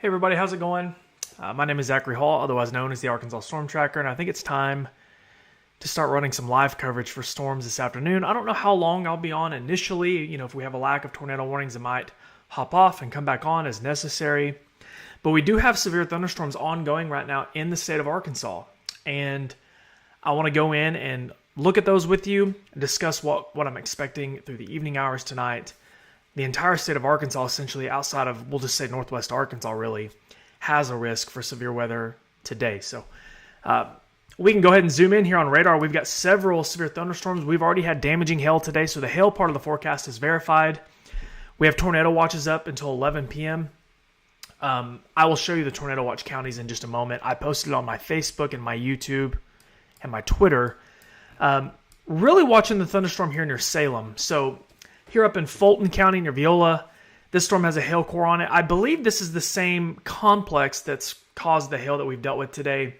Hey everybody, how's it going? My name is Zachary Hall, otherwise known as the Arkansas Storm Tracker, and I think it's time to start running some live coverage for storms this afternoon. I don't know how long I'll be on initially. If we have a lack of tornado warnings, I might hop off and come back on as necessary. But we do have severe thunderstorms ongoing right now in the state of Arkansas, and I want to go in and look at those with you and discuss what I'm expecting through the evening hours tonight. The entire state of Arkansas, essentially outside of, we'll just say northwest Arkansas really, has a risk for severe weather today. So we can go ahead and zoom in here on radar. We've got several severe thunderstorms. We've already had damaging hail today, so the hail part of the forecast is verified. We have tornado watches up until 11 p.m. I will show you the tornado watch counties in just a moment. I posted it on my Facebook and my YouTube and my Twitter. Really watching the thunderstorm here near Salem. So here up in Fulton County near Viola, this storm has a hail core on it. I believe this is the same complex that's caused the hail that we've dealt with today.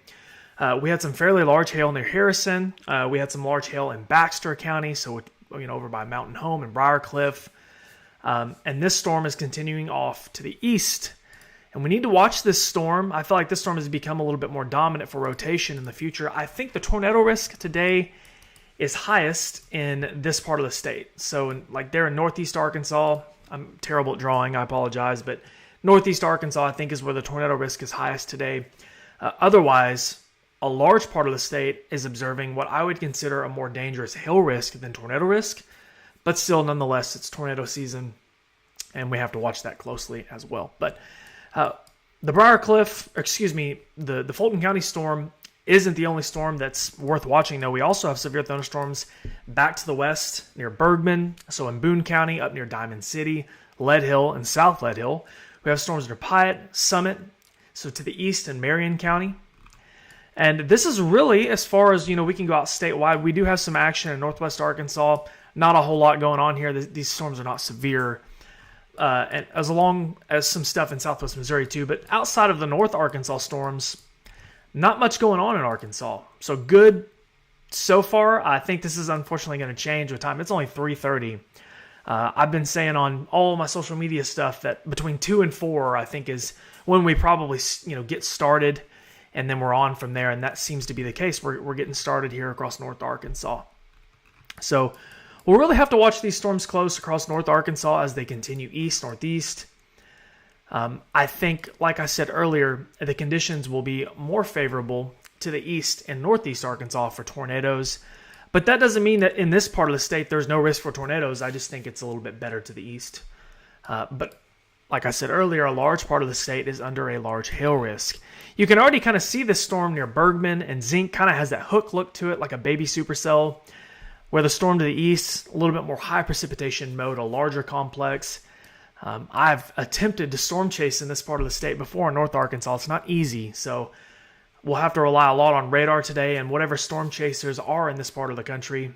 We had some fairly large hail near Harrison. We had some large hail in Baxter County, so over by Mountain Home and Briarcliff. And this storm is continuing off to the east. And we need to watch this storm. I feel like this storm has become a little bit more dominant for rotation in the future. I think the tornado risk today is highest in this part of the state. So there in northeast Arkansas, I'm terrible at drawing, I apologize, but northeast Arkansas I think is where the tornado risk is highest today. Otherwise, a large part of the state is observing what I would consider a more dangerous hail risk than tornado risk, but still nonetheless it's tornado season and we have to watch that closely as well. But the Fulton County storm isn't the only storm that's worth watching, though. We also have severe thunderstorms back to the west near Bergman, so in Boone County, up near Diamond City, Lead Hill, and South Lead Hill. We have storms near Piatt, Summit, so to the east in Marion County. And this is really, as far as, we can go out statewide. We do have some action in northwest Arkansas. Not a whole lot going on here. These storms are not severe. And as long as some stuff in southwest Missouri, too. But outside of the North Arkansas storms, not much going on in Arkansas. So good so far. I think this is unfortunately going to change with time. It's only 3:30. I've been saying on all my social media stuff that between 2 and 4, I think, is when we probably get started, and then we're on from there. And that seems to be the case. We're getting started here across North Arkansas. So we'll really have to watch these storms close across North Arkansas as they continue east, northeast. I think, like I said earlier, the conditions will be more favorable to the east and northeast Arkansas for tornadoes. But that doesn't mean that in this part of the state there's no risk for tornadoes. I just think it's a little bit better to the east. But like I said earlier, a large part of the state is under a large hail risk. You can already kind of see this storm near Bergman and Zinc kind of has that hook look to it, like a baby supercell, where the storm to the east, a little bit more high precipitation mode, a larger complex. I've attempted to storm chase in this part of the state before in North Arkansas. It's not easy, so we'll have to rely a lot on radar today and whatever storm chasers are in this part of the country.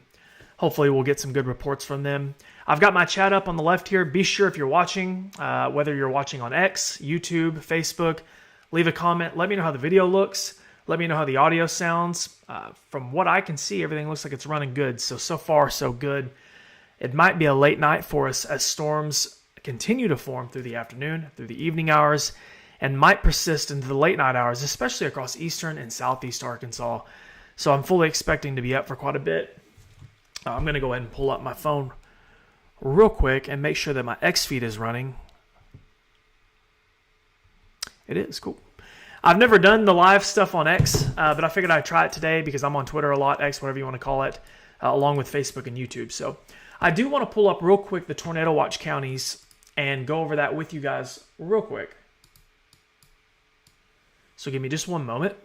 Hopefully we'll get some good reports from them. I've got my chat up on the left here. Be sure if you're watching, whether you're watching on X, YouTube, Facebook, leave a comment. Let me know how the video looks. Let me know how the audio sounds. From what I can see, everything looks like it's running good. So far, so good. It might be a late night for us as storms continue to form through the afternoon, through the evening hours, and might persist into the late night hours, especially across eastern and southeast Arkansas. So I'm fully expecting to be up for quite a bit. I'm going to go ahead and pull up my phone real quick and make sure that my X feed is running. It is, cool. I've never done the live stuff on X, but I figured I'd try it today because I'm on Twitter a lot, X, whatever you want to call it, along with Facebook and YouTube. So I do want to pull up real quick the tornado watch counties and go over that with you guys real quick. So give me just one moment.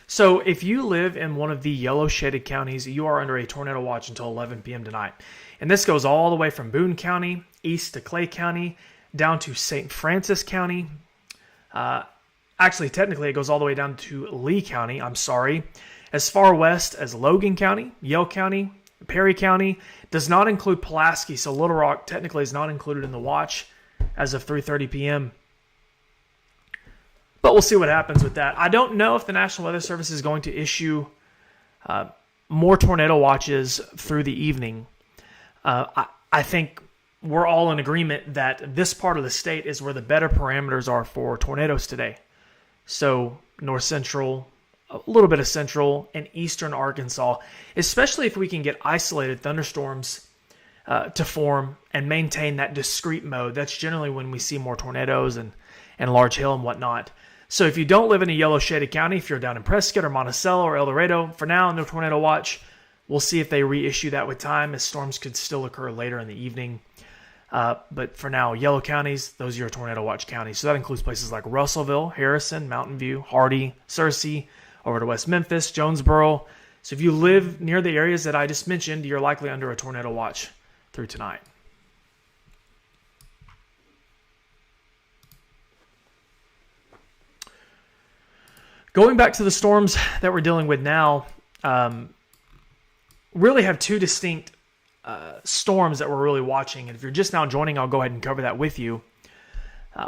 So if you live in one of the yellow shaded counties, you are under a tornado watch until 11 p.m. tonight. And this goes all the way from Boone County, east to Clay County, down to St. Francis County. Actually, technically, it goes all the way down to Lee County. I'm sorry. As far west as Logan County, Yale County, Perry County. Does not include Pulaski, so Little Rock technically is not included in the watch as of 3:30 p.m. But we'll see what happens with that. I don't know if the National Weather Service is going to issue more tornado watches through the evening. I think we're all in agreement that this part of the state is where the better parameters are for tornadoes today. So north central, a little bit of central, and eastern Arkansas, especially if we can get isolated thunderstorms to form and maintain that discrete mode. That's generally when we see more tornadoes and large hail and whatnot. So if you don't live in a yellow shaded county, if you're down in Prescott or Monticello or El Dorado, for now, no tornado watch. We'll see if they reissue that with time, as storms could still occur later in the evening. But for now, yellow counties, those are your tornado watch counties. So that includes places like Russellville, Harrison, Mountain View, Hardy, Searcy, over to West Memphis, Jonesboro. So if you live near the areas that I just mentioned, you're likely under a tornado watch through tonight. Going back to the storms that we're dealing with now, really have two distinct storms that we're really watching. And if you're just now joining, I'll go ahead and cover that with you.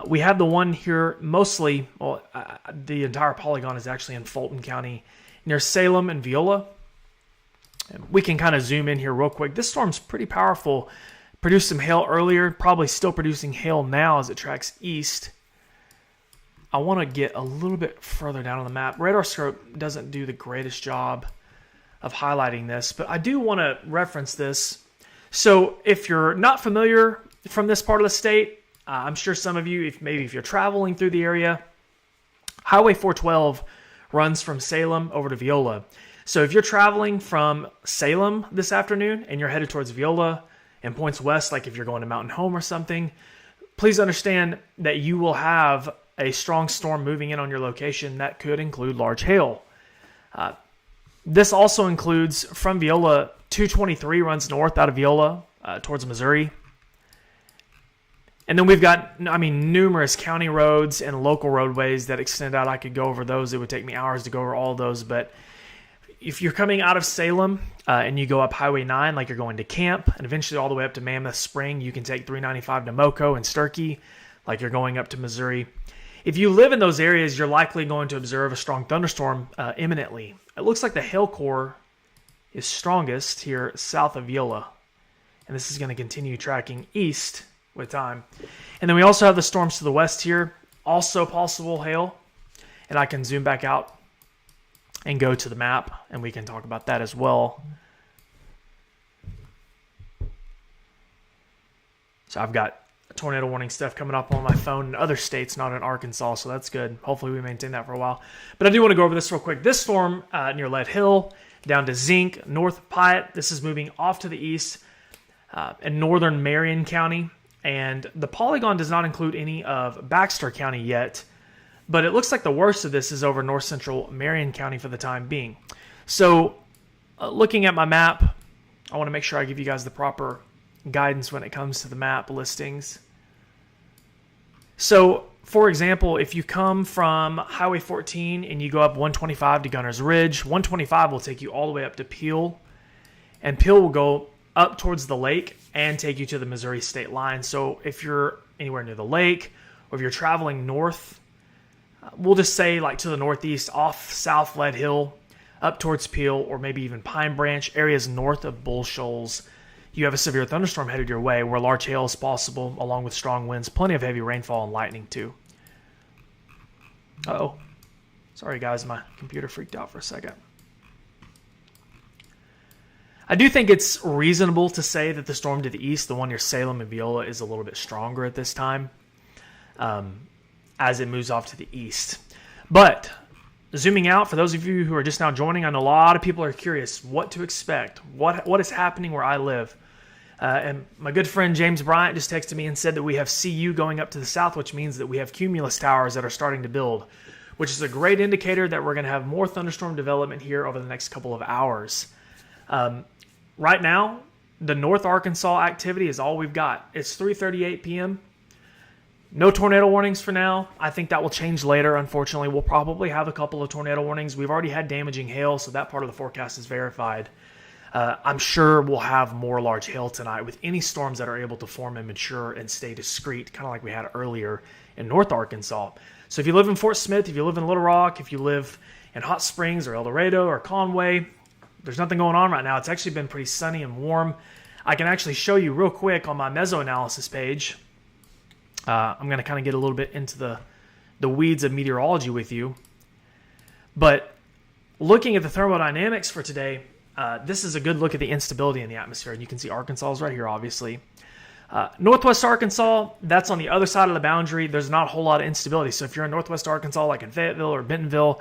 We have the one here mostly, the entire polygon is actually in Fulton County near Salem and Viola. And we can kind of zoom in here real quick. This storm's pretty powerful. Produced some hail earlier, probably still producing hail now as it tracks east. I want to get a little bit further down on the map. RadarScope doesn't do the greatest job of highlighting this, but I do want to reference this. So if you're not familiar from this part of the state, I'm sure some of you, if you're traveling through the area, Highway 412 runs from Salem over to Viola. So if you're traveling from Salem this afternoon and you're headed towards Viola and points west, like if you're going to Mountain Home or something, please understand that you will have a strong storm moving in on your location that could include large hail. This also includes from Viola, 223 runs north out of Viola towards Missouri. And then we've got, numerous county roads and local roadways that extend out. I could go over those. It would take me hours to go over all those. But if you're coming out of Salem and you go up Highway 9, like you're going to camp, and eventually all the way up to Mammoth Spring, you can take 395 to Moco and Sturkey, like you're going up to Missouri. If you live in those areas, you're likely going to observe a strong thunderstorm imminently. It looks like the hail core is strongest here south of Viola, and this is going to continue tracking east with time. And then we also have the storms to the west here, also possible hail, and I can zoom back out and go to the map, and we can talk about that as well. So I've got tornado warning stuff coming up on my phone in other states, not in Arkansas, so that's good. Hopefully we maintain that for a while. But I do want to go over this real quick. This storm near Lead Hill, down to Zinc, north of Piatt. This is moving off to the east in northern Marion County. And the polygon does not include any of Baxter County yet, but it looks like the worst of this is over north central Marion County for the time being. So looking at my map, I want to make sure I give you guys the proper guidance when it comes to the map listings. So, for example, if you come from Highway 14 and you go up 125 to Gunner's Ridge, 125 will take you all the way up to Peel, and Peel will go up towards the lake and take you to the Missouri state line. So if you're anywhere near the lake, or if you're traveling north, we'll just say like to the northeast, off South Lead Hill, up towards Peel, or maybe even Pine Branch, areas north of Bull Shoals, you have a severe thunderstorm headed your way where large hail is possible, along with strong winds, plenty of heavy rainfall and lightning too. Uh-oh. Sorry guys, my computer freaked out for a second. I do think it's reasonable to say that the storm to the east, the one near Salem and Viola, is a little bit stronger at this time as it moves off to the east. But zooming out, for those of you who are just now joining, I know a lot of people are curious what to expect, what is happening where I live. And my good friend James Bryant just texted me and said that we have CU going up to the south, which means that we have cumulus towers that are starting to build, which is a great indicator that we're going to have more thunderstorm development here over the next couple of hours. Right now, the North Arkansas activity is all we've got. It's 3:38 p.m. No tornado warnings for now. I think that will change later. Unfortunately, we'll probably have a couple of tornado warnings. We've already had damaging hail, so that part of the forecast is verified. I'm sure we'll have more large hail tonight with any storms that are able to form and mature and stay discrete, kind of like we had earlier in North Arkansas. So if you live in Fort Smith, if you live in Little Rock, if you live in Hot Springs or El Dorado or Conway, there's nothing going on right now. It's actually been pretty sunny and warm. I can actually show you real quick on my mesoanalysis page. I'm going to kind of get a little bit into the weeds of meteorology with you. But looking at the thermodynamics for today, this is a good look at the instability in the atmosphere. And you can see Arkansas is right here, obviously. Northwest Arkansas, that's on the other side of the boundary. There's not a whole lot of instability. So if you're in Northwest Arkansas, like in Fayetteville or Bentonville,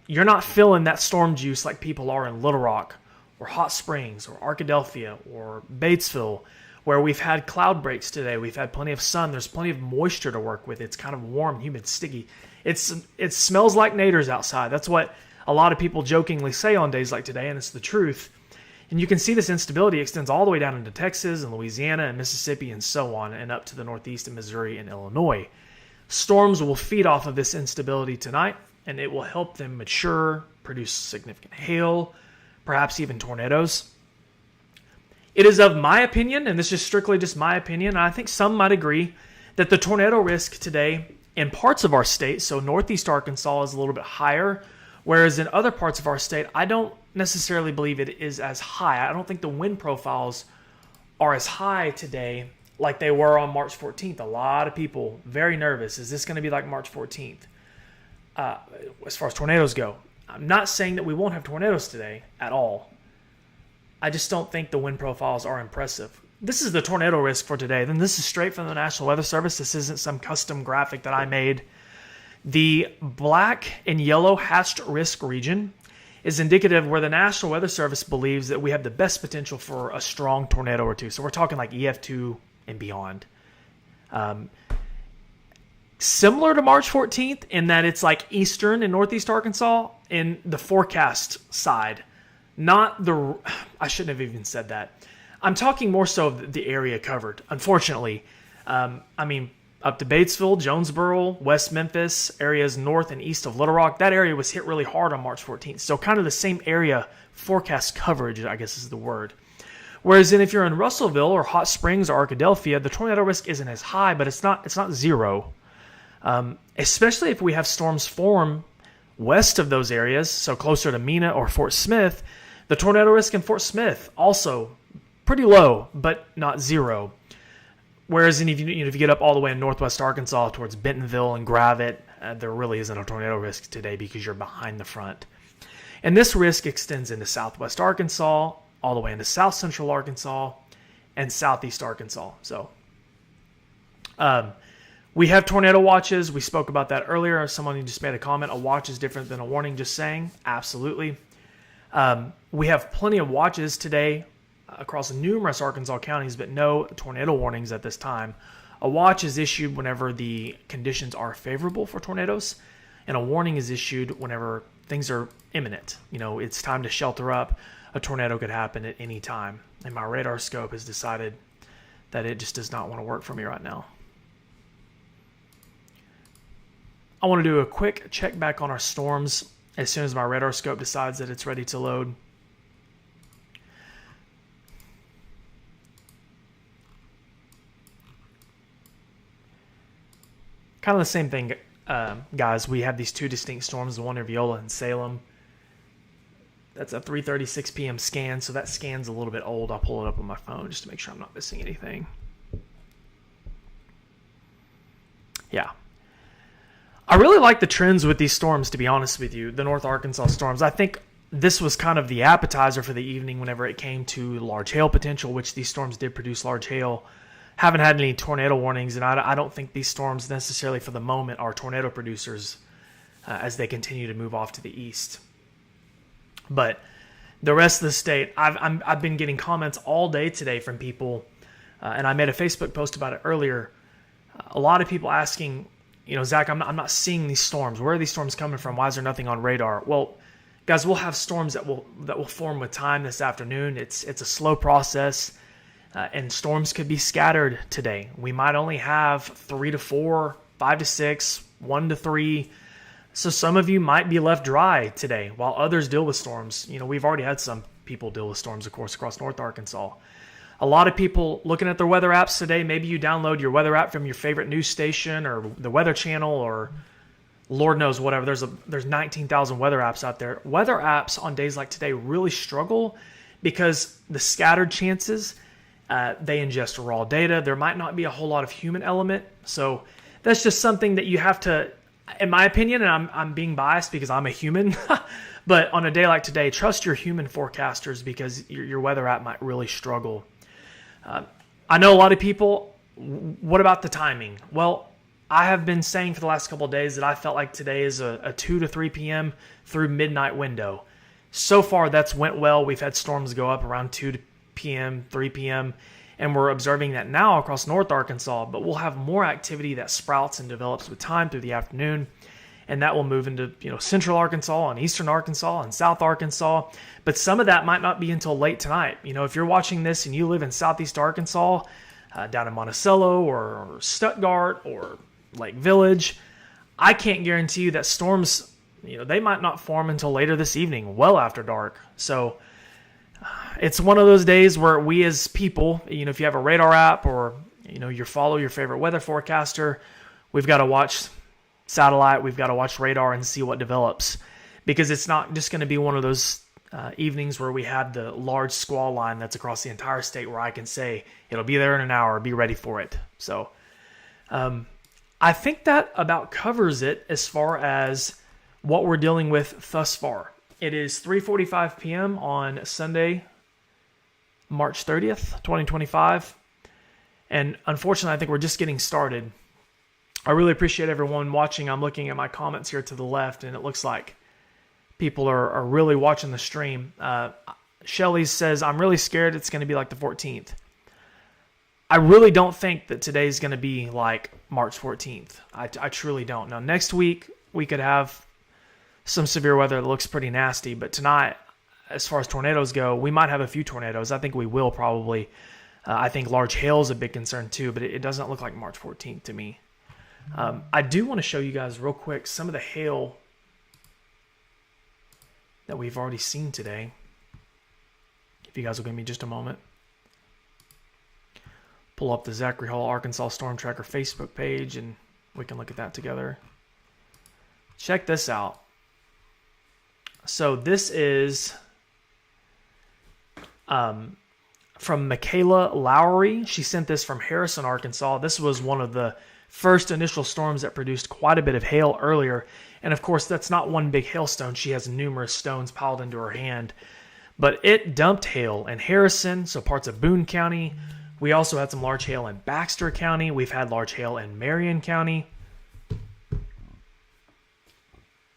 you're not feeling that storm juice like people are in Little Rock or Hot Springs or Arkadelphia or Batesville, where we've had cloud breaks today. We've had plenty of sun. There's plenty of moisture to work with. It's kind of warm, humid, sticky. It smells like naders outside. That's what a lot of people jokingly say on days like today, and it's the truth. And you can see this instability extends all the way down into Texas and Louisiana and Mississippi and so on, and up to the Northeast in Missouri and Illinois. Storms will feed off of this instability tonight, and it will help them mature, produce significant hail, perhaps even tornadoes. It is of my opinion, and this is strictly just my opinion, and I think some might agree, that the tornado risk today in parts of our state, so Northeast Arkansas is a little bit higher, whereas in other parts of our state, I don't necessarily believe it is as high. I don't think the wind profiles are as high today like they were on March 14th. A lot of people very nervous. Is this going to be like March 14th? As far as tornadoes go, I'm not saying that we won't have tornadoes today at all. I just don't think the wind profiles are impressive. This is the tornado risk for today. Then this is straight from the National Weather Service. This isn't some custom graphic that I made. The black and yellow hatched risk region is indicative where the National Weather Service believes that we have the best potential for a strong tornado or two. So we're talking like EF2 and beyond. Similar to March 14th in that it's like eastern and northeast Arkansas in the forecast side. Not the, I shouldn't have even said that. I'm talking more so of the area covered, unfortunately. I mean, up to Batesville, Jonesboro, West Memphis, areas north and east of Little Rock, that area was hit really hard on March 14th. So kind of the same area forecast coverage, I guess is the word. Whereas then if you're in Russellville or Hot Springs or Arkadelphia, the tornado risk isn't as high, but it's not zero. Especially if we have storms form west of those areas, so closer to Mena or Fort Smith, the tornado risk in Fort Smith also pretty low, but not zero. Whereas if you get up all the way in northwest Arkansas towards Bentonville and Gravette, there really isn't a tornado risk today because you're behind the front. And this risk extends into southwest Arkansas, all the way into south central Arkansas, and southeast Arkansas. So we have tornado watches. We spoke about that earlier. Someone just made a comment. A watch is different than a warning, just saying. Absolutely. We have plenty of watches today across numerous Arkansas counties, but no tornado warnings at this time. A watch is issued whenever the conditions are favorable for tornadoes, and a warning is issued whenever things are imminent. You know, it's time to shelter up. A tornado could happen at any time, and my radar scope has decided that it just does not want to work for me right now. I want to do a quick check back on our storms as soon as my radar scope decides that it's ready to load. Kind of the same thing, guys. We have these two distinct storms, the one near Viola and Salem. That's a 3:36 p.m. scan, so that scan's a little bit old. I'll pull it up on my phone just to make sure I'm not missing anything. Yeah. I really like the trends with these storms, to be honest with you, the North Arkansas storms. I think this was kind of the appetizer for the evening whenever it came to large hail potential, which these storms did produce large hail. Haven't had any tornado warnings, and I don't think these storms necessarily for the moment are tornado producers as they continue to move off to the east. But the rest of the state, I've been getting comments all day today from people, and I made a Facebook post about it earlier. A lot of people asking, you know, Zach, I'm not seeing these storms. Where are these storms coming from? Why is there nothing on radar? Well, guys, we'll have storms that will form with time this afternoon. It's a slow process. And storms could be scattered today. We might only have 3 to 4, 5 to 6, 1 to 3. So some of you might be left dry today while others deal with storms. You know, we've already had some people deal with storms, of course, across North Arkansas. A lot of people looking at their weather apps today. Maybe you download your weather app from your favorite news station or the Weather Channel or Lord knows whatever. There's 19,000 weather apps out there. Weather apps on days like today really struggle because the scattered chances, they ingest raw data. There might not be a whole lot of human element. So that's just something that you have to, in my opinion, and I'm being biased because I'm a human, but on a day like today, trust your human forecasters because your weather app might really struggle. I know a lot of people, what about the timing? Well, I have been saying for the last couple of days that I felt like today is a 2 to 3 p.m. through midnight window. So far, that's went well. We've had storms go up around 2 p.m., 3 p.m., and we're observing that now across North Arkansas, but we'll have more activity that sprouts and develops with time through the afternoon, and that will move into Central Arkansas and Eastern Arkansas and South Arkansas, but some of that might not be until late tonight. If you're watching this and you live in Southeast Arkansas, down in Monticello or Stuttgart or Lake Village, I can't guarantee you that storms, they might not form until later this evening, well after dark. So it's one of those days where we as people, if you have a radar app or, you follow your favorite weather forecaster, we've got to watch satellite, we've got to watch radar and see what develops, because it's not just going to be one of those evenings where we have the large squall line that's across the entire state where I can say it'll be there in an hour, be ready for it. So I think that about covers it as far as what we're dealing with thus far. It is 3:45 p.m. on Sunday, March 30th, 2025. And unfortunately, I think we're just getting started. I really appreciate everyone watching. I'm looking at my comments here to the left, and it looks like people are really watching the stream. Shelly says, I'm really scared it's going to be like the 14th. I really don't think that today's going to be like March 14th. I truly don't. Now, next week, we could have some severe weather that looks pretty nasty. But tonight, as far as tornadoes go, we might have a few tornadoes. I think we will probably. I think large hail is a big concern too, but it doesn't look like March 14th to me. I do want to show you guys real quick some of the hail that we've already seen today. If you guys will give me just a moment. Pull up the Zachary Hall Arkansas Storm Tracker Facebook page and we can look at that together. Check this out. So this is from Michaela Lowry. She sent this from Harrison, Arkansas. This was one of the first initial storms that produced quite a bit of hail earlier. And of course, that's not one big hailstone. She has numerous stones piled into her hand. But it dumped hail in Harrison, so parts of Boone County. We also had some large hail in Baxter County. We've had large hail in Marion County.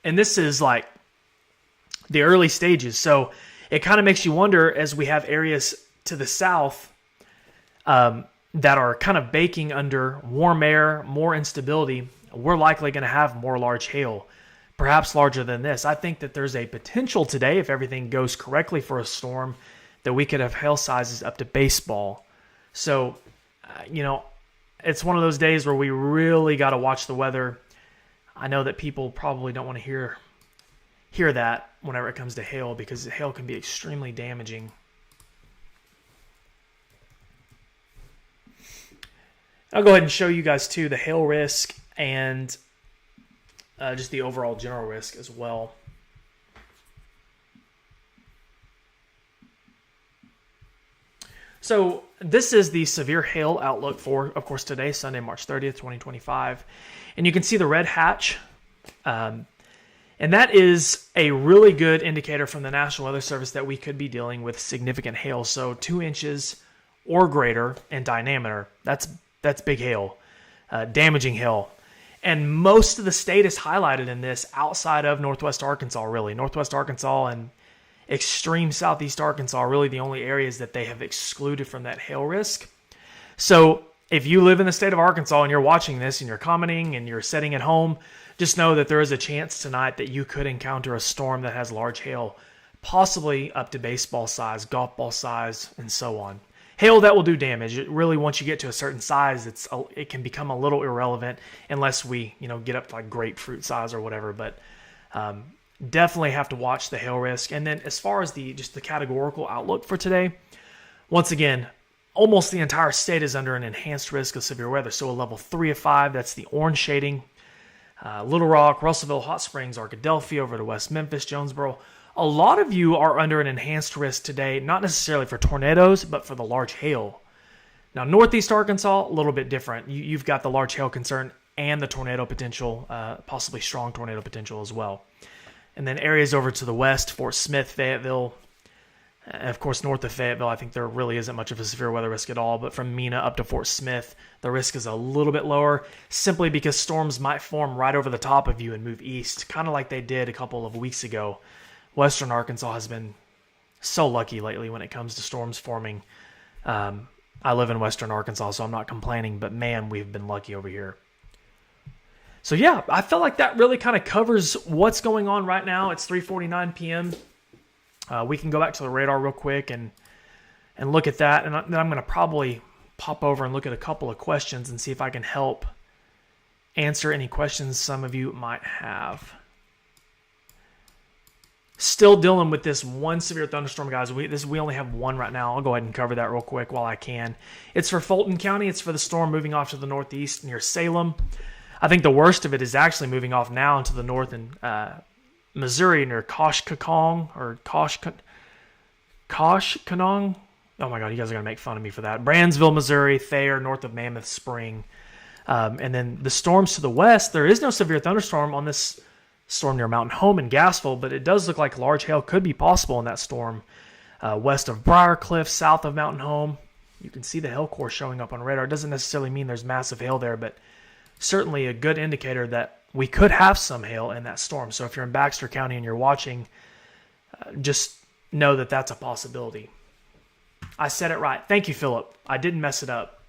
And this is like the early stages. So it kind of makes you wonder, as we have areas to the south that are kind of baking under warm air, more instability, we're likely going to have more large hail, perhaps larger than this. I think that there's a potential today, if everything goes correctly for a storm, that we could have hail sizes up to baseball. So, it's one of those days where we really got to watch the weather. I know that people probably don't want to hear that whenever it comes to hail, because hail can be extremely damaging. I'll go ahead and show you guys too the hail risk and just the overall general risk as well. So this is the severe hail outlook for, of course, today, Sunday, March 30th, 2025. And you can see the red hatch. And that is a really good indicator from the National Weather Service that we could be dealing with significant hail. So 2 inches or greater in diameter. That's big hail, damaging hail. And most of the state is highlighted in this outside of Northwest Arkansas, really. Northwest Arkansas and extreme Southeast Arkansas are really the only areas that they have excluded from that hail risk. So if you live in the state of Arkansas and you're watching this and you're commenting and you're sitting at home, just know that there is a chance tonight that you could encounter a storm that has large hail, possibly up to baseball size, golf ball size, and so on. Hail that will do damage. It really, once you get to a certain size, it can become a little irrelevant unless we, get up to like grapefruit size or whatever. But definitely have to watch the hail risk. And then as far as the categorical outlook for today, once again, almost the entire state is under an enhanced risk of severe weather. So a level 3 of 5, that's the orange shading. Little Rock, Russellville, Hot Springs, Arkadelphia, over to West Memphis, Jonesboro. A lot of you are under an enhanced risk today, not necessarily for tornadoes, but for the large hail. Now, Northeast Arkansas, a little bit different. You've got the large hail concern and the tornado potential, possibly strong tornado potential as well. And then areas over to the west, Fort Smith, Fayetteville, and of course, north of Fayetteville, I think there really isn't much of a severe weather risk at all. But from Mena up to Fort Smith, the risk is a little bit lower, simply because storms might form right over the top of you and move east, kind of like they did a couple of weeks ago. Western Arkansas has been so lucky lately when it comes to storms forming. I live in Western Arkansas, so I'm not complaining, but man, we've been lucky over here. So yeah, I feel like that really kind of covers what's going on right now. It's 3:49 p.m. We can go back to the radar real quick and look at that. And then I'm going to probably pop over and look at a couple of questions and see if I can help answer any questions some of you might have. Still dealing with this one severe thunderstorm, guys. We only have one right now. I'll go ahead and cover that real quick while I can. It's for Fulton County. It's for the storm moving off to the northeast near Salem. I think the worst of it is actually moving off now into the north in Missouri near Koshkonong. Oh my God, you guys are going to make fun of me for that. Brandsville, Missouri, Thayer, north of Mammoth Spring. And then the storms to the west, there is no severe thunderstorm on this storm near Mountain Home in Gassville, but it does look like large hail could be possible in that storm. West of Briarcliff, south of Mountain Home. You can see the hail core showing up on radar. It doesn't necessarily mean there's massive hail there, but certainly a good indicator that we could have some hail in that storm. So if you're in Baxter County and you're watching, just know that that's a possibility. I said it right. Thank you, Philip. I didn't mess it up.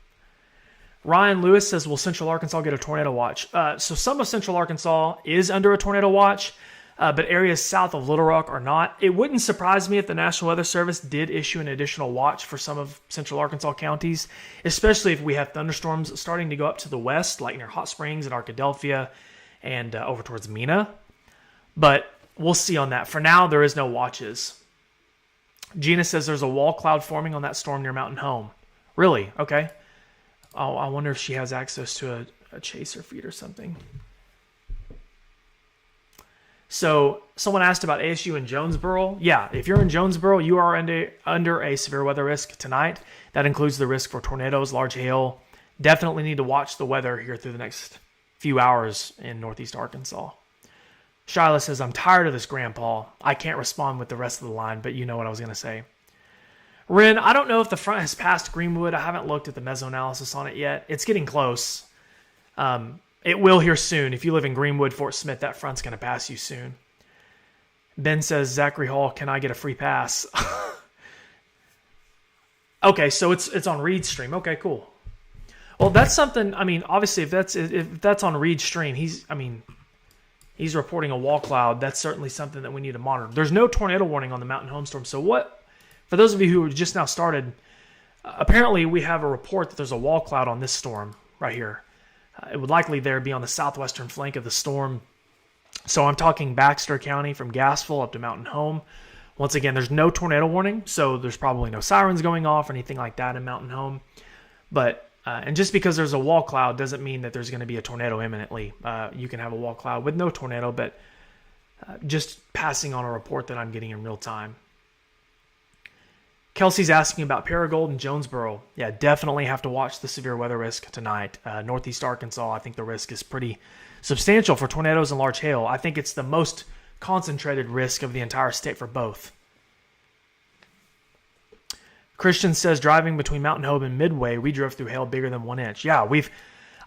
Ryan Lewis says, will Central Arkansas get a tornado watch? So some of Central Arkansas is under a tornado watch, but areas south of Little Rock are not. It wouldn't surprise me if the National Weather Service did issue an additional watch for some of Central Arkansas counties, especially if we have thunderstorms starting to go up to the west, like near Hot Springs and Arkadelphia and over towards Mena. But we'll see on that. For now, there is no watches. Gina says there's a wall cloud forming on that storm near Mountain Home. Really? Okay. Oh, I wonder if she has access to a chaser feed or something. So someone asked about ASU in Jonesboro. Yeah, if you're in Jonesboro, you are under a severe weather risk tonight. That includes the risk for tornadoes, large hail. Definitely need to watch the weather here through the next few hours in Northeast Arkansas. Shyla says, I'm tired of this, Grandpa. I can't respond with the rest of the line, but you know what I was going to say. Ren, I don't know if the front has passed Greenwood. I haven't looked at the mesoanalysis on it yet. It's getting close. It will here soon. If you live in Greenwood, Fort Smith, that front's going to pass you soon. Ben says, Zachary Hall, can I get a free pass? Okay, so it's on Reed's stream. Okay, cool. Well, that's something. I mean, obviously, if that's on Reed's stream, he's reporting a wall cloud. That's certainly something that we need to monitor. There's no tornado warning on the Mountain Home storm. So what? For those of you who just now started, apparently we have a report that there's a wall cloud on this storm right here. It would likely be on the southwestern flank of the storm. So I'm talking Baxter County from Gassville up to Mountain Home. Once again, there's no tornado warning, so there's probably no sirens going off or anything like that in Mountain Home. But and just because there's a wall cloud doesn't mean that there's going to be a tornado imminently. You can have a wall cloud with no tornado, but just passing on a report that I'm getting in real time. Kelsey's asking about Paragould and Jonesboro. Yeah, definitely have to watch the severe weather risk tonight. Northeast Arkansas, I think the risk is pretty substantial for tornadoes and large hail. I think it's the most concentrated risk of the entire state for both. Christian says, driving between Mountain Home and Midway, we drove through hail bigger than 1 inch. Yeah,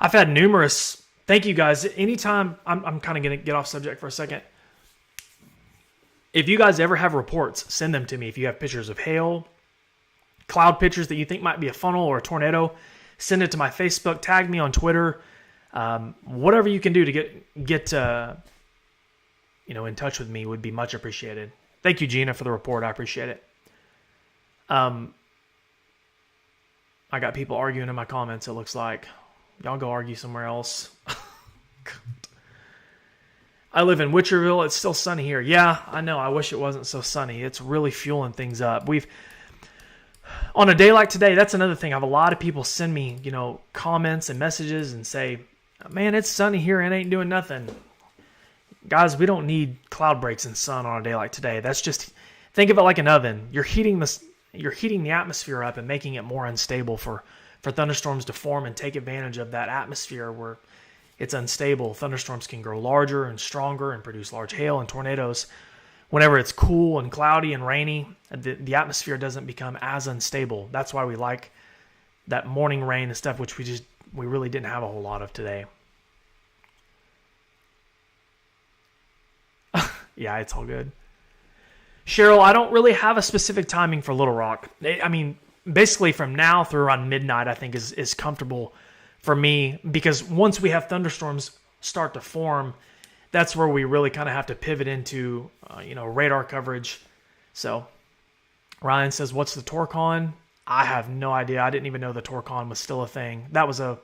I've had numerous. Thank you guys. Anytime, I'm kind of going to get off subject for a second. If you guys ever have reports, send them to me. If you have pictures of hail, cloud pictures that you think might be a funnel or a tornado, send it to my Facebook, tag me on Twitter. Whatever you can do to get in touch with me would be much appreciated. Thank you, Gina, for the report. I appreciate it. I got people arguing in my comments, it looks like. Y'all go argue somewhere else. I live in Witcherville. It's still sunny here. Yeah, I know. I wish it wasn't so sunny. It's really fueling things up. On a day like today, that's another thing. I have a lot of people send me, comments and messages and say, Man, it's sunny here and ain't doing nothing. Guys, we don't need cloud breaks and sun on a day like today. That's just, think of it like an oven. You're heating the atmosphere up and making it more unstable for thunderstorms to form and take advantage of that atmosphere where it's unstable. Thunderstorms can grow larger and stronger and produce large hail and tornadoes. Whenever it's cool and cloudy and rainy, the atmosphere doesn't become as unstable. That's why we like that morning rain and stuff, which we really didn't have a whole lot of today. Yeah, it's all good. Cheryl, I don't really have a specific timing for Little Rock. I mean, basically from now through around midnight, I think is comfortable for me, because once we have thunderstorms start to form, that's where we really kind of have to pivot into, radar coverage. So Ryan says, what's the Torcon? I have no idea. I didn't even know the Torcon was still a thing. That was a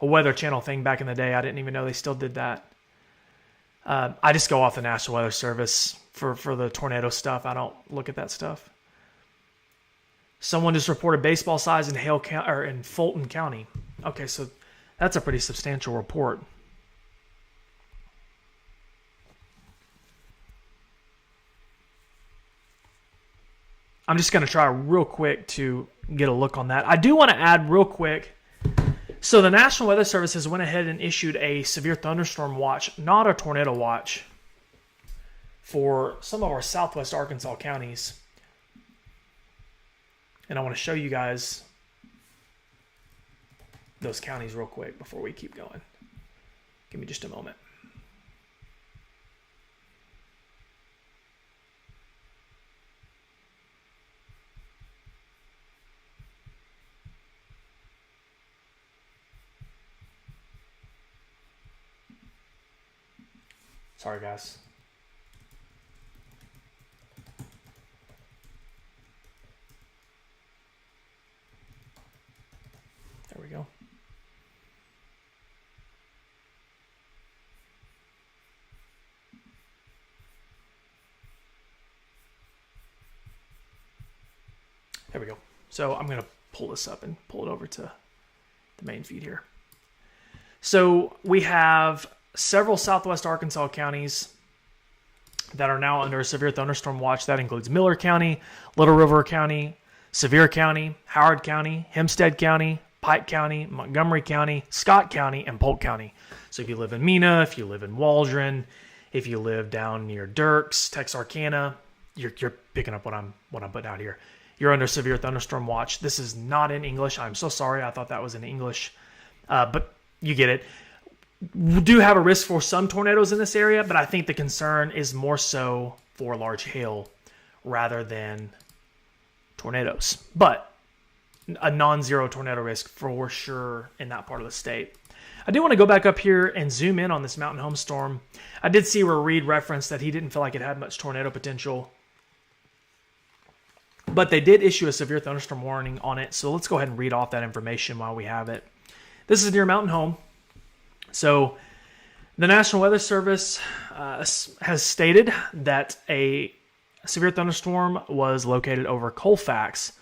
Weather Channel thing back in the day. I didn't even know they still did that. I just go off the National Weather Service for the tornado stuff. I don't look at that stuff. Someone just reported baseball size in Hale County, or in Fulton County. Okay, so that's a pretty substantial report. I'm just going to try real quick to get a look on that. I do want to add real quick. So the National Weather Service has went ahead and issued a severe thunderstorm watch, not a tornado watch, for some of our southwest Arkansas counties. And I want to show you guys those counties real quick before we keep going. Give me just a moment. Sorry, guys. There we go. There we go. So I'm going to pull this up and pull it over to the main feed here. So we have several southwest Arkansas counties that are now under a severe thunderstorm watch. That includes Miller County, Little River County, Sevier County, Howard County, Hempstead County, Pike County, Montgomery County, Scott County, and Polk County. So if you live in Mena, if you live in Waldron, if you live down near Dirks, Texarkana, you're picking up what I'm putting out here. You're under severe thunderstorm watch. This is not in English. I'm so sorry. I thought that was in English, but you get it. We do have a risk for some tornadoes in this area, but I think the concern is more so for large hail rather than tornadoes. But a non-zero tornado risk for sure in that part of the state. I do want to go back up here and zoom in on this Mountain Home storm. I did see where Reed referenced that he didn't feel like it had much tornado potential, but they did issue a severe thunderstorm warning on it. So let's go ahead and read off that information while we have it. This is near Mountain Home. So the National Weather Service has stated that a severe thunderstorm was located over Colfax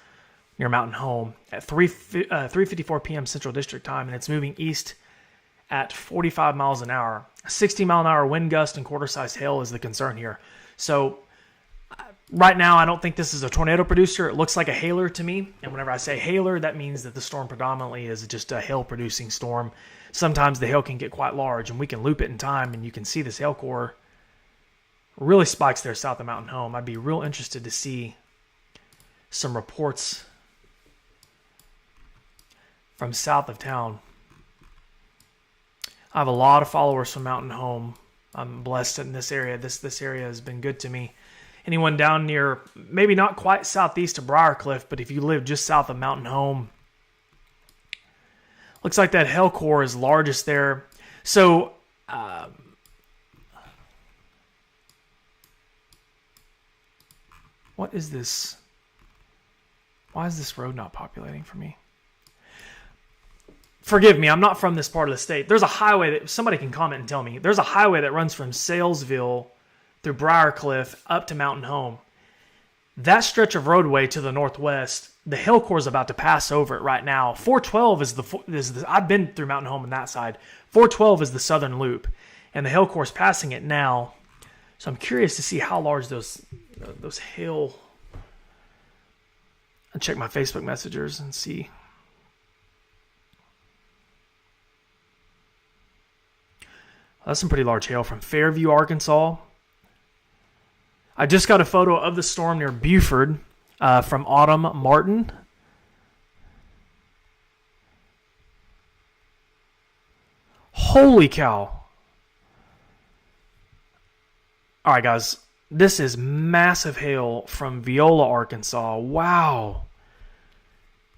near Mountain Home at 3:54 p.m. Central District time, and it's moving east at 45 miles an hour. A 60-mile-an-hour wind gust and quarter-size hail is the concern here. So right now, I don't think this is a tornado producer. It looks like a hailer to me, and whenever I say hailer, that means that the storm predominantly is just a hail-producing storm. Sometimes the hail can get quite large, and we can loop it in time, and you can see this hail core really spikes there south of Mountain Home. I'd be real interested to see some reports from south of town. I have a lot of followers from Mountain Home. I'm blessed in this area. This area has been good to me. Anyone down near, maybe not quite southeast of Briarcliff, but if you live just south of Mountain Home, looks like that hail core is largest there. So, what is this? Why is this road not populating for me? Forgive me, I'm not from this part of the state. There's a highway that, somebody can comment and tell me, there's a highway that runs from Salesville through Briarcliff up to Mountain Home. That stretch of roadway to the northwest, the hail core is about to pass over it right now. 412 is the I've been through Mountain Home on that side. 412 is the southern loop, and the hail core is passing it now. So I'm curious to see how large those hail. I'll check my Facebook messengers and see. That's some pretty large hail from Fairview, Arkansas. I just got a photo of the storm near Buford from Autumn Martin. Holy cow. All right, guys. This is massive hail from Viola, Arkansas. Wow.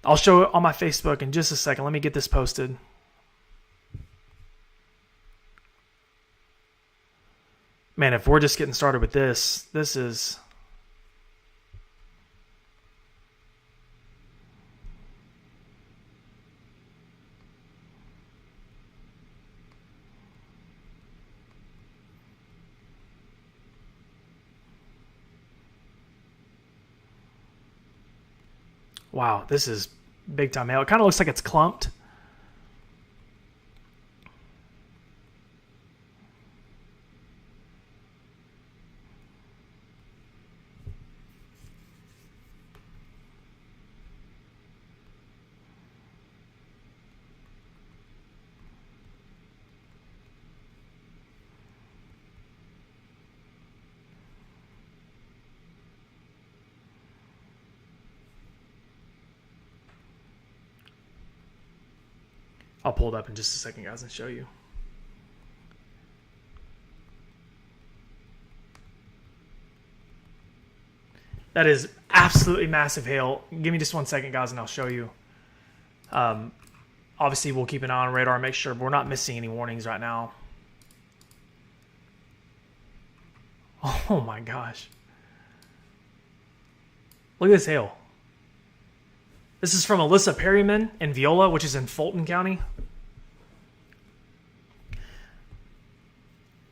I'll show it on my Facebook in just a second. Let me get this posted. Man, if we're just getting started with this is... Wow, this is big time hail. It kind of looks like it's clumped. I'll pull it up in just a second, guys, and show you. That is absolutely massive hail. Give me just 1 second, guys, and I'll show you. Obviously, we'll keep an eye on radar, make sure we're not missing any warnings right now. Oh my gosh. Look at this hail. This is from Alyssa Perryman in Viola, which is in Fulton County.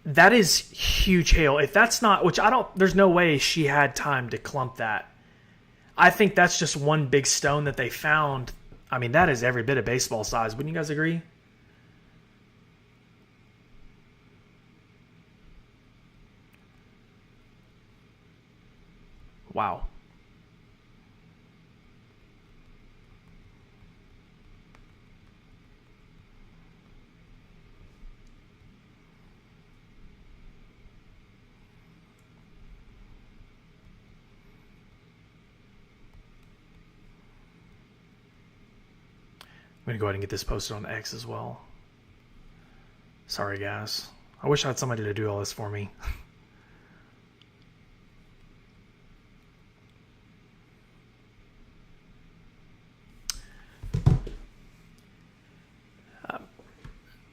That is huge hail. If that's not, which I don't, there's no way she had time to clump that. I think that's just one big stone that they found. I mean, that is every bit of baseball size. Wouldn't you guys agree? Wow. I'm going to go ahead and get this posted on X as well. Sorry, guys. I wish I had somebody to do all this for me.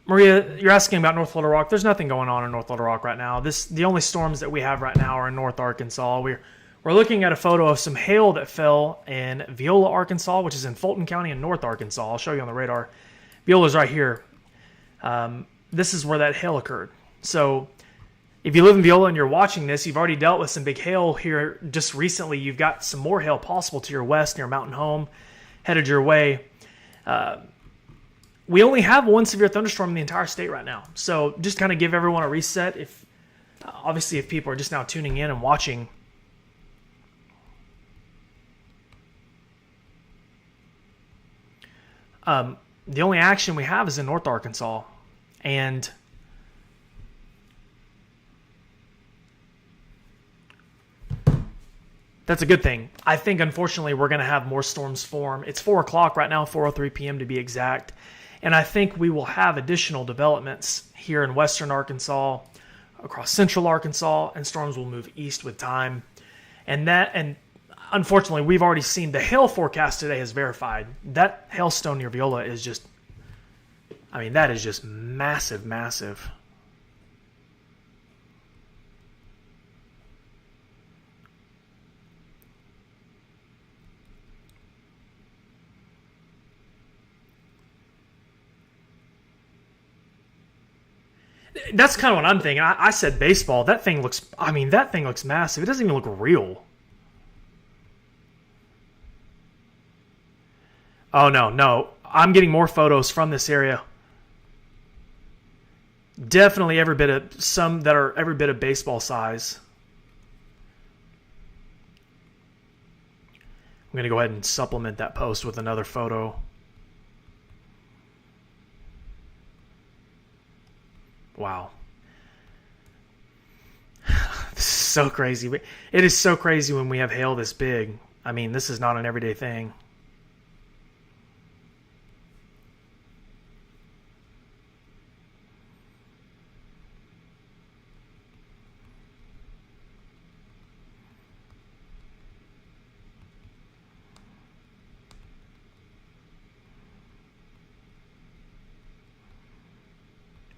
Maria, you're asking about North Little Rock. There's nothing going on in North Little Rock right now. The only storms that we have right now are in North Arkansas. We're looking at a photo of some hail that fell in Viola, Arkansas, which is in Fulton County in North Arkansas. I'll show you on the radar. Viola's right here. This is where that hail occurred. So if you live in Viola and you're watching this, you've already dealt with some big hail here just recently. You've got some more hail possible to your west near Mountain Home, headed your way. We only have one severe thunderstorm in the entire state right now. So just kind of give everyone a reset. Obviously, if people are just now tuning in and watching, the only action we have is in North Arkansas, and that's a good thing. I think, unfortunately, we're going to have more storms form. It's 4 o'clock right now, 4:03 p.m. to be exact, and I think we will have additional developments here in western Arkansas, across central Arkansas, and storms will move east with time, and unfortunately, we've already seen the hail forecast today has verified. That hailstone near Viola is just, I mean, that is just massive, massive. That's kind of what I'm thinking. I said baseball. That thing looks massive. It doesn't even look real. Oh, no. I'm getting more photos from this area. Definitely some that are every bit of baseball size. I'm going to go ahead and supplement that post with another photo. Wow. This is so crazy. It is so crazy when we have hail this big. I mean, this is not an everyday thing.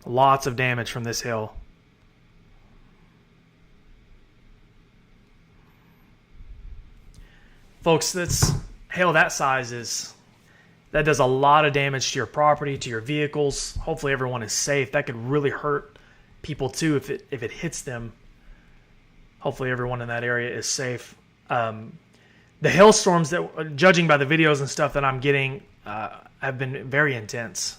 Lots of damage from this hail. Folks, that's hail that size that does a lot of damage to your property, to your vehicles. Hopefully everyone is safe. That could really hurt people too if it hits them. Hopefully everyone in that area is safe. The hailstorms that, judging by the videos and stuff that I'm getting, have been very intense.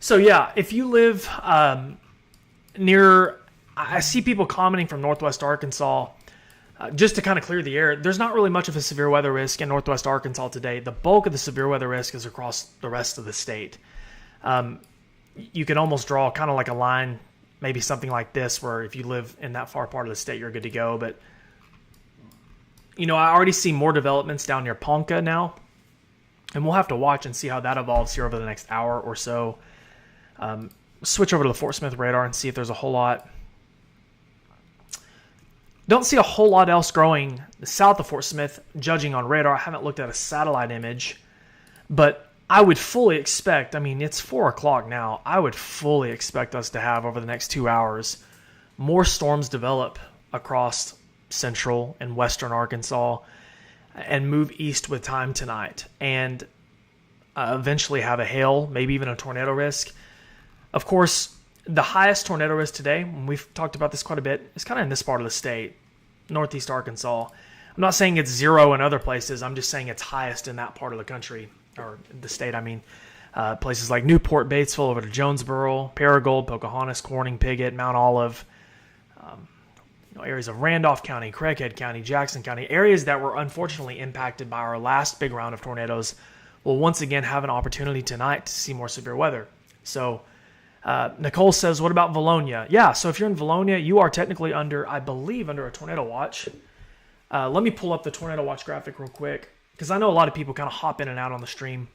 So yeah, if you live near, I see people commenting from Northwest Arkansas, just to kind of clear the air, there's not really much of a severe weather risk in Northwest Arkansas today. The bulk of the severe weather risk is across the rest of the state. You can almost draw kind of like a line, maybe something like this, where if you live in that far part of the state, you're good to go. But, I already see more developments down near Ponca now, and we'll have to watch and see how that evolves here over the next hour or so. Switch over to the Fort Smith radar and see if there's a whole lot. Don't see a whole lot else growing south of Fort Smith, judging on radar. I haven't looked at a satellite image, but I would fully expect, it's 4 o'clock now, I would fully expect us to have, over the next 2 hours, more storms develop across central and western Arkansas and move east with time tonight, and eventually have a hail, maybe even a tornado risk. Of course, the highest tornado risk today, and we've talked about this quite a bit, is kind of in this part of the state, northeast Arkansas. I'm not saying it's zero in other places. I'm just saying it's highest in that part of the country, or the state, places like Newport, Batesville, over to Jonesboro, Paragould, Pocahontas, Corning, Piggott, Mount Olive, areas of Randolph County, Craighead County, Jackson County, areas that were unfortunately impacted by our last big round of tornadoes will once again have an opportunity tonight to see more severe weather. So, Nicole says, what about Valonia? Yeah, so if you're in Valonia, you are technically under a tornado watch. Let me pull up the tornado watch graphic real quick, because I know a lot of people kind of hop in and out on the stream.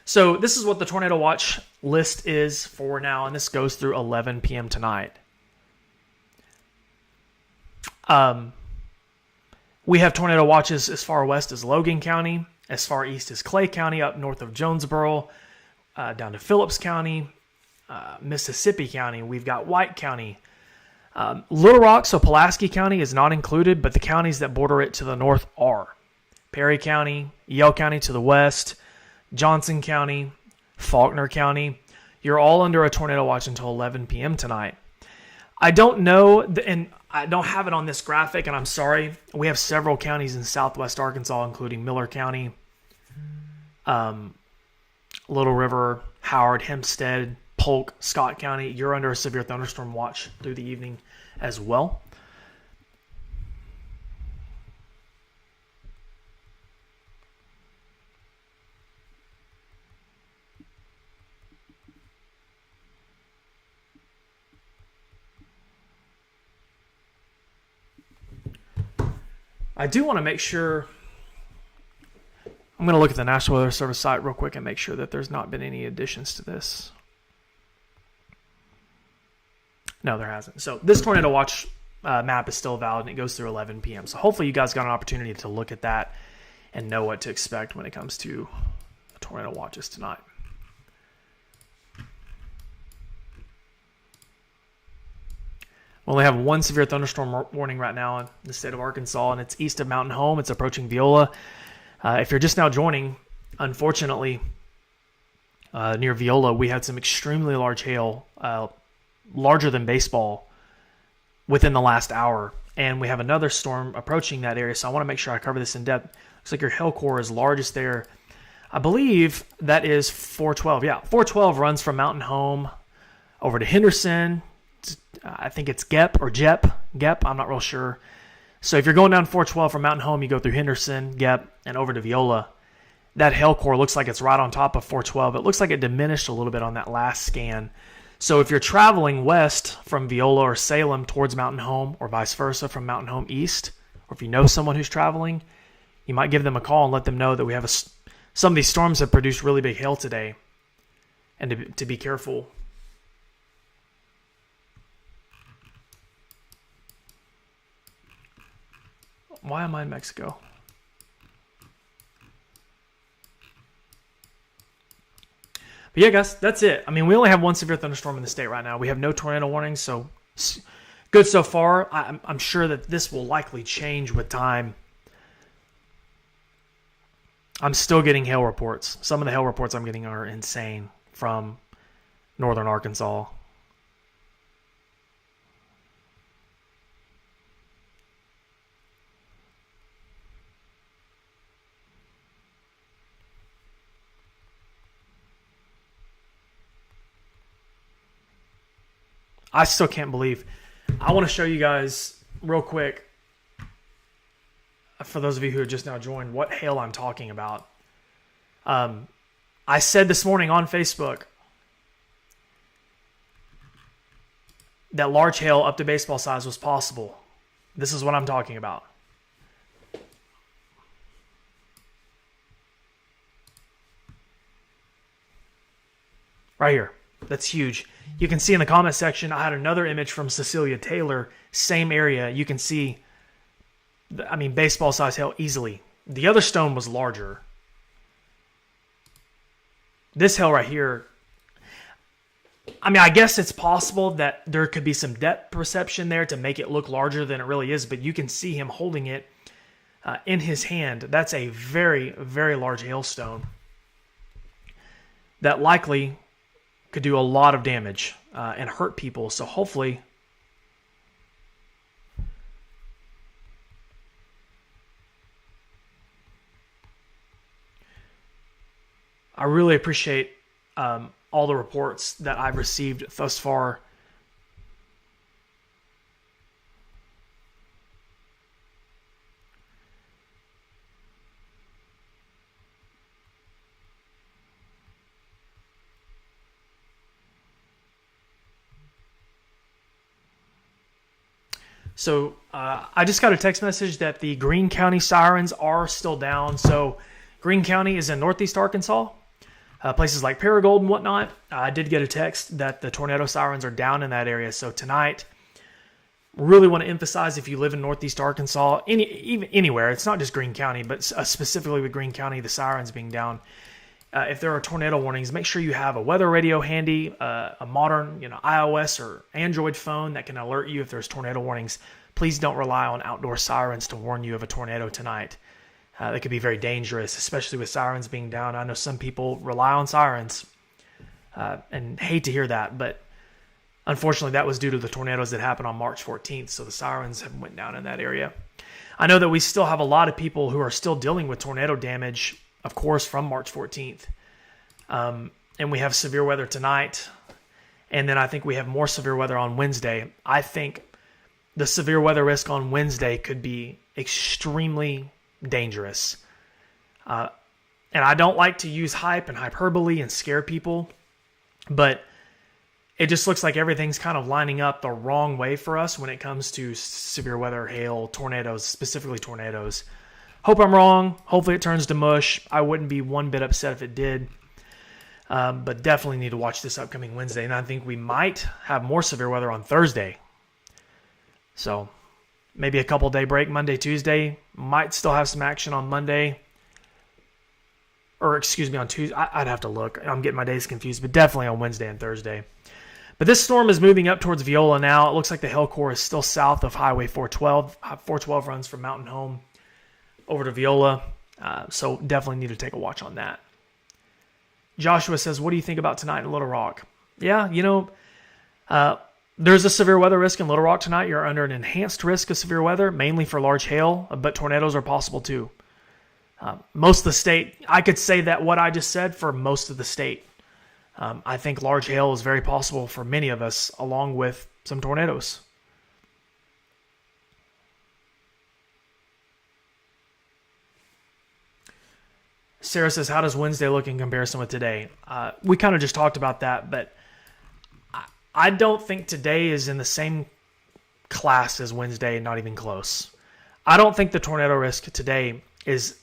So this is what the tornado watch list is for now, and this goes through 11 p.m. tonight. We have tornado watches as far west as Logan County, as far east as Clay County, up north of Jonesboro, down to Phillips County, Mississippi County. We've got White County. Little Rock, so Pulaski County is not included, but the counties that border it to the north are Perry County, Yale County to the west, Johnson County, Faulkner County. You're all under a tornado watch until 11 p.m. tonight. I don't know, and I don't have it on this graphic, and I'm sorry. We have several counties in southwest Arkansas, including Miller County, Little River, Howard, Hempstead, Polk, Scott County. You're under a severe thunderstorm watch through the evening as well. I do want to make sure, I'm going to look at the National Weather Service site real quick and make sure that there's not been any additions to this. No, there hasn't. So this tornado watch map is still valid, and it goes through 11 p.m. So hopefully you guys got an opportunity to look at that and know what to expect when it comes to tornado watches tonight. We only have one severe thunderstorm warning right now in the state of Arkansas, and it's east of Mountain Home. It's approaching Viola. If you're just now joining, unfortunately, near Viola, we had some extremely large hail, larger than baseball, within the last hour. And we have another storm approaching that area, so I want to make sure I cover this in depth. Looks like your hail core is largest there. I believe that is 412. Yeah, 412 runs from Mountain Home over to Henderson. I think it's Gep or Jep. Gep, I'm not real sure. So if you're going down 412 from Mountain Home, you go through Henderson, Gep, and over to Viola. That hail core looks like it's right on top of 412. It looks like it diminished a little bit on that last scan. So if you're traveling west from Viola or Salem towards Mountain Home, or vice versa from Mountain Home east, or if you know someone who's traveling, you might give them a call and let them know that we have some of these storms have produced really big hail today, and to be careful. Why am I in Mexico? But yeah, guys, that's it. I mean, we only have one severe thunderstorm in the state right now. We have no tornado warnings, so good so far. I'm sure that this will likely change with time. I'm still getting hail reports. Some of the hail reports I'm getting are insane from northern Arkansas. I still can't believe. I want to show you guys real quick, for those of you who have just now joined, what hail I'm talking about. I said this morning on Facebook that large hail up to baseball size was possible. This is what I'm talking about. Right here. That's huge. You can see in the comment section, I had another image from Cecilia Taylor, same area. You can see, I mean, baseball size hail easily. The other stone was larger. This hail right here, I mean, I guess it's possible that there could be some depth perception there to make it look larger than it really is, but you can see him holding it in his hand. That's a very, very large hailstone that likely could do a lot of damage and hurt people. So hopefully I really appreciate all the reports that I've received thus far. So I just got a text message that the Greene County sirens are still down. So Greene County is in northeast Arkansas, places like Paragould and whatnot. I did get a text that the tornado sirens are down in that area. So tonight, really want to emphasize, if you live in northeast Arkansas, even anywhere, it's not just Greene County, but specifically with Greene County, the sirens being down. If there are tornado warnings, make sure you have a weather radio handy, a modern, iOS or Android phone that can alert you if there's tornado warnings. Please don't rely on outdoor sirens to warn you of a tornado tonight. That could be very dangerous, especially with sirens being down. I know some people rely on sirens and hate to hear that, but unfortunately that was due to the tornadoes that happened on March 14th, so the sirens have went down in that area. I know that we still have a lot of people who are still dealing with tornado damage, of course, from March 14th. And we have severe weather tonight. And then I think we have more severe weather on Wednesday. I think the severe weather risk on Wednesday could be extremely dangerous. And I don't like to use hype and hyperbole and scare people, but it just looks like everything's kind of lining up the wrong way for us when it comes to severe weather, hail, tornadoes, specifically tornadoes. Hope I'm wrong. Hopefully it turns to mush. I wouldn't be one bit upset if it did. But definitely need to watch this upcoming Wednesday. And I think we might have more severe weather on Thursday. So maybe a couple day break Monday, Tuesday. Might still have some action on Monday. or excuse me, on Tuesday. I'd have to look. I'm getting my days confused, but definitely on Wednesday and Thursday. But this storm is moving up towards Viola now. It looks like the hail core is still south of Highway 412. 412 runs from Mountain Home over to Viola. So definitely need to take a watch on that. Joshua says, what do you think about tonight in Little Rock? Yeah, there's a severe weather risk in Little Rock tonight. You're under an enhanced risk of severe weather, mainly for large hail, but tornadoes are possible too. Most of the state, I could say that what I just said for most of the state. I think large hail is very possible for many of us, along with some tornadoes. Sarah says, how does Wednesday look in comparison with today? We kind of just talked about that, but I don't think today is in the same class as Wednesday, not even close. I don't think the tornado risk today is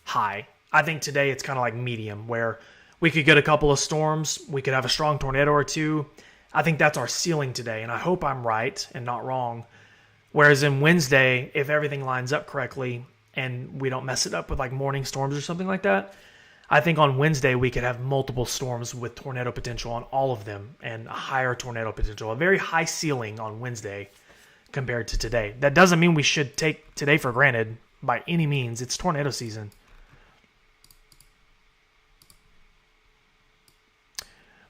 high. I think today it's kind of like medium, where we could get a couple of storms. We could have a strong tornado or two. I think that's our ceiling today, and I hope I'm right and not wrong. Whereas in Wednesday, if everything lines up correctly and we don't mess it up with like morning storms or something like that, I think on Wednesday we could have multiple storms with tornado potential on all of them and a higher tornado potential, a very high ceiling on Wednesday compared to today. That doesn't mean we should take today for granted by any means. It's tornado season.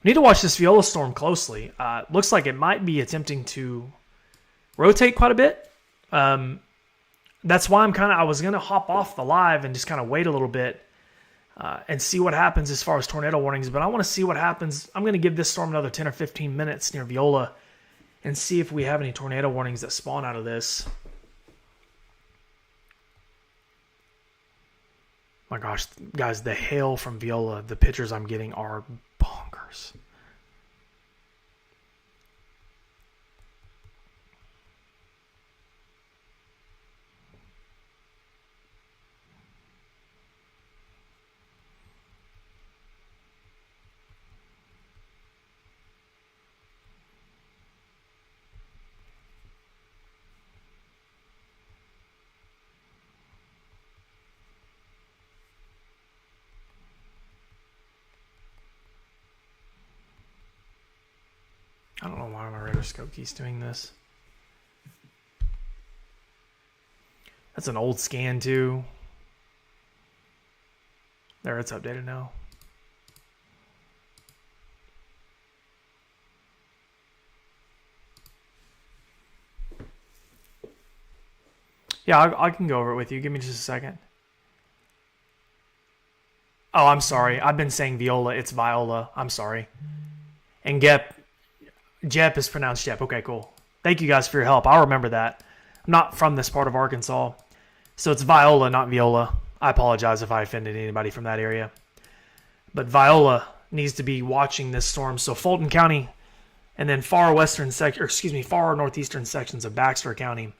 We need to watch this Viola storm closely. Looks like it might be attempting to rotate quite a bit. That's why I was going to hop off the live and just kind of wait a little bit and see what happens as far as tornado warnings. But I want to see what happens. I'm going to give this storm another 10 or 15 minutes near Viola and see if we have any tornado warnings that spawn out of this. My gosh, guys, the hail from Viola, the pictures I'm getting are bonkers. I don't know why my rotoscope keeps doing this. That's an old scan too. There, it's updated now. Yeah, I can go over it with you. Give me just a second. Oh, I'm sorry. I've been saying Viola. It's Viola. I'm sorry. And Jep is pronounced Jep. Okay, cool. Thank you guys for your help. I'll remember that. I'm not from this part of Arkansas. So it's Viola, not Viola. I apologize if I offended anybody from that area. But Viola needs to be watching this storm. So Fulton County and then far northeastern sections of Baxter County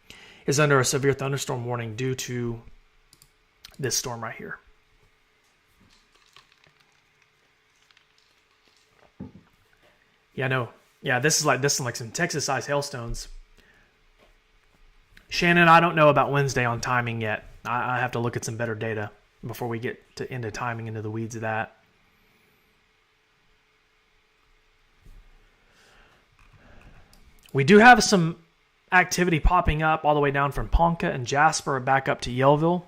is under a severe thunderstorm warning due to this storm right here. Yeah, no. Yeah, this is like some Texas-sized hailstones. Shannon, I don't know about Wednesday on timing yet. I have to look at some better data before we get into timing, into the weeds of that. We do have some activity popping up all the way down from Ponca and Jasper back up to Yellville.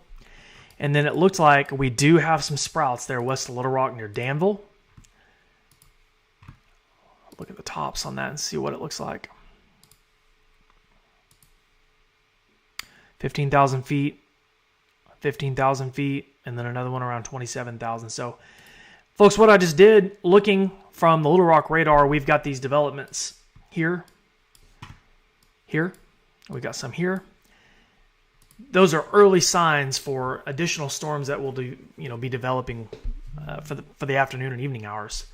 And then it looks like we do have some sprouts there west of Little Rock near Danville. Look at the tops on that and see what it looks like. 15,000 feet, 15,000 feet, and then another one around 27,000. So, folks, what I just did, looking from the Little Rock radar, we've got these developments here. We got some here. Those are early signs for additional storms that will be developing for the afternoon and evening hours.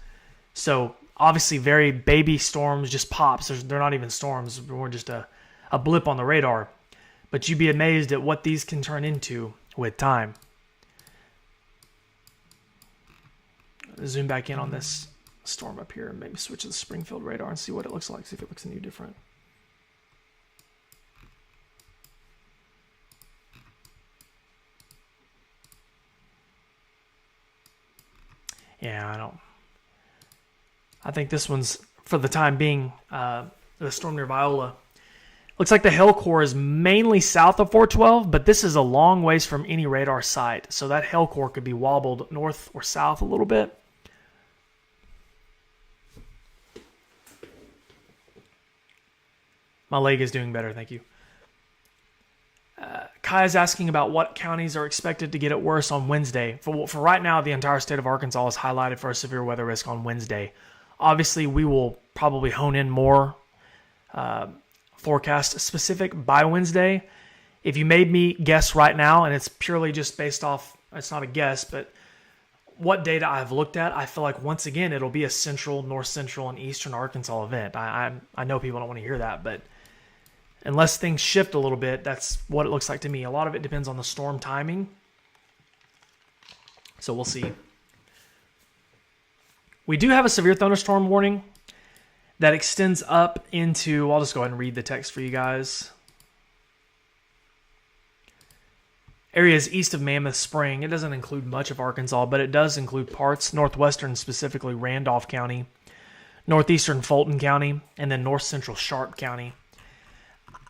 So obviously very baby storms, just pops. They're not even storms. We're just a blip on the radar. But you'd be amazed at what these can turn into with time. Zoom back in on this storm up here and maybe switch to the Springfield radar and see what it looks like, see if it looks any different. Yeah, I think this one's, for the time being, the storm near Viola. Looks like the hail core is mainly south of 412, but this is a long ways from any radar site. So that hail core could be wobbled north or south a little bit. My leg is doing better, thank you. Kai is asking about what counties are expected to get it worse on Wednesday. For right now, the entire state of Arkansas is highlighted for a severe weather risk on Wednesday. Obviously, we will probably hone in more forecast specific by Wednesday. If you made me guess right now, and it's purely just based off, it's not a guess, but what data I've looked at, I feel like once again it'll be a central, north central, and eastern Arkansas event. I know people don't want to hear that, but unless things shift a little bit, that's what it looks like to me. A lot of it depends on the storm timing. So we'll see. We do have a severe thunderstorm warning that extends up into, I'll just go ahead and read the text for you guys. Areas east of Mammoth Spring. It doesn't include much of Arkansas, but it does include parts, northwestern, specifically Randolph County, northeastern Fulton County, and then north central Sharp County.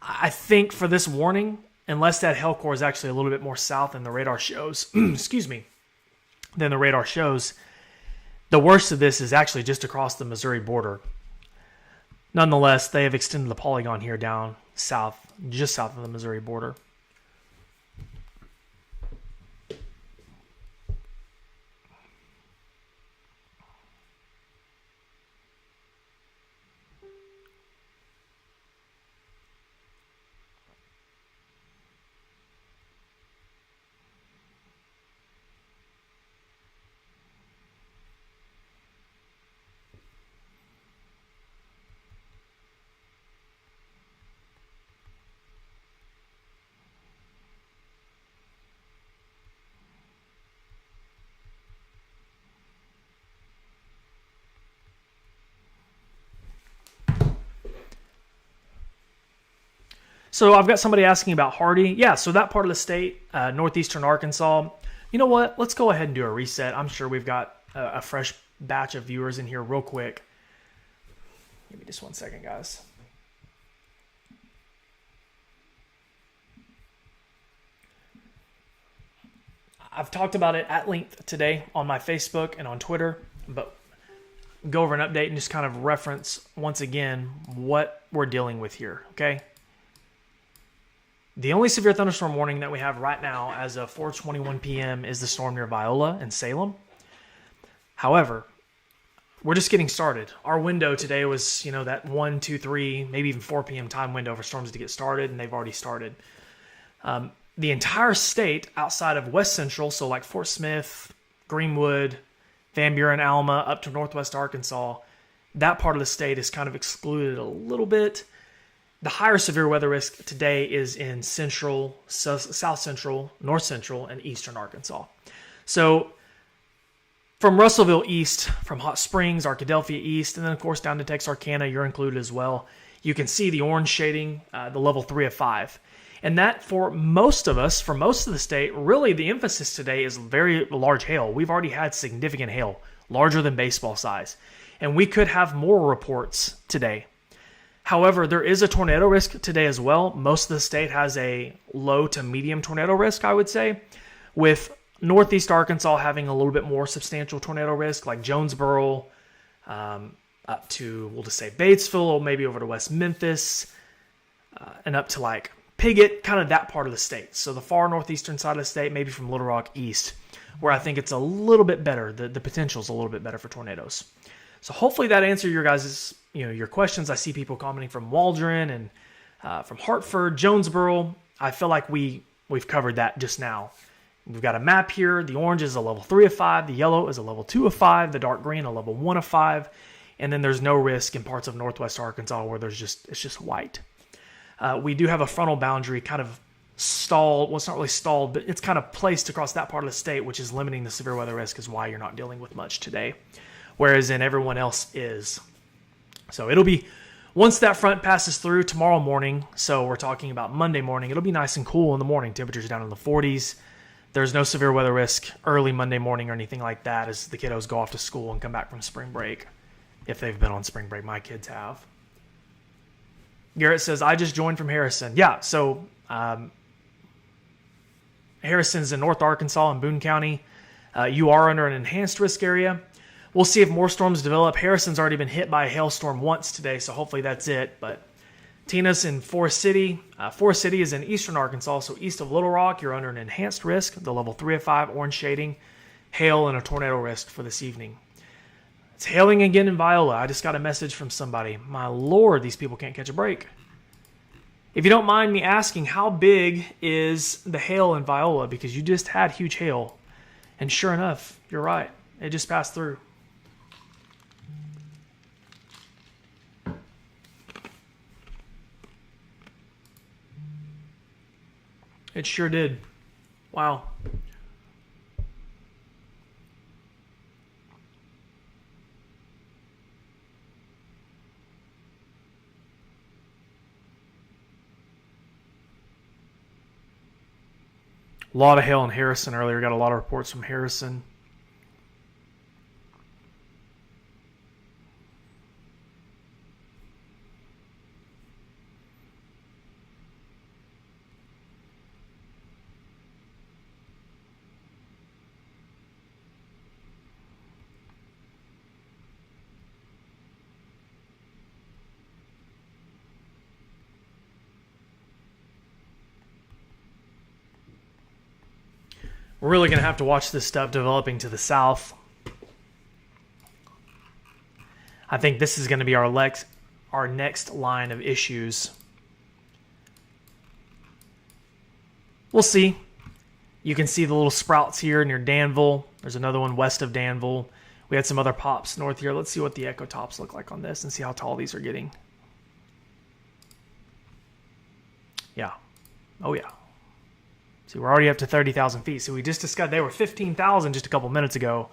I think for this warning, unless that hail core is actually a little bit more south than the radar shows, excuse me, than the radar shows, the worst of this is actually just across the Missouri border. Nonetheless, they have extended the polygon here down south, just south of the Missouri border. So I've got somebody asking about Hardy. Yeah, so that part of the state, northeastern Arkansas. You know what? Let's go ahead and do a reset. I'm sure we've got a fresh batch of viewers in here real quick. Give me just 1 second, guys. I've talked about it at length today on my Facebook and on Twitter, but go over an update and just kind of reference once again what we're dealing with here, okay? The only severe thunderstorm warning that we have right now as of 4:21 p.m. is the storm near Viola and Salem. However, we're just getting started. Our window today was, that 1, 2, 3, maybe even 4 p.m. time window for storms to get started, and they've already started. The entire state outside of West Central, so like Fort Smith, Greenwood, Van Buren, Alma, up to Northwest Arkansas, that part of the state is kind of excluded a little bit. The higher severe weather risk today is in central, south central, north central, and eastern Arkansas. So from Russellville east, from Hot Springs, Arkadelphia east, and then of course down to Texarkana, you're included as well. You can see the orange shading, the level 3 of 5. And that for most of us, for most of the state, really the emphasis today is very large hail. We've already had significant hail, larger than baseball size. And we could have more reports today. However, there is a tornado risk today as well. Most of the state has a low to medium tornado risk, I would say, with northeast Arkansas having a little bit more substantial tornado risk, like Jonesboro, up to, we'll just say Batesville, or maybe over to West Memphis, and up to like Piggott, kind of that part of the state. So the far northeastern side of the state, maybe from Little Rock east, where I think it's a little bit better. The potential is a little bit better for tornadoes. So hopefully that answered your guys' your questions. I see people commenting from Waldron and from Hartford, Jonesboro. I feel like we've covered that just now. We've got a map here. The orange is a level 3 of 5. The yellow is a level 2 of 5. The dark green a level 1 of 5. And then there's no risk in parts of northwest Arkansas where it's just white. We do have a frontal boundary kind of stalled. Well, it's not really stalled, but it's kind of placed across that part of the state, which is limiting the severe weather risk, is why you're not dealing with much today, whereas in everyone else is. So it'll be, once that front passes through tomorrow morning, so we're talking about Monday morning, it'll be nice and cool in the morning. Temperatures down in the 40s. There's no severe weather risk early Monday morning or anything like that as the kiddos go off to school and come back from spring break. If they've been on spring break, my kids have. Garrett says, I just joined from Harrison. Yeah, so Harrison's in North Arkansas in Boone County. You are under an enhanced risk area. We'll see if more storms develop. Harrison's already been hit by a hailstorm once today, so hopefully that's it. But Tina's in Forest City. Forest City is in eastern Arkansas, so east of Little Rock, you're under an enhanced risk, the level 3 of 5, orange shading, hail, and a tornado risk for this evening. It's hailing again in Viola. I just got a message from somebody. My Lord, these people can't catch a break. If you don't mind me asking, how big is the hail in Viola? Because you just had huge hail. And sure enough, you're right. It just passed through. It sure did. Wow. A lot of hail in Harrison earlier. Got a lot of reports from Harrison. We're really going to have to watch this stuff developing to the south. I think this is going to be our next line of issues. We'll see. You can see the little sprouts here near Danville. There's another one west of Danville. We had some other pops north here. Let's see what the echo tops look like on this and see how tall these are getting. Yeah. Oh, yeah. See, we're already up to 30,000 feet. So we just discussed they were 15,000 just a couple minutes ago.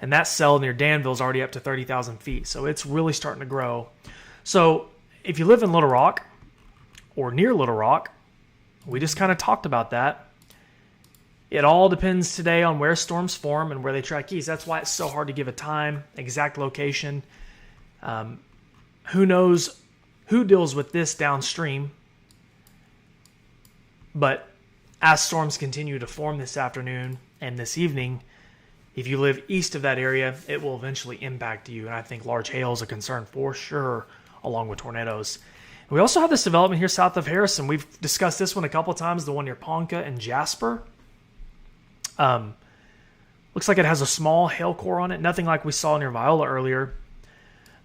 And that cell near Danville is already up to 30,000 feet. So it's really starting to grow. So if you live in Little Rock or near Little Rock, we just kind of talked about that. It all depends today on where storms form and where they track east. That's why it's so hard to give a time, exact location. Who knows who deals with this downstream? But as storms continue to form this afternoon and this evening, if you live east of that area, it will eventually impact you. And I think large hail is a concern for sure, along with tornadoes. And we also have this development here south of Harrison. We've discussed this one a couple times, the one near Ponca and Jasper. Looks like it has a small hail core on it, nothing like we saw near Viola earlier.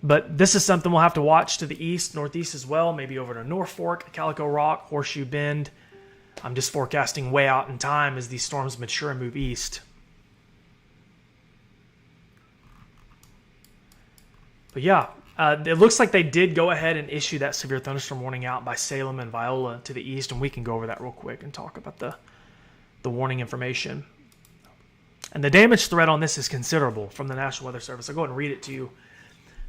But this is something we'll have to watch to the east, northeast as well, maybe over to Norfolk, Calico Rock, Horseshoe Bend. I'm just forecasting way out in time as these storms mature and move east. But yeah, it looks like they did go ahead and issue that severe thunderstorm warning out by Salem and Viola to the east, and we can go over that real quick and talk about the warning information. And the damage threat on this is considerable from the National Weather Service. I'll go ahead and read it to you.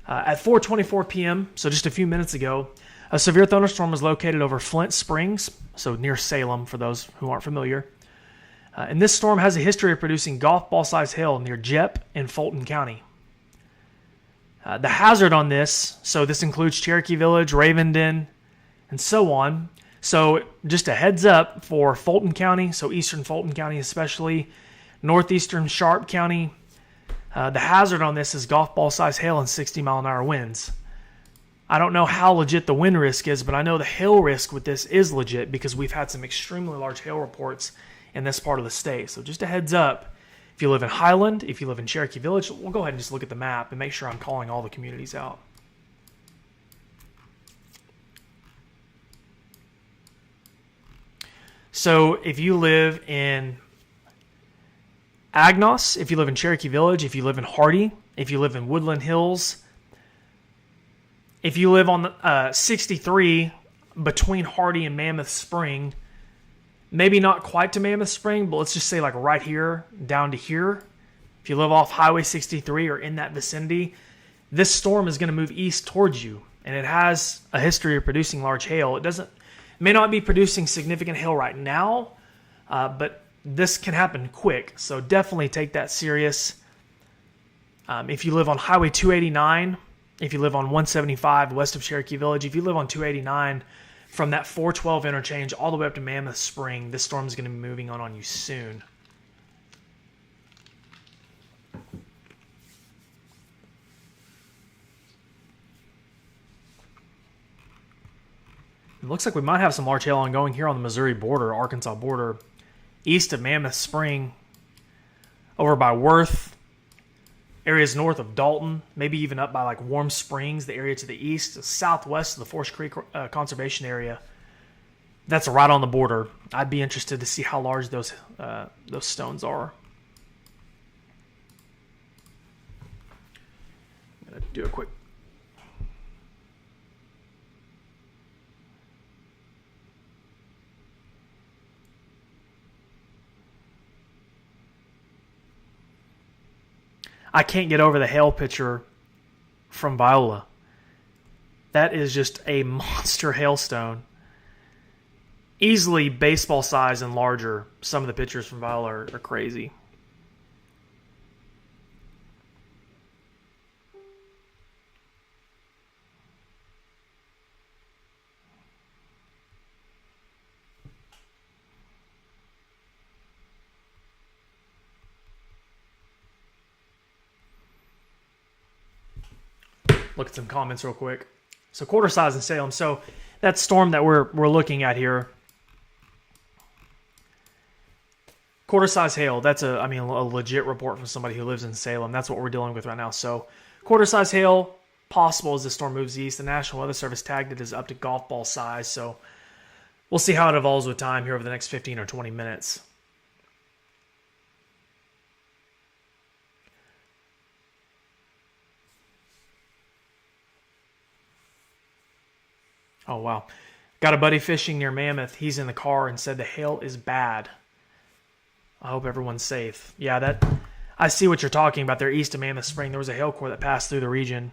At 4:24 p.m., so just a few minutes ago, a severe thunderstorm was located over Flint Springs, so near Salem for those who aren't familiar. And this storm has a history of producing golf ball-sized hail near Jepp in Fulton County. The hazard on this, so this includes Cherokee Village, Ravenden, and so on. So just a heads up for Fulton County, so eastern Fulton County especially, northeastern Sharp County. The hazard on this is golf ball-sized hail and 60-mile-an-hour winds. I don't know how legit the wind risk is, but I know the hail risk with this is legit because we've had some extremely large hail reports in this part of the state. So just a heads up, if you live in Highland, if you live in Cherokee Village, we'll go ahead and just look at the map and make sure I'm calling all the communities out. So if you live in Agnos, if you live in Cherokee Village, if you live in Hardy, if you live in Woodland Hills, if you live on 63 between Hardy and Mammoth Spring, maybe not quite to Mammoth Spring, but let's just say like right here down to here. If you live off Highway 63 or in that vicinity, this storm is going to move east towards you. And it has a history of producing large hail. It may not be producing significant hail right now, but this can happen quick, so definitely take that serious. If you live on Highway 289, if you live on 175 west of Cherokee Village, if you live on 289 from that 412 interchange all the way up to Mammoth Spring, this storm is going to be moving on you soon. It looks like we might have some large hail ongoing here on the Missouri border, Arkansas border, east of Mammoth Spring, over by Worth, areas north of Dalton, maybe even up by like Warm Springs, the area to the east, southwest of the Forest Creek Conservation Area. That's right on the border. I'd be interested to see how large those stones are. I'm going to do a quick. I can't get over the hail picture from Viola. That is just a monster hailstone. Easily baseball size and larger. Some of the pictures from Viola are crazy. Look at some comments real quick. So quarter size in Salem. So that storm that we're looking at here, quarter size hail. That's a legit report from somebody who lives in Salem. That's what we're dealing with right now. So quarter size hail possible as the storm moves east. The National Weather Service tagged it as up to golf ball size. So we'll see how it evolves with time here over the next 15 or 20 minutes. Oh, wow. Got a buddy fishing near Mammoth. He's in the car and said the hail is bad. I hope everyone's safe. Yeah, I see what you're talking about there east of Mammoth Spring. There was a hail core that passed through the region.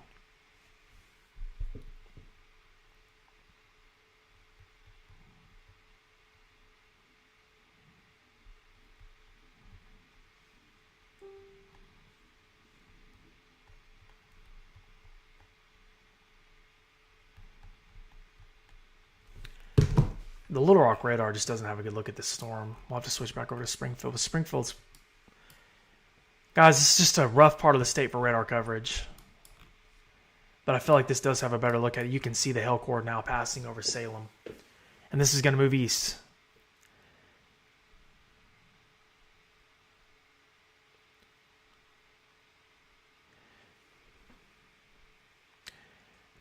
The Little Rock radar just doesn't have a good look at this storm. We'll have to switch back over to Springfield. Springfield's... Guys, it's just a rough part of the state for radar coverage. But I feel like this does have a better look at it. You can see the hail core now passing over Salem. And this is going to move east.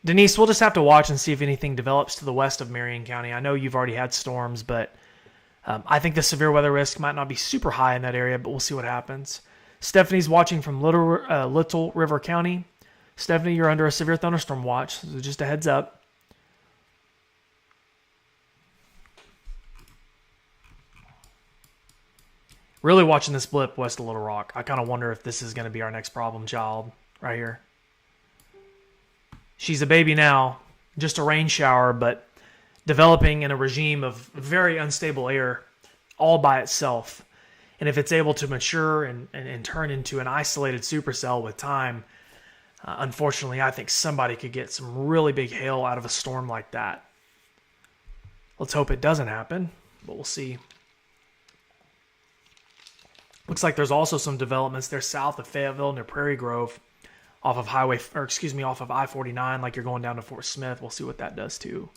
Denise, we'll just have to watch and see if anything develops to the west of Marion County. I know you've already had storms, but I think the severe weather risk might not be super high in that area, but we'll see what happens. Stephanie's watching from Little River County. Stephanie, you're under a severe thunderstorm watch, so just a heads up. Really watching this blip west of Little Rock. I kind of wonder if this is going to be our next problem child right here. She's a baby now, just a rain shower, but developing in a regime of very unstable air all by itself. And if it's able to mature and turn into an isolated supercell with time, unfortunately, I think somebody could get some really big hail out of a storm like that. Let's hope it doesn't happen, but we'll see. Looks like there's also some developments there south of Fayetteville near Prairie Grove. Off of I-49, like you're going down to Fort Smith. We'll see what that does too.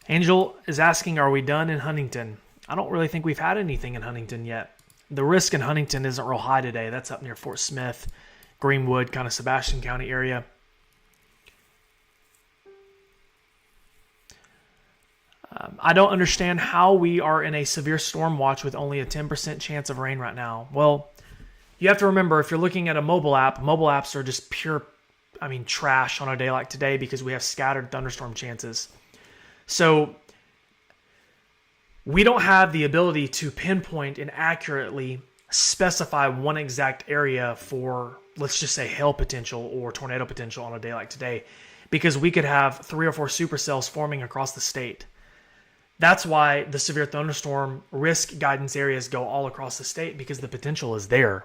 Angel is asking, are we done in Huntington? I don't really think we've had anything in Huntington yet. The risk in Huntington isn't real high today. That's up near Fort Smith, Greenwood, kind of Sebastian County area. I don't understand how we are in a severe storm watch with only a 10% chance of rain right now. Well, you have to remember, if you're looking at a mobile apps are just pure, trash on a day like today because we have scattered thunderstorm chances. So we don't have the ability to pinpoint and accurately specify one exact area for, let's just say, hail potential or tornado potential on a day like today, because we could have 3 or 4 supercells forming across the state. That's why the severe thunderstorm risk guidance areas go all across the state, because the potential is there.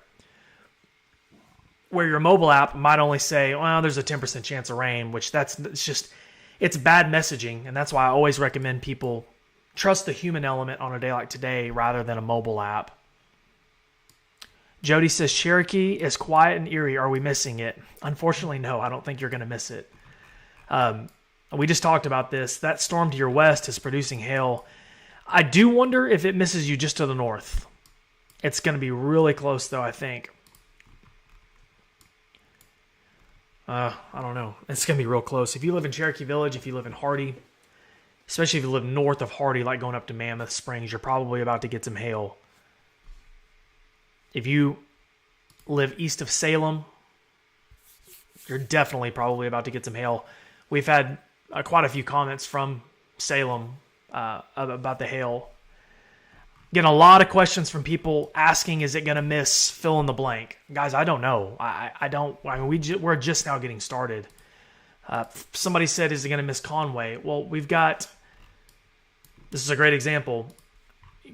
Where your mobile app might only say, well, there's a 10% chance of rain, which it's bad messaging. And that's why I always recommend people trust the human element on a day like today rather than a mobile app. Jody says, Cherokee is quiet and eerie. Are we missing it? Unfortunately, no. I don't think you're going to miss it. We just talked about this. That storm to your west is producing hail. I do wonder if it misses you just to the north. It's going to be really close, though, I think. I don't know. It's going to be real close. If you live in Cherokee Village, if you live in Hardy, especially if you live north of Hardy, like going up to Mammoth Springs, you're probably about to get some hail. If you live east of Salem, you're definitely probably about to get some hail. We've had quite a few comments from Salem about the hail. Getting a lot of questions from people asking, is it going to miss fill in the blank? Guys, I don't know. We're just now getting started. Somebody said, is it going to miss Conway? Well, this is a great example.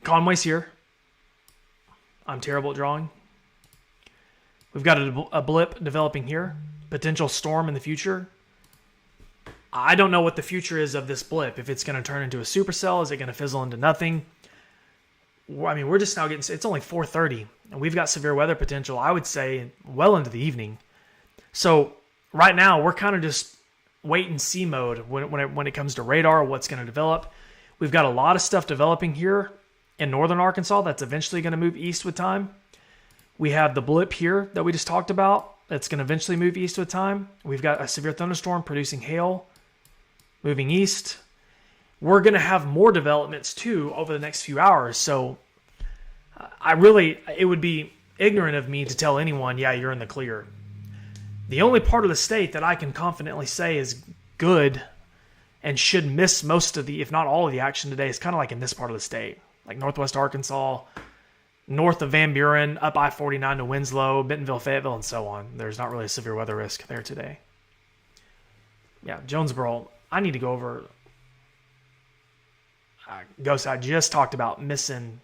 Conway's here. I'm terrible at drawing. We've got a blip developing here. Potential storm in the future. I don't know what the future is of this blip. If it's going to turn into a supercell, is it going to fizzle into nothing? We're just now it's only 4:30, and we've got severe weather potential, I would say, well into the evening. So right now, we're kind of just wait and see mode when it comes to radar, what's going to develop. We've got a lot of stuff developing here in northern Arkansas that's eventually going to move east with time. We have the blip here that we just talked about that's going to eventually move east with time. We've got a severe thunderstorm producing hail moving east. We're going to have more developments too over the next few hours. So it would be ignorant of me to tell anyone, yeah, you're in the clear. The only part of the state that I can confidently say is good and should miss most of the, if not all of the action today, is kind of like in this part of the state, like northwest Arkansas, north of Van Buren, up I-49 to Winslow, Bentonville, Fayetteville, and so on. There's not really a severe weather risk there today. Yeah, Jonesboro, I need to go over. Ghost, I just talked about missing,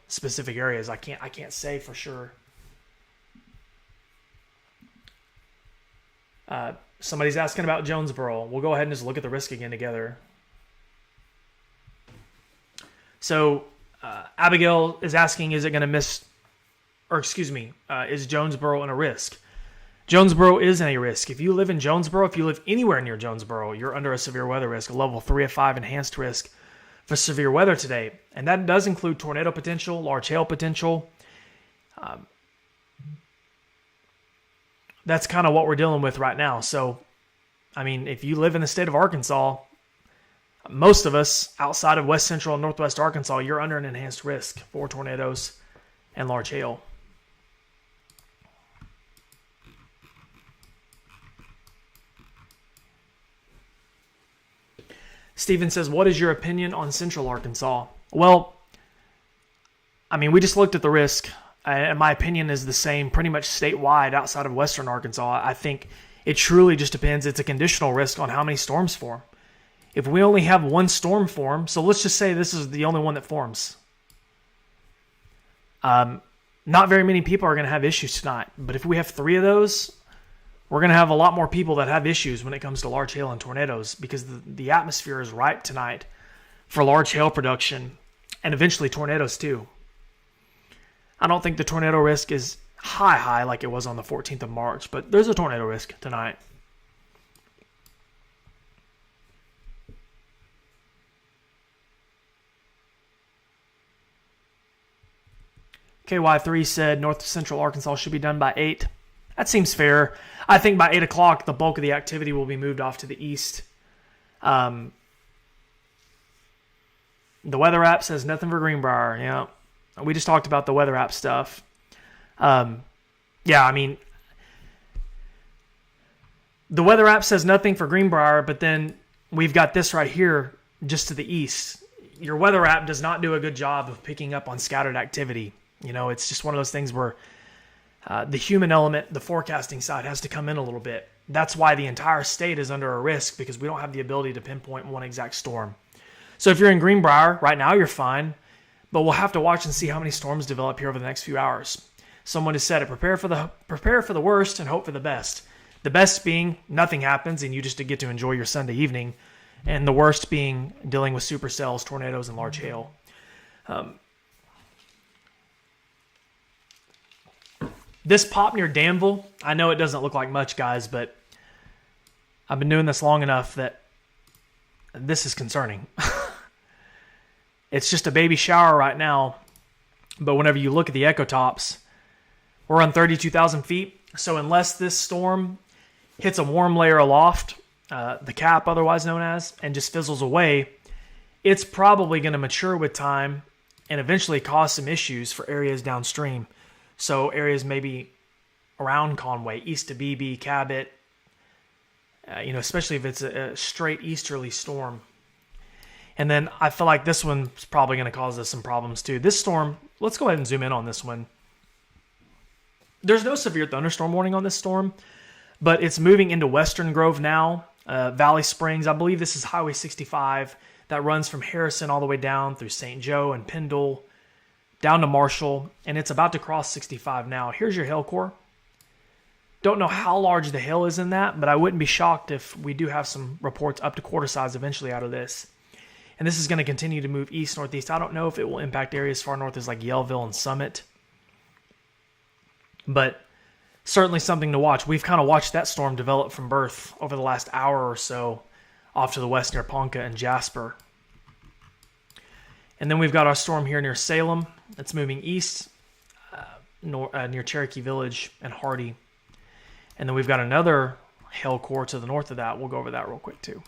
specific areas. I can't say for sure. Somebody's asking about Jonesboro. We'll go ahead and just look at the risk again together. So Abigail is asking, is it going to miss, is Jonesboro in a risk? Jonesboro is in a risk. If you live in Jonesboro, if you live anywhere near Jonesboro, you're under a severe weather risk, a level 3 of 5 enhanced risk for severe weather today. And that does include tornado potential, large hail potential. That's kind of what we're dealing with right now. So, if you live in the state of Arkansas, most of us outside of west central and northwest Arkansas, you're under an enhanced risk for tornadoes and large hail. Steven says, what is your opinion on central Arkansas? Well, we just looked at the risk, and my opinion is the same pretty much statewide outside of western Arkansas. I think it truly just depends. It's a conditional risk on how many storms form. If we only have one storm form, so let's just say this is the only one that forms. Not very many people are going to have issues tonight. But if we have 3 of those, we're going to have a lot more people that have issues when it comes to large hail and tornadoes, because the atmosphere is ripe tonight for large hail production and eventually tornadoes too. I don't think the tornado risk is high like it was on the 14th of March, but there's a tornado risk tonight. KY3 said North Central Arkansas should be done by 8. That seems fair. I think by 8 o'clock, the bulk of the activity will be moved off to the east. The weather app says nothing for Greenbrier. Yeah, we just talked about the weather app stuff. The weather app says nothing for Greenbrier, but then we've got this right here just to the east. Your weather app does not do a good job of picking up on scattered activity. It's just one of those things where the human element, the forecasting side, has to come in a little bit. That's why the entire state is under a risk, because we don't have the ability to pinpoint one exact storm. So if you're in Greenbrier, right now you're fine, but we'll have to watch and see how many storms develop here over the next few hours. Someone has said it, prepare for the worst and hope for the best. The best being nothing happens and you just get to enjoy your Sunday evening, and the worst being dealing with supercells, tornadoes, and large hail. This pop near Danville, I know it doesn't look like much, guys, but I've been doing this long enough that this is concerning. It's just a baby shower right now, but whenever you look at the ecotops, we're on 32,000 feet. So unless this storm hits a warm layer aloft, the cap otherwise known as, and just fizzles away, it's probably going to mature with time and eventually cause some issues for areas downstream. So areas maybe around Conway, east of BB, Cabot, especially if it's a straight easterly storm. And then I feel like this one's probably going to cause us some problems too. This storm, let's go ahead and zoom in on this one. There's no severe thunderstorm warning on this storm, but it's moving into Western Grove now, Valley Springs. I believe this is Highway 65 that runs from Harrison all the way down through St. Joe and Pendle, down to Marshall, and it's about to cross 65 now. Here's your hail core. Don't know how large the hail is in that, but I wouldn't be shocked if we do have some reports up to quarter size eventually out of this. And this is going to continue to move east-northeast. I don't know if it will impact areas far north as like Yellville and Summit. But certainly something to watch. We've kind of watched that storm develop from birth over the last hour or so off to the west near Ponca and Jasper. And then we've got our storm here near Salem. It's moving east near Cherokee Village and Hardy. And then we've got another hail core to the north of that. We'll go over that real quick too.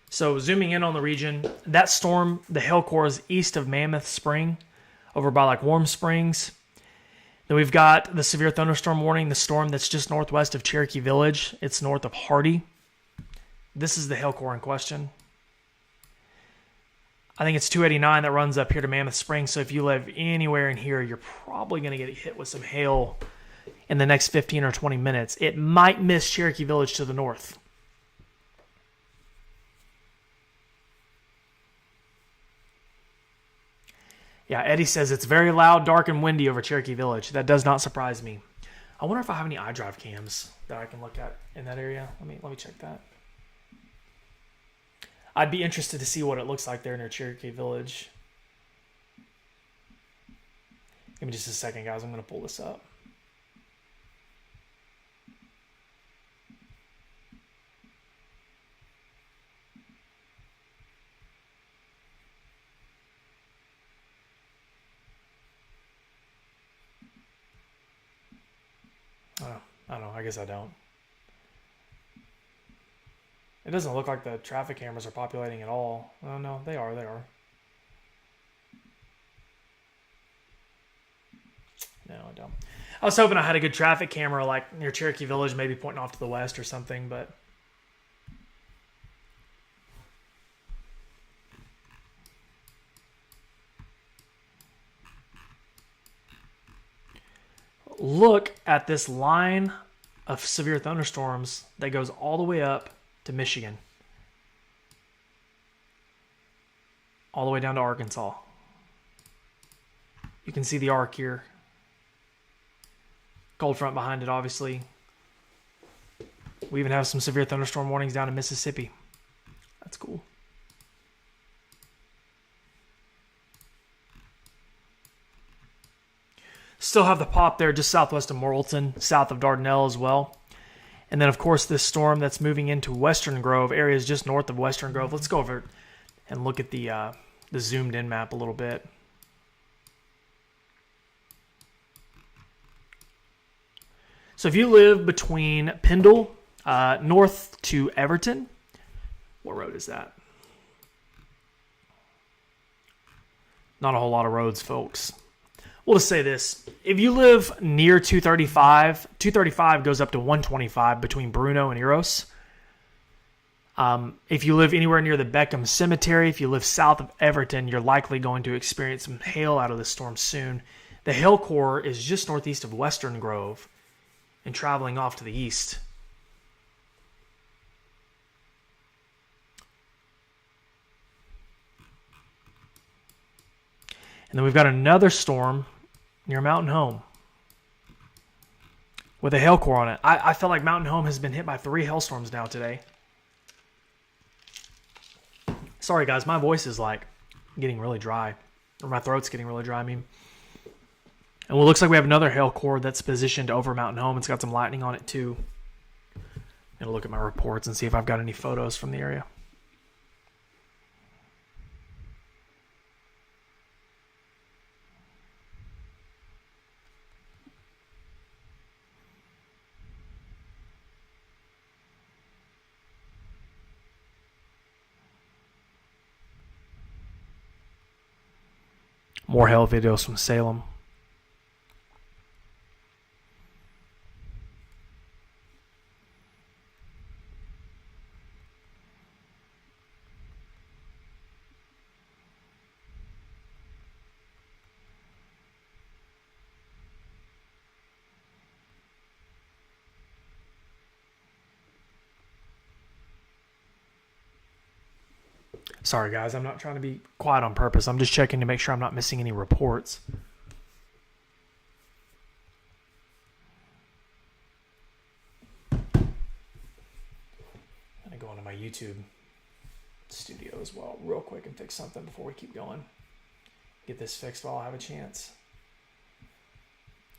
So zooming in on the region, that storm, the hail core is east of Mammoth Spring, over by like Warm Springs. Then we've got the severe thunderstorm warning, the storm that's just northwest of Cherokee Village. It's north of Hardy. This is the hail core in question. I think it's 289 that runs up here to Mammoth Spring. So if you live anywhere in here, you're probably going to get hit with some hail in the next 15 or 20 minutes. It might miss Cherokee Village to the north. Yeah, Eddie says it's very loud, dark, and windy over Cherokee Village. That does not surprise me. I wonder if I have any iDrive cams that I can look at in that area. Let me check that. I'd be interested to see what it looks like there near Cherokee Village. Give me just a second, guys. I'm going to pull this up. I don't know. I guess I don't. It doesn't look like the traffic cameras are populating at all. Oh, no, they are. They are. No, I don't. I was hoping I had a good traffic camera like near Cherokee Village, maybe pointing off to the west or something, but... Look at this line of severe thunderstorms that goes all the way up to Michigan. All the way down to Arkansas. You can see the arc here. Cold front behind it, obviously. We even have some severe thunderstorm warnings down in Mississippi. That's cool. Still have the pop there just southwest of Morrilton, south of Dardanelle as well. And then, of course, this storm that's moving into Western Grove, areas just north of Western Grove. Let's go over and look at the zoomed-in map a little bit. So if you live between Pendle, north to Everton, what road is that? Not a whole lot of roads, folks. We'll just say this. If you live near 235, 235 goes up to 125 between Bruno and Eros. If you live anywhere near the Beckham Cemetery, if you live south of Everton, you're likely going to experience some hail out of this storm soon. The hail core is just northeast of Western Grove and traveling off to the east And then we've got another storm near Mountain Home with a hail core on it. I feel like Mountain Home has been hit by 3 hailstorms now today. Sorry, guys. My voice is like getting really dry. Or my throat's getting really dry, I mean. And it looks like we have another hail core that's positioned over Mountain Home. It's got some lightning on it, too. I'm going to look at my reports and see if I've got any photos from the area. More hail videos from Salem. Sorry, guys. I'm not trying to be quiet on purpose. I'm just checking to make sure I'm not missing any reports. I'm going to go into my YouTube studio as well real quick and fix something before we keep going. Get this fixed while I have a chance.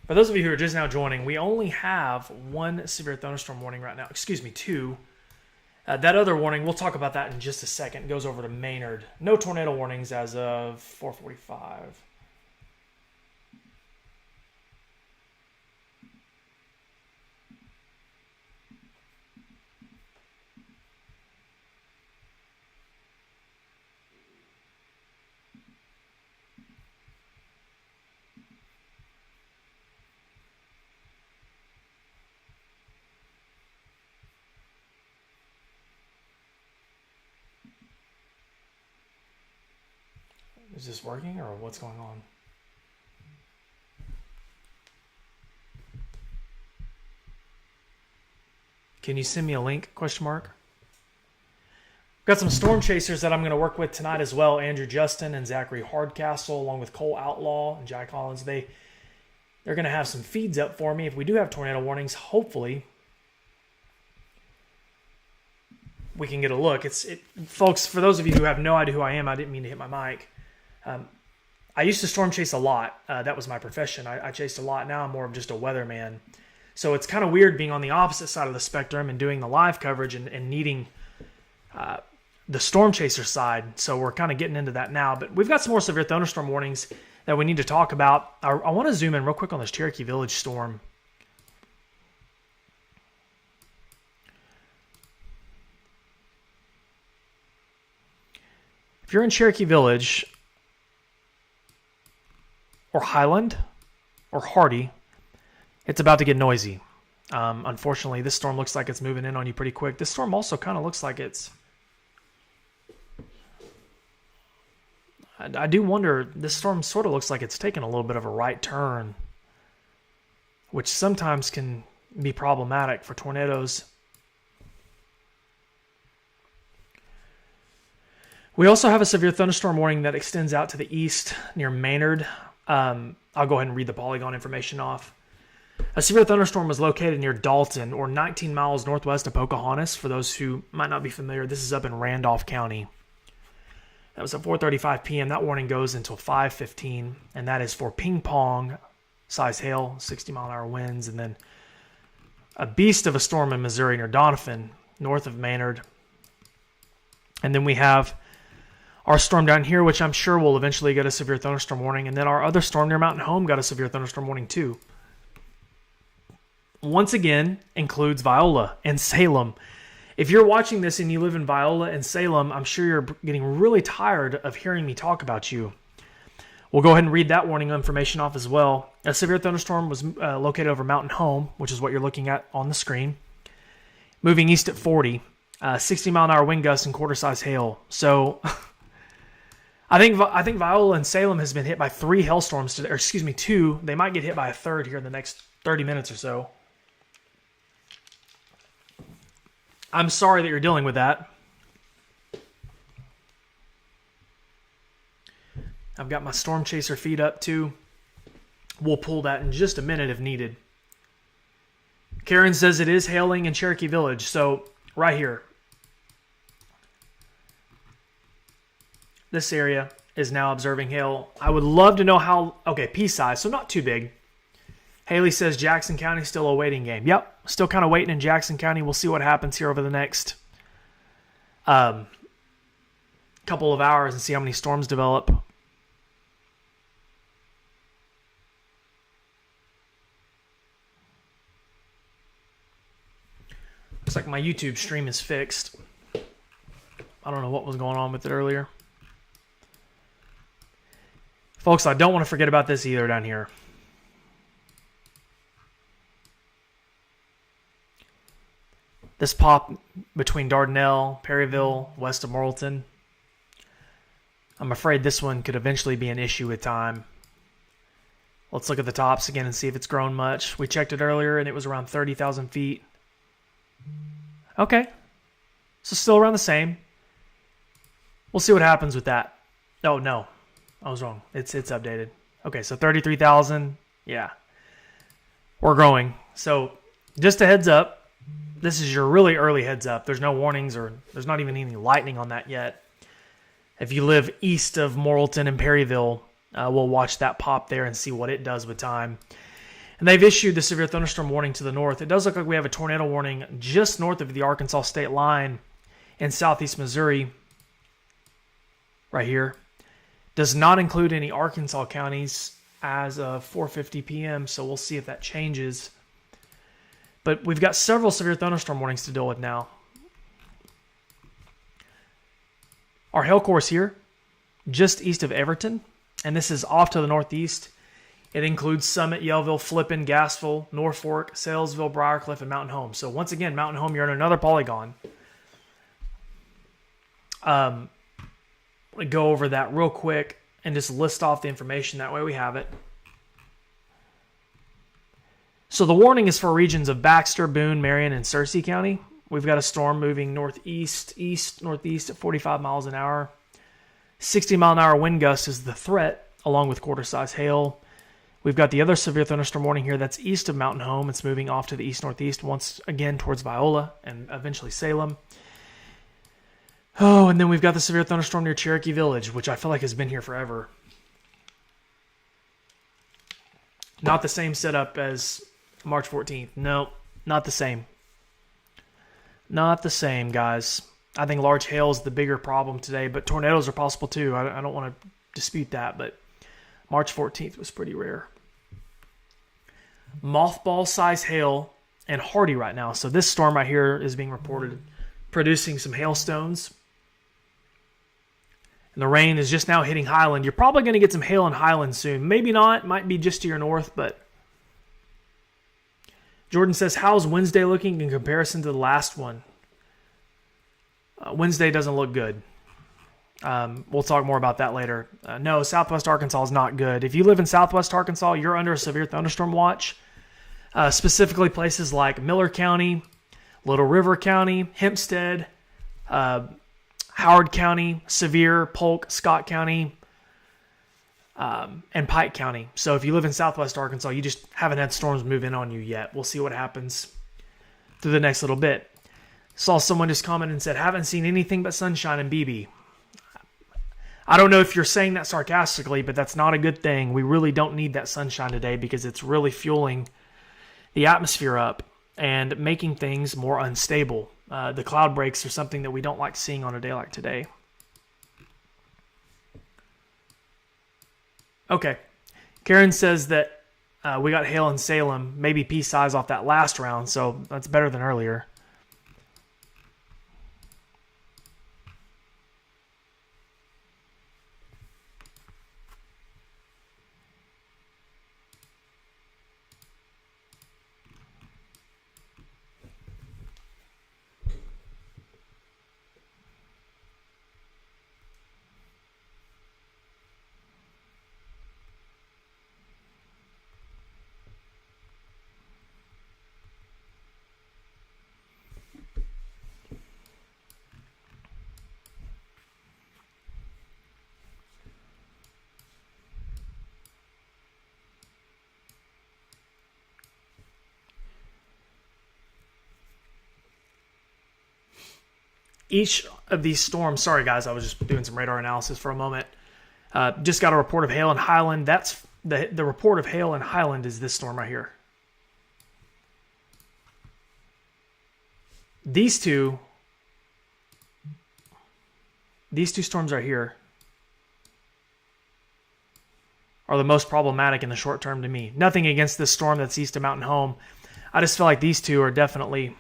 For those of you who are just now joining, we only have 1 severe thunderstorm warning right now. Excuse me, 2. That other warning, we'll talk about that in just a second. It goes over to Maynard. No tornado warnings as of 4:45. Is this working or what's going on? Can you send me a link? Question mark. Got some storm chasers that I'm going to work with tonight as well. Andrew Justin and Zachary Hardcastle, along with Cole Outlaw and Jack Collins. They're going to have some feeds up for me. If we do have tornado warnings, hopefully we can get a look. Folks, for those of you who have no idea who I am, I didn't mean to hit my mic. I used to storm chase a lot. That was my profession. I chased a lot. Now I'm more of just a weatherman. So it's kind of weird being on the opposite side of the spectrum and doing the live coverage and needing the storm chaser side. So we're kind of getting into that now. But we've got some more severe thunderstorm warnings that we need to talk about. I want to zoom in real quick on this Cherokee Village storm. If you're in Cherokee Village or Highland or Hardy, it's about to get noisy. Unfortunately, this storm looks like it's moving in on you pretty quick. This storm also kind of looks like it's... I do wonder, this storm sort of looks like it's taking a little bit of a right turn, which sometimes can be problematic for tornadoes. We also have a severe thunderstorm warning that extends out to the east near Maynard. I'll go ahead and read the polygon information off. A severe thunderstorm was located near Dalton, or 19 miles northwest of Pocahontas. For those who might not be familiar, this is up in Randolph County. That was at 4:35 p.m. That warning goes until 5:15, and that is for ping pong size hail, 60-mile-an-hour winds, and then a beast of a storm in Missouri near Doniphan, north of Maynard. And then we have our storm down here, which I'm sure will eventually get a severe thunderstorm warning. And then our other storm near Mountain Home got a severe thunderstorm warning too. Once again, includes Viola and Salem. If you're watching this and you live in Viola and Salem, I'm sure you're getting really tired of hearing me talk about you. We'll go ahead and read that warning information off as well. A severe thunderstorm was located over Mountain Home, which is what you're looking at on the screen. Moving east at 40, 60-mile-an-hour wind gusts and quarter-size hail. So... I think Viola and Salem has been hit by 3 hailstorms today, or excuse me, 2. They might get hit by a third here in the next 30 minutes or so. I'm sorry that you're dealing with that. I've got my Storm Chaser feed up too. We'll pull that in just a minute if needed. Karen says it is hailing in Cherokee Village. So right here, this area is now observing hail. I would love to know how, okay, pea size, so not too big. Haley says Jackson County still a waiting game. Yep, still kind of waiting in Jackson County. We'll see what happens here over the next couple of hours and see how many storms develop. Looks like my YouTube stream is fixed. I don't know what was going on with it earlier. Folks, I don't want to forget about this either down here. This pop between Dardanelle, Perryville, west of Morrilton. I'm afraid this one could eventually be an issue with time. Let's look at the tops again and see if it's grown much. We checked it earlier and it was around 30,000 feet. Okay. So still around the same. We'll see what happens with that. Oh, no. I was wrong. It's updated. Okay, so 33,000. Yeah. We're growing. So just a heads up. This is your really early heads up. There's no warnings or there's not even any lightning on that yet. If you live east of Morrilton and Perryville, we'll watch that pop there and see what it does with time. And they've issued the severe thunderstorm warning to the north. It does look like we have a tornado warning just north of the Arkansas state line in southeast Missouri. Right here. Does not include any Arkansas counties as of 4:50 p.m., so we'll see if that changes. But we've got several severe thunderstorm warnings to deal with now. Our hail course here, just east of Everton, and this is off to the northeast. It includes Summit, Yellville, Flippin, Gassville, Norfolk, Salesville, Briarcliff, and Mountain Home. So once again, Mountain Home, you're in another polygon. Go over that real quick and just list off the information. That way we have it. So the warning is for regions of Baxter, Boone, Marion, and Searcy County. We've got a storm moving northeast, northeast at 45 miles an hour. 60-mile-an-hour wind gust is the threat, along with quarter-size hail. We've got the other severe thunderstorm warning here that's east of Mountain Home. It's moving off to the east-northeast once again towards Viola and eventually Salem. Oh, and then we've got the severe thunderstorm near Cherokee Village, which I feel like has been here forever. Not the same setup as March 14th. No, not the same. Not the same, guys. I think large hail is the bigger problem today, but tornadoes are possible too. I don't want to dispute that, but March 14th was pretty rare. Mothball-size hail and hardy right now. So this storm right here is being reported producing some hailstones. And the rain is just now hitting Highland. You're probably going to get some hail in Highland soon. Maybe not. Might be just to your north, but Jordan says, how's Wednesday looking in comparison to the last one? Wednesday doesn't look good. We'll talk more about that later. No, Southwest Arkansas is not good. If you live in Southwest Arkansas, you're under a severe thunderstorm watch. Specifically places like Miller County, Little River County, Hempstead, Howard County, Sevier, Polk, Scott County, and Pike County. So if you live in Southwest Arkansas, you just haven't had storms move in on you yet. We'll see what happens through the next little bit. Saw someone just comment and said, haven't seen anything but sunshine in BB. I don't know if you're saying that sarcastically, but that's not a good thing. We really don't need that sunshine today because it's really fueling the atmosphere up and making things more unstable. The cloud breaks are something that we don't like seeing on a day like today. Okay. Karen says that we got hail in Salem, maybe pea size off that last round, so that's better than earlier. Each of these storms, sorry guys, I was just doing some radar analysis for a moment. Just got a report of hail in Highland. That's the report of hail in Highland is this storm right here. These two storms right here are the most problematic in the short term to me. Nothing against this storm that's east of Mountain Home. I just feel like these two are definitely...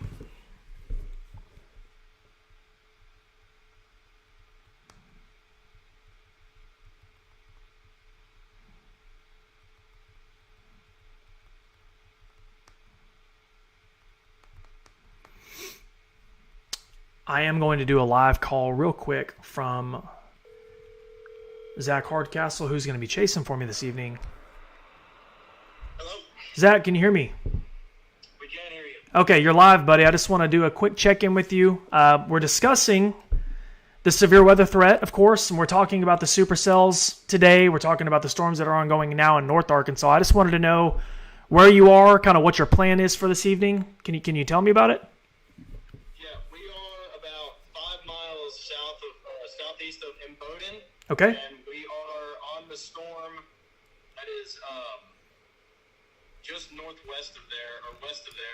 I am going to do a live call real quick from Zach Hardcastle, who's going to be chasing for me this evening. Hello? Zach, can you hear me? We can hear you. Okay, you're live, buddy. I just want to do a quick check-in with you. We're discussing the severe weather threat, of course, and we're talking about the supercells today. We're talking about the storms that are ongoing now in North Arkansas. I just wanted to know where you are, kind of what your plan is for this evening. Can you tell me about it? Yeah, we are about 5 miles southeast of Imboden. Okay. And we are on the storm that is just northwest of there, or west of there.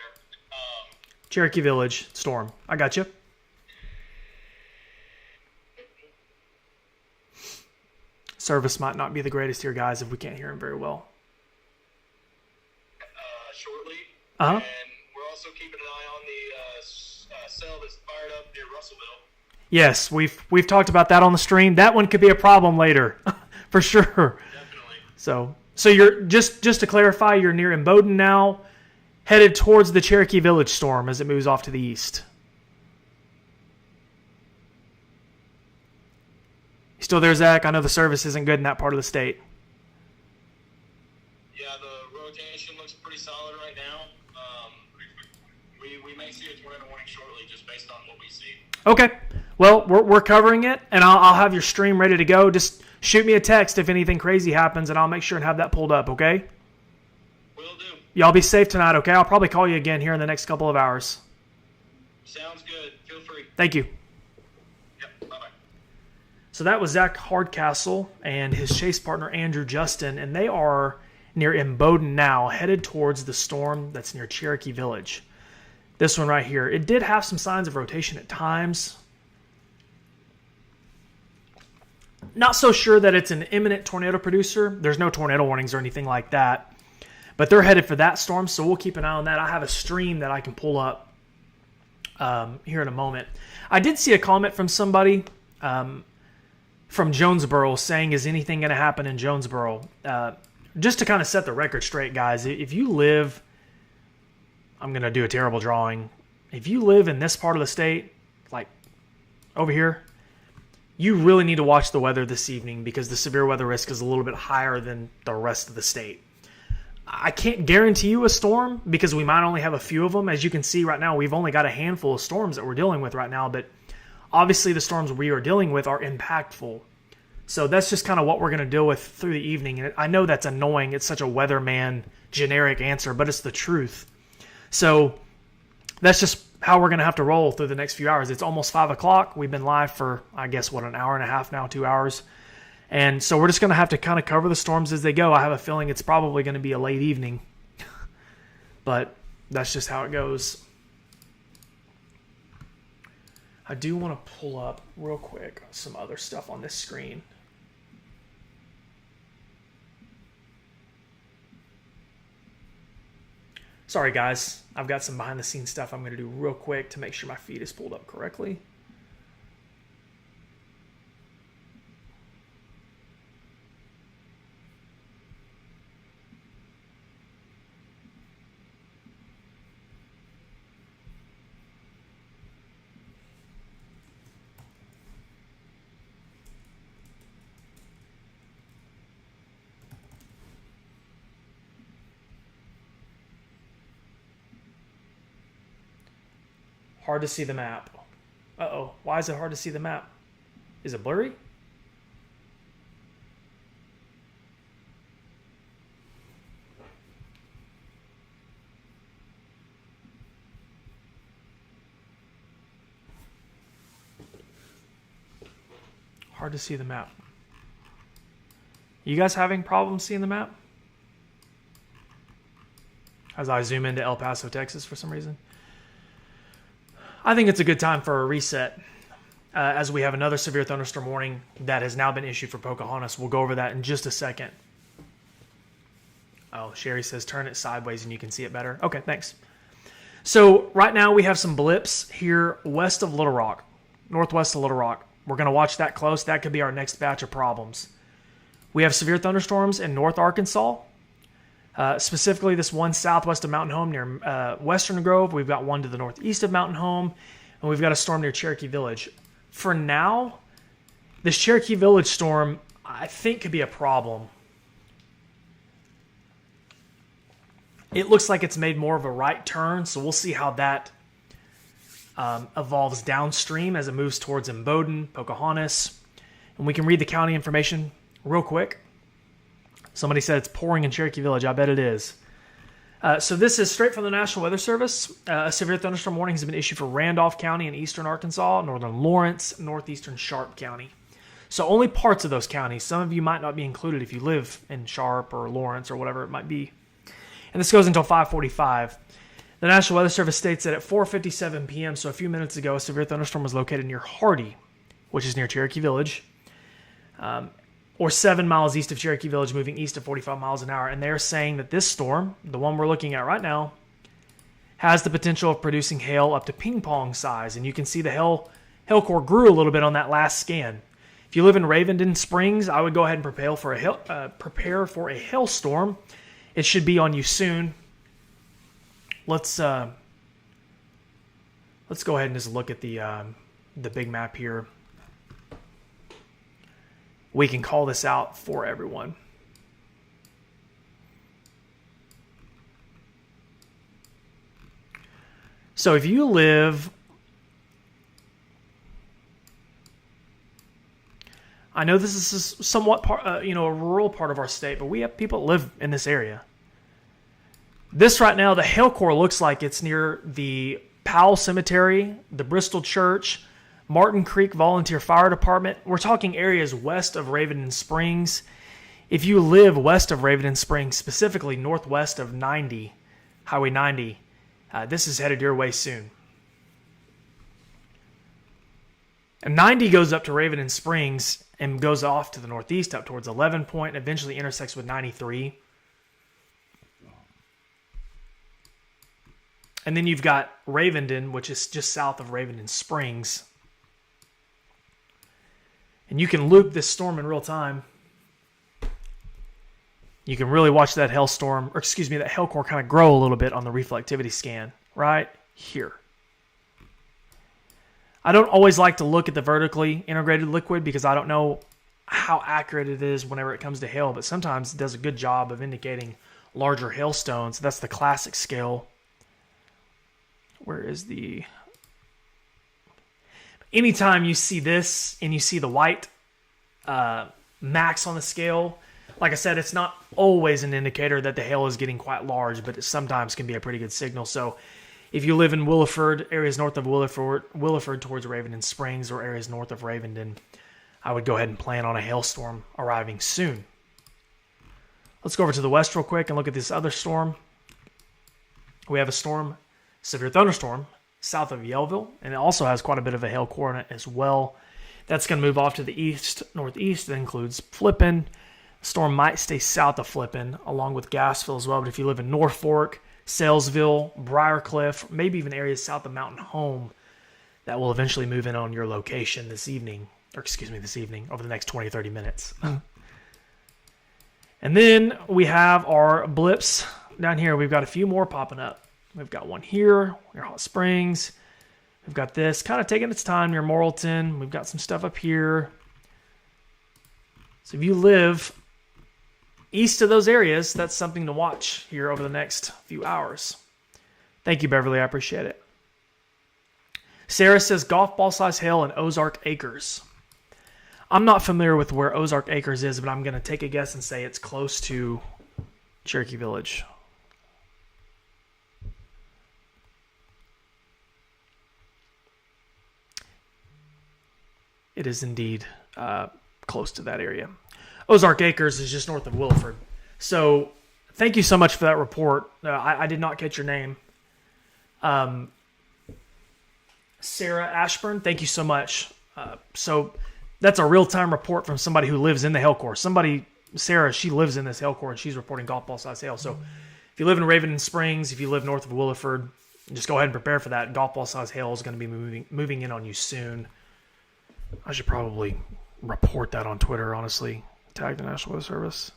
Cherokee Village storm. I got you. Service might not be the greatest here, guys, if we can't hear him very well. Shortly. Uh-huh. And we're also keeping an eye on the cell that's fired up near Russellville. Yes, we've talked about that on the stream. That one could be a problem later, for sure. Definitely. So you're just to clarify, you're near Imboden now, headed towards the Cherokee Village storm as it moves off to the east. You still there, Zach? I know the service isn't good in that part of the state. Yeah, the rotation looks pretty solid right now. We may see a tornado warning shortly, just based on what we see. Okay. Well, we're covering it, and I'll have your stream ready to go. Just shoot me a text if anything crazy happens, and I'll make sure and have that pulled up, okay? Will do. Y'all be safe tonight, okay? I'll probably call you again here in the next couple of hours. Sounds good. Feel free. Thank you. Yep. Bye-bye. So that was Zach Hardcastle and his chase partner, Andrew Justin, and they are near Imboden now, headed towards the storm that's near Cherokee Village. This one right here. It did have some signs of rotation at times. Not so sure that it's an imminent tornado producer. There's no tornado warnings or anything like that. But they're headed for that storm, so we'll keep an eye on that. I have a stream that I can pull up here in a moment. I did see a comment from somebody from Jonesboro saying, is anything going to happen in Jonesboro? Just to kind of set the record straight, guys, if you live... I'm going to do a terrible drawing. If you live in this part of the state, like over here, you really need to watch the weather this evening because the severe weather risk is a little bit higher than the rest of the state. I can't guarantee you a storm because we might only have a few of them. As you can see right now, we've only got a handful of storms that we're dealing with right now, but obviously the storms we are dealing with are impactful. So that's just kind of what we're going to deal with through the evening. And I know that's annoying. It's such a weatherman generic answer, but it's the truth. So that's just how we're going to have to roll through the next few hours. It's almost 5 o'clock. We've been live for, I guess, an hour and a half now, 2 hours. And so we're just going to have to kind of cover the storms as they go. I have a feeling it's probably going to be a late evening. But that's just how it goes. I do want to pull up real quick some other stuff on this screen. Sorry, guys. I've got some behind-the-scenes stuff I'm going to do real quick to make sure my feed is pulled up correctly. Hard to see the map. Uh-oh. Why is it hard to see the map? Is it blurry? hard to see the map. You guys having problems seeing the map? As I zoom into El Paso, Texas for some reason. I think it's a good time for a reset. As we have another severe thunderstorm warning that has now been issued for Pocahontas. We'll go over that in just a second. Oh, Sherry says turn it sideways and you can see it better. Okay, thanks. So right now we have some blips here west of Little Rock, northwest of Little Rock. We're going to watch that close. That could be our next batch of problems. We have severe thunderstorms in North Arkansas, specifically this one southwest of Mountain Home near Western Grove. We've got one to the northeast of Mountain Home, and we've got a storm near Cherokee Village. For now, this Cherokee Village storm, I think, could be a problem. It looks like it's made more of a right turn, so we'll see how that evolves downstream as it moves towards Imboden, Pocahontas. And we can read the county information real quick. Somebody said it's pouring in Cherokee Village. I bet it is. So this is straight from the National Weather Service. A severe thunderstorm warning has been issued for Randolph County in eastern Arkansas, northern Lawrence, northeastern Sharp County. So only parts of those counties. Some of you might not be included if you live in Sharp or Lawrence or whatever it might be. And this goes until 5:45. The National Weather Service states that at 4:57 p.m., so a few minutes ago, a severe thunderstorm was located near Hardy, which is near Cherokee Village, or 7 miles east of Cherokee Village, moving east at 45 miles an hour. And they're saying that this storm, the one we're looking at right now, has the potential of producing hail up to ping pong size. And you can see the hail core grew a little bit on that last scan. If you live in Ravenden Springs, I would go ahead and prepare for a hailstorm. It should be on you soon. Let's go ahead and just look at the big map here. We can call this out for everyone. So if you live, I know this is somewhat a rural part of our state, but we have people that live in this area. This right now, the hail core looks like it's near the Powell Cemetery, the Bristol Church, Martin Creek Volunteer Fire Department. We're talking areas west of Ravenden Springs. If you live west of Ravenden Springs, specifically northwest of Highway 90, this is headed your way soon. And 90 goes up to Ravenden Springs and goes off to the northeast up towards 11 Point, eventually intersects with 93. And then you've got Ravenden, which is just south of Ravenden Springs. And you can loop this storm in real time. You can really watch that that hail core kind of grow a little bit on the reflectivity scan right here. I don't always like to look at the vertically integrated liquid because I don't know how accurate it is whenever it comes to hail, but sometimes it does a good job of indicating larger hailstones. That's the classic scale. Where is the... Anytime you see this and you see the white max on the scale, like I said, it's not always an indicator that the hail is getting quite large, but it sometimes can be a pretty good signal. So if you live in Williford, areas north of Williford towards Ravenden Springs, or areas north of Ravenden, I would go ahead and plan on a hailstorm arriving soon. Let's go over to the west real quick and look at this other storm. We have a storm, severe thunderstorm, south of Yellville, and it also has quite a bit of a hail core in it as well. That's going to move off to the east-northeast. That includes Flippin. The storm might stay south of Flippin, along with Gassville as well. But if you live in Norfolk, Salesville, Briarcliff, maybe even areas south of Mountain Home, that will eventually move in on your location this evening, over the next 20 or 30 minutes. And then we have our blips down here. We've got a few more popping up. We've got one here near Hot Springs. We've got this kind of taking its time near Morrilton. We've got some stuff up here. So if you live east of those areas, that's something to watch here over the next few hours. Thank you, Beverly. I appreciate it. Sarah says golf ball size hail in Ozark Acres. I'm not familiar with where Ozark Acres is, but I'm going to take a guess and say it's close to Cherokee Village. It is indeed close to that area. Ozark Acres is just north of Williford. So thank you so much for that report. I did not catch your name. Sarah Ashburn, thank you so much. So that's a real-time report from somebody who lives in the hail core. Sarah, she lives in this hail core, and she's reporting golf ball size hail. So if you live in Raven Springs, if you live north of Williford, just go ahead and prepare for that. Golf ball size hail is going to be moving in on you soon. I should probably report that on Twitter, honestly. Tag the National Weather Service.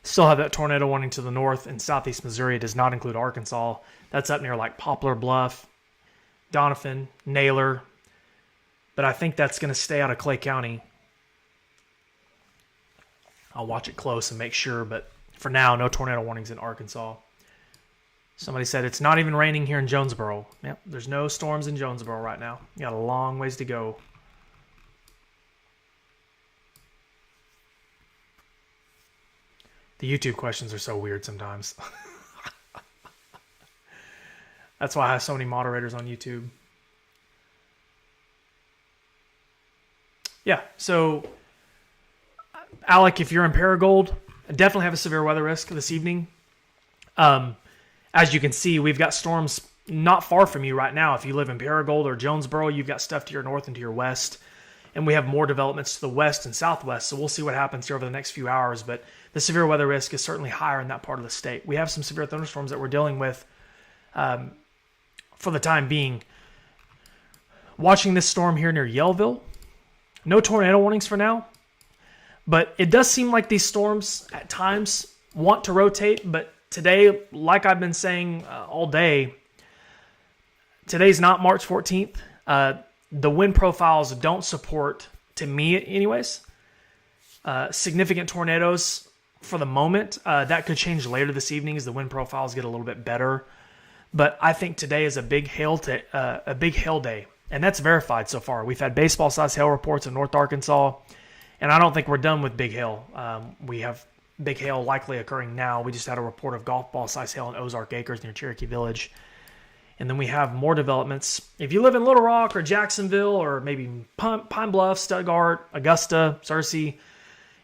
Still have that tornado warning to the north in southeast Missouri. It does not include Arkansas. That's up near like Poplar Bluff, Doniphan, Naylor. But I think that's going to stay out of Clay County. I'll watch it close and make sure. But for now, no tornado warnings in Arkansas. Somebody said it's not even raining here in Jonesboro. Yep, there's no storms in Jonesboro right now. You got a long ways to go. The YouTube questions are so weird sometimes. That's why I have so many moderators on YouTube. Yeah, so Alec, if you're in Paragould, I definitely have a severe weather risk this evening. As you can see, we've got storms not far from you right now. If you live in Paragould or Jonesboro, you've got stuff to your north and to your west. And we have more developments to the west and southwest, so we'll see what happens here over the next few hours. But the severe weather risk is certainly higher in that part of the state. We have some severe thunderstorms that we're dealing with for the time being. Watching this storm here near Yellville. No tornado warnings for now. But it does seem like these storms at times want to rotate. But today, like I've been saying all day, today's not March 14th. The wind profiles don't support, to me anyways, significant tornadoes for the moment. That could change later this evening as the wind profiles get a little bit better. But I think today is a big hail day, and that's verified so far. We've had baseball-sized hail reports in North Arkansas, and I don't think we're done with big hail. We have big hail likely occurring now. We just had a report of golf ball-sized hail in Ozark Acres near Cherokee Village. And then we have more developments. If you live in Little Rock or Jacksonville or maybe Pine Bluff, Stuttgart, Augusta, Searcy,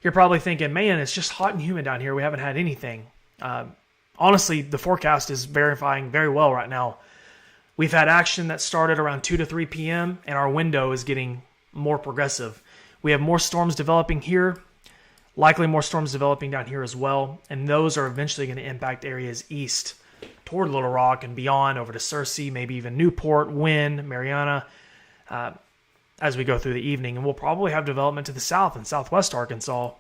you're probably thinking, man, it's just hot and humid down here. We haven't had anything. Honestly, the forecast is verifying very well right now. We've had action that started around 2 to 3 p.m., and our window is getting more progressive. We have more storms developing here, likely more storms developing down here as well, and those are eventually going to impact areas east toward Little Rock and beyond over to Searcy, maybe even Newport, Wynne, Mariana, as we go through the evening. And we'll probably have development to the south and southwest Arkansas.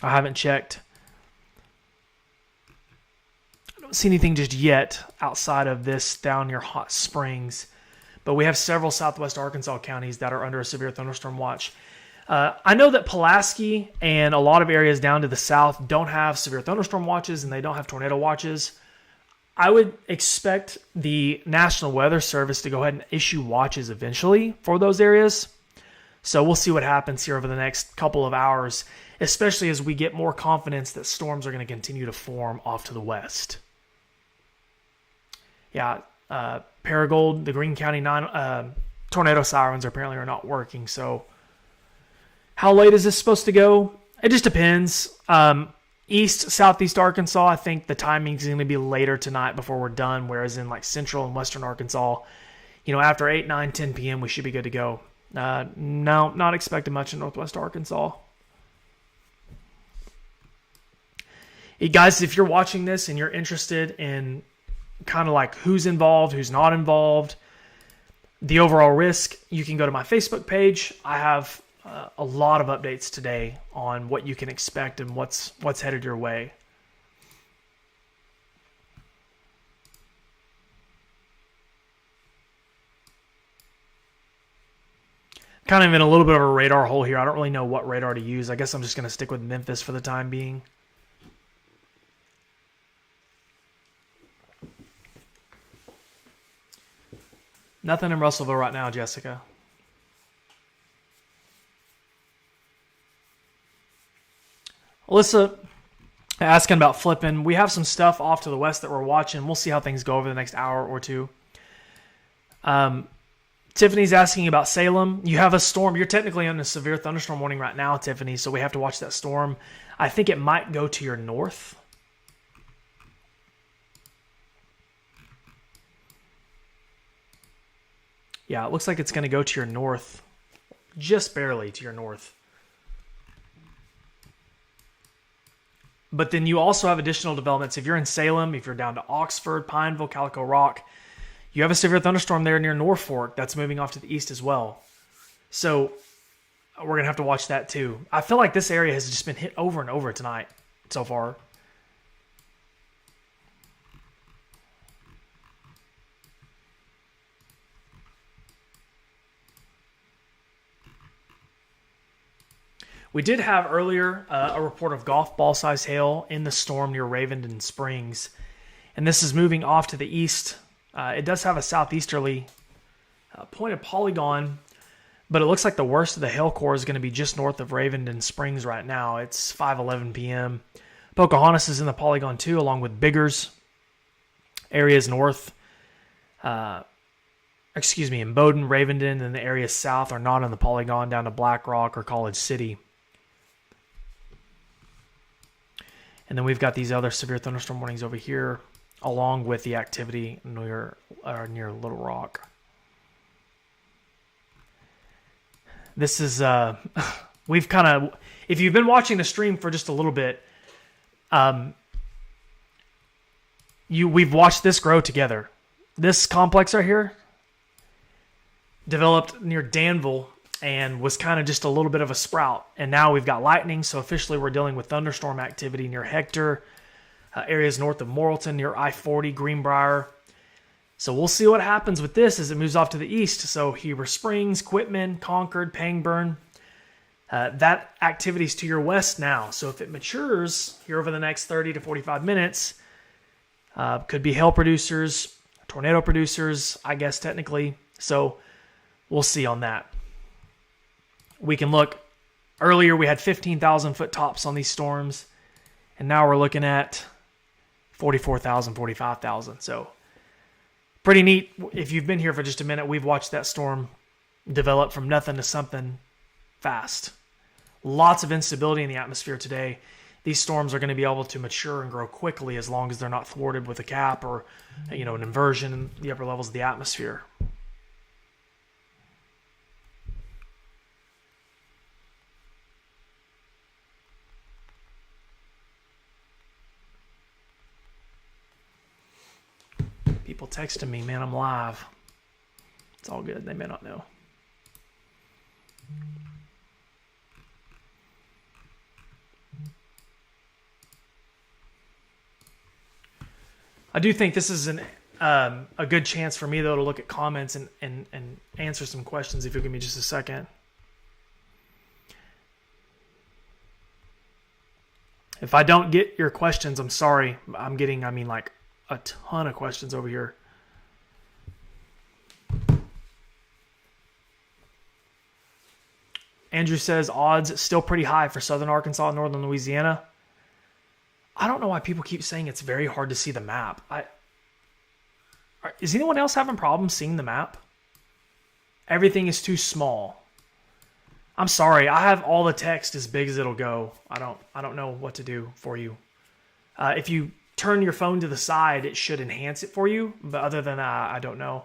I haven't checked. I don't see anything just yet outside of this down near Hot Springs. But we have several southwest Arkansas counties that are under a severe thunderstorm watch. I know that Pulaski and a lot of areas down to the south don't have severe thunderstorm watches and they don't have tornado watches. I would expect the National Weather Service to go ahead and issue watches eventually for those areas. So we'll see what happens here over the next couple of hours, especially as we get more confidence that storms are going to continue to form off to the west. Yeah, Paragould, the Greene County tornado sirens apparently are not working. So how late is this supposed to go? It just depends. East, southeast Arkansas, I think the timing is going to be later tonight before we're done, whereas in like central and western Arkansas, after 8, 9, 10 p.m., we should be good to go. No, not expecting much in northwest Arkansas. Guys, if you're watching this and you're interested in kind of like who's involved, who's not involved, the overall risk, you can go to my Facebook page. I have a lot of updates today on what you can expect and what's headed your way. Kind of in a little bit of a radar hole here. I don't really know what radar to use. I guess I'm just going to stick with Memphis for the time being. Nothing in Russellville right now, Jessica. Alyssa asking about flipping. We have some stuff off to the west that we're watching. We'll see how things go over the next hour or two. Tiffany's asking about Salem. You have a storm. You're technically on a severe thunderstorm warning right now, Tiffany, so we have to watch that storm. I think it might go to your north. Yeah, it looks like it's going to go to your north, just barely to your north. But then you also have additional developments. If you're in Salem, if you're down to Oxford, Pineville, Calico Rock, you have a severe thunderstorm there near Norfolk that's moving off to the east as well. So we're going to have to watch that too. I feel like this area has just been hit over and over tonight so far. We did have earlier a report of golf ball size hail in the storm near Ravenden Springs. And this is moving off to the east. It does have a southeasterly pointed polygon, but it looks like the worst of the hail core is going to be just north of Ravenden Springs right now. It's 5:11 p.m. Pocahontas is in the polygon too, along with Biggers. Areas north, in Bowdoin, Ravenden, and the areas south are not in the polygon down to Black Rock or College City. And then we've got these other severe thunderstorm warnings over here, along with the activity near Little Rock. This is, we've kind of, if you've been watching the stream for just a little bit, we've watched this grow together. This complex right here developed near Danville and was kind of just a little bit of a sprout. And now we've got lightning, so officially we're dealing with thunderstorm activity near Hector, areas north of Morrilton, near I-40, Greenbrier. So we'll see what happens with this as it moves off to the east. So Heber Springs, Quitman, Concord, Pangburn. That activity's to your west now. So if it matures here over the next 30 to 45 minutes, could be hail producers, tornado producers, I guess technically. So we'll see on that. We can look. Earlier we had 15,000 foot tops on these storms, and now we're looking at 44,000, 45,000. So pretty neat. If you've been here for just a minute, we've watched that storm develop from nothing to something fast. Lots of instability in the atmosphere today. These storms are going to be able to mature and grow quickly as long as they're not thwarted with a cap or, an inversion in the upper levels of the atmosphere. People texting me, man, I'm live. It's all good. They may not know. I do think this is a good chance for me, though, to look at comments and answer some questions if you'll give me just a second. If I don't get your questions, I'm sorry. I'm getting, a ton of questions over here. Andrew says odds still pretty high for southern Arkansas and northern Louisiana. I don't know why people keep saying it's very hard to see the map. Is anyone else having problems seeing the map? Everything is too small. I'm sorry. I have all the text as big as it'll go. I don't know what to do for you. If you turn your phone to the side, it should enhance it for you. But other than that, I don't know.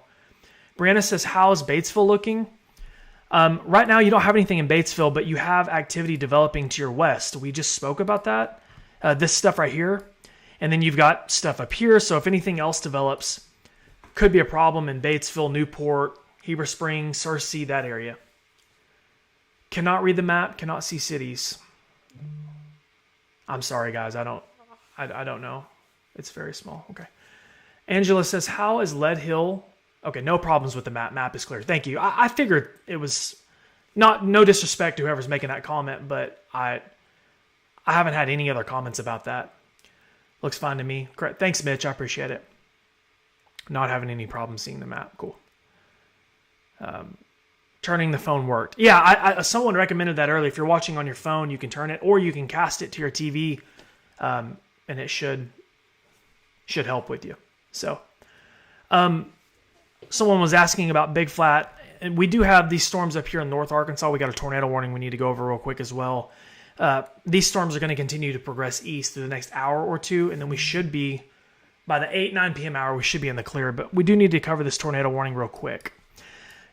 Brianna says, how's Batesville looking? Right now, you don't have anything in Batesville, but you have activity developing to your west. We just spoke about that. this stuff right here. And then you've got stuff up here. So if anything else develops, could be a problem in Batesville, Newport, Heber Springs, Searcy, that area. Cannot read the map, cannot see cities. I'm sorry, guys. I don't know. It's very small. Okay. Angela says, how is Lead Hill? Okay, no problems with the map. Map is clear. Thank you. I figured it was no disrespect to whoever's making that comment, but I haven't had any other comments about that. Looks fine to me. Correct. Thanks, Mitch. I appreciate it. Not having any problem seeing the map. Cool. Turning the phone worked. Yeah, someone recommended that earlier. If you're watching on your phone, you can turn it, or you can cast it to your TV, and it should help with you. So, someone was asking about Big Flat, and we do have these storms up here in North Arkansas. We got a tornado warning we need to go over real quick as well. These storms are going to continue to progress east through the next hour or two, and then we should be, by the 8-9 p.m. hour, we should be in the clear. But we do need to cover this tornado warning real quick.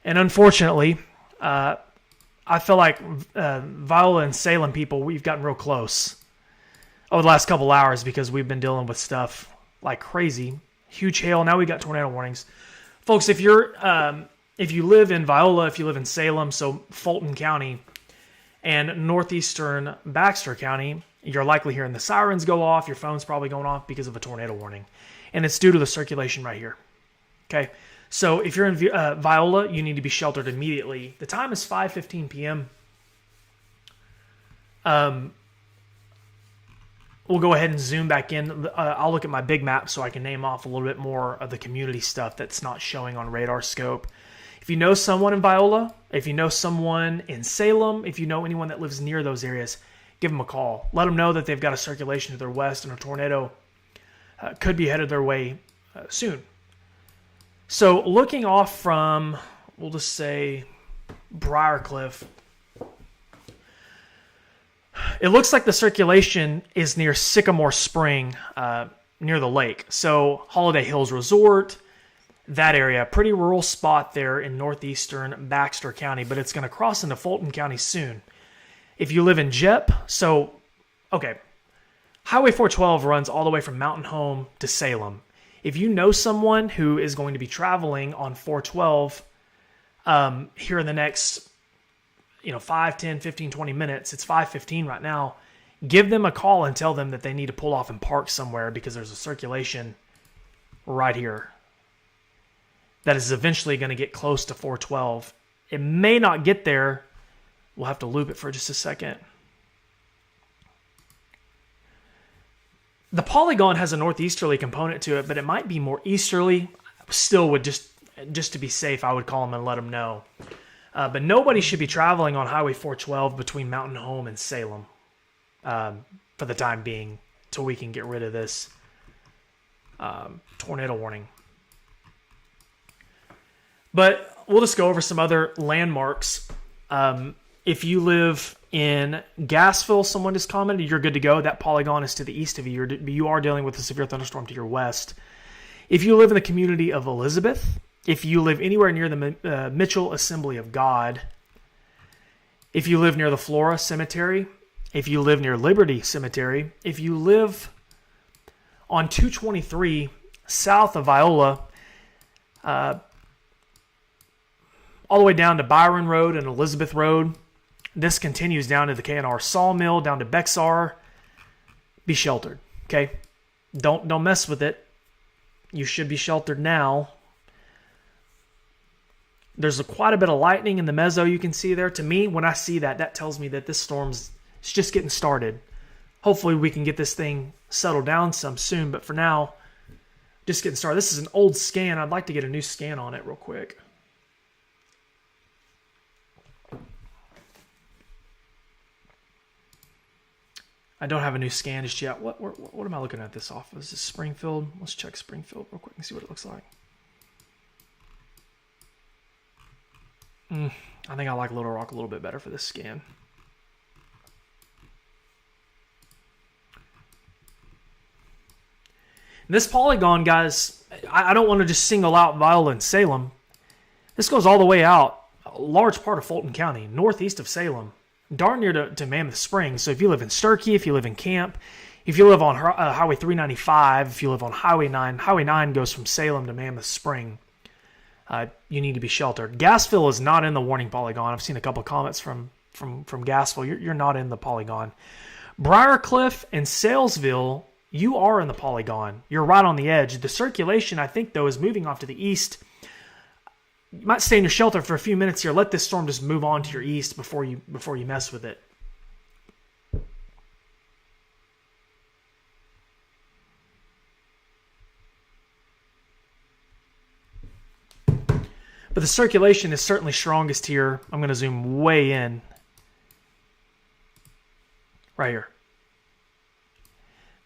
And unfortunately, I feel like Viola and Salem people, we've gotten real close over the last couple hours because we've been dealing with stuff like crazy. Huge hail. Now we got tornado warnings. Folks, if you live in Viola, if you live in Salem, so Fulton County, and northeastern Baxter County, you're likely hearing the sirens go off. Your phone's probably going off because of a tornado warning. And it's due to the circulation right here. Okay? So if you're in Viola, you need to be sheltered immediately. The time is 5:15 p.m. We'll go ahead and zoom back in. I'll look at my big map so I can name off a little bit more of the community stuff that's not showing on radar scope. If you know someone in Viola, if you know someone in Salem, if you know anyone that lives near those areas, give them a call. Let them know that they've got a circulation to their west and a tornado could be headed their way soon. So looking off from, we'll just say, Briarcliff, it looks like the circulation is near Sycamore Spring, near the lake. So Holiday Hills Resort, that area, pretty rural spot there in northeastern Baxter County, but it's going to cross into Fulton County soon. If you live in Jep, Highway 412 runs all the way from Mountain Home to Salem. If you know someone who is going to be traveling on 412 here in the next 5, 10, 15, 20 minutes, it's 5:15 right now, give them a call and tell them that they need to pull off and park somewhere because there's a circulation right here that is eventually going to get close to 412. It may not get there. We'll have to loop it for just a second. The polygon has a northeasterly component to it, but it might be more easterly. Still would just to be safe, I would call them and let them know. But nobody should be traveling on Highway 412 between Mountain Home and Salem for the time being till we can get rid of this tornado warning. But we'll just go over some other landmarks. If you live in Gassville, someone just commented, you're good to go. That polygon is to the east of you. You are dealing with a severe thunderstorm to your west. If you live in the community of Elizabeth, if you live anywhere near the Mitchell Assembly of God, if you live near the Flora Cemetery, if you live near Liberty Cemetery, if you live on 223 south of Viola, all the way down to Byron Road and Elizabeth Road. This continues down to the K&R Sawmill, down to Bexar. Be sheltered, okay? Don't mess with it. You should be sheltered now. There's quite a bit of lightning in the mezzo you can see there. To me, when I see that, that tells me that this storm's just getting started. Hopefully we can get this thing settled down some soon, but for now, just getting started. This is an old scan. I'd like to get a new scan on it real quick. I don't have a new scan just yet. What am I looking at this off of? Is this Springfield? Let's check Springfield real quick and see what it looks like. I think I like Little Rock a little bit better for this scan. This polygon, guys, I don't want to just single out Viola and Salem. This goes all the way out, a large part of Fulton County, northeast of Salem. Darn near to Mammoth Springs. So if you live in Sturkey, if you live in Camp, If you live on Highway 395, if you live on Highway 9 goes from Salem to Mammoth Spring. You need to be sheltered. Gassville is not in the warning polygon. I've seen a couple of comments from Gassville. You're not in the polygon. Briarcliff and Salesville, you are in the polygon. You're right on the edge. The circulation, I think, though, is moving off to the east. You might stay in your shelter for a few minutes here. Let this storm just move on to your east before you mess with it. But the circulation is certainly strongest here. I'm going to zoom way in. Right here.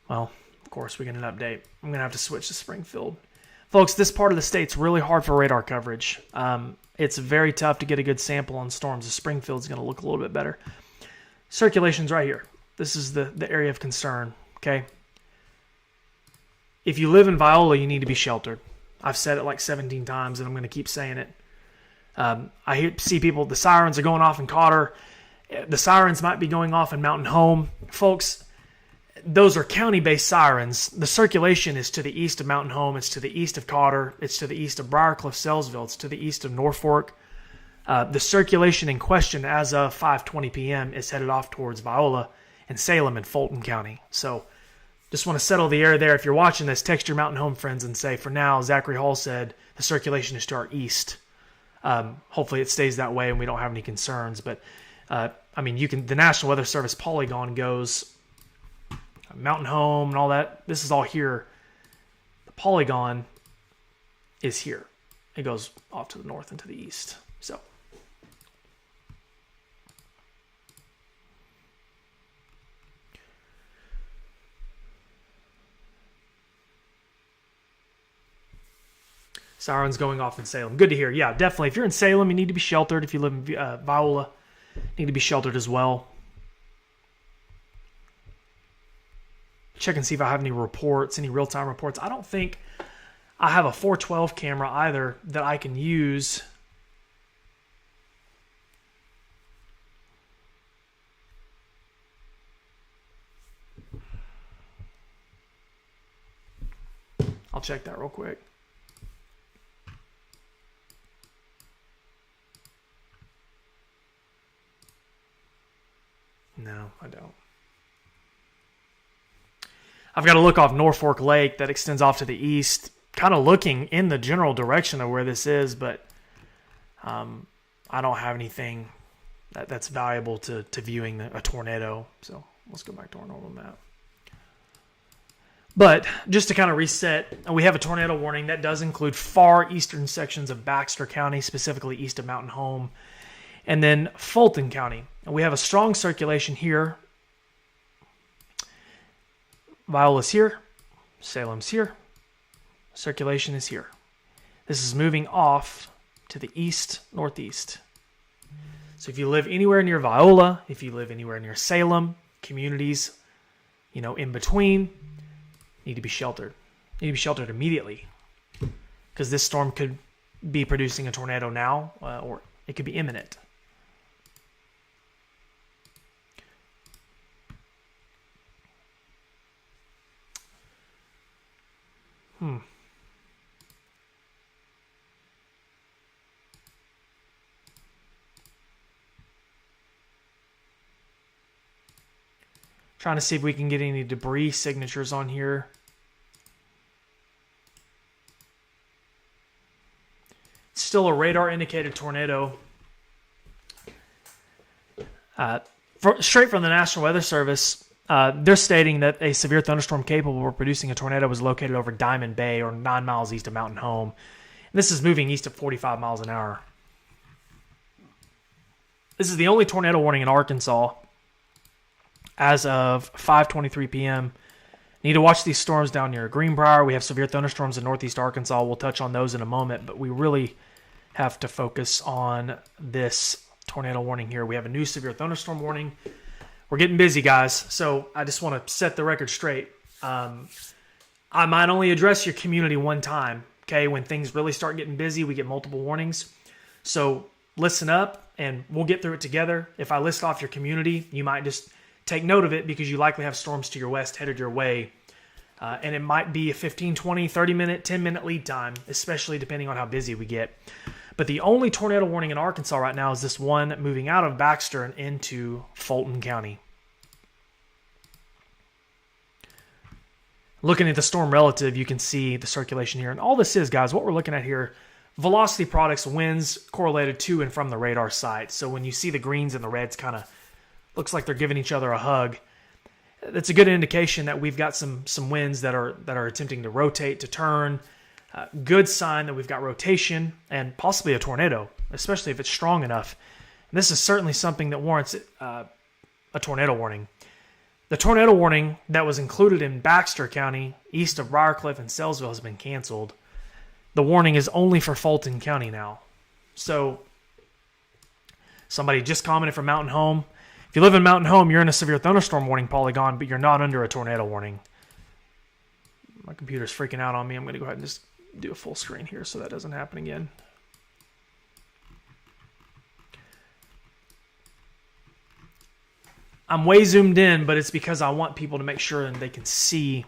Well, of course, we get an update. I'm going to have to switch to Springfield. Folks, this part of the state's really hard for radar coverage. It's very tough to get a good sample on storms. The Springfield's going to look a little bit better. Circulation's right here. This is the area of concern, okay? If you live in Viola, you need to be sheltered. I've said it like 17 times, and I'm going to keep saying it. See people, the sirens are going off in Cotter. The sirens might be going off in Mountain Home. Folks, those are county-based sirens. The circulation is to the east of Mountain Home. It's to the east of Cotter. It's to the east of Briarcliff, Salesville. It's to the east of Norfolk. The circulation in question as of 5:20 p.m. is headed off towards Viola and Salem and Fulton County. So just want to settle the air there. If you're watching this, text your Mountain Home friends and say, for now, Zachary Hall said the circulation is to our east. Hopefully it stays that way and we don't have any concerns. But, the National Weather Service polygon goes Mountain Home and all that. This is all here. The polygon is here. It goes off to the north and to the east. So. Sirens going off in Salem. Good to hear. Yeah, definitely. If you're in Salem, you need to be sheltered. If you live in Viola, you need to be sheltered as well. Check and see if I have any reports, any real-time reports. I don't think I have a 412 camera either that I can use. I'll check that real quick. No, I don't. I've got to look off Norfolk Lake that extends off to the east, kind of looking in the general direction of where this is, but I don't have anything that's valuable to viewing a tornado. So let's go back to our normal map. But just to kind of reset, we have a tornado warning that does include far eastern sections of Baxter County, specifically east of Mountain Home, and then Fulton County. And we have a strong circulation here. Viola's here. Salem's here. Circulation is here. This is moving off to the east, northeast. So if you live anywhere near Viola, if you live anywhere near Salem, communities, in between, need to be sheltered. Need to be sheltered immediately. Because this storm could be producing a tornado now, or it could be imminent. Trying to see if we can get any debris signatures on here. It's still a radar indicated tornado. Straight from the National Weather Service, they're stating that a severe thunderstorm capable of producing a tornado was located over Diamond Bay, or 9 miles east of Mountain Home. And this is moving east at 45 miles an hour. This is the only tornado warning in Arkansas as of 5:23 p.m. Need to watch these storms down near Greenbrier. We have severe thunderstorms in northeast Arkansas. We'll touch on those in a moment, but we really have to focus on this tornado warning here. We have a new severe thunderstorm warning. We're getting busy, guys, so I just want to set the record straight. I might only address your community one time, okay? When things really start getting busy, we get multiple warnings. So listen up, and we'll get through it together. If I list off your community, you might just take note of it because you likely have storms to your west headed your way. And it might be a 15, 20, 30-minute, 10-minute lead time, especially depending on how busy we get. But the only tornado warning in Arkansas right now is this one moving out of Baxter and into Fulton County. Looking at the storm relative, you can see the circulation here. And all this is, guys, what we're looking at here, velocity products, winds correlated to and from the radar site. So when you see the greens and the reds kind of looks like they're giving each other a hug, that's a good indication that we've got some winds that are attempting to rotate, to turn. Good sign that we've got rotation and possibly a tornado, especially if it's strong enough. And this is certainly something that warrants a tornado warning. The tornado warning that was included in Baxter County, east of Briarcliff and Salesville, has been canceled. The warning is only for Fulton County now. So, somebody just commented from Mountain Home. If you live in Mountain Home, you're in a severe thunderstorm warning polygon, but you're not under a tornado warning. My computer's freaking out on me. I'm going to go ahead and just do a full screen here so that doesn't happen again. I'm way zoomed in, but it's because I want people to make sure that they can see.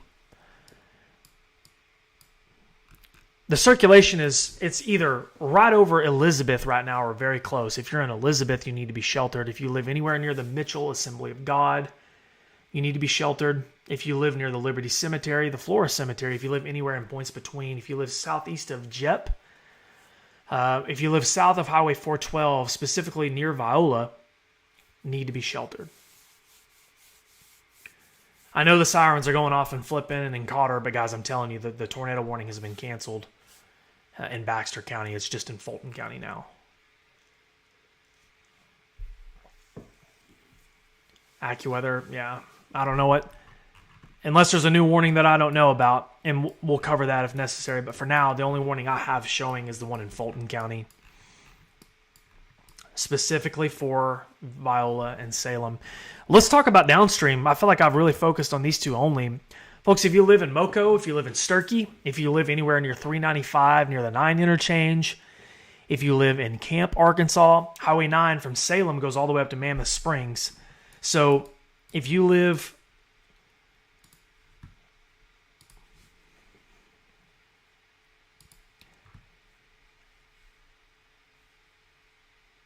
The circulation it's either right over Elizabeth right now or very close. If you're in Elizabeth, you need to be sheltered. If you live anywhere near the Mitchell Assembly of God, you need to be sheltered. If you live near the Liberty Cemetery, the Flora Cemetery, if you live anywhere in points between, if you live southeast of Jep, if you live south of Highway 412, specifically near Viola, need to be sheltered. I know the sirens are going off in Flippin and in Cotter, but guys, I'm telling you, the tornado warning has been canceled in Baxter County. It's just in Fulton County now. AccuWeather, yeah, I don't know what. Unless there's a new warning that I don't know about, and we'll cover that if necessary. But for now, the only warning I have showing is the one in Fulton County, specifically for Viola and Salem. Let's talk about downstream. I feel like I've really focused on these two only. Folks, if you live in Moco, if you live in Sturkey, if you live anywhere near 395, near the 9 interchange, if you live in Camp, Arkansas, Highway 9 from Salem goes all the way up to Mammoth Springs. So if you live...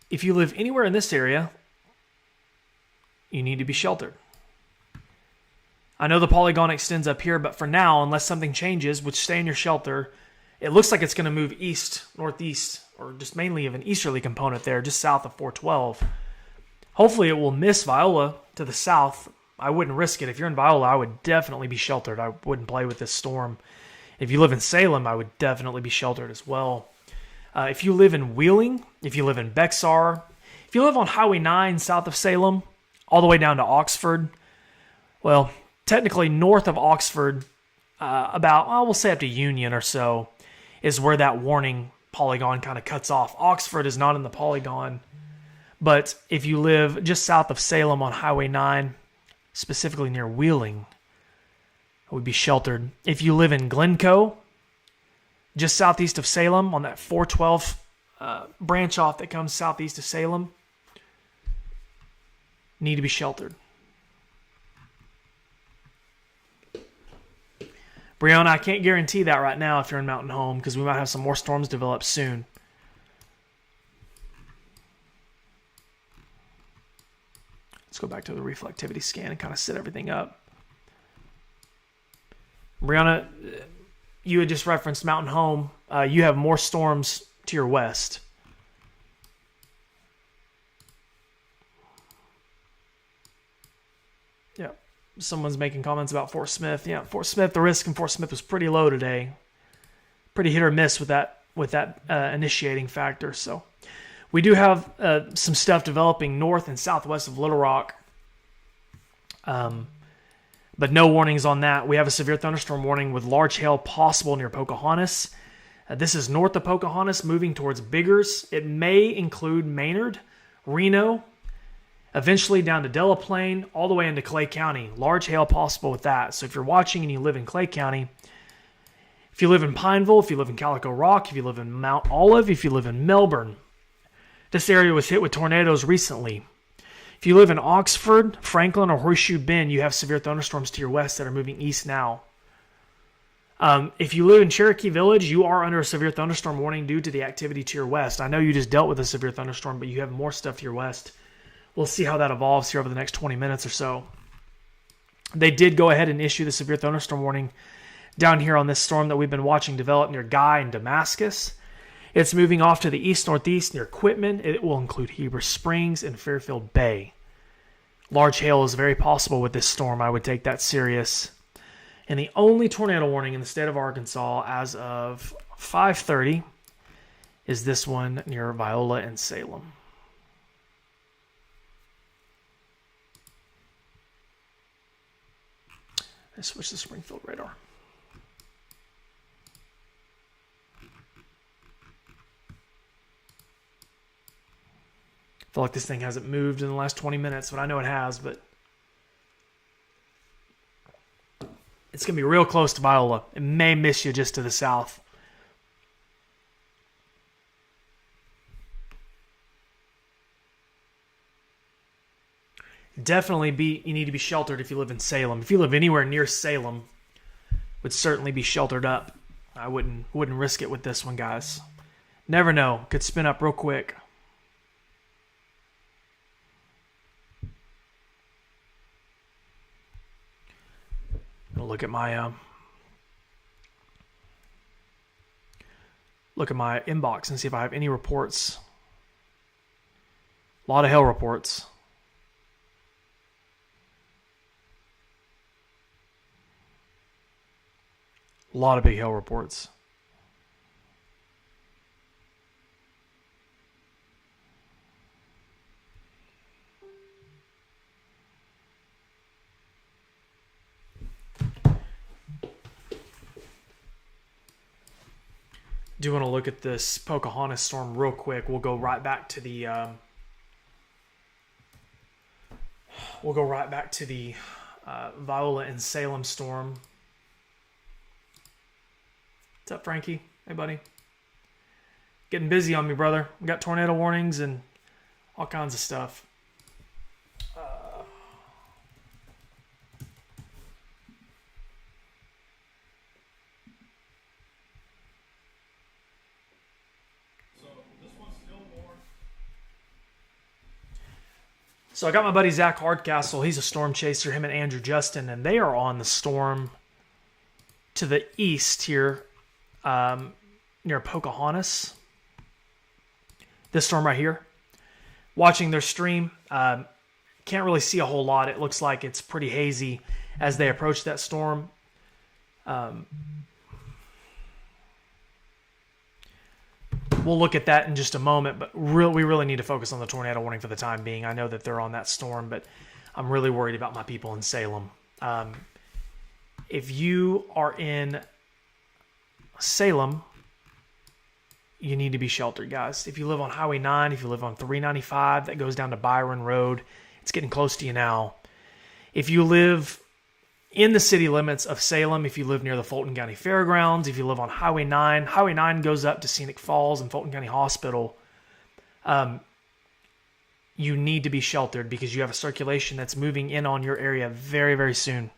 If you live anywhere in this area, you need to be sheltered. I know the polygon extends up here, but for now, unless something changes, which stay in your shelter, it looks like it's going to move east, northeast, or just mainly of an easterly component there, just south of 412. Hopefully it will miss Viola to the south. I wouldn't risk it. If you're in Viola, I would definitely be sheltered. I wouldn't play with this storm. If you live in Salem, I would definitely be sheltered as well. If you live in Wheeling, if you live in Bexar, if you live on Highway 9 south of Salem, all the way down to Oxford, well, technically north of Oxford, we'll say up to Union or so, is where that warning polygon kind of cuts off. Oxford is not in the polygon, but if you live just south of Salem on Highway 9, specifically near Wheeling, it would be sheltered. If you live in Glencoe, just southeast of Salem, on that 412 branch off that comes southeast of Salem, need to be sheltered. Brianna, I can't guarantee that right now if you're in Mountain Home, because we might have some more storms develop soon. Let's go back to the reflectivity scan and kind of set everything up. Brianna, you had just referenced Mountain Home. You have more storms to your west. Yeah. Someone's making comments about Fort Smith. Yeah, Fort Smith, the risk in Fort Smith was pretty low today. Pretty hit or miss with that initiating factor. So we do have some stuff developing north and southwest of Little Rock. But no warnings on that. We have a severe thunderstorm warning with large hail possible near Pocahontas. This is north of Pocahontas, moving towards Biggers. It may include Maynard, Reno, eventually down to Delaplane, all the way into Clay County. Large hail possible with that. So if you're watching and you live in Clay County, if you live in Pineville, if you live in Calico Rock, if you live in Mount Olive, if you live in Melbourne, this area was hit with tornadoes recently. If you live in Oxford, Franklin, or Horseshoe Bend, you have severe thunderstorms to your west that are moving east now. If you live in Cherokee Village, you are under a severe thunderstorm warning due to the activity to your west. I know you just dealt with a severe thunderstorm, but you have more stuff to your west. We'll see how that evolves here over the next 20 minutes or so. They did go ahead and issue the severe thunderstorm warning down here on this storm that we've been watching develop near Guy and Damascus. It's moving off to the east-northeast near Quitman. It will include Heber Springs and Fairfield Bay. Large hail is very possible with this storm. I would take that serious. And the only tornado warning in the state of Arkansas as of 5:30 is this one near Viola and Salem. I switched to Springfield radar. I feel like this thing hasn't moved in the last 20 minutes, but I know it has, but it's going to be real close to Viola. It may miss you just to the south. Definitely you need to be sheltered if you live in Salem. If you live anywhere near Salem, would certainly be sheltered up. I wouldn't risk it with this one, guys. Never know. Could spin up real quick. Look at my inbox and see if I have any reports. A lot of hail reports. A lot of big hail reports. Do want to look at this Pocahontas storm real quick. We'll go right back to the Viola and Salem storm. What's up, Frankie? Hey, buddy. Getting busy on me, brother. We got tornado warnings and all kinds of stuff. So I got my buddy Zach Hardcastle. He's a storm chaser, him and Andrew Justin, and they are on the storm to the east here near Pocahontas. This storm right here. Watching their stream, can't really see a whole lot. It looks like it's pretty hazy as they approach that storm. We'll look at that in just a moment, but we really need to focus on the tornado warning for the time being. I know that they're on that storm, but I'm really worried about my people in Salem. If you are in Salem, you need to be sheltered, guys. If you live on Highway 9, if you live on 395, that goes down to Byron Road, it's getting close to you now. If you live in the city limits of Salem, if you live near the Fulton County Fairgrounds, if you live on Highway 9 goes up to Scenic Falls and Fulton County Hospital. You need to be sheltered because you have a circulation that's moving in on your area very, very soon.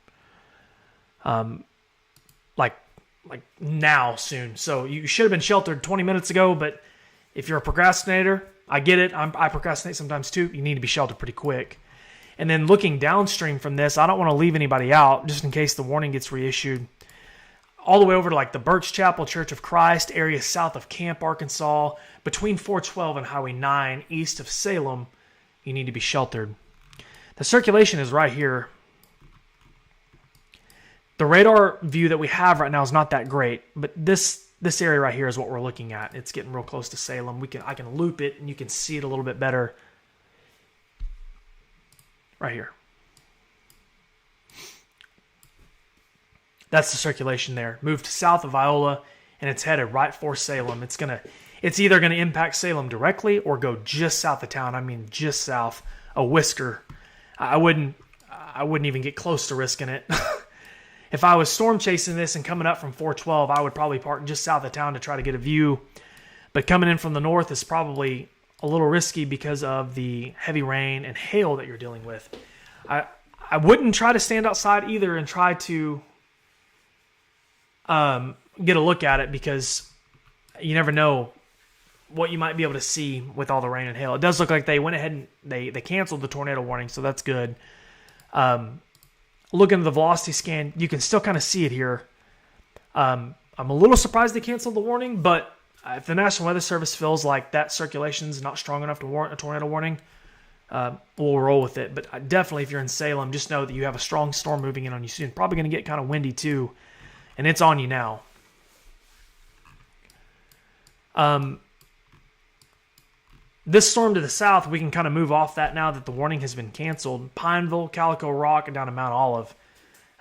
Like now soon. So you should have been sheltered 20 minutes ago, but if you're a procrastinator, I get it. I procrastinate sometimes too. You need to be sheltered pretty quick. And then looking downstream from this, I don't want to leave anybody out just in case the warning gets reissued. All the way over to like the Birch Chapel Church of Christ area south of Camp, Arkansas, between 412 and Highway 9 east of Salem, you need to be sheltered. The circulation is right here. The radar view that we have right now is not that great, but this area right here is what we're looking at. It's getting real close to Salem. I can loop it and you can see it a little bit better. Right here. That's the circulation there. Moved south of Viola, and it's headed right for Salem. It's either gonna impact Salem directly or go just south of town. I mean, just south, a whisker. I wouldn't even get close to risking it. If I was storm chasing this and coming up from 412, I would probably park just south of town to try to get a view. But coming in from the north is probably a little risky because of the heavy rain and hail that you're dealing with. I wouldn't try to stand outside either and try to get a look at it, because you never know what you might be able to see with all the rain and hail. It does look like they went ahead and they canceled the tornado warning, so that's good. Looking at the velocity scan, you can still kind of see it here. I'm a little surprised they canceled the warning, but if the National Weather Service feels like that circulation is not strong enough to warrant a tornado warning, we'll roll with it. But definitely, if you're in Salem, just know that you have a strong storm moving in on you soon. Probably going to get kind of windy too, and it's on you now. This storm to the south, we can kind of move off that now that the warning has been canceled. Pineville, Calico Rock, and down to Mount Olive.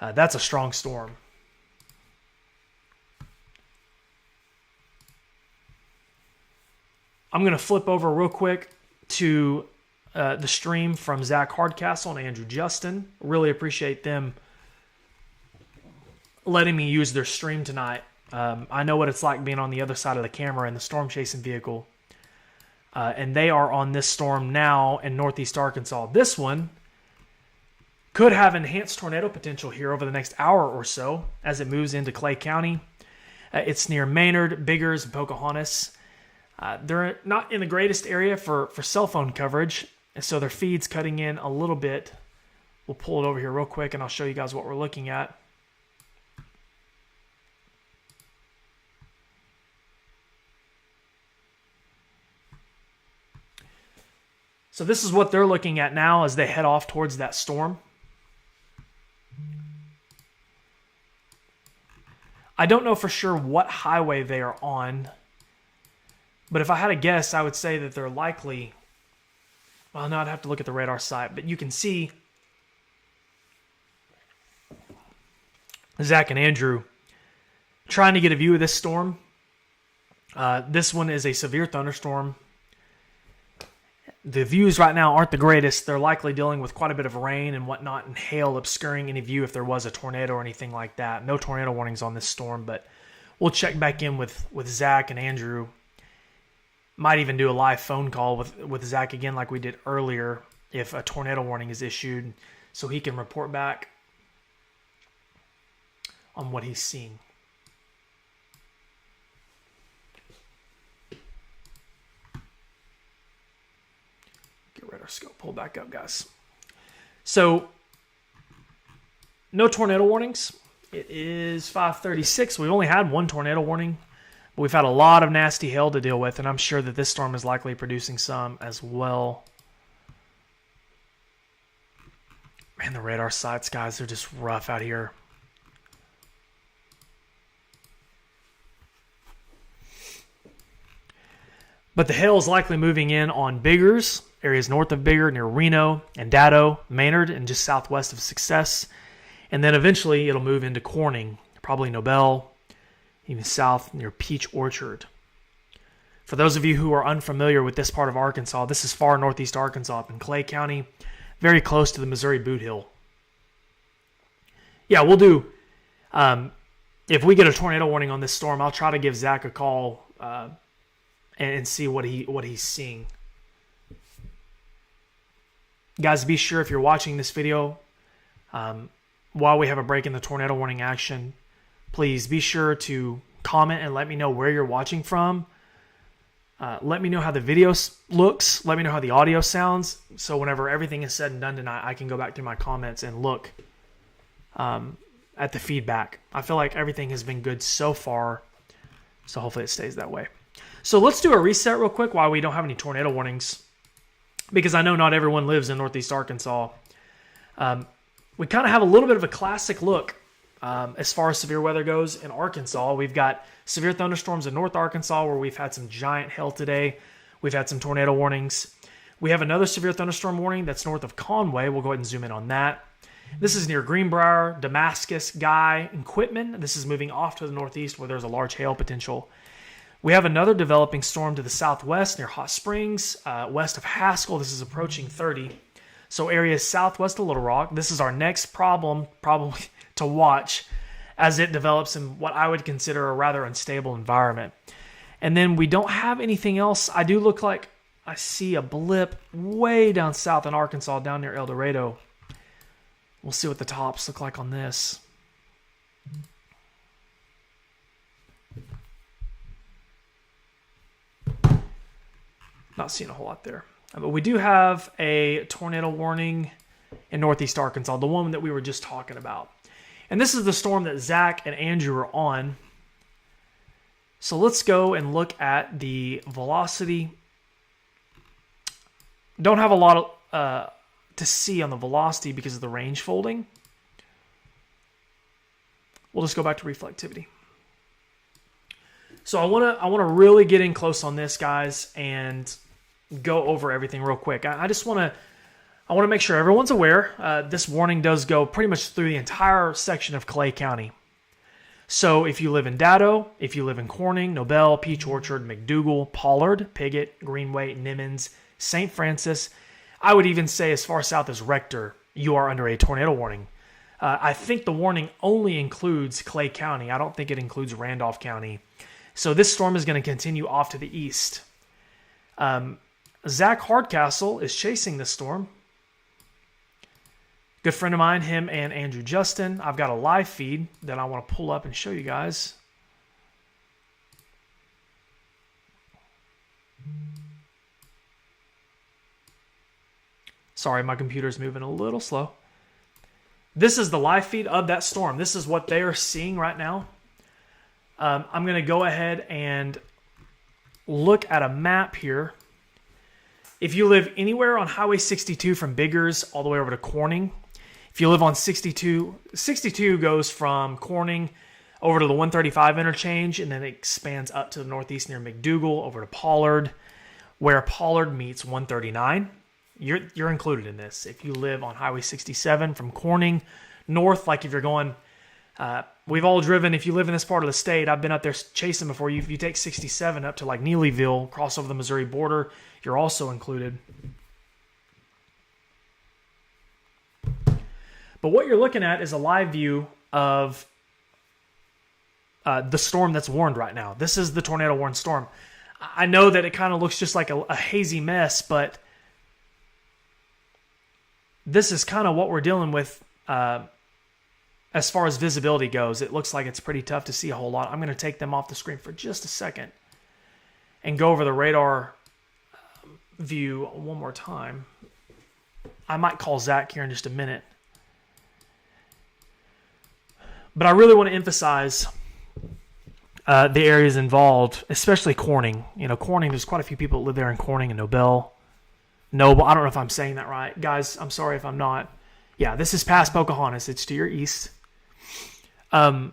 That's a strong storm. I'm going to flip over real quick to the stream from Zach Hardcastle and Andrew Justin. Really appreciate them letting me use their stream tonight. I know what it's like being on the other side of the camera in the storm chasing vehicle. And they are on this storm now in northeast Arkansas. This one could have enhanced tornado potential here over the next hour or so as it moves into Clay County. It's near Maynard, Biggers, and Pocahontas. They're not in the greatest area for cell phone coverage, and so their feed's cutting in a little bit. We'll pull it over here real quick, and I'll show you guys what we're looking at. So this is what they're looking at now as they head off towards that storm. I don't know for sure what highway they are on, but if I had a guess, I would say that they're likely... Well, no, I'd have to look at the radar site, but you can see Zach and Andrew trying to get a view of this storm. This one is a severe thunderstorm. The views right now aren't the greatest. They're likely dealing with quite a bit of rain and whatnot and hail obscuring any view if there was a tornado or anything like that. No tornado warnings on this storm, but we'll check back in with Zach and Andrew. Might even do a live phone call with Zach again like we did earlier if a tornado warning is issued so he can report back on what he's seeing. Radar scope pull back up, guys. So no tornado warnings. It is 5:36. We've only had one tornado warning, but we've had a lot of nasty hail to deal with, and I'm sure that this storm is likely producing some as well. Man, the radar sites, guys, they're just rough out here. But the hail is likely moving in on Biggers, areas north of Bigger, near Reno and Dado, Maynard, and just southwest of Success. And then eventually it'll move into Corning, probably Nobel, even south near Peach Orchard. For those of you who are unfamiliar with this part of Arkansas, this is far northeast Arkansas up in Clay County, very close to the Missouri Boot Hill. Yeah, we'll do. If we get a tornado warning on this storm, I'll try to give Zach a call and see what he's seeing. Guys, be sure if you're watching this video, while we have a break in the tornado warning action, please be sure to comment and let me know where you're watching from. Let me know how the video looks. Let me know how the audio sounds. So whenever everything is said and done tonight, I can go back to my comments and look at the feedback. I feel like everything has been good so far, so hopefully it stays that way. So let's do a reset real quick while we don't have any tornado warnings, because I know not everyone lives in northeast Arkansas. We kind of have a little bit of a classic look as far as severe weather goes in Arkansas. We've got severe thunderstorms in North Arkansas where we've had some giant hail today. We've had some tornado warnings. We have another severe thunderstorm warning that's north of Conway. We'll go ahead and zoom in on that. This is near Greenbrier, Damascus, Guy, and Quitman. This is moving off to the northeast where there's a large hail potential. We have another developing storm to the southwest near Hot Springs, west of Haskell. This is approaching 30. So areas southwest of Little Rock. This is our next problem probably to watch as it develops in what I would consider a rather unstable environment. And then we don't have anything else. I do look like I see a blip way down south in Arkansas, down near El Dorado. We'll see what the tops look like on this. Not seeing a whole lot there. But we do have a tornado warning in northeast Arkansas, the one that we were just talking about. And this is the storm that Zach and Andrew are on. So let's go and look at the velocity. Don't have a lot to see on the velocity because of the range folding. We'll just go back to reflectivity. So I want to really get in close on this, guys, and go over everything real quick. I want to make sure everyone's aware. This warning does go pretty much through the entire section of Clay County. So if you live in Dado, if you live in Corning, Nobel, Peach Orchard, McDougal, Pollard, Piggott, Greenway, Nimmons, St. Francis, I would even say as far south as Rector, you are under a tornado warning. I think the warning only includes Clay County. I don't think it includes Randolph County. So this storm is going to continue off to the east. Zach Hardcastle is chasing this storm. Good friend of mine, him and Andrew Justin. I've got a live feed that I want to pull up and show you guys. Sorry, my computer's moving a little slow. This is the live feed of that storm. This is what they are seeing right now. I'm going to go ahead and look at a map here. If you live anywhere on Highway 62 from Biggers all the way over to Corning, if you live on 62, 62 goes from Corning over to the 135 interchange, and then it expands up to the northeast near McDougal over to Pollard, where Pollard meets 139. You're included in this. If you live on Highway 67 from Corning north, like if you're going, we've all driven, if you live in this part of the state, I've been up there chasing before. If you take 67 up to like Neelyville, cross over the Missouri border, you're also included. But what you're looking at is a live view of the storm that's warned right now. This is the tornado warned storm. I know that it kind of looks just like a hazy mess, but this is kind of what we're dealing with as far as visibility goes. It looks like it's pretty tough to see a whole lot. I'm going to take them off the screen for just a second and go over the radar view one more time. I might call Zach here in just a minute. But I really want to emphasize the areas involved, especially Corning. You know, Corning, there's quite a few people that live there in Corning and Nobel. Noble, I don't know if I'm saying that right. Guys, I'm sorry if I'm not. Yeah, this is past Pocahontas. It's to your east. But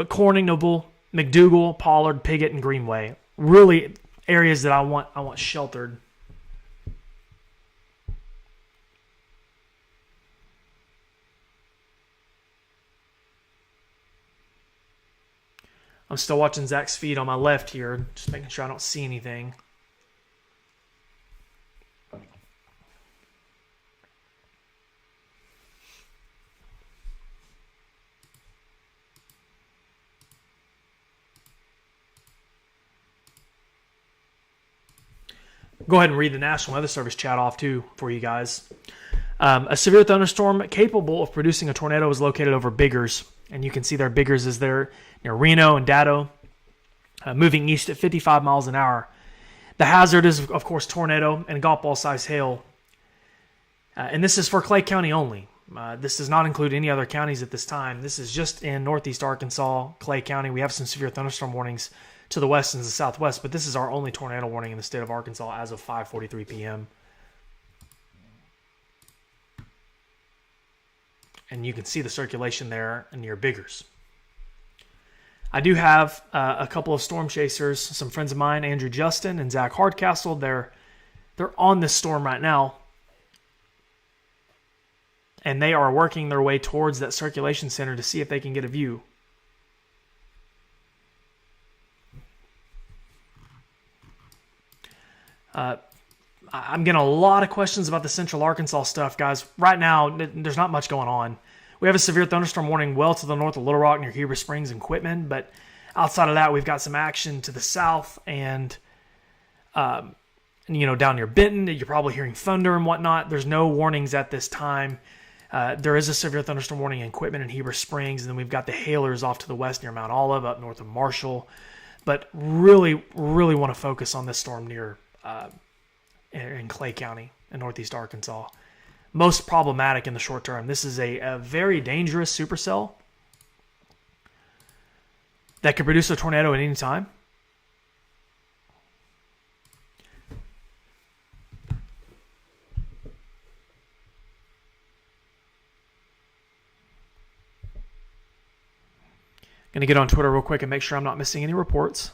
Corning, Noble, McDougal, Pollard, Piggott, and Greenway. Really areas that I want sheltered. I'm still watching Zach's feed on my left here, just making sure I don't see anything. Go ahead and read the National Weather Service chat off too for you guys. A severe thunderstorm capable of producing a tornado is located over Biggers. And you can see there Biggers is there near Reno and Dado, moving east at 55 miles an hour. The hazard is, of course, tornado and golf ball size hail. And this is for Clay County only. This does not include any other counties at this time. This is just in northeast Arkansas, Clay County. We have some severe thunderstorm warnings to the west and the southwest, but this is our only tornado warning in the state of Arkansas as of 5:43 p.m. And you can see the circulation there near Biggers. I do have a couple of storm chasers, some friends of mine, Andrew Justin and Zach Hardcastle. They're on this storm right now. And they are working their way towards that circulation center to see if they can get a view. I'm getting a lot of questions about the Central Arkansas stuff, guys. Right now, there's not much going on. We have a severe thunderstorm warning well to the north of Little Rock near Heber Springs and Quitman, but outside of that, we've got some action to the south and down near Benton. You're probably hearing thunder and whatnot. There's no warnings at this time. There is a severe thunderstorm warning in Quitman and Heber Springs, and then we've got the hailers off to the west near Mount Olive, up north of Marshall. But really, really want to focus on this storm near in Clay County in northeast Arkansas. Most problematic in the short term. This is a very dangerous supercell that could produce a tornado at any time. Going to get on Twitter real quick and make sure I'm not missing any reports.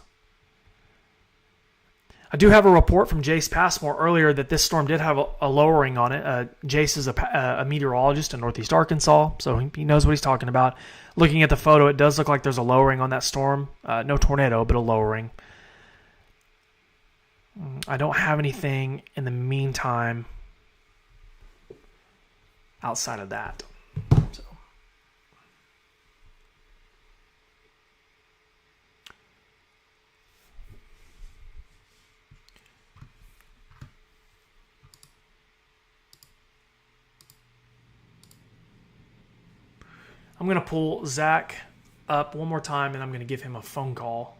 I do have a report from Jace Passmore earlier that this storm did have a lowering on it. Jace is a meteorologist in northeast Arkansas, so he knows what he's talking about. Looking at the photo, it does look like there's a lowering on that storm. No tornado, but a lowering. I don't have anything in the meantime outside of that. So. I'm going to pull Zach up one more time, and I'm going to give him a phone call.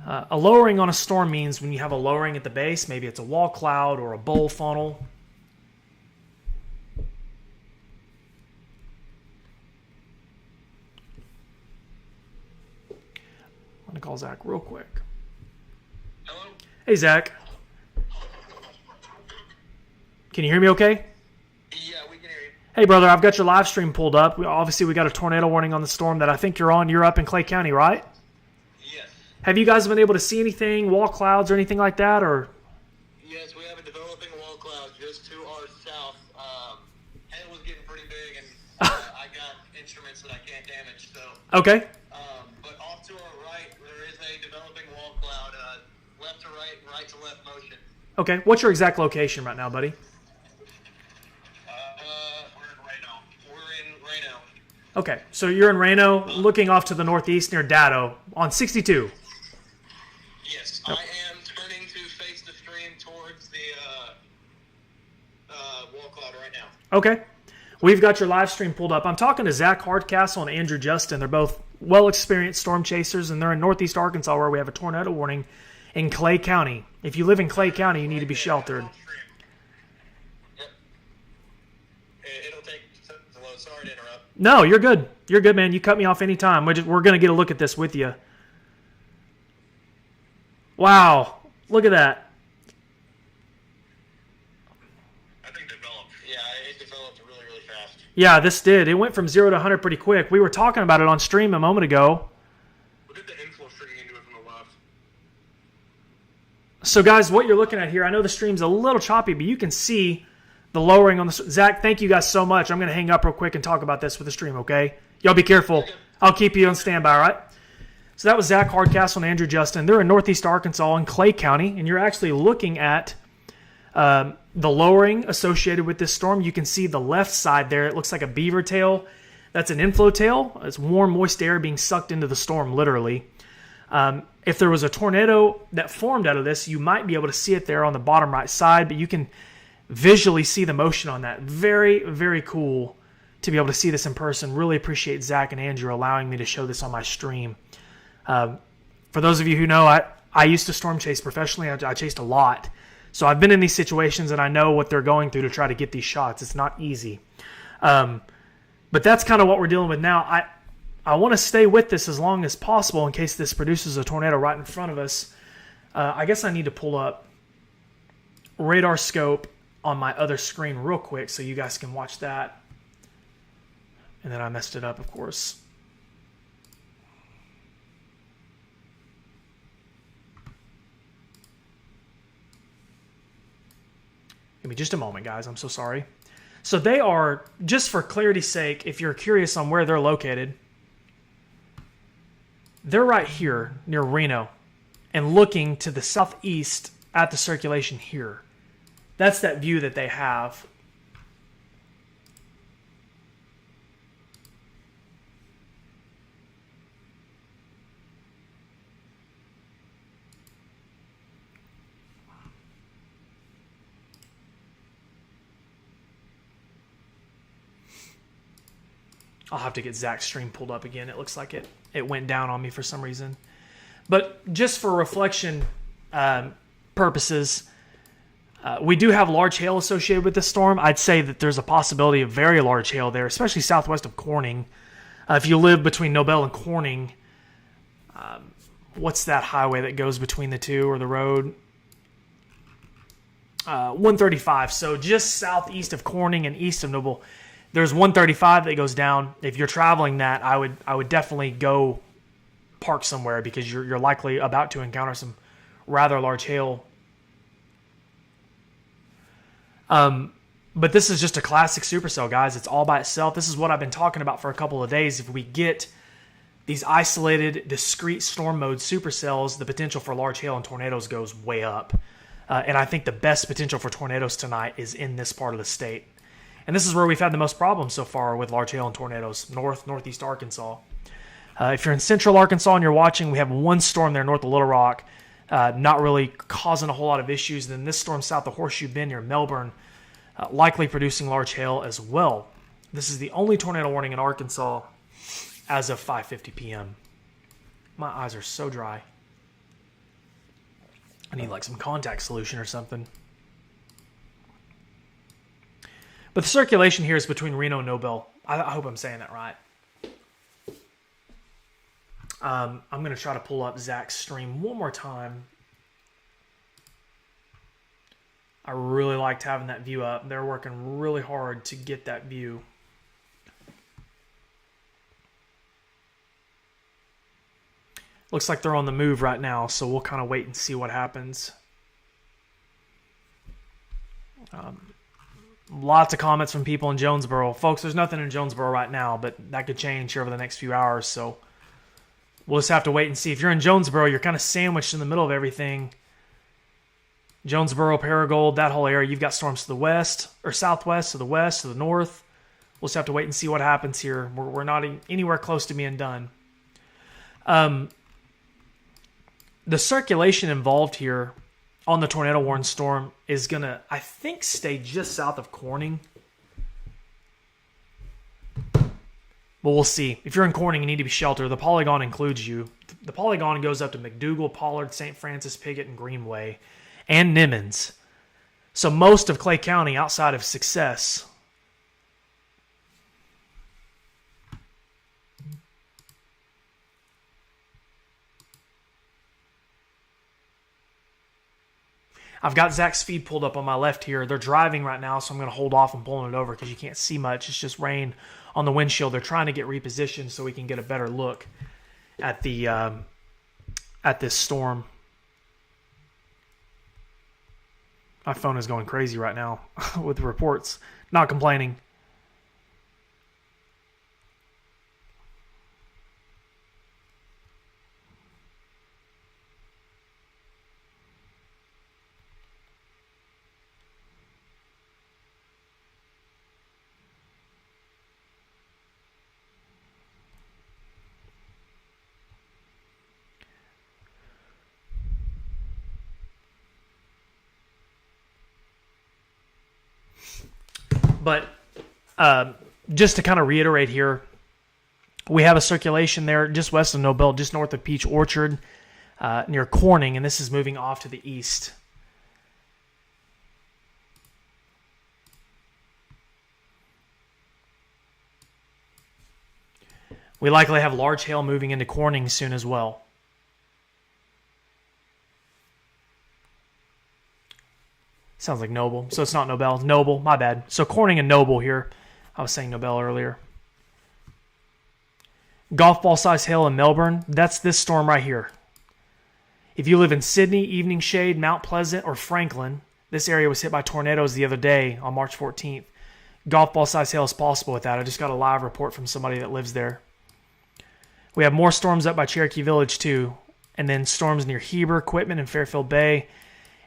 A lowering on a storm means when you have a lowering at the base, maybe it's a wall cloud or a bowl funnel. I'm going to call Zach real quick. Hello? Hey, Zach. Can you hear me okay? Yeah, we can hear you. Hey, brother, I've got your live stream pulled up. Obviously, we got a tornado warning on the storm that I think you're on. You're up in Clay County, right? Yes. Have you guys been able to see anything, wall clouds or anything like that? Or Yes, we have a developing wall cloud just to our south. Hail was getting pretty big, and I got instruments that I can't damage. So, okay, but off to our right, there is a developing wall cloud. Left to right, right to left motion. okay. What's your exact location right now, buddy? We're in Reno. Okay, so you're in Reno, looking off to the northeast near Datto on 62. Yes, I am turning to face the stream towards the wall cloud right now. Okay. We've got your live stream pulled up. I'm talking to Zach Hardcastle and Andrew Justin. They're both well-experienced storm chasers, and they're in northeast Arkansas where we have a tornado warning in Clay County. If you live in Clay County, you need to be sheltered. Yep. It'll take a load. Sorry to interrupt. No, you're good. You're good, man. You cut me off anytime. We're going to get a look at this with you. Wow. Look at that. I think developed. Yeah, it developed really, really fast. Yeah, this did. It went from 0 to 100 pretty quick. We were talking about it on stream a moment ago. Look at the inflow streaming into it from the left. So, guys, what you're looking at here, I know the stream's a little choppy, but you can see the lowering on the... Zach, thank you guys so much. I'm going to hang up real quick and talk about this with the stream, okay? Y'all be careful. I'll keep you on standby, all right? So that was Zach Hardcastle and Andrew Justin. They're in northeast Arkansas in Clay County, and you're actually looking at the lowering associated with this storm. You can see the left side there. It looks like a beaver tail. That's an inflow tail. It's warm, moist air being sucked into the storm, literally. If there was a tornado that formed out of this, you might be able to see it there on the bottom right side, but you can visually see the motion on that. Very, very cool to be able to see this in person. Really appreciate Zach and Andrew allowing me to show this on my stream. For those of you who know, I used to storm chase professionally. I chased a lot. So I've been in these situations and I know what they're going through to try to get these shots. It's not easy. But that's kind of what we're dealing with now. I want to stay with this as long as possible in case this produces a tornado right in front of us. I guess I need to pull up radar scope on my other screen real quick so you guys can watch that. And then I messed it up, of course. Give me just a moment, guys. I'm so sorry. So they are, just for clarity's sake, if you're curious on where they're located, they're right here near Reno and looking to the southeast at the circulation here. That's that view that they have. I'll have to get Zach's stream pulled up again. It looks like it went down on me for some reason. But just for reflection purposes, we do have large hail associated with this storm. I'd say that there's a possibility of very large hail there, especially southwest of Corning. If you live between Nobel and Corning, what's that highway that goes between the two, or the road? 135. So just southeast of Corning and east of Noble, there's 135 that goes down. If you're traveling that, I would definitely go park somewhere, because you're likely about to encounter some rather large hail. But this is just a classic supercell, guys. It's all by itself. This is what I've been talking about for a couple of days. If we get these isolated, discrete storm mode supercells, the potential for large hail and tornadoes goes way up. And I think the best potential for tornadoes tonight is in this part of the state. And this is where we've had the most problems so far with large hail and tornadoes, northeast Arkansas. If you're in central Arkansas and you're watching, we have one storm there north of Little Rock, not really causing a whole lot of issues. Then this storm south of Horseshoe Bend near Melbourne, likely producing large hail as well. This is the only tornado warning in Arkansas as of 5:50 p.m. My eyes are so dry. I need like some contact solution or something. But the circulation here is between Reno and Nobel. I hope I'm saying that right. I'm going to try to pull up Zach's stream one more time. I really liked having that view up. They're working really hard to get that view. Looks like they're on the move right now, so we'll kind of wait and see what happens. Lots of comments from people in Jonesboro. Folks, there's nothing in Jonesboro right now, but that could change here over the next few hours, so we'll just have to wait and see. If you're in Jonesboro, you're kind of sandwiched in the middle of everything. Jonesboro, Paragould, that whole area, you've got storms to the west, or southwest, to the west, to the north. We'll just have to wait and see what happens here. We're not anywhere close to being done. The circulation involved here on the tornado warning storm is going to, I think, stay just south of Corning. But we'll see. If you're in Corning, you need to be sheltered. The polygon includes you. The polygon goes up to McDougal, Pollard, St. Francis, Piggott, and Greenway, and Nimmons. So most of Clay County outside of Success. I've got Zach's feed pulled up on my left here. They're driving right now, so I'm going to hold off on pulling it over because you can't see much. It's just rain on the windshield. They're trying to get repositioned so we can get a better look at the at this storm. My phone is going crazy right now with the reports. Not complaining. But just to kind of reiterate here, we have a circulation there just west of Nobel, just north of Peach Orchard, near Corning, and this is moving off to the east. We likely have large hail moving into Corning soon as well. Sounds like Noble. So it's not Nobel. Noble, my bad. So Corning and Noble here. I was saying Nobel earlier. Golf ball size hail in Melbourne. That's this storm right here. If you live in Sydney, Evening Shade, Mount Pleasant, or Franklin, this area was hit by tornadoes the other day on March 14th. Golf ball size hail is possible with that. I just got a live report from somebody that lives there. We have more storms up by Cherokee Village too. And then storms near Heber, Quitman, and Fairfield Bay.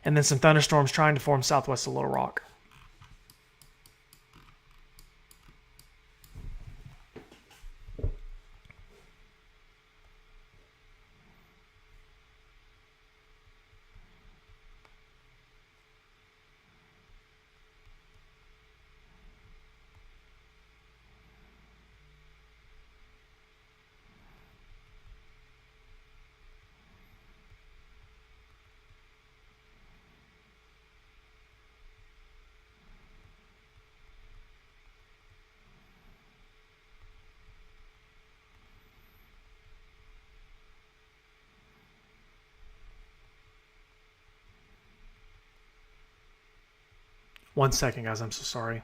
And then some thunderstorms trying to form southwest of Little Rock. 1 second, guys. I'm so sorry.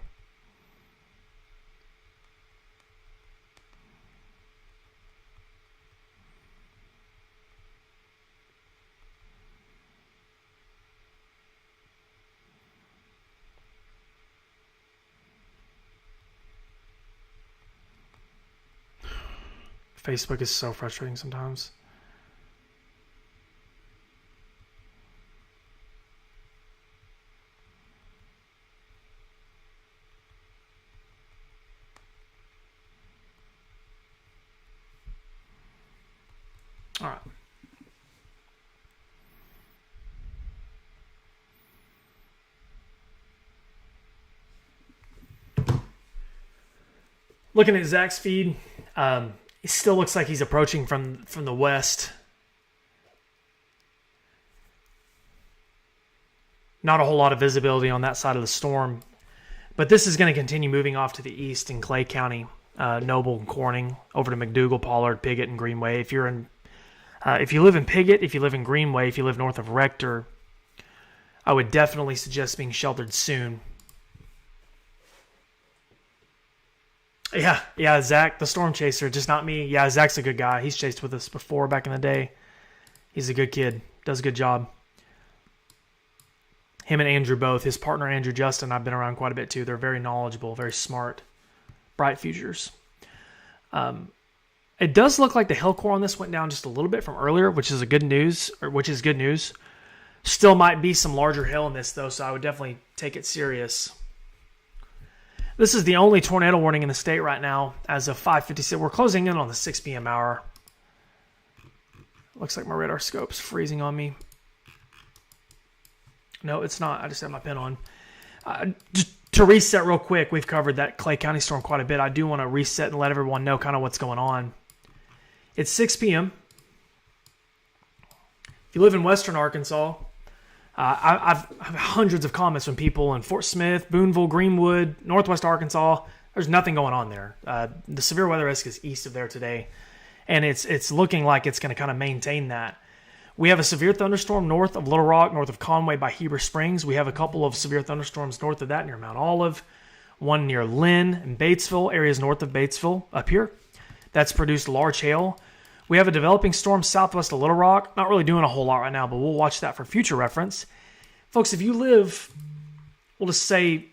Facebook is so frustrating sometimes. All right. Looking at Zach's feed, it still looks like he's approaching from the west. Not a whole lot of visibility on that side of the storm. But this is going to continue moving off to the east in Clay County, Noble and Corning, over to McDougal, Pollard, Piggott, and Greenway. If you live in Piggott, if you live in Greenway, if you live north of Rector, I would definitely suggest being sheltered soon. Yeah, Zach, the storm chaser, just not me. Yeah, Zach's a good guy. He's chased with us before back in the day. He's a good kid. Does a good job. Him and Andrew both. His partner, Andrew Justin, I've been around quite a bit too. They're very knowledgeable, very smart, bright futures. It does look like the hill core on this went down just a little bit from earlier, which is good news. Still might be some larger hail in this, though, so I would definitely take it serious. This is the only tornado warning in the state right now as of 5:56. We're closing in on the 6 p.m. hour. Looks like my radar scope's freezing on me. No, it's not. I just have my pen on. Just to reset real quick, we've covered that Clay County storm quite a bit. I do want to reset and let everyone know kind of what's going on. It's 6 p.m. If you live in western Arkansas, I've hundreds of comments from people in Fort Smith, Boonville, Greenwood, northwest Arkansas. There's nothing going on there. The severe weather risk is east of there today, and it's looking like it's going to kind of maintain that. We have a severe thunderstorm north of Little Rock, north of Conway by Heber Springs. We have a couple of severe thunderstorms north of that near Mount Olive, one near Lynn and Batesville, areas north of Batesville up here. That's produced large hail. We have a developing storm southwest of Little Rock. Not really doing a whole lot right now, but we'll watch that for future reference. Folks, if you live, we'll just say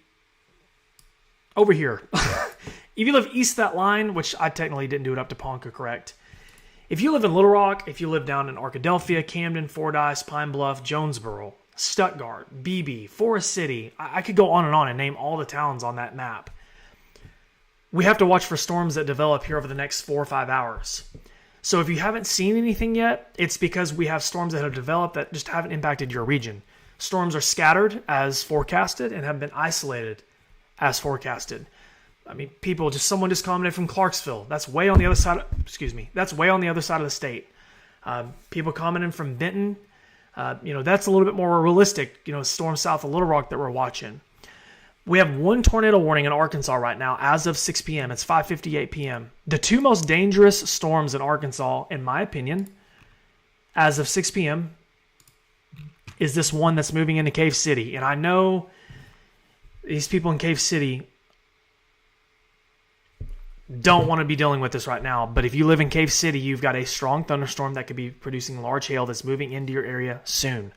over here. If you live east of that line, which I technically didn't do it up to Ponca, correct? If you live in Little Rock, if you live down in Arkadelphia, Camden, Fordyce, Pine Bluff, Jonesboro, Stuttgart, Beebe, Forest City, I could go on and name all the towns on that map. We have to watch for storms that develop here over the next 4 or 5 hours. So if you haven't seen anything yet, it's because we have storms that have developed that just haven't impacted your region. Storms are scattered as forecasted and have been isolated as forecasted. I mean, someone just commented from Clarksville. That's way on the other side. That's way on the other side of the state. People commenting from Benton. That's a little bit more realistic. Storm south of Little Rock that we're watching. We have one tornado warning in Arkansas right now as of 6 p.m. It's 5:58 p.m. The two most dangerous storms in Arkansas, in my opinion, as of 6 p.m., is this one that's moving into Cave City. And I know these people in Cave City don't want to be dealing with this right now, but if you live in Cave City, you've got a strong thunderstorm that could be producing large hail that's moving into your area soon. And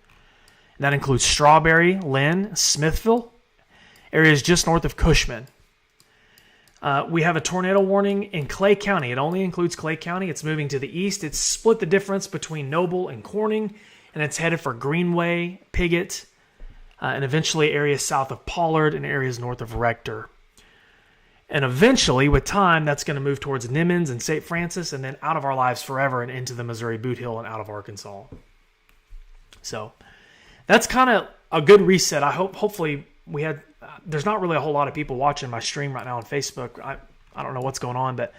that includes Strawberry, Lynn, Smithville, areas just north of Cushman. We have a tornado warning in Clay County. It only includes Clay County. It's moving to the east. It's split the difference between Noble and Corning, and it's headed for Greenway, Piggott, and eventually areas south of Pollard and areas north of Rector. And eventually, with time, that's going to move towards Nimmons and St. Francis, and then out of our lives forever and into the Missouri Boot Hill and out of Arkansas. So that's kind of a good reset. Hopefully we had. There's not really a whole lot of people watching my stream right now on Facebook. I don't know what's going on, but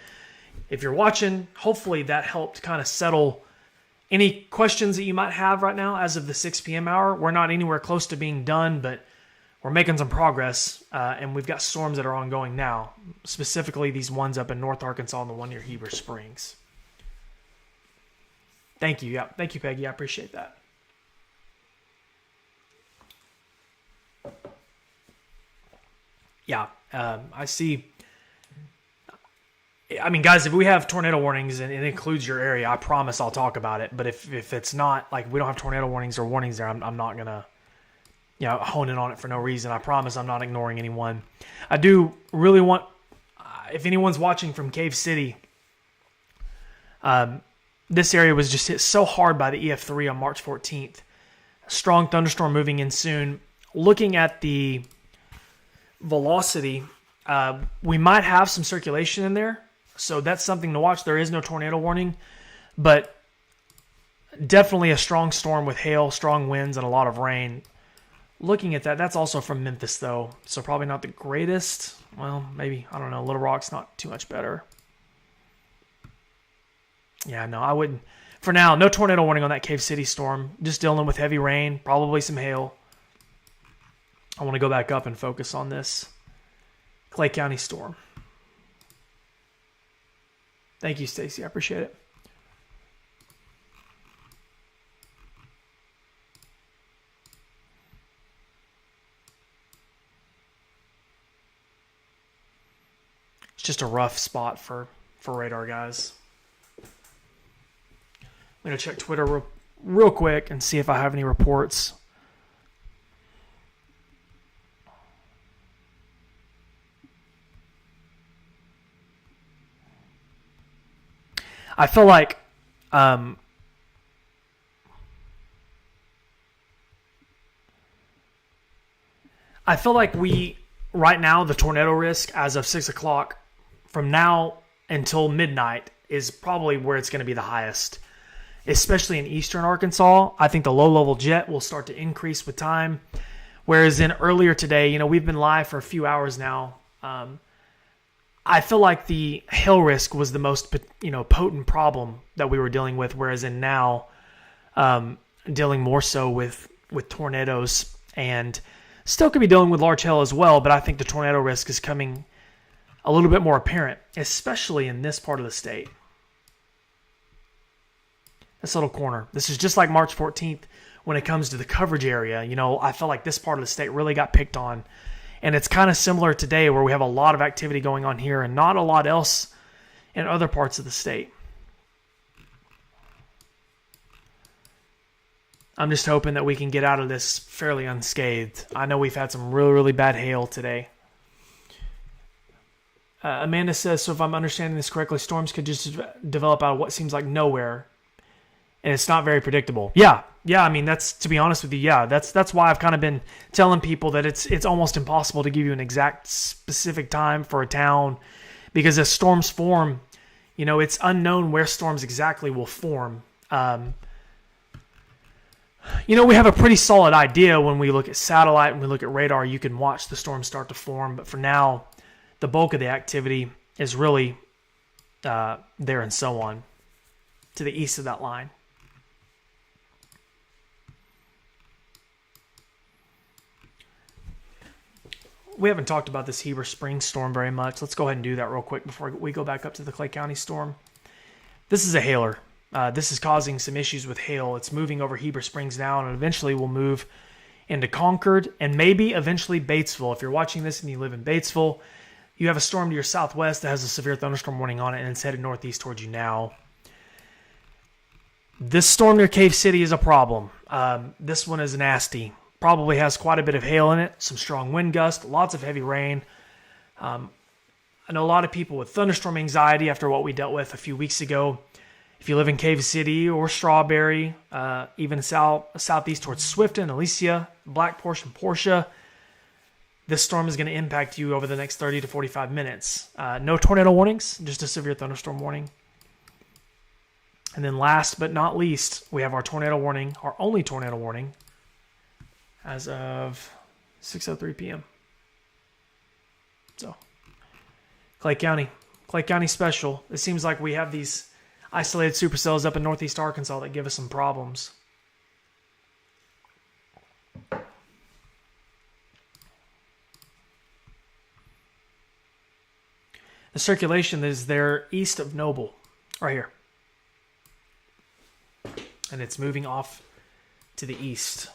if you're watching, hopefully that helped kind of settle any questions that you might have right now as of the 6 p.m. hour. We're not anywhere close to being done, but we're making some progress, and we've got storms that are ongoing now, specifically these ones up in North Arkansas and the one near Heber Springs. Thank you. Yeah, thank you, Peggy. I appreciate that. yeah, I see. I mean, guys, if we have tornado warnings and it includes your area, I promise I'll talk about it. But if it's not, like, we don't have tornado warnings or warnings there, I'm not going to, hone in on it for no reason. I promise I'm not ignoring anyone. I do really want, if anyone's watching from Cave City, this area was just hit so hard by the EF3 on March 14th. Strong thunderstorm moving in soon. Looking at the velocity, we might have some circulation in there. So that's something to watch. There is no tornado warning, but definitely a strong storm with hail, strong winds, and a lot of rain. Looking at that, that's also from Memphis, though. So probably not the greatest. Well, maybe, I don't know. Little Rock's not too much better. Yeah, no, I wouldn't. For now, no tornado warning on that Cave City storm. Just dealing with heavy rain, probably some hail. I want to go back up and focus on this Clay County storm. Thank you, Stacy. I appreciate it. It's just a rough spot for radar, guys. I'm going to check Twitter real quick and see if I have any reports. I feel like we, right now, the tornado risk as of 6 o'clock from now until midnight is probably where it's going to be the highest, especially in eastern Arkansas. I think the low-level jet will start to increase with time, whereas in earlier today, we've been live for a few hours now. I feel like the hail risk was the most, potent problem that we were dealing with, whereas in now, dealing more so with tornadoes, and still could be dealing with large hail as well, but I think the tornado risk is coming a little bit more apparent, especially in this part of the state. This little corner. This is just like March 14th when it comes to the coverage area. I feel like this part of the state really got picked on. And it's kind of similar today where we have a lot of activity going on here and not a lot else in other parts of the state. I'm just hoping that we can get out of this fairly unscathed. I know we've had some really, really bad hail today. Amanda says, so if I'm understanding this correctly, storms could just develop out of what seems like nowhere. And it's not very predictable. Yeah. I mean, that's, to be honest with you, yeah, that's why I've kind of been telling people that it's almost impossible to give you an exact specific time for a town, because as storms form, it's unknown where storms exactly will form. We have a pretty solid idea when we look at satellite and we look at radar. You can watch the storm start to form, but for now, the bulk of the activity is really there and so on to the east of that line. We haven't talked about this Heber Springs storm very much. Let's go ahead and do that real quick before we go back up to the Clay County storm. This is a hailer. This is causing some issues with hail. It's moving over Heber Springs now, and eventually will move into Concord and maybe eventually Batesville. If you're watching this and you live in Batesville, you have a storm to your southwest that has a severe thunderstorm warning on it, and it's headed northeast towards you now. This storm near Cave City is a problem. This one is nasty. Probably has quite a bit of hail in it, some strong wind gusts, lots of heavy rain. I know a lot of people with thunderstorm anxiety after what we dealt with a few weeks ago. If you live in Cave City or Strawberry, even southeast towards Swifton, Alicia, Black Portion, Portia, this storm is going to impact you over the next 30 to 45 minutes. No tornado warnings, just a severe thunderstorm warning. And then last but not least, we have our tornado warning, our only tornado warning, as of 6:03 p.m. So, Clay County special. It seems like we have these isolated supercells up in northeast Arkansas that give us some problems. The circulation is there east of Noble, right here. And it's moving off to the east.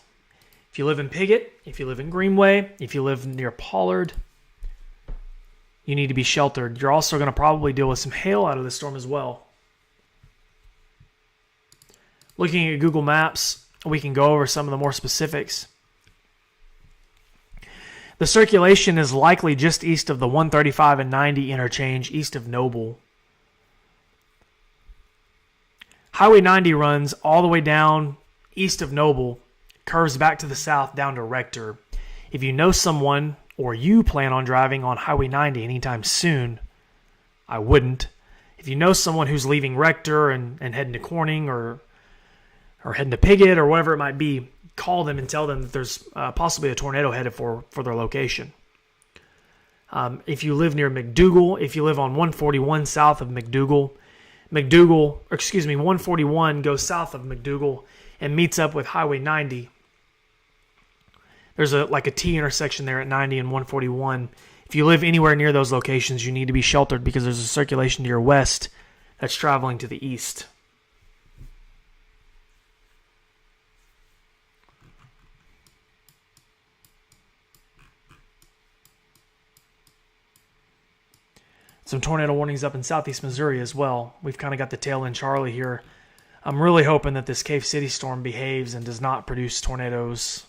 If you live in Piggott, if you live in Greenway, if you live near Pollard, you need to be sheltered. You're also going to probably deal with some hail out of this storm as well. Looking at Google Maps, we can go over some of the more specifics. The circulation is likely just east of the 135 and 90 interchange, east of Noble. Highway 90 runs all the way down east of Noble, curves back to the south down to Rector. If you know someone or you plan on driving on Highway 90 anytime soon, I wouldn't. If you know someone who's leaving Rector and heading to Corning or heading to Piggott or whatever it might be, call them and tell them that there's possibly a tornado headed for their location. If you live near McDougal, if you live on 141 south of McDougal, 141 goes south of McDougal and meets up with Highway 90. There's a T intersection there at 90 and 141. If you live anywhere near those locations, you need to be sheltered because there's a circulation to your west that's traveling to the east. Some tornado warnings up in southeast Missouri as well. We've kind of got the tail end Charlie here. I'm really hoping that this Cave City storm behaves and does not produce tornadoes.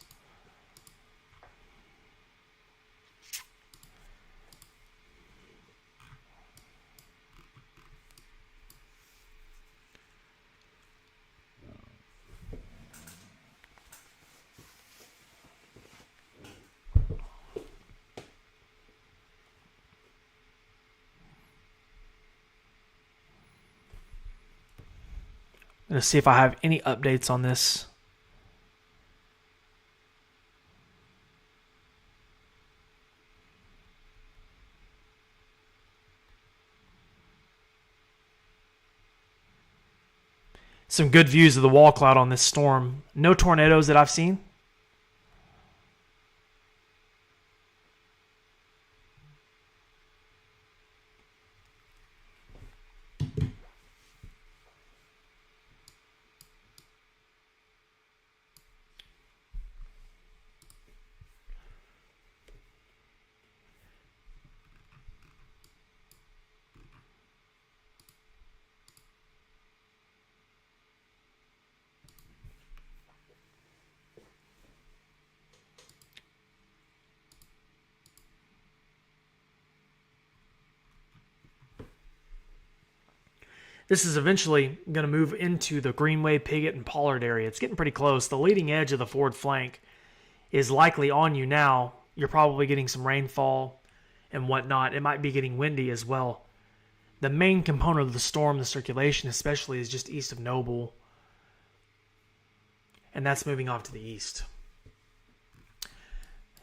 I'm going to see if I have any updates on this. Some good views of the wall cloud on this storm. No tornadoes that I've seen. This is eventually going to move into the Greenway, Piggott, and Pollard area. It's getting pretty close. The leading edge of the forward flank is likely on you now. You're probably getting some rainfall and whatnot. It might be getting windy as well. The main component of the storm, the circulation especially, is just east of Noble. And that's moving off to the east.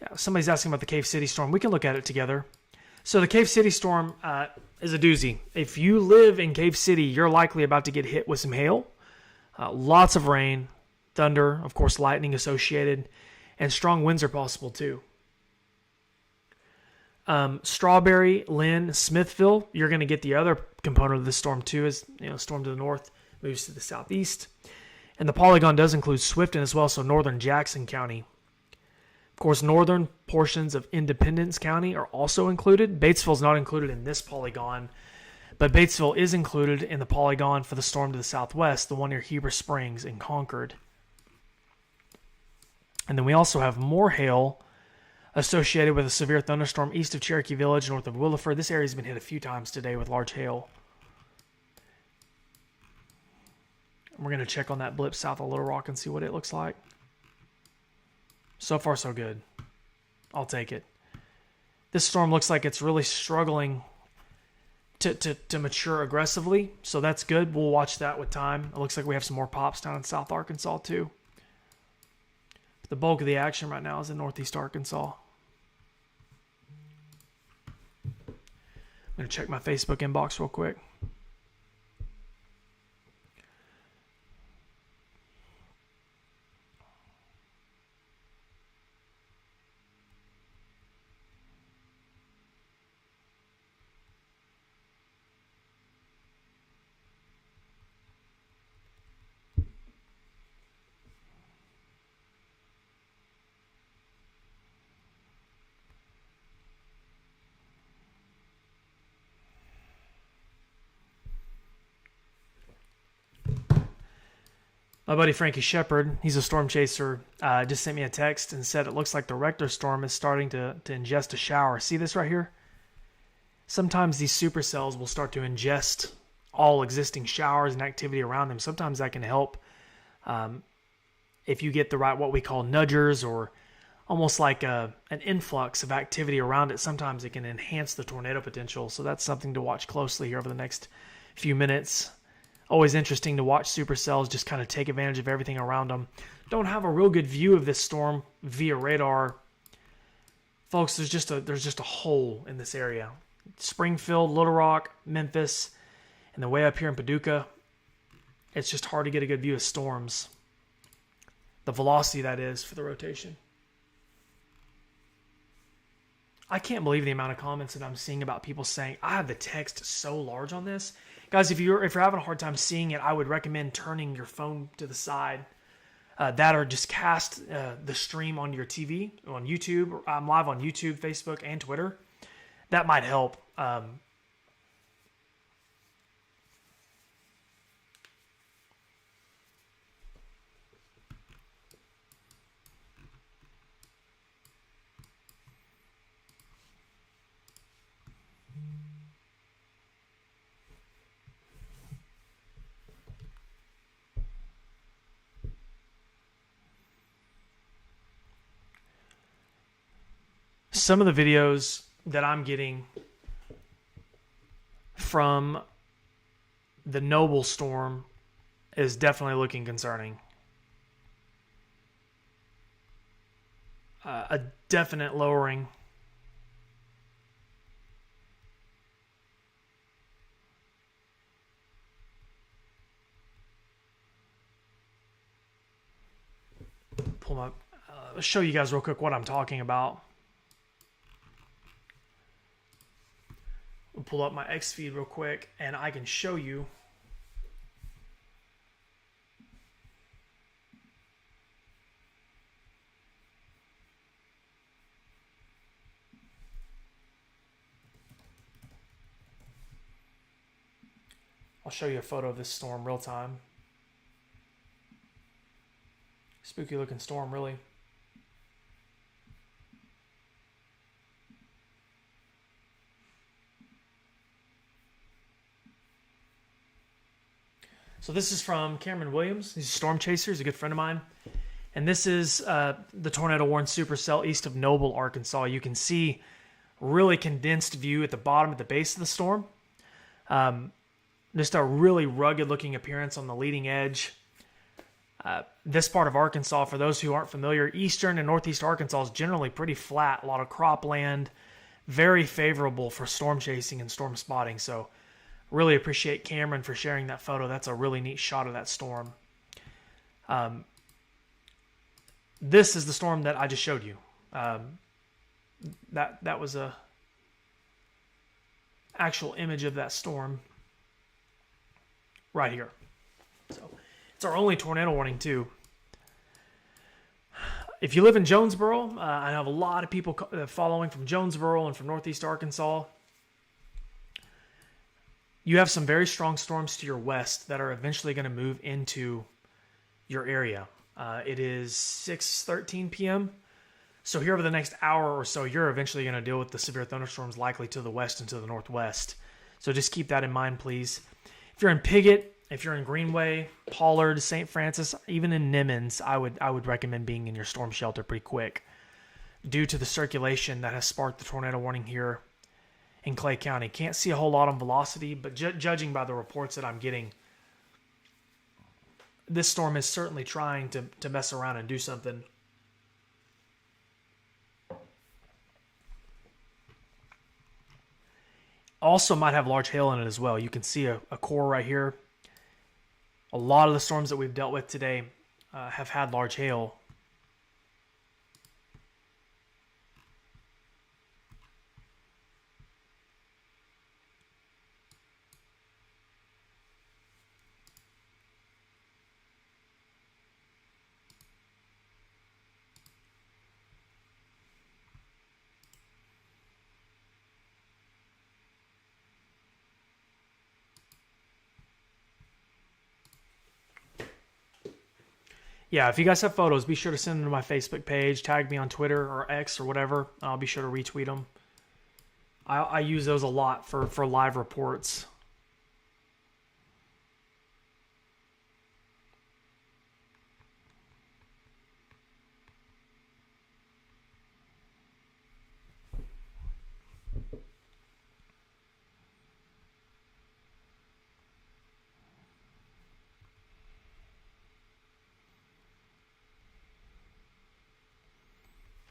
Yeah, somebody's asking about the Cave City storm. We can look at it together. So the Cave City storm is a doozy. If you live in Cave City, you're likely about to get hit with some hail. Lots of rain, thunder, of course lightning associated, and strong winds are possible too. Strawberry, Lynn, Smithville, you're going to get the other component of the storm too, as storm to the north moves to the southeast. And the polygon does include Swifton as well, so northern Jackson County. Of course, northern portions of Independence County are also included. Batesville is not included in this polygon, but Batesville is included in the polygon for the storm to the southwest, the one near Heber Springs and Concord. And then we also have more hail associated with a severe thunderstorm east of Cherokee Village, north of Williford. This area has been hit a few times today with large hail. And we're going to check on that blip south of Little Rock and see what it looks like. So far, so good. I'll take it. This storm looks like it's really struggling to mature aggressively, so that's good. We'll watch that with time. It looks like we have some more pops down in South Arkansas, too. But the bulk of the action right now is in Northeast Arkansas. I'm going to check my Facebook inbox real quick. My buddy Frankie Shepard, he's a storm chaser, just sent me a text and said it looks like the Rector storm is starting to ingest a shower. See this right here? Sometimes these supercells will start to ingest all existing showers and activity around them. Sometimes that can help if you get the right, what we call nudgers, or almost like an influx of activity around it. Sometimes it can enhance the tornado potential. So that's something to watch closely here over the next few minutes. Always interesting to watch supercells just kind of take advantage of everything around them. Don't have a real good view of this storm via radar. Folks, there's just a hole in this area. Springfield, Little Rock, Memphis, and then way up here in Paducah, it's just hard to get a good view of storms. The velocity, that is, for the rotation. I can't believe the amount of comments that I'm seeing about people saying, I have the text so large on this. Guys, if you're having a hard time seeing it, I would recommend turning your phone to the side. That, or just cast the stream onto your TV, on YouTube. I'm live on YouTube, Facebook, and Twitter. That might help. Some of the videos that I'm getting from the Noble storm is definitely looking concerning. A definite lowering. Pull my, show you guys real quick what I'm talking about. We'll pull up my X feed real quick, and I can show you I'll show you a photo of this storm real time. Spooky looking storm, really. So this is from Cameron Williams. He's a storm chaser. He's a good friend of mine. And this is the tornado-warned supercell east of Noble, Arkansas. You can see really condensed view at the bottom, at the base of the storm. Just a really rugged-looking appearance on the leading edge. This part of Arkansas, for those who aren't familiar, eastern and northeast Arkansas is generally pretty flat. A lot of cropland. Very favorable for storm chasing and storm spotting. So really appreciate Cameron for sharing that photo. That's a really neat shot of that storm. This is the storm that I just showed you. That was a actual image of that storm right here. So it's our only tornado warning too. If you live in Jonesboro, I have a lot of people following from Jonesboro and from northeast Arkansas. You have some very strong storms to your west that are eventually going to move into your area. It is 6:13 p.m. So here over the next hour or so, you're eventually going to deal with the severe thunderstorms likely to the west and to the northwest. So just keep that in mind, please. If you're in Piggott, if you're in Greenway, Pollard, St. Francis, even in Nimmons, I would recommend being in your storm shelter pretty quick due to the circulation that has sparked the tornado warning here in Clay County. Can't see a whole lot on velocity, but judging by the reports that I'm getting, this storm is certainly trying to mess around and do something. Also might have large hail in it as well. You can see a core right here. A lot of the storms that we've dealt with today have had large hail. Yeah, if you guys have photos, be sure to send them to my Facebook page, tag me on Twitter or X or whatever. I'll be sure to retweet them. I use those a lot for live reports.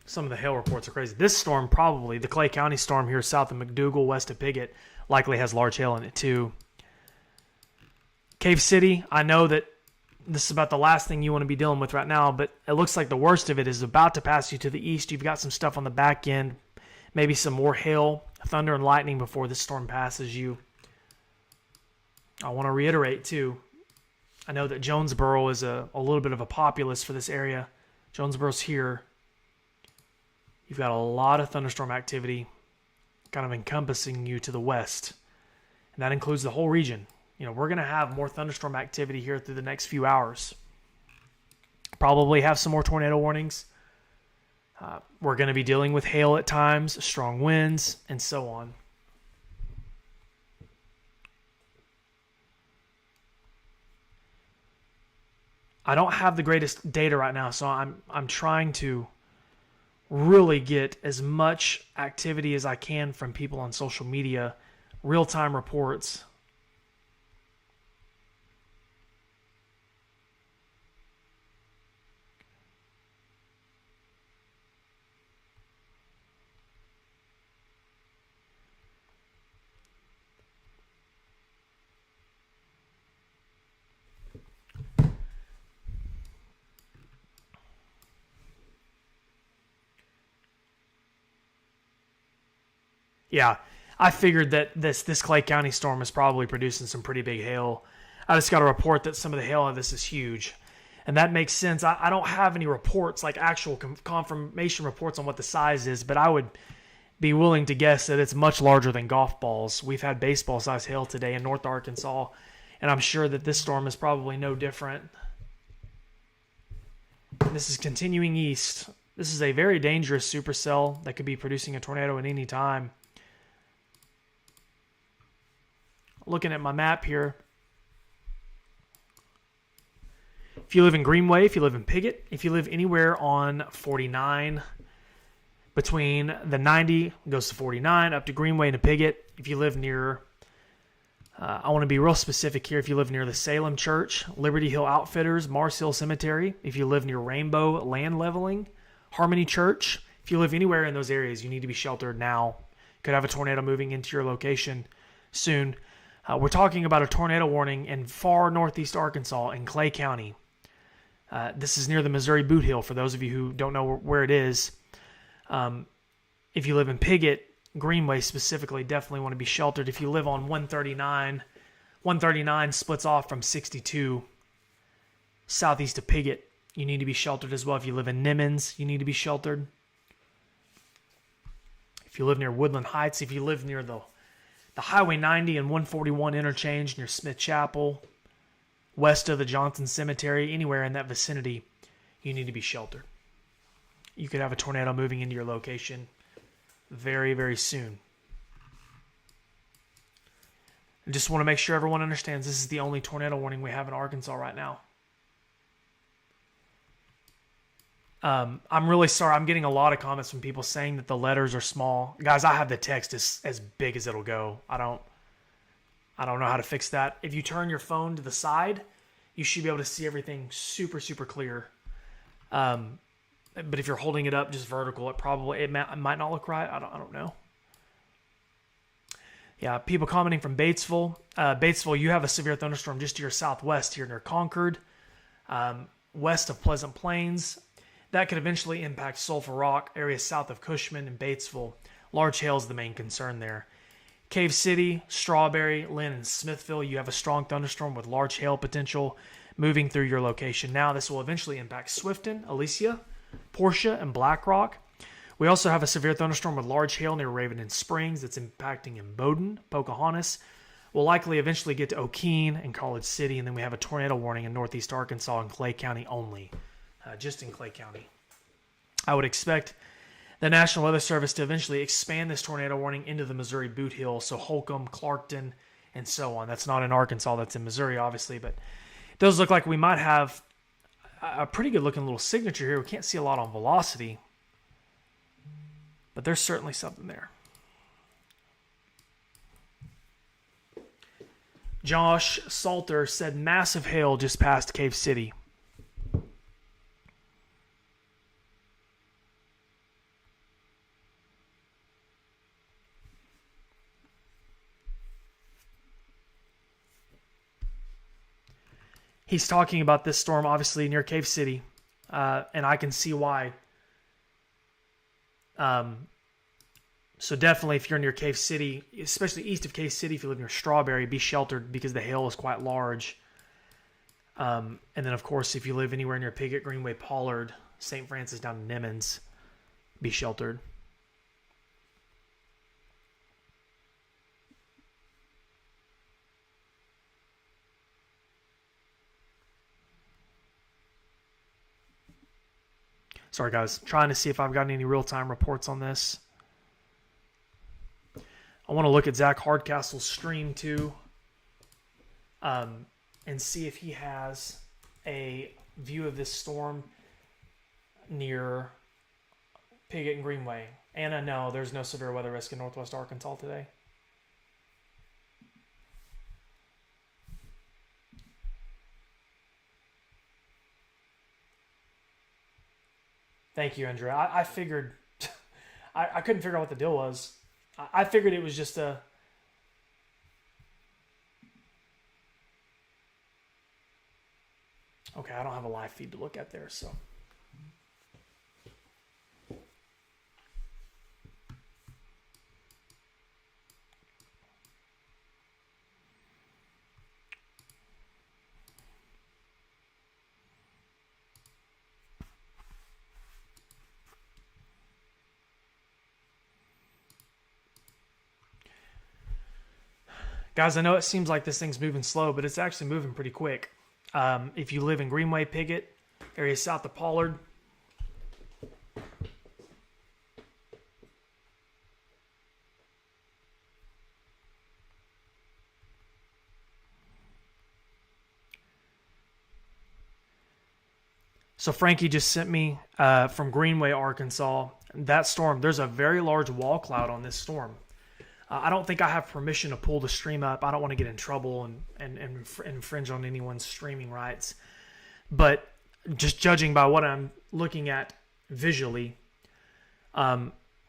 Some of the hail reports are crazy. This storm, probably, the Clay County storm here south of McDougal, west of Piggott, likely has large hail in it too. Cave City, I know that this is about the last thing you want to be dealing with right now, but it looks like the worst of it is about to pass you to the east. You've got some stuff on the back end, maybe some more hail, thunder, and lightning before this storm passes you. I want to reiterate too, I know that Jonesboro is a little bit of a populace for this area. Jonesboro's here. You've got a lot of thunderstorm activity kind of encompassing you to the west. And that includes the whole region. You know, we're going to have more thunderstorm activity here through the next few hours. Probably have some more tornado warnings. We're going to be dealing with hail at times, strong winds, and so on. I don't have the greatest data right now, so I'm trying to really get as much activity as I can from people on social media, real-time reports. Yeah, I figured that this Clay County storm is probably producing some pretty big hail. I just got a report that some of the hail of this is huge. And that makes sense. I don't have any reports, like actual confirmation reports on what the size is, but I would be willing to guess that it's much larger than golf balls. We've had baseball-sized hail today in North Arkansas, and I'm sure that this storm is probably no different. This is continuing east. This is a very dangerous supercell that could be producing a tornado at any time. Looking at my map here. If you live in Greenway, if you live in Piggott, if you live anywhere on 49, between the 90 goes to 49, up to Greenway and to Piggott. If you live near, I want to be real specific here. If you live near the Salem Church, Liberty Hill Outfitters, Mars Hill Cemetery, if you live near Rainbow Land Leveling, Harmony Church, if you live anywhere in those areas, you need to be sheltered now. Could have a tornado moving into your location soon. We're talking about a tornado warning in far northeast Arkansas in Clay County. This is near the Missouri Boot Hill, for those of you who don't know where it is. If you live in Piggott, Greenway specifically, definitely want to be sheltered. If you live on 139 splits off from 62 southeast of Piggott. You need to be sheltered as well. If you live in Nimmons, you need to be sheltered. If you live near Woodland Heights, if you live near the Highway 90 and 141 interchange near Smith Chapel, west of the Johnson Cemetery, anywhere in that vicinity, you need to be sheltered. You could have a tornado moving into your location very, very soon. I just want to make sure everyone understands this is the only tornado warning we have in Arkansas right now. I'm really sorry. I'm getting a lot of comments from people saying that the letters are small. Guys, I have the text as big as it'll go. I don't know how to fix that. If you turn your phone to the side, you should be able to see everything super, super clear. But if you're holding it up just vertical, it might not look right. I don't know. Yeah, people commenting from Batesville. Batesville, you have a severe thunderstorm just to your southwest here near Concord, west of Pleasant Plains. That could eventually impact Sulphur Rock, areas south of Cushman and Batesville. Large hail is the main concern there. Cave City, Strawberry, Lynn, and Smithville, you have a strong thunderstorm with large hail potential moving through your location. Now, this will eventually impact Swifton, Alicia, Portia, and Black Rock. We also have a severe thunderstorm with large hail near Raven and Springs that's impacting in Bowdoin, Pocahontas, We'll likely eventually get to O'Keene and College City, and then we have a tornado warning in northeast Arkansas and Clay County only, just in Clay County. I would expect the National Weather Service to eventually expand this tornado warning into the Missouri Boot Hill, so Holcomb, Clarkton, and so on. That's not in Arkansas, that's in Missouri, obviously, but it does look like we might have a pretty good-looking little signature here. We can't see a lot on velocity, but there's certainly something there. Josh Salter said massive hail just past Cave City. He's talking about this storm obviously near Cave City, and I can see why. So definitely if you're near Cave City, especially east of Cave City, if you live near Strawberry, be sheltered because the hail is quite large. And then, of course, if you live anywhere near Piggott, Greenway, Pollard, St. Francis down to Nimmons, be sheltered. Sorry, guys. Trying to see if I've gotten any real-time reports on this. I want to look at Zach Hardcastle's stream too, and see if he has a view of this storm near Piggott and Greenway. Anna, no, there's no severe weather risk in northwest Arkansas today. Thank you, Andrea. I figured, I couldn't figure out what the deal was. I figured it was just a... Okay, I don't have a live feed to look at there, so... Guys, I know it seems like this thing's moving slow, but it's actually moving pretty quick. If you live in Greenway, Piggott, area south of Pollard, so Frankie just sent me from Greenway, Arkansas, that storm. There's a very large wall cloud on this storm. I don't think I have permission to pull the stream up. I don't want to get in trouble and infringe on anyone's streaming rights. But just judging by what I'm looking at visually,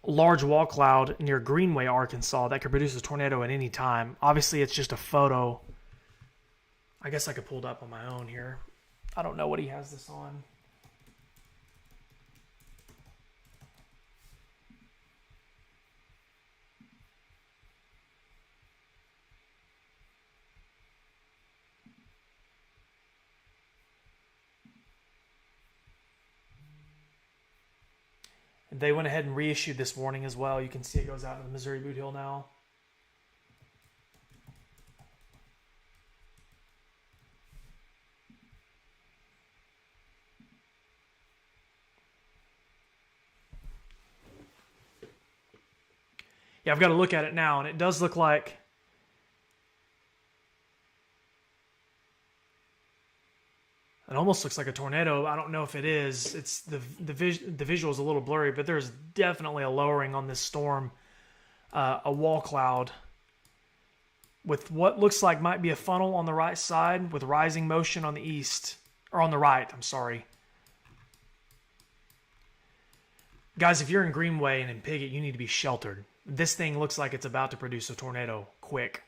large wall cloud near Greenway, Arkansas, that could produce a tornado at any time. Obviously, it's just a photo. I guess I could pull it up on my own here. I don't know what he has this on. They went ahead and reissued this warning as well. You can see it goes out to the Missouri Boot Hill now. Yeah, I've got to look at it now, and it does look like it almost looks like a tornado. I don't know if it is. It's the visual is a little blurry, but there's definitely a lowering on this storm. A wall cloud with what looks like might be a funnel on the right side with rising motion on the east, or on the right, I'm sorry. Guys, if you're in Greenway and in Piggott, you need to be sheltered. This thing looks like it's about to produce a tornado quick.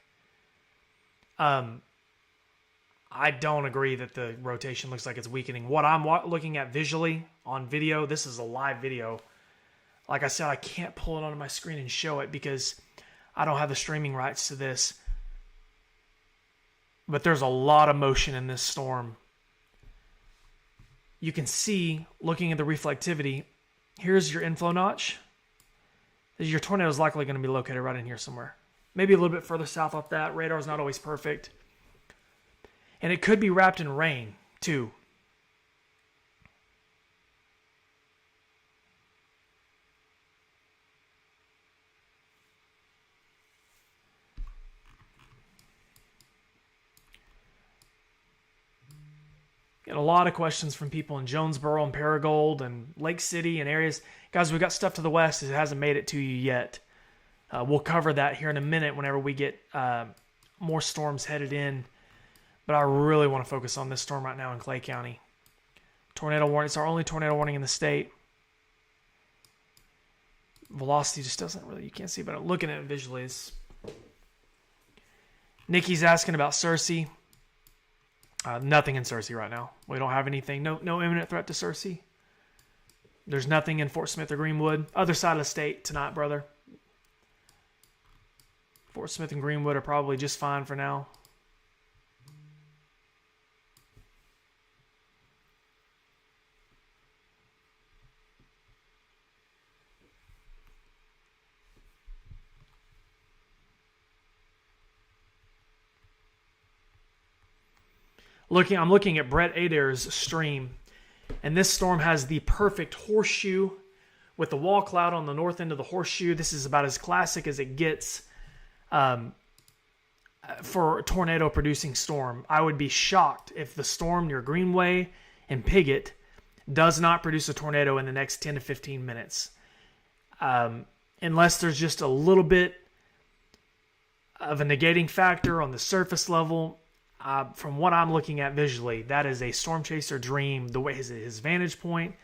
I don't agree that the rotation looks like it's weakening. What I'm looking at visually on video, this is a live video. Like I said, I can't pull it onto my screen and show it because I don't have the streaming rights to this. But there's a lot of motion in this storm. You can see, looking at the reflectivity, here's your inflow notch. Your tornado is likely going to be located right in here somewhere. maybe a little bit further south off that. Radar's not always perfect. And it could be wrapped in rain, too. Get a lot of questions from people in Jonesboro and Paragould and Lake City and areas. Guys, we've got stuff to the west that hasn't made it to you yet. We'll cover that here in a minute whenever we get more storms headed in. But I really want to focus on this storm right now in Clay County. Tornado warning. It's our only tornado warning in the state. Velocity just doesn't really, you can't see, but I'm looking at it visually. Nikki's asking about Searcy. Nothing in Searcy right now. We don't have anything. No imminent threat to Searcy. There's nothing in Fort Smith or Greenwood. Other side of the state tonight, brother. Fort Smith and Greenwood are probably just fine for now. I'm looking at Brett Adair's stream, and this storm has the perfect horseshoe with the wall cloud on the north end of the horseshoe. This is about as classic as it gets for a tornado-producing storm. I would be shocked if the storm near Greenway and Piggott does not produce a tornado in the next 10 to 15 minutes. Unless there's just a little bit of a negating factor on the surface level. From what I'm looking at visually, that is a storm chaser dream. The way his vantage point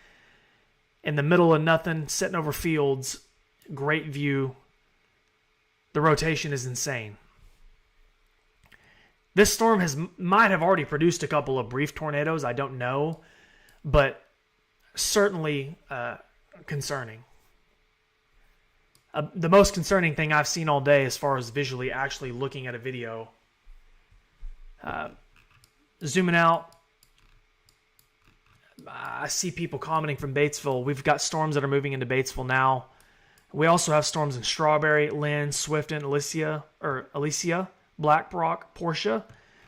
in the middle of nothing, sitting over fields, great view. The rotation is insane. This storm might have already produced a couple of brief tornadoes. I don't know, but certainly concerning. The most concerning thing I've seen all day, as far as visually actually looking at a video. Zooming out, I see people commenting from Batesville. We've got storms that are moving into Batesville now. We also have storms in Strawberry, Lynn, Swifton, Alicia, Black Rock, Portia.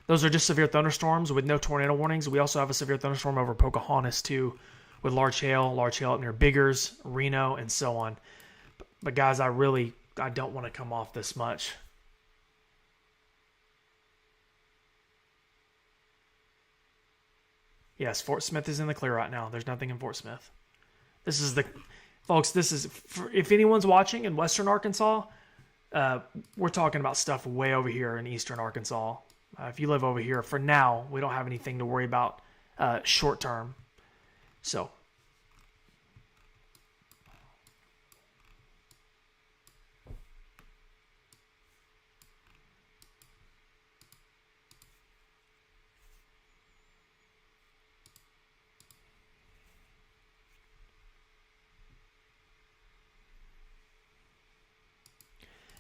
Those are just severe thunderstorms with no tornado warnings. We also have a severe thunderstorm over Pocahontas too, with large hail up near Biggers, Reno, and so on. But guys, I don't want to come off this much. Yes, Fort Smith is in the clear right now. There's nothing in Fort Smith. Folks, if anyone's watching in Western Arkansas, we're talking about stuff way over here in Eastern Arkansas. If you live over here, for now, we don't have anything to worry about short term. So.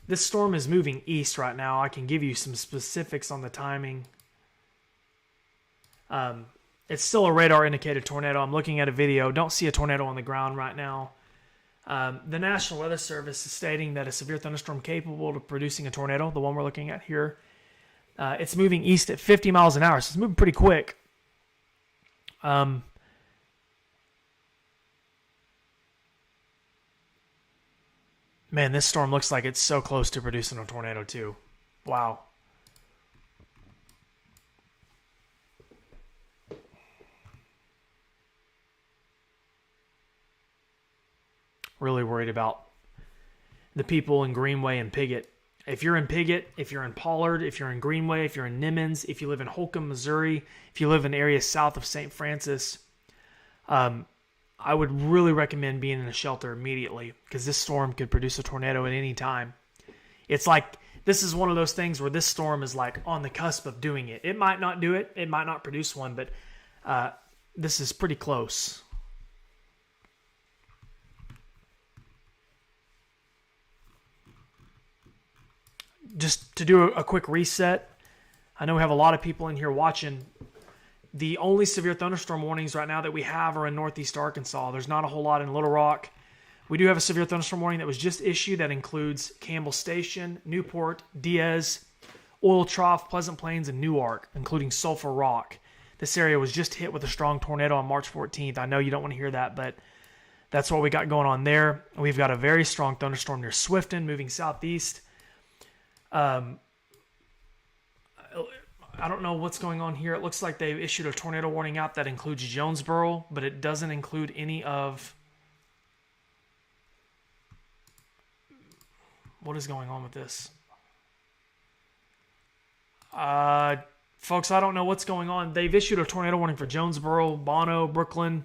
This storm is moving east right now. I can give you some specifics on the timing. It's still a radar-indicated tornado. I'm looking at a video. Don't see a tornado on the ground right now. The National Weather Service is stating that a severe thunderstorm capable of producing a tornado, the one we're looking at here, it's moving east at 50 miles an hour, so it's moving pretty quick. Man, this storm looks like it's so close to producing a tornado too. Wow. Really worried about the people in Greenway and Piggott. If you're in Piggott, if you're in Pollard, if you're in Greenway, if you're in Nimmons, if you live in Holcomb, Missouri, if you live in areas south of St. Francis, I would really recommend being in a shelter immediately, because this storm could produce a tornado at any time. It's like, this is one of those things where this storm is like on the cusp of doing it. It might not do it. It might not produce one, but this is pretty close. Just to do a quick reset, I know we have a lot of people in here watching. The only severe thunderstorm warnings right now that we have are in northeast Arkansas. There's not a whole lot in Little Rock, We do have a severe thunderstorm warning that was just issued that includes Campbell Station, Newport, Diaz, Oil Trough, Pleasant Plains, and Newark, including Sulphur Rock. This area was just hit with a strong tornado on March 14th. I know you don't want to hear that, but that's what we got going on there. We've got a very strong thunderstorm near Swifton moving southeast. I don't know what's going on here. It looks like they've issued a tornado warning out that includes Jonesboro, but it doesn't include any of... What is going on with this? Folks, I don't know what's going on. They've issued a tornado warning for Jonesboro, Bono, Brooklyn.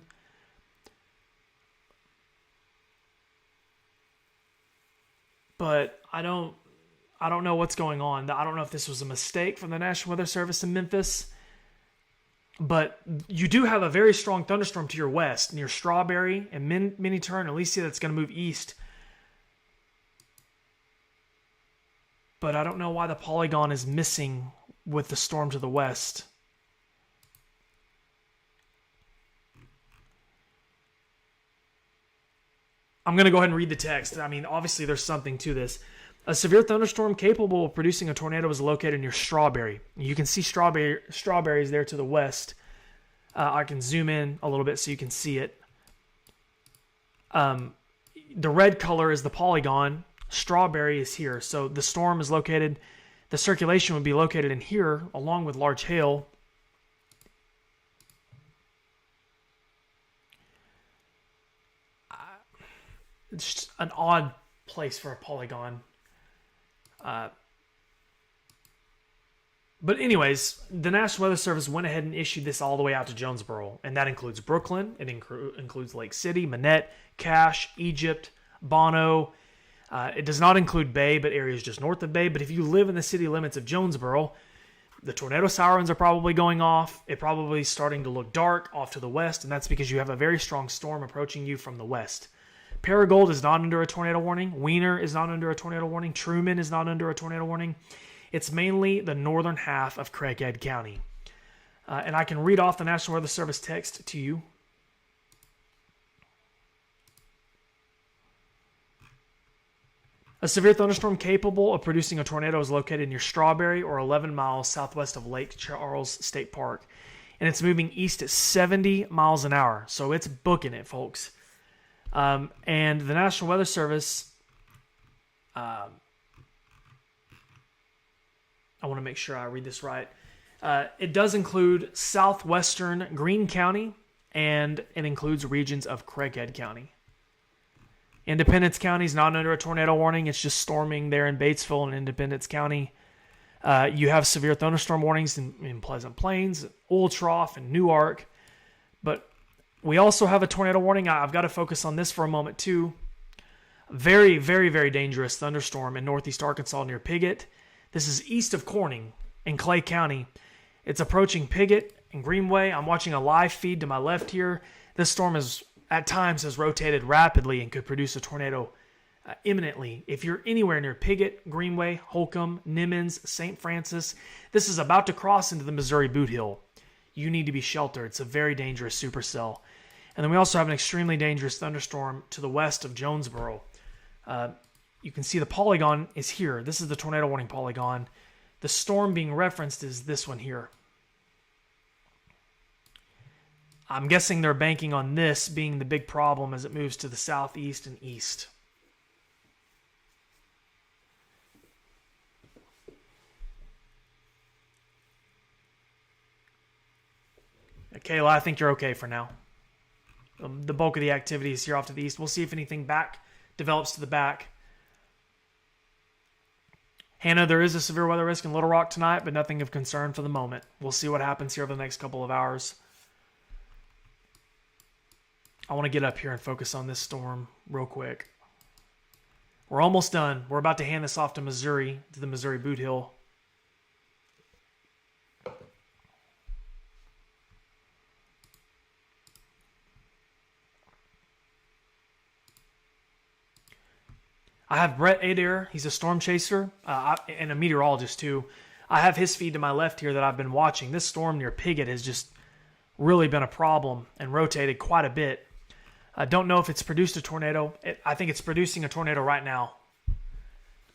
But I don't know what's going on. I don't know if this was a mistake from the National Weather Service in Memphis. But you do have a very strong thunderstorm to your west near Strawberry and Minturn. At least see that's going to move east. But I don't know why the polygon is missing with the storm to the west. I'm going to go ahead and read the text. I mean, obviously there's something to this. A severe thunderstorm capable of producing a tornado is located near Strawberry. You can see Strawberries there to the west. I can zoom in a little bit so you can see it. The red color is the polygon. Strawberry is here. So the storm is located, the circulation would be located in here along with large hail. It's just an odd place for a polygon. But anyways, the National Weather Service went ahead and issued this all the way out to Jonesboro. And that includes Brooklyn. It includes Lake City, Manette, Cache, Egypt, Bono. It does not include Bay, but areas just north of Bay. But if you live in the city limits of Jonesboro, the tornado sirens are probably going off. It probably is starting to look dark off to the west, and that's because you have a very strong storm approaching you from the west. Paragould is not under a tornado warning. Wiener is not under a tornado warning. Truman is not under a tornado warning. It's mainly the northern half of Craighead County. And I can read off the National Weather Service text to you. A severe thunderstorm capable of producing a tornado is located near Strawberry or 11 miles southwest of Lake Charles State Park. And it's moving east at 70 miles an hour. So it's booking it, folks. And the National Weather Service, I want to make sure I read this right. It does include southwestern Greene County, and it includes regions of Craighead County. Independence County is not under a tornado warning. It's just storming there in Batesville and Independence County. You have severe thunderstorm warnings in Pleasant Plains, Oil Trough, and Newark. But we also have a tornado warning. I've got to focus on this for a moment too. Very, very, very dangerous thunderstorm in northeast Arkansas near Piggott. This is east of Corning in Clay County. It's approaching Piggott and Greenway. I'm watching a live feed to my left here. This storm is at times has rotated rapidly and could produce a tornado imminently. If you're anywhere near Piggott, Greenway, Holcomb, Nimmons, St. Francis, this is about to cross into the Missouri Boot Hill. You need to be sheltered. It's a very dangerous supercell. And then we also have an extremely dangerous thunderstorm to the west of Jonesboro. You can see the polygon is here. This is the tornado warning polygon. The storm being referenced is this one here. I'm guessing they're banking on this being the big problem as it moves to the southeast and east. Kayla, I think you're okay for now. The bulk of the activity is here off to the east. We'll see if anything back develops to the back. Hannah, there is a severe weather risk in Little Rock tonight, but nothing of concern for the moment. We'll see what happens here over the next couple of hours. I want to get up here and focus on this storm real quick. We're almost done. We're about to hand this off to Missouri, to the Missouri Boot Hill. I have Brett Adair. He's a storm chaser and a meteorologist too. I have his feed to my left here that I've been watching. This storm near Piggott has just really been a problem and rotated quite a bit. I don't know if it's produced a tornado. I think it's producing a tornado right now.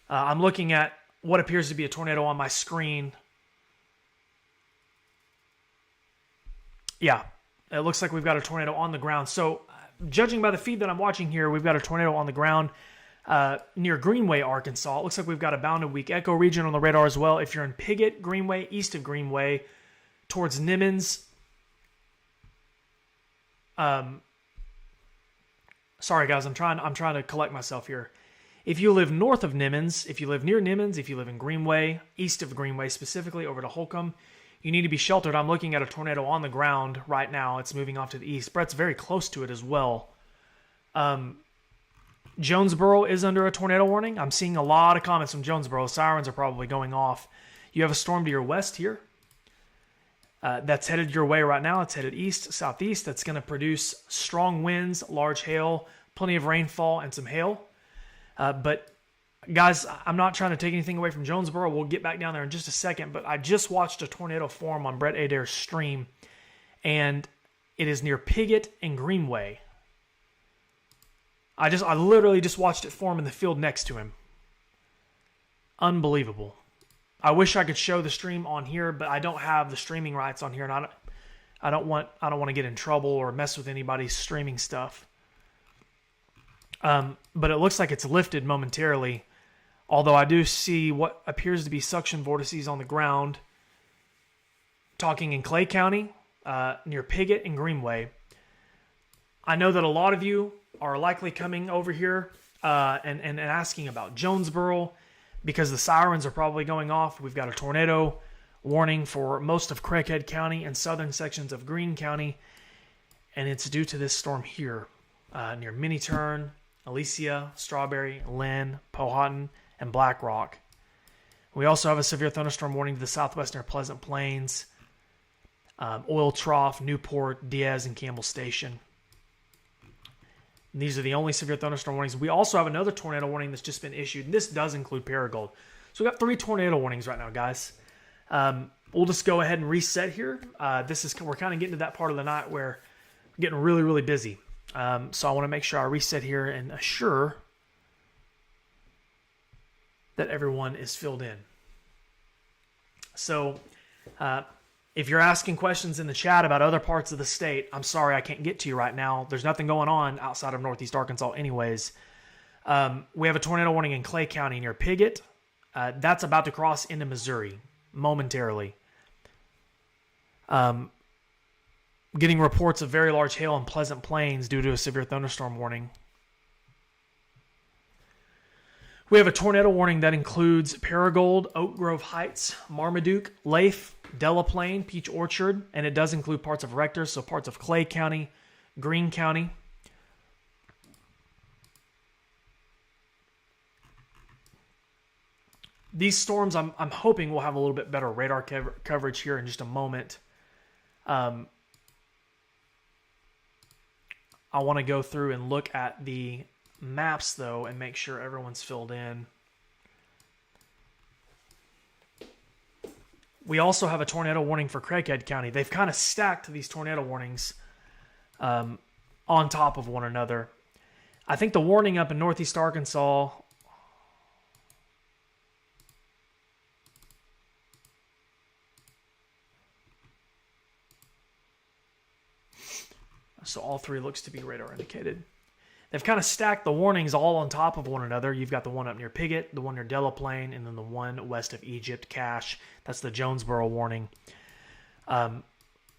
I'm looking at what appears to be a tornado on my screen. Yeah, it looks like we've got a tornado on the ground. So, judging by the feed that I'm watching here, we've got a tornado on the ground near Greenway, Arkansas. It looks like we've got a bounded weak echo region on the radar as well. If you're in Piggott, Greenway, east of Greenway, towards Nimmons. Sorry guys, I'm trying to collect myself here. If you live north of Nimmons, if you live near Nimmons, if you live in Greenway, east of Greenway, specifically over to Holcomb, you need to be sheltered. I'm looking at a tornado on the ground right now. It's moving off to the east. Brett's very close to it as well. Jonesboro is under a tornado warning. I'm seeing a lot of comments from Jonesboro. Sirens are probably going off. You have a storm to your west here. That's headed your way right now. It's headed east, southeast. That's going to produce strong winds, large hail, plenty of rainfall, and some hail. But guys, I'm not trying to take anything away from Jonesboro. We'll get back down there in just a second. But I just watched a tornado form on Brett Adair's stream, and it is near Piggott and Greenway. I literally just watched it form in the field next to him. Unbelievable. I wish I could show the stream on here, but I don't have the streaming rights on here, and I don't want to get in trouble or mess with anybody's streaming stuff. But it looks like it's lifted momentarily, although I do see what appears to be suction vortices on the ground. Talking in Clay County, near Piggott and Greenway. I know that a lot of you are likely coming over here and asking about Jonesboro, because the sirens are probably going off. We've got a tornado warning for most of Craighead County and southern sections of Greene County, and it's due to this storm here near Minturn, Alicia, Strawberry, Lynn, Powhatan, and Black Rock. We also have a severe thunderstorm warning to the southwest near Pleasant Plains, Oil Trough, Newport, Diaz, and Campbell Station. And these are the only severe thunderstorm warnings. We also have another tornado warning that's just been issued, and this does include Paragould. So we've got 3 tornado warnings right now, guys. We'll just go ahead and reset here. We're kind of getting to that part of the night where we're getting really, really busy. So I want to make sure I reset here and assure that everyone is filled in. So if you're asking questions in the chat about other parts of the state, I'm sorry I can't get to you right now. There's nothing going on outside of Northeast Arkansas anyways. We have a tornado warning in Clay County near Piggott. That's about to cross into Missouri momentarily. Getting reports of very large hail in Pleasant Plains due to a severe thunderstorm warning. We have a tornado warning that includes Paragould, Oak Grove Heights, Marmaduke, Leif, Delaplane, Peach Orchard, and it does include parts of Rector, so parts of Clay County, Greene County. These storms, I'm hoping we'll have a little bit better radar coverage here in just a moment. I want to go through and look at the maps, though, and make sure everyone's filled in. We also have a tornado warning for Craighead County. They've kind of stacked these tornado warnings on top of one another. I think the warning up in Northeast Arkansas... So all 3 looks to be radar indicated. They've kind of stacked the warnings all on top of one another. You've got the one up near Piggott, the one near Delaplane, and then the one west of Egypt, Cache. That's the Jonesboro warning.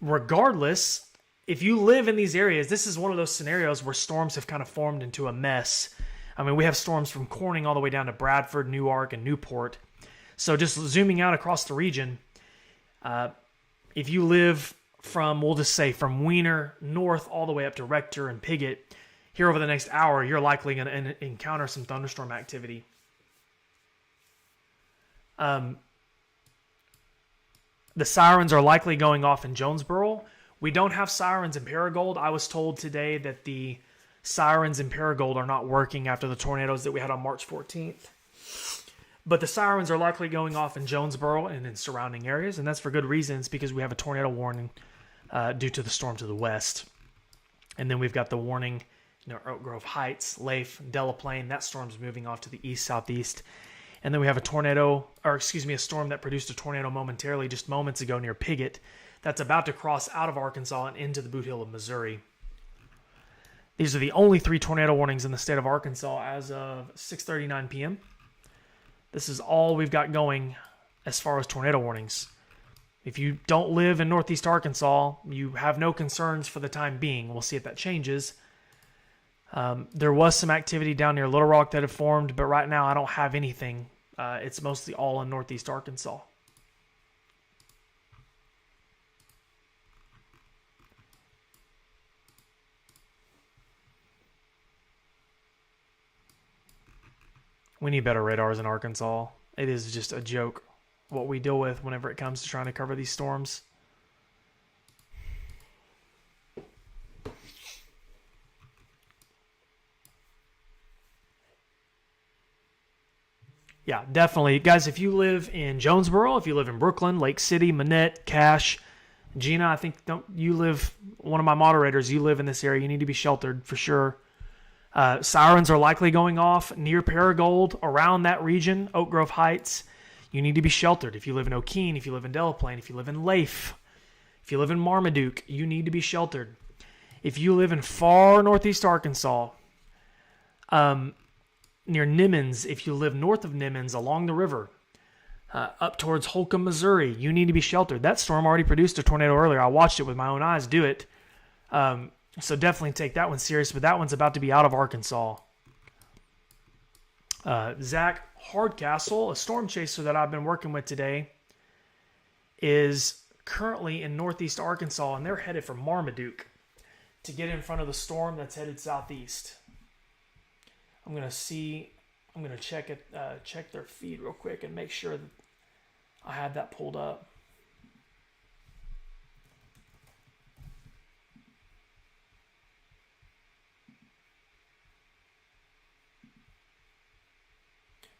Regardless, if you live in these areas, this is one of those scenarios where storms have kind of formed into a mess. I mean, we have storms from Corning all the way down to Bradford, Newark, and Newport. So just zooming out across the region, if you live from, we'll just say, from Wiener north all the way up to Rector and Piggott, here over the next hour, you're likely going to encounter some thunderstorm activity. The sirens are likely going off in Jonesboro. We don't have sirens in Paragould. I was told today that the sirens in Paragould are not working after the tornadoes that we had on March 14th. But the sirens are likely going off in Jonesboro and in surrounding areas, and that's for good reasons, because we have a tornado warning due to the storm to the west. And then we've got the warning near Oak Grove Heights, Leif, Delaplane. That storm's moving off to the east-southeast. And then we have a storm that produced a tornado momentarily just moments ago near Piggott that's about to cross out of Arkansas and into the Boot Hill of Missouri. These are the only 3 tornado warnings in the state of Arkansas as of 6:39 p.m. This is all we've got going as far as tornado warnings. If you don't live in northeast Arkansas, you have no concerns for the time being. We'll see if that changes. There was some activity down near Little Rock that had formed, but right now I don't have anything. It's mostly all in northeast Arkansas. We need better radars in Arkansas. It is just a joke what we deal with whenever it comes to trying to cover these storms. Yeah, definitely. Guys, if you live in Jonesboro, if you live in Brooklyn, Lake City, Manette, Cache, Gina, I think one of my moderators, you live in this area, you need to be sheltered for sure. Sirens are likely going off near Paragould, around that region, Oak Grove Heights. You need to be sheltered. If you live in O'Keene, if you live in Delaplane, if you live in Leif, if you live in Marmaduke, you need to be sheltered. If you live in far northeast Arkansas, near Nimmons, if you live north of Nimmons along the river, up towards Holcomb, Missouri, you need to be sheltered. That storm already produced a tornado earlier. I watched it with my own eyes do it. So definitely take that one serious, but that one's about to be out of Arkansas. Zach Hardcastle, a storm chaser that I've been working with today, is currently in northeast Arkansas, and they're headed for Marmaduke to get in front of the storm that's headed southeast. I'm going to check their feed real quick and make sure that I have that pulled up.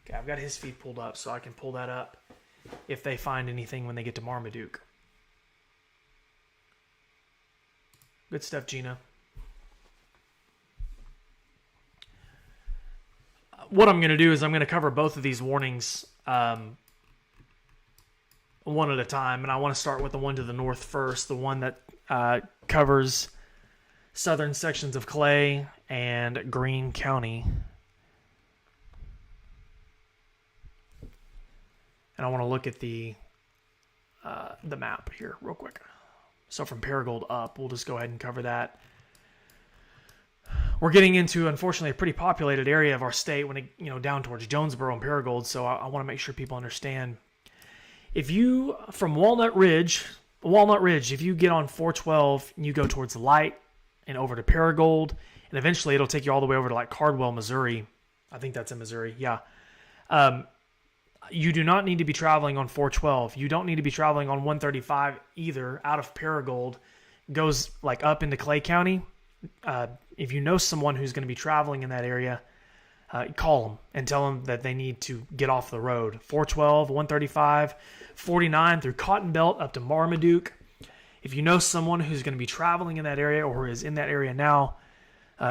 Okay, I've got his feed pulled up, so I can pull that up if they find anything when they get to Marmaduke. Good stuff, Gina. What I'm going to do is I'm going to cover both of these warnings one at a time, and I want to start with the one to the north first, the one that covers southern sections of Clay and Greene County. And I want to look at the map here real quick. So from Paragould up, we'll just go ahead and cover that. We're getting into, unfortunately, a pretty populated area of our state when it, down towards Jonesboro and Paragould. So I want to make sure people understand. If you, from Walnut Ridge, if you get on 412 and you go towards Light and over to Paragould, and eventually it'll take you all the way over to like Cardwell, Missouri. I think that's in Missouri. Yeah. You do not need to be traveling on 412. You don't need to be traveling on 135 either. Out of Paragould, goes like up into Clay County. If you know someone who's going to be traveling in that area, call them and tell them that they need to get off the road. 412, 135, 49 through Cotton Belt up to Marmaduke. If you know someone who's going to be traveling in that area or is in that area now,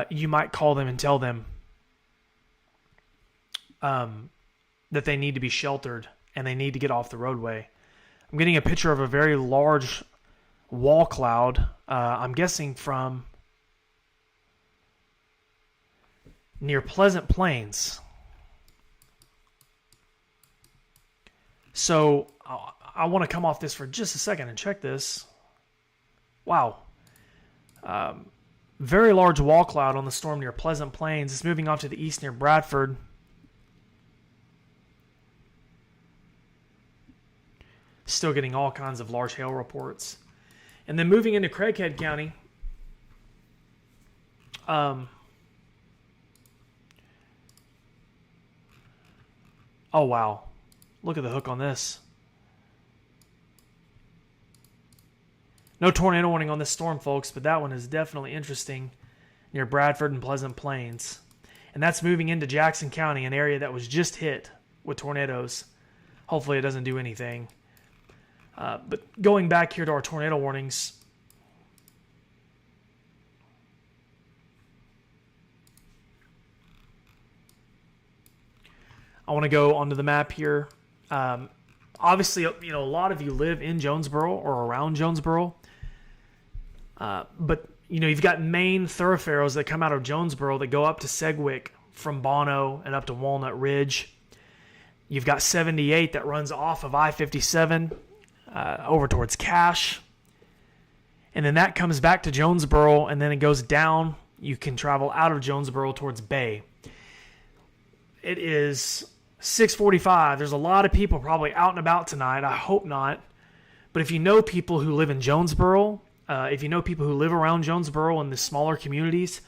you might call them and tell them that they need to be sheltered and they need to get off the roadway. I'm getting a picture of a very large wall cloud. I'm guessing from near Pleasant Plains. So I want to come off this for just a second and check this. Wow. Very large wall cloud on the storm near Pleasant Plains. It's moving off to the east near Bradford. Still getting all kinds of large hail reports. And then moving into Craighead County. Oh, wow. Look at the hook on this. No tornado warning on this storm, folks, but that one is definitely interesting near Bradford and Pleasant Plains. And that's moving into Jackson County, an area that was just hit with tornadoes. Hopefully it doesn't do anything. But going back here to our tornado warnings, I want to go onto the map here. Obviously, you know, a lot of you live in Jonesboro or around Jonesboro. But, you know, you've got main thoroughfares that come out of Jonesboro that go up to Sedgwick from Bono and up to Walnut Ridge. You've got 78 that runs off of I-57 over towards Cache. And then that comes back to Jonesboro, and then it goes down. You can travel out of Jonesboro towards Bay. It is 6:45. There's a lot of people probably out and about tonight. I hope not. But if you know people who live in Jonesboro, if you know people who live around Jonesboro in the smaller communities,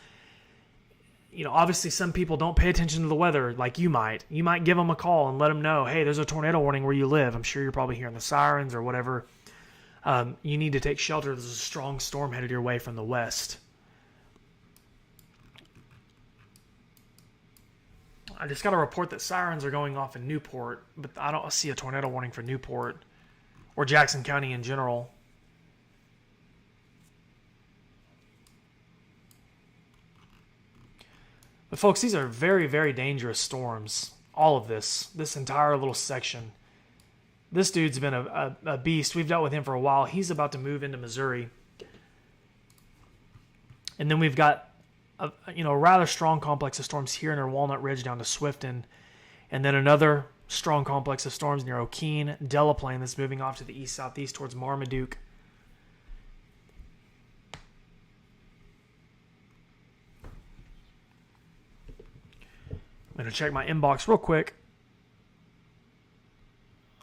you know, obviously some people don't pay attention to the weather like you might. You might give them a call and let them know, hey, there's a tornado warning where you live. I'm sure you're probably hearing the sirens or whatever. You need to take shelter. There's a strong storm headed your way from the west. I just got a report that sirens are going off in Newport, but I don't see a tornado warning for Newport or Jackson County in general. But folks, these are very, very dangerous storms. All of this entire little section. This dude's been a beast. We've dealt with him for a while. He's about to move into Missouri. And then we've got a rather strong complex of storms here near Walnut Ridge down to Swifton. And then another strong complex of storms near O'Keene, Delaplane that's moving off to the east-southeast towards Marmaduke. I'm going to check my inbox real quick.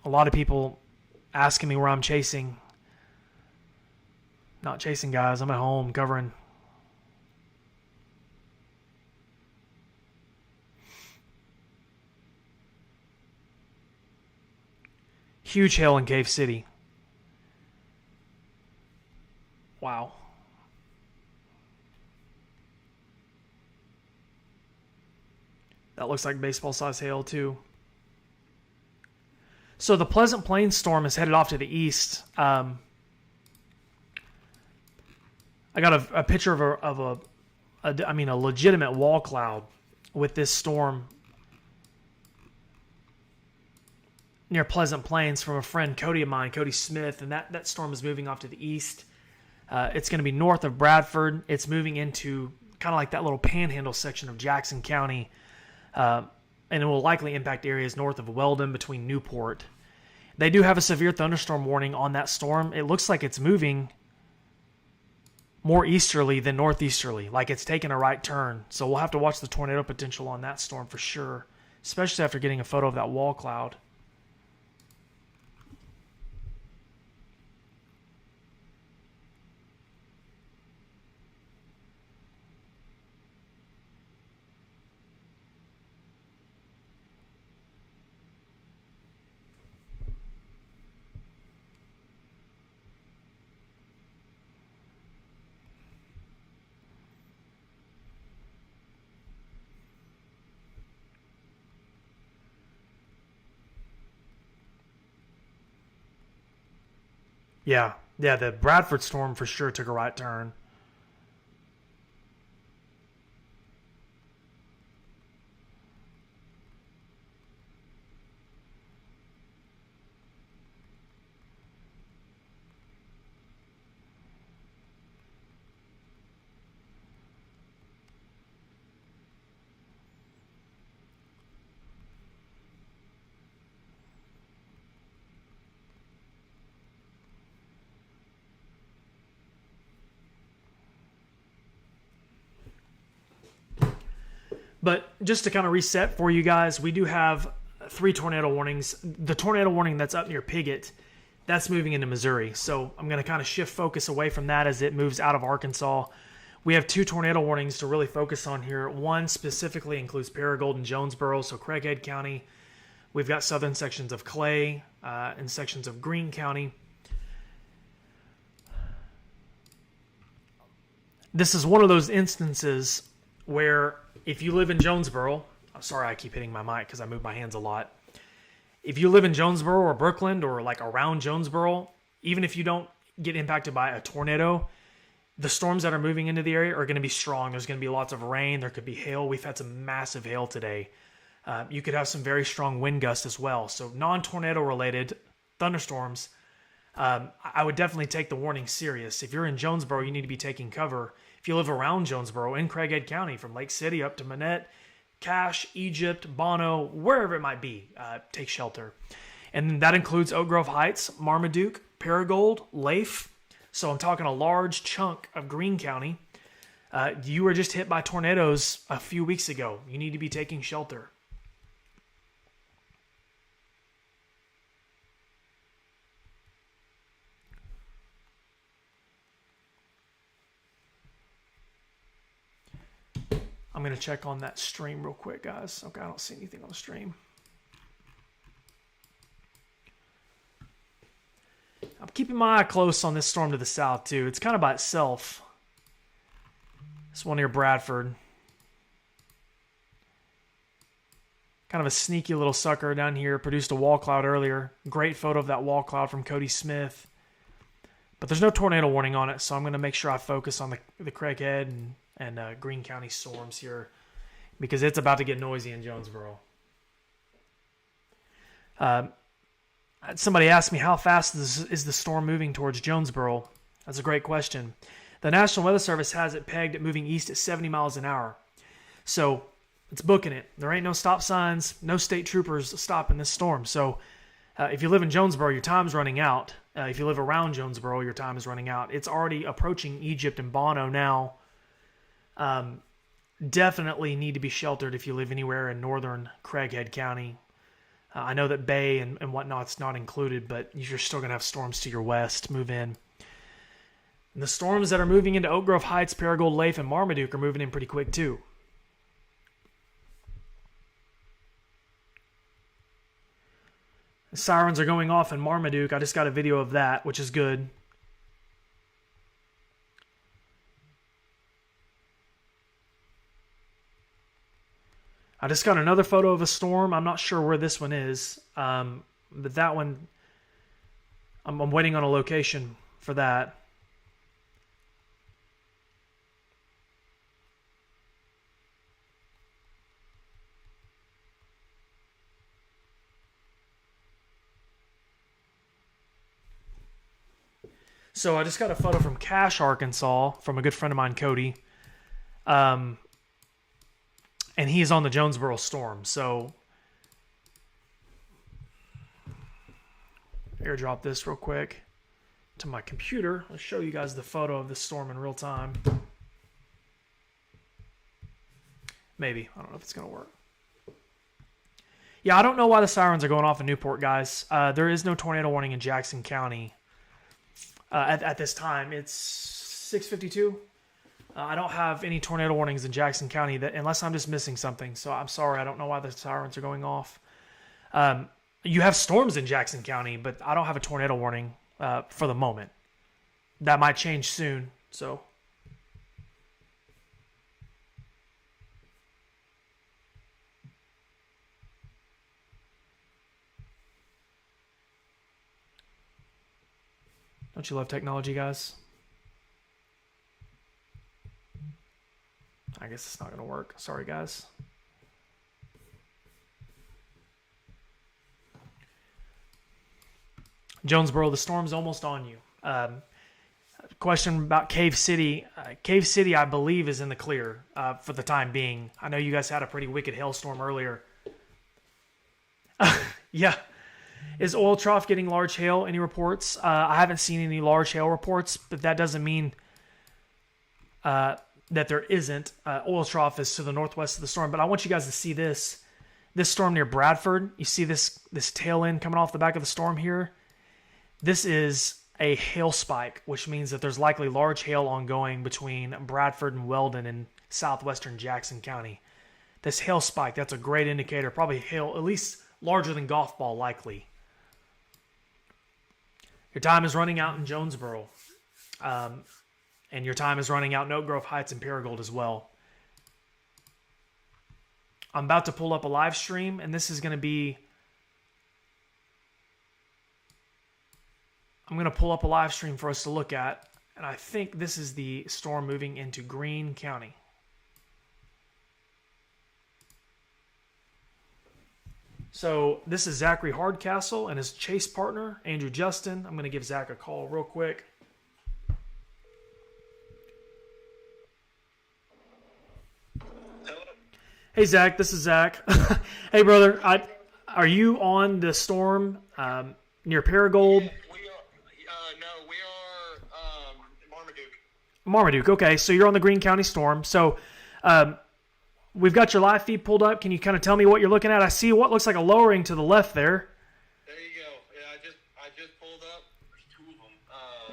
A lot of people asking me where I'm chasing. Not chasing, guys. I'm at home covering. Huge hail in Cave City. Wow. That looks like baseball-sized hail, too. So the Pleasant Plains storm is headed off to the east. I got a picture of a legitimate wall cloud with this storm near Pleasant Plains from a friend, Cody of mine, Cody Smith, and that storm is moving off to the east. It's going to be north of Bradford. It's moving into kind of like that little panhandle section of Jackson County. And it will likely impact areas north of Weldon between Newport. They do have a severe thunderstorm warning on that storm. It looks like it's moving more easterly than northeasterly, like it's taking a right turn. So we'll have to watch the tornado potential on that storm for sure, especially after getting a photo of that wall cloud. Yeah, the Bradford storm for sure took a right turn. But just to kind of reset for you guys, we do have 3 tornado warnings. The tornado warning that's up near Piggott, that's moving into Missouri. So I'm going to kind of shift focus away from that as it moves out of Arkansas. We have 2 tornado warnings to really focus on here. One specifically includes Paragould and Jonesboro, so Craighead County. We've got southern sections of Clay and sections of Greene County. This is one of those instances where if you live in Jonesboro, I'm sorry I keep hitting my mic because I move my hands a lot. If you live in Jonesboro or Brookland or like around Jonesboro, even if you don't get impacted by a tornado, the storms that are moving into the area are going to be strong. There's going to be lots of rain. There could be hail. We've had some massive hail today. You could have some very strong wind gusts as well. So non-tornado related thunderstorms, I would definitely take the warning serious. If you're in Jonesboro, you need to be taking cover. If you live around Jonesboro in Craighead County, from Lake City up to Manette, Cache, Egypt, Bono, wherever it might be, take shelter. And that includes Oak Grove Heights, Marmaduke, Paragould, Leif. So I'm talking a large chunk of Greene County. You were just hit by tornadoes a few weeks ago. You need to be taking shelter. I'm going to check on that stream real quick, guys. Okay, I don't see anything on the stream. I'm keeping my eye close on this storm to the south, too. It's kind of by itself. This one near Bradford. Kind of a sneaky little sucker down here. Produced a wall cloud earlier. Great photo of that wall cloud from Cody Smith. But there's no tornado warning on it, so I'm going to make sure I focus on the Craighead and Greene County storms here, because it's about to get noisy in Jonesboro. Somebody asked me, how fast is the storm moving towards Jonesboro? That's a great question. The National Weather Service has it pegged at moving east at 70 miles an hour. So it's booking it. There ain't no stop signs, no state troopers stopping this storm. So if you live in Jonesboro, your time's running out. If you live around Jonesboro, your time is running out. It's already approaching Egypt and Bono now. Definitely need to be sheltered if you live anywhere in northern Craighead County. I know that Bay and whatnot's not included, but you're still going to have storms to your west move in. And the storms that are moving into Oak Grove Heights, Paragould, Leif, and Marmaduke are moving in pretty quick too. The sirens are going off in Marmaduke. I just got a video of that, which is good. I just got another photo of a storm. I'm not sure where this one is, but that one, I'm waiting on a location for that. So I just got a photo from Cache, Arkansas, from a good friend of mine, Cody. And he's on the Jonesboro storm. So airdrop this real quick to my computer. I'll show you guys the photo of the storm in real time. Maybe. I don't know if it's going to work. Yeah, I don't know why the sirens are going off in Newport, guys. There is no tornado warning in Jackson County at this time. It's 6:52. I don't have any tornado warnings in Jackson County, unless I'm just missing something. So I'm sorry. I don't know why the sirens are going off. You have storms in Jackson County, but I don't have a tornado warning for the moment. That might change soon. So. Don't you love technology, guys? I guess it's not going to work. Sorry, guys. Jonesboro, the storm's almost on you. Question about Cave City. Cave City, I believe, is in the clear for the time being. I know you guys had a pretty wicked hailstorm earlier. Yeah. Is Oil Trough getting large hail? Any reports? I haven't seen any large hail reports, but that doesn't mean that there isn't. Oil Trough is to the northwest of the storm, but I want you guys to see this storm near Bradford. You see this tail end coming off the back of the storm here? This is a hail spike, which means that there's likely large hail ongoing between Bradford and Weldon in southwestern Jackson County. This hail spike, that's a great indicator. Probably hail at least larger than golf ball likely. Your time is running out in Jonesboro. And your time is running out in Oak Grove Heights and Paragould as well. I'm about to pull up a live stream, and this is going to be... I'm going to pull up a live stream for us to look at, and I think this is the storm moving into Greene County. So this is Zachary Hardcastle and his chase partner, Andrew Justin. I'm going to give Zach a call real quick. Hello? Hey, Zach, this is Zach. Hey, brother, are you on the storm near Paragold? We are, no, we are Marmaduke. Marmaduke, okay. So you're on the Greene County storm. So we've got your live feed pulled up. Can you kind of tell me what you're looking at? I see what looks like a lowering to the left there. There you go. Yeah, I just pulled up. There's two of them.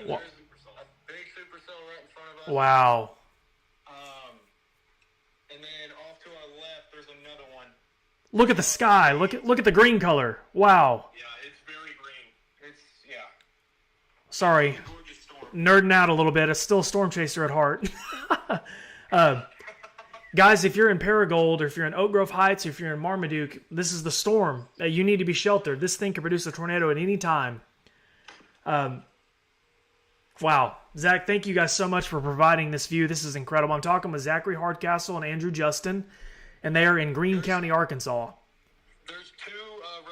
Wha- There's a big supercell right in front of us. Wow. And then off to our left, there's another one. Look at the sky. Look at the green color. Wow. Yeah, it's very green. It's, yeah, Sorry. gorgeous storm. Nerding out a little bit. I'm still a storm chaser at heart. Guys, if you're in Paragold or if you're in Oak Grove Heights or if you're in Marmaduke, this is the storm. You need to be sheltered. This thing can produce a tornado at any time. Wow. Zach, thank you guys so much for providing this view. This is incredible. I'm talking with Zachary Hardcastle and Andrew Justin, and they are in Greene County, Arkansas. There's two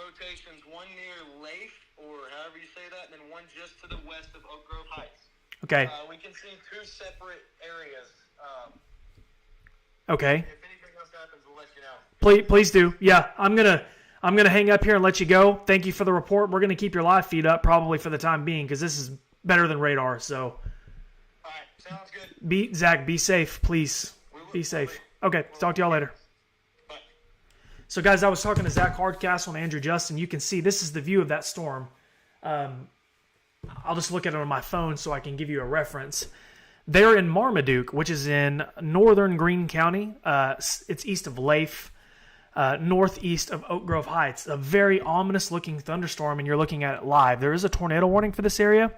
rotations, one near Leif, or however you say that, and then one just to the west of Oak Grove Heights. Okay. We can see two separate areas. Okay. If anything else happens, we'll let you know. Please do. Yeah, I'm gonna hang up here and let you go. Thank you for the report. We're gonna keep your live feed up probably for the time being because this is better than radar. So, All right, sounds good. Zach, be safe, please. Be safe. Okay, talk to y'all later. Bye. So, guys, I was talking to Zach Hardcastle and Andrew Justin. You can see this is the view of that storm. I'll just look at it on my phone so I can give you a reference. They're in Marmaduke, which is in northern Greene County. It's east of Leif, northeast of Oak Grove Heights. A very ominous-looking thunderstorm, and you're looking at it live. There is a tornado warning for this area.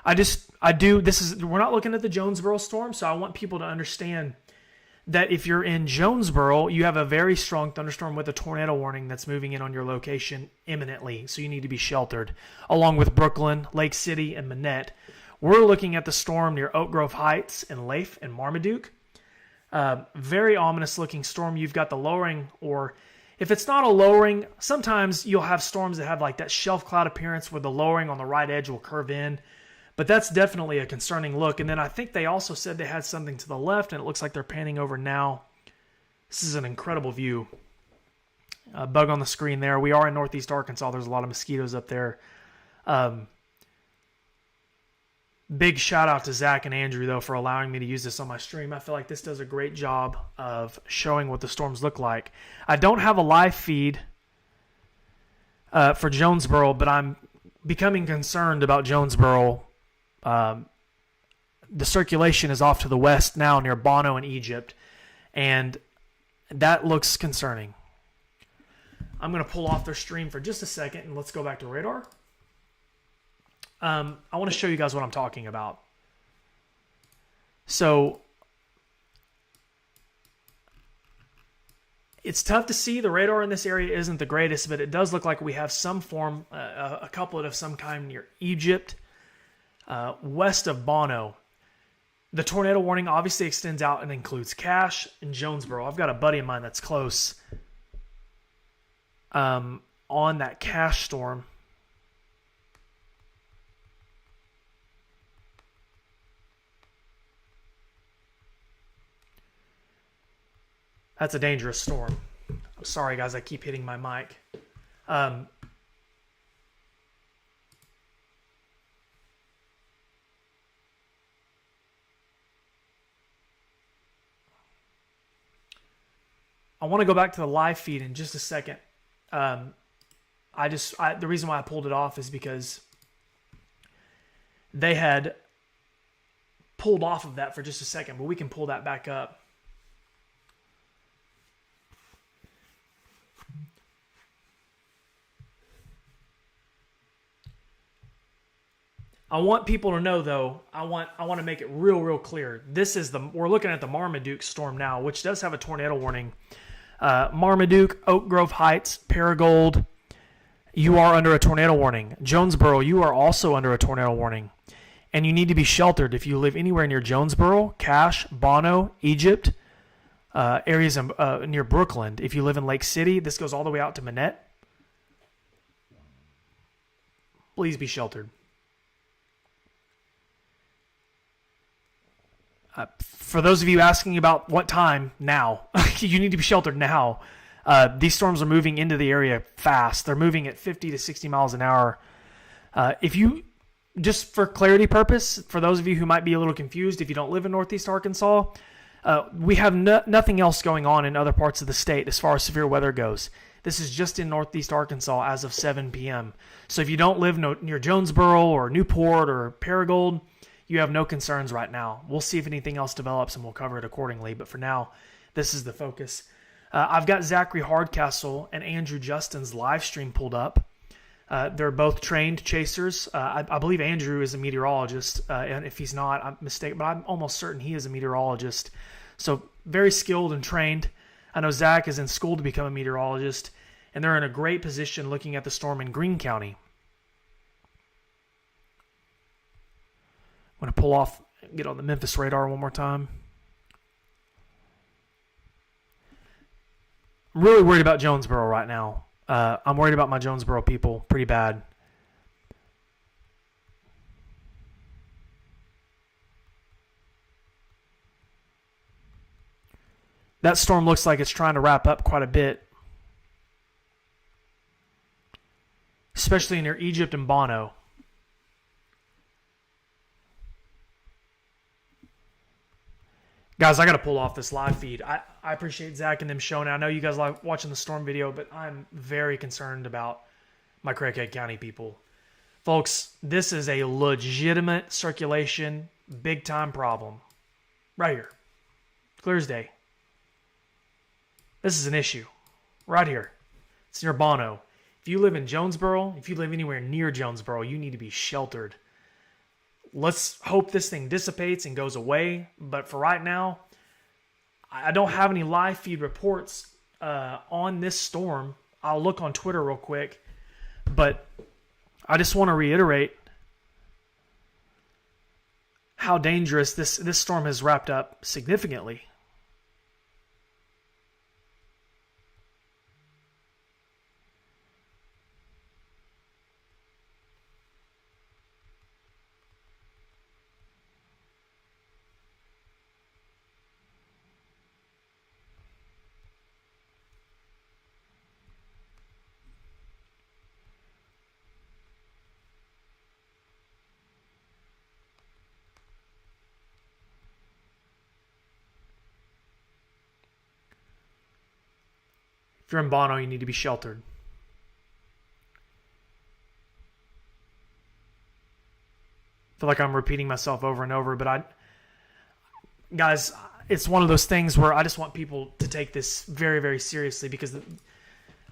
We're not looking at the Jonesboro storm, so I want people to understand that if you're in Jonesboro, you have a very strong thunderstorm with a tornado warning that's moving in on your location imminently, so you need to be sheltered, along with Brooklyn, Lake City, and Manette. We're looking at the storm near Oak Grove Heights and Leif and Marmaduke. Very ominous-looking storm. You've got the lowering, or if it's not a lowering, sometimes you'll have storms that have like that shelf cloud appearance where the lowering on the right edge will curve in. But that's definitely a concerning look. And then I think they also said they had something to the left, and it looks like they're panning over now. This is an incredible view. Bug on the screen there. We are in northeast Arkansas. There's a lot of mosquitoes up there. Big shout out to Zach and Andrew, though, for allowing me to use this on my stream. I feel like this does a great job of showing what the storms look like. I don't have a live feed for Jonesboro, but I'm becoming concerned about Jonesboro. The circulation is off to the west now near Bono in Egypt, and that looks concerning. I'm going to pull off their stream for just a second, and let's go back to radar. I want to show you guys what I'm talking about. So it's tough to see. The radar in this area isn't the greatest, but it does look like we have some form, a couplet of some kind near Egypt, west of Bono. The tornado warning obviously extends out and includes Cache and Jonesboro. I've got a buddy of mine that's close on that Cache storm. That's a dangerous storm. I'm sorry, guys. I keep hitting my mic. I want to go back to the live feed in just a second. The reason why I pulled it off is because they had pulled off of that for just a second, but we can pull that back up. I want people to know, though, I want to make it real clear. We're looking at the Marmaduke storm now, which does have a tornado warning. Marmaduke, Oak Grove Heights, Paragold, you are under a tornado warning. Jonesboro, you are also under a tornado warning. And you need to be sheltered if you live anywhere near Jonesboro, Cache, Bono, Egypt, areas near Brooklyn. If you live in Lake City, this goes all the way out to Manette. please be sheltered. For those of you asking about what time, now. You need to be sheltered now. These storms are moving into the area fast. They're moving at 50 to 60 miles an hour. If you, just for clarity purpose, for those of you who might be a little confused, if you don't live in Northeast Arkansas, we have nothing else going on in other parts of the state as far as severe weather goes. This is just in Northeast Arkansas as of 7 p.m. So if you don't live near Jonesboro or Newport or Paragould, you have no concerns right now. We'll see if anything else develops and we'll cover it accordingly. But for now, this is the focus. I've got Zachary Hardcastle and Andrew Justin's live stream pulled up. They're both trained chasers. I believe Andrew is a meteorologist, and if he's not, I'm mistaken, but I'm almost certain he is a meteorologist. So very skilled and trained. I know Zach is in school to become a meteorologist, and they're in a great position looking at the storm in Greene County. I'm going to pull off, get on the Memphis radar one more time. I'm really worried about Jonesboro right now. I'm worried about my Jonesboro people pretty bad. That storm looks like it's trying to wrap up quite a bit, especially near Egypt and Bono. Guys, I got to pull off this live feed. I appreciate Zach and them showing it. I know you guys like watching the storm video, but I'm very concerned about my Craighead County people. Folks, this is a legitimate circulation, big-time problem. Right here. Clear as day. This is an issue. Right here. It's near Bono. If you live in Jonesboro, if you live anywhere near Jonesboro, you need to be sheltered. Let's hope this thing dissipates and goes away. But for right now, I don't have any live feed reports on this storm. I'll look on Twitter real quick. But I just want to reiterate how dangerous this storm has wrapped up significantly. If you're in Bono, you need to be sheltered. I feel like I'm repeating myself over and over, but guys, it's one of those things where I just want people to take this very, very seriously because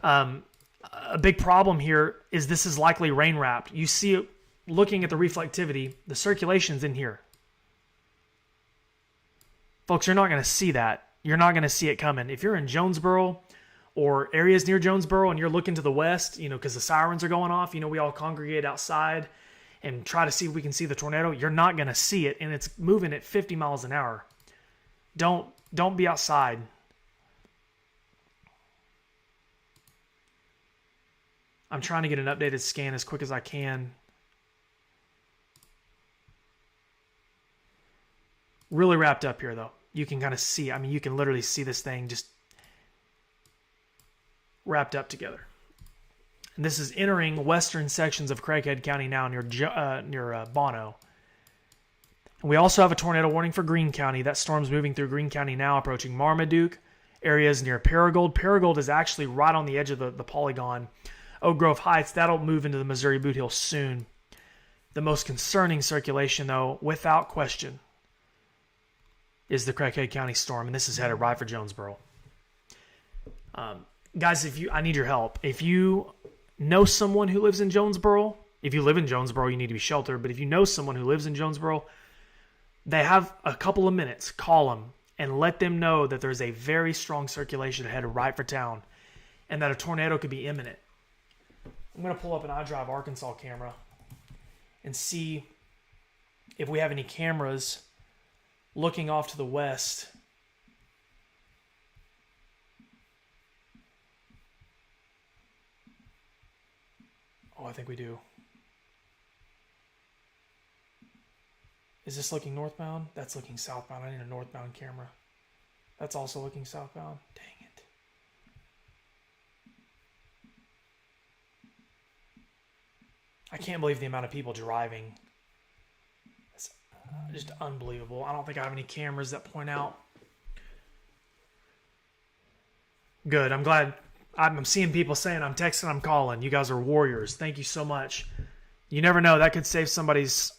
a big problem here is this is likely rain wrapped. You see it looking at the reflectivity, the circulation's in here. Folks, you're not going to see that. You're not going to see it coming. If you're in Jonesboro or areas near Jonesboro and you're looking to the west, because the sirens are going off, we all congregate outside and try to see if we can see the tornado, you're not going to see it, and it's moving at 50 miles an hour. Don't be outside. I'm trying to get an updated scan as quick as I can. Really wrapped up here, though. You can kind of see, you can literally see this thing just wrapped up together. And this is entering western sections of Craighead County now near Bono. And we also have a tornado warning for Greene County. That storm's moving through Greene County now, approaching Marmaduke, areas near Paragould. Paragould is actually right on the edge of the polygon. Oak Grove Heights, that'll move into the Missouri Boot Heel soon. The most concerning circulation, though, without question, is the Craighead County storm, and this is headed right for Jonesboro. Guys, I need your help. If you know someone who lives in Jonesboro, if you live in Jonesboro, you need to be sheltered, but if you know someone who lives in Jonesboro, they have a couple of minutes. Call them and let them know that there's a very strong circulation headed right for town and that a tornado could be imminent. I'm going to pull up an iDrive Arkansas camera and see if we have any cameras looking off to the west. Oh, I think we do. Is this looking northbound? That's looking southbound. I need a northbound camera. That's also looking southbound. Dang it. I can't believe the amount of people driving. It's just unbelievable. I don't think I have any cameras that point out. Good. I'm glad. I'm seeing people saying I'm texting, I'm calling. You guys are warriors. Thank you so much. You never know. That could save somebody's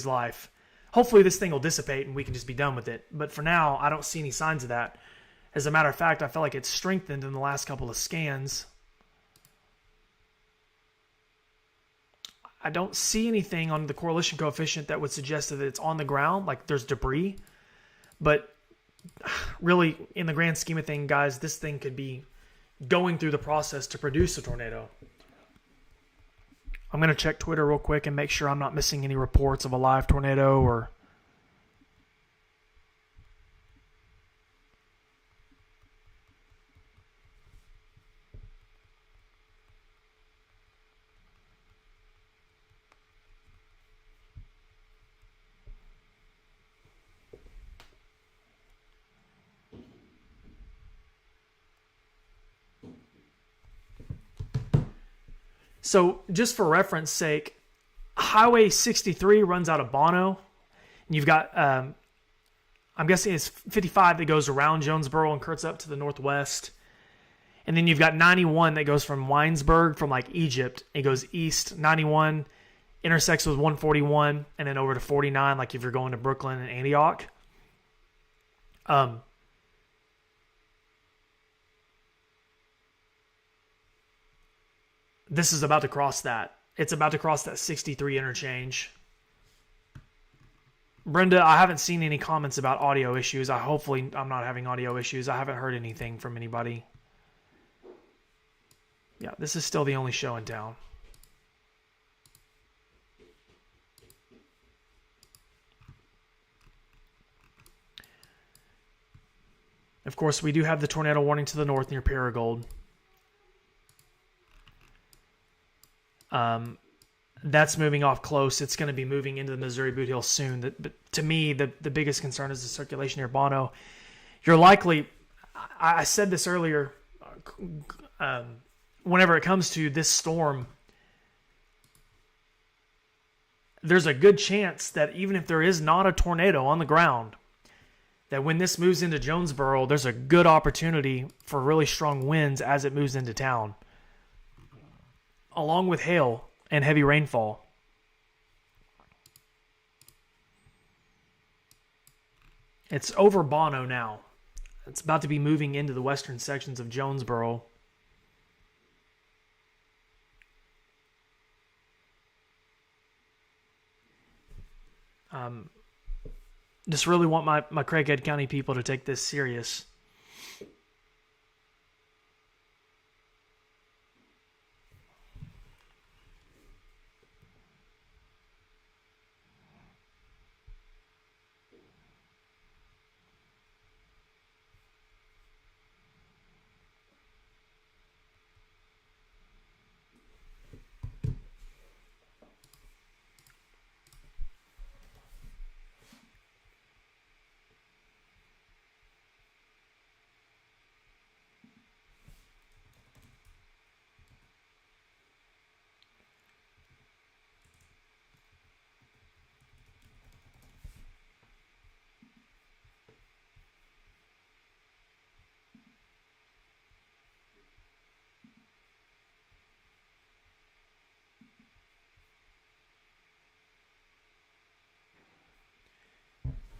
life. Hopefully this thing will dissipate and we can just be done with it. But for now, I don't see any signs of that. As a matter of fact, I feel like it's strengthened in the last couple of scans. I don't see anything on the correlation coefficient that would suggest that it's on the ground, like there's debris. But really, in the grand scheme of things, guys, this thing could be going through the process to produce a tornado. I'm going to check Twitter real quick and make sure I'm not missing any reports of a live tornado or... So, just for reference sake, Highway 63 runs out of Bono. And you've got, I'm guessing it's 55 that goes around Jonesboro and curves up to the northwest. And then you've got 91 that goes from Winesburg, from like Egypt. It goes east. 91 intersects with 141 and then over to 49, like if you're going to Brooklyn and Antioch. This is about to cross that. It's about to cross that 63 interchange. Brenda, I haven't seen any comments about audio issues. Hopefully I'm not having audio issues. I haven't heard anything from anybody. Yeah, this is still the only show in town. Of course, we do have the tornado warning to the north near Paragould. That's moving off close. It's going to be moving into the Missouri Boot Hill soon. But to me, the biggest concern is the circulation near Bono. You're likely, I said this earlier, whenever it comes to this storm, there's a good chance that even if there is not a tornado on the ground, that when this moves into Jonesboro, there's a good opportunity for really strong winds as it moves into town, along with hail and heavy rainfall. It's over Bono now. It's about to be moving into the western sections of Jonesboro. Just really want my Craighead County people to take this serious.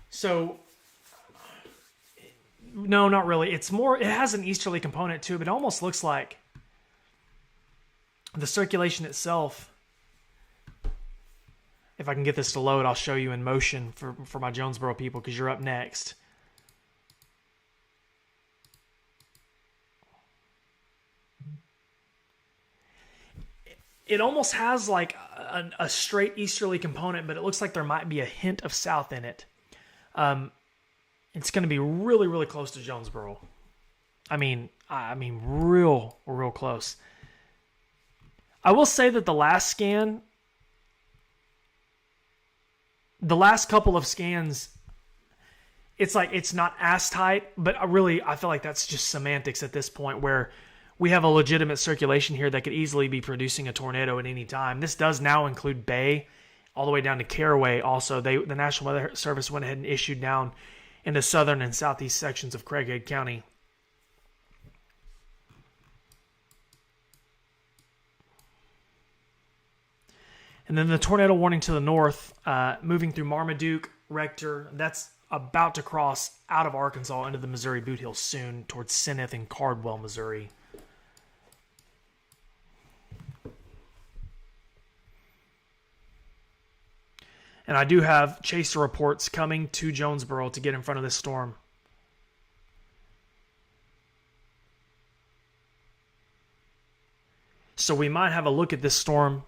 So, no, not really. It's more, it has an easterly component to it, but it almost looks like the circulation itself. If I can get this to load, I'll show you in motion for my Jonesboro people, because you're up next. It almost has like a straight easterly component, but it looks like there might be a hint of south in it. It's going to be really, really close to Jonesboro. I mean, real close. I will say that the last scan, the last couple of scans, it's like it's not as tight, but I feel like that's just semantics at this point where we have a legitimate circulation here that could easily be producing a tornado at any time. This does now include Bay all the way down to Caraway. Also, the National Weather Service went ahead and issued down into southern and southeast sections of Craighead County. And then the tornado warning to the north, moving through Marmaduke, Rector, that's about to cross out of Arkansas into the Missouri Boot Hills soon towards Seneth and Cardwell, Missouri. And I do have chaser reports coming to Jonesboro to get in front of this storm. So we might have a look at this storm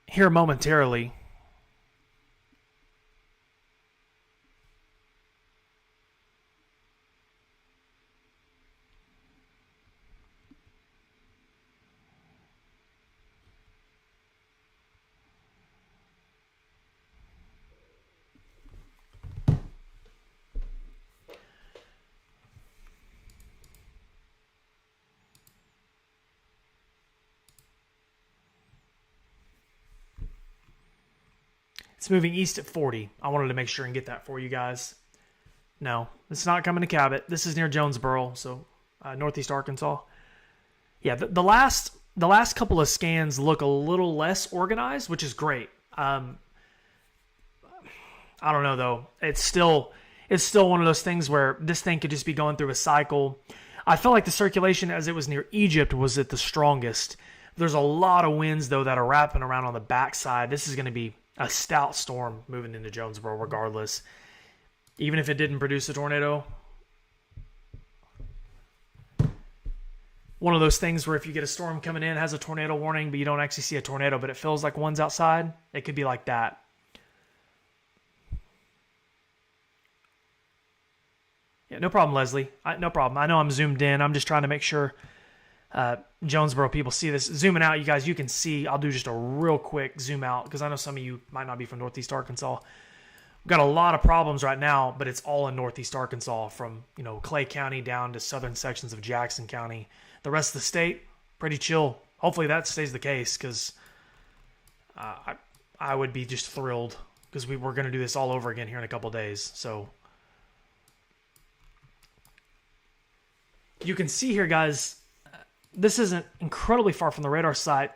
here momentarily. It's moving east at 40. I wanted to make sure and get that for you guys. No, it's not coming to Cabot. This is near Jonesboro, so northeast Arkansas. Yeah, the last couple of scans look a little less organized, which is great. I don't know though. It's still one of those things where this thing could just be going through a cycle. I felt like the circulation as it was near Egypt was at the strongest. There's a lot of winds though that are wrapping around on the backside. This is going to be a stout storm moving into Jonesboro regardless. Even if it didn't produce a tornado. One of those things where if you get a storm coming in, it has a tornado warning, but you don't actually see a tornado, but it feels like one's outside. It could be like that. Yeah, no problem, Leslie. No problem. I know I'm zoomed in. I'm just trying to make sure Jonesboro people see this. Zooming out, you guys, you can see. I'll do just a real quick zoom out because I know some of you might not be from northeast Arkansas. We've got a lot of problems right now, but it's all in northeast Arkansas from Clay County down to southern sections of Jackson County. The rest of the state, pretty chill. Hopefully that stays the case because I would be just thrilled because we're going to do this all over again here in a couple days. So you can see here, guys, this isn't incredibly far from the radar site.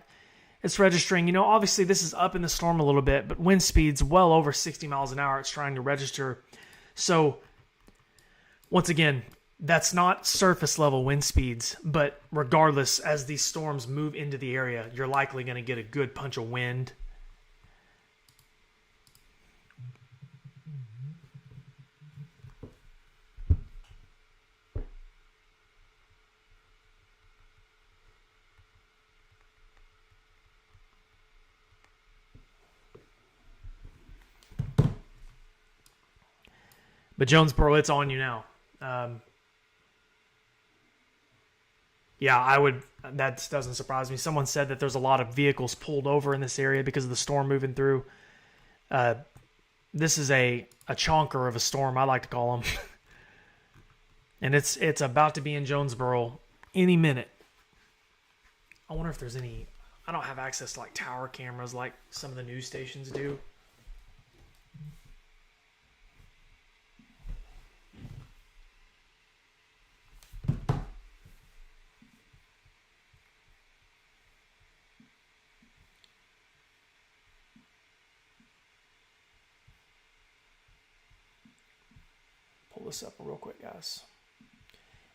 It's registering, obviously this is up in the storm a little bit, but wind speeds well over 60 miles an hour it's trying to register. So once again, that's not surface level wind speeds, but regardless, as these storms move into the area, you're likely going to get a good punch of wind. But Jonesboro, it's on you now. Yeah, that doesn't surprise me. Someone said that there's a lot of vehicles pulled over in this area because of the storm moving through. This is a chonker of a storm, I like to call them. And it's about to be in Jonesboro any minute. I wonder if there's any... I don't have access to tower cameras like some of the news stations do. Pull this up real quick, guys.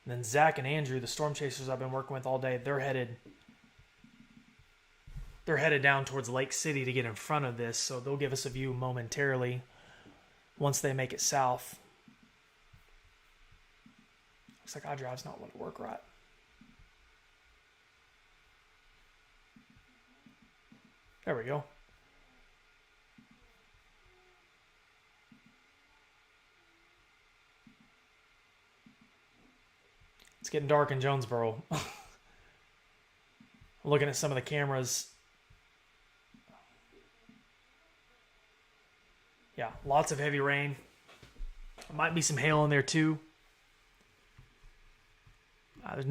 And then Zach and Andrew, the storm chasers I've been working with all day, they're headed down towards Lake City to get in front of this, so they'll give us a view momentarily once they make it south. Looks like iDrive's not going to work right. There we go. It's getting dark in Jonesboro. Looking at some of the cameras. Lots of heavy rain. Might be some hail in there too. There's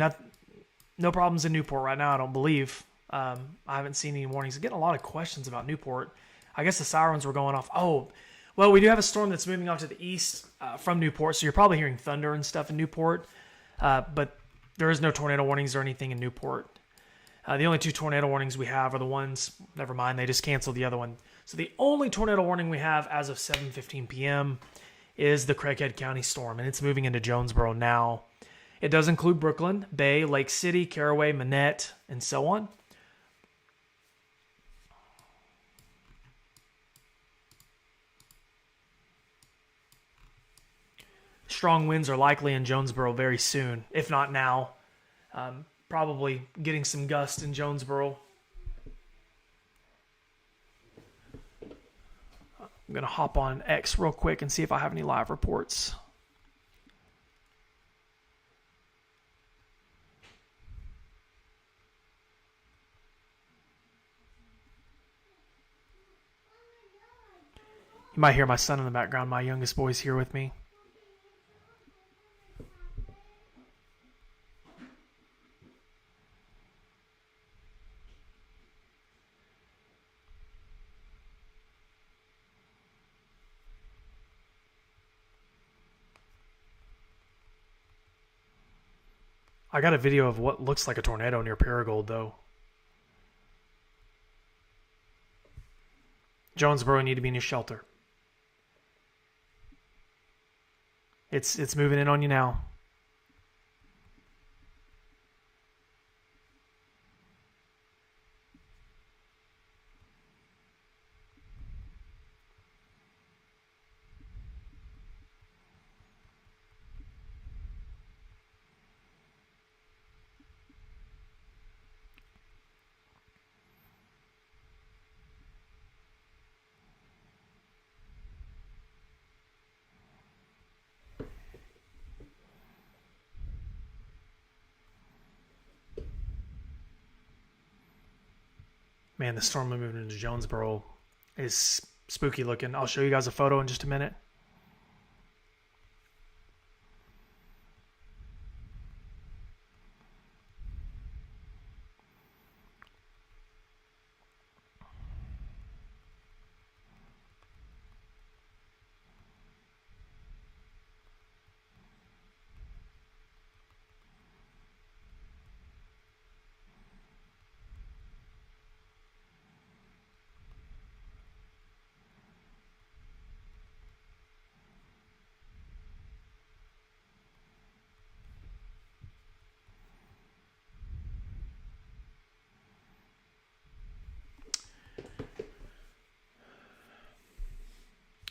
no problems in Newport right now, I don't believe. I haven't seen any warnings. I'm getting a lot of questions about Newport. I guess the sirens were going off. Oh, well, we do have a storm that's moving off to the east from Newport, so you're probably hearing thunder and stuff in Newport. But there is no tornado warnings or anything in Newport. The only 2 tornado warnings we have are the ones, never mind, they just canceled the other one. So the only tornado warning we have as of 7:15 p.m. is the Craighead County storm, and it's moving into Jonesboro now. It does include Brooklyn, Bay, Lake City, Caraway, Manette, and so on. Strong winds are likely in Jonesboro very soon, if not now. Probably getting some gust in Jonesboro. I'm going to hop on X real quick and see if I have any live reports. You might hear my son in the background. My youngest boy's here with me. I got a video of what looks like a tornado near Paragould, though. Jonesboro, you need to be in your shelter. It's moving in on you now. Man, the storm moving into Jonesboro is spooky looking. I'll show you guys a photo in just a minute.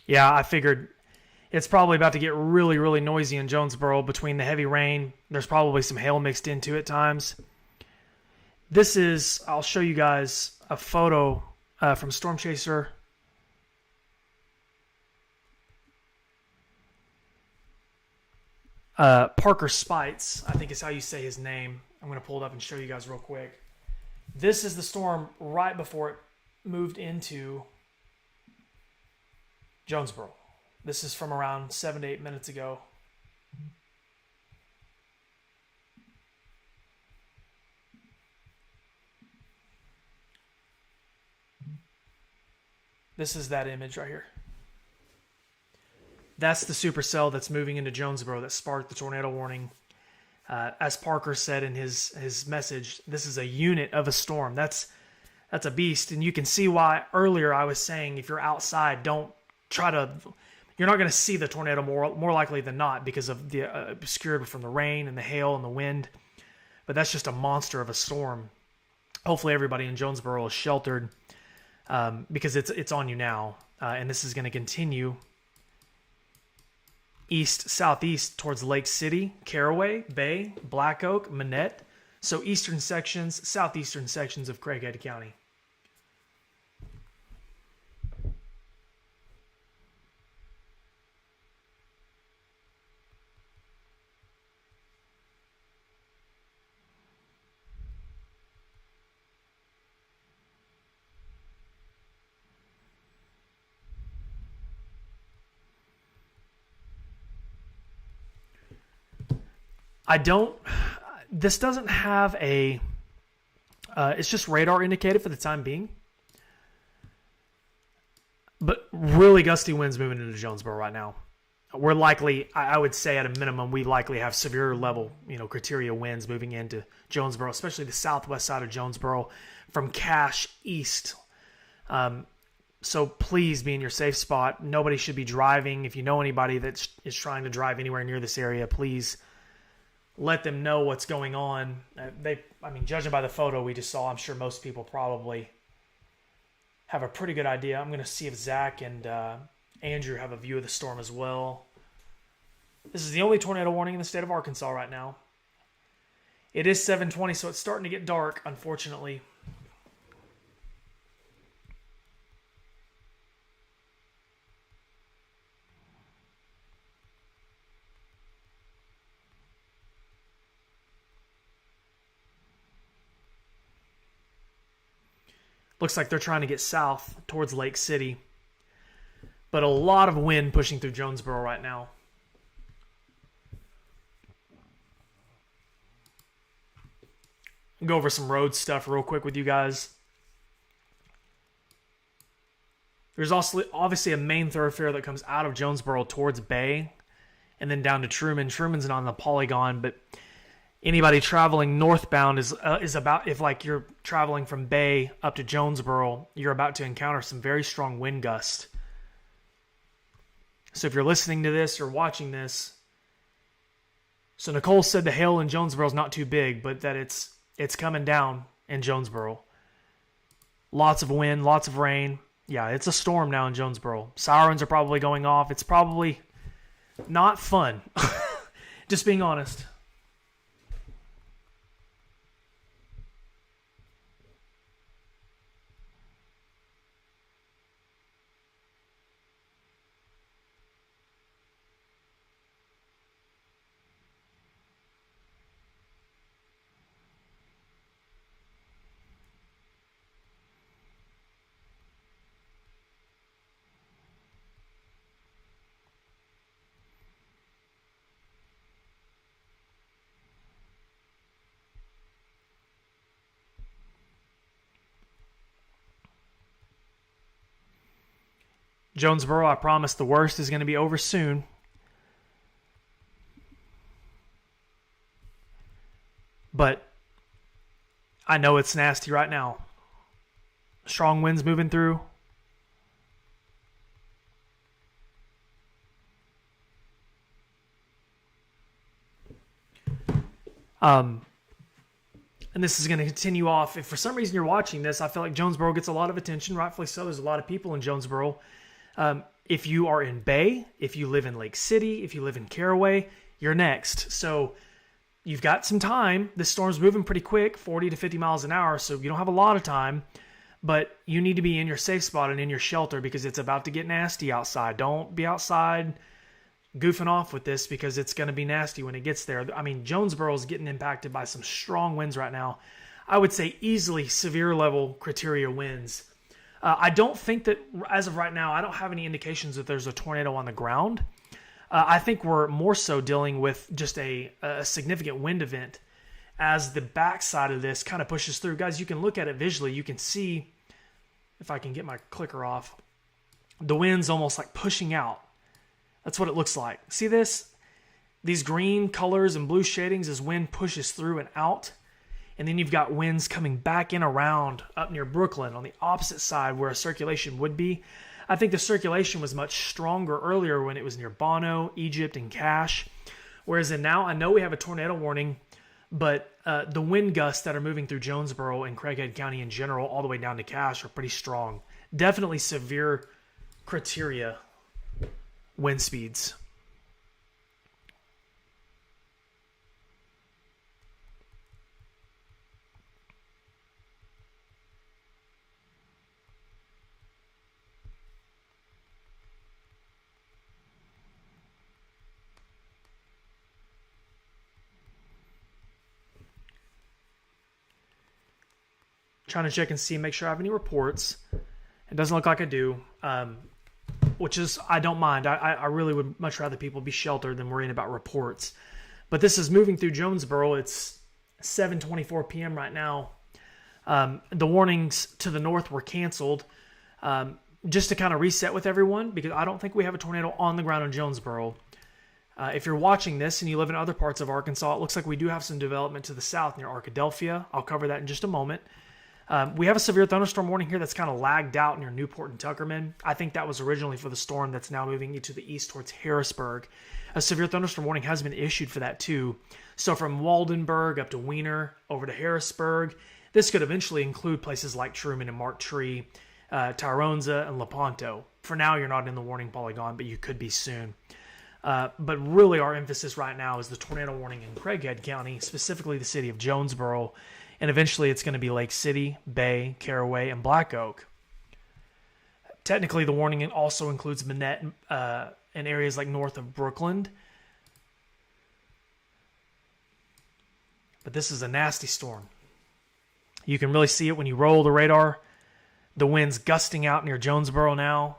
Yeah, I figured it's probably about to get really, really noisy in Jonesboro between the heavy rain. There's probably some hail mixed into it at times. This is, I'll show you guys a photo from Storm Chaser. Parker Spites, I think is how you say his name. I'm going to pull it up and show you guys real quick. This is the storm right before it moved into Jonesboro. This is from around 7 to 8 minutes ago. This is that image right here. That's the supercell that's moving into Jonesboro that sparked the tornado warning. As Parker said in his message, this is a unit of a storm. That's a beast, and you can see why earlier I was saying if you're outside, don't try to. You're not going to see the tornado more likely than not because of the obscured from the rain and the hail and the wind. But that's just a monster of a storm. Hopefully everybody in Jonesboro is sheltered because it's on you now, and this is going to continue east-southeast towards Lake City, Caraway, Bay, Black Oak, Manette. So eastern sections, southeastern sections of Craighead County. This doesn't have a, it's just radar indicated for the time being. But really gusty winds moving into Jonesboro right now. We're likely, I would say at a minimum, we likely have severe level, criteria winds moving into Jonesboro, especially the southwest side of Jonesboro from Cache east. So please be in your safe spot. Nobody should be driving. If you know anybody that is trying to drive anywhere near this area, please let them know what's going on. Judging by the photo we just saw, I'm sure most people probably have a pretty good idea. I'm going to see if Zach and Andrew have a view of the storm as well. This is the only tornado warning in the state of Arkansas right now. It is 7:20, so it's starting to get dark, unfortunately. Looks like they're trying to get south towards Lake City. But a lot of wind pushing through Jonesboro right now. Go over some road stuff real quick with you guys. There's also obviously a main thoroughfare that comes out of Jonesboro towards Bay and then down to Truman. Truman's not on the polygon, but anybody traveling northbound is about, if like you're traveling from Bay up to Jonesboro, you're about to encounter some very strong wind gusts. So if you're listening to this or watching this, so Nicole said the hail in Jonesboro is not too big, but that it's coming down in Jonesboro. Lots of wind, lots of rain. Yeah, it's a storm now in Jonesboro. Sirens are probably going off. It's probably not fun. Just being honest. Jonesboro, I promise the worst is going to be over soon. But I know it's nasty right now. Strong winds moving through. And this is going to continue off. If for some reason you're watching this, I feel like Jonesboro gets a lot of attention, rightfully so. There's a lot of people in Jonesboro. If you are in Bay, if you live in Lake City, if you live in Caraway, you're next. So you've got some time. This storm's moving pretty quick, 40 to 50 miles an hour, so you don't have a lot of time. But you need to be in your safe spot and in your shelter because it's about to get nasty outside. Don't be outside goofing off with this because it's going to be nasty when it gets there. I mean, Jonesboro is getting impacted by some strong winds right now. I would say easily severe level criteria winds. I don't think that, as of right now, I don't have any indications that there's a tornado on the ground. I think we're more so dealing with just a significant wind event as the backside of this kind of pushes through. Guys, you can look at it visually. You can see, if I can get my clicker off, the wind's almost like pushing out. That's what it looks like. See this? These green colors and blue shadings as wind pushes through and out. And then you've got winds coming back in around up near Brooklyn on the opposite side where a circulation would be. I think the circulation was much stronger earlier when it was near Bono, Egypt, and Cache. Whereas now, I know we have a tornado warning, but the wind gusts that are moving through Jonesboro and Craighead County in general, all the way down to Cache, are pretty strong. Definitely severe criteria wind speeds. Trying to check and see, make sure I have any reports. It doesn't look like I do, which is, I don't mind. I really would much rather people be sheltered than worrying about reports. But this is moving through Jonesboro. It's 7:24 p.m. right now. The warnings to the north were canceled. Just to kind of reset with everyone, because I don't think we have a tornado on the ground in Jonesboro. If you're watching this and you live in other parts of Arkansas, it looks like we do have some development to the south near Arkadelphia. I'll cover that in just a moment. We have a severe thunderstorm warning here that's kind of lagged out near Newport and Tuckerman. I think that was originally for the storm that's now moving to the east towards Harrisburg. A severe thunderstorm warning has been issued for that too. So from Waldenburg up to Wiener over to Harrisburg, this could eventually include places like Truman and Mark Tree, Tyronza and Lepanto. For now, you're not in the warning polygon, but you could be soon. But really our emphasis right now is the tornado warning in Craighead County, specifically the city of Jonesboro, and eventually it's going to be Lake City, Bay, Caraway, and Black Oak. Technically, the warning also includes Manette and areas like north of Brookland. But this is a nasty storm. You can really see it when you roll the radar. The wind's gusting out near Jonesboro now.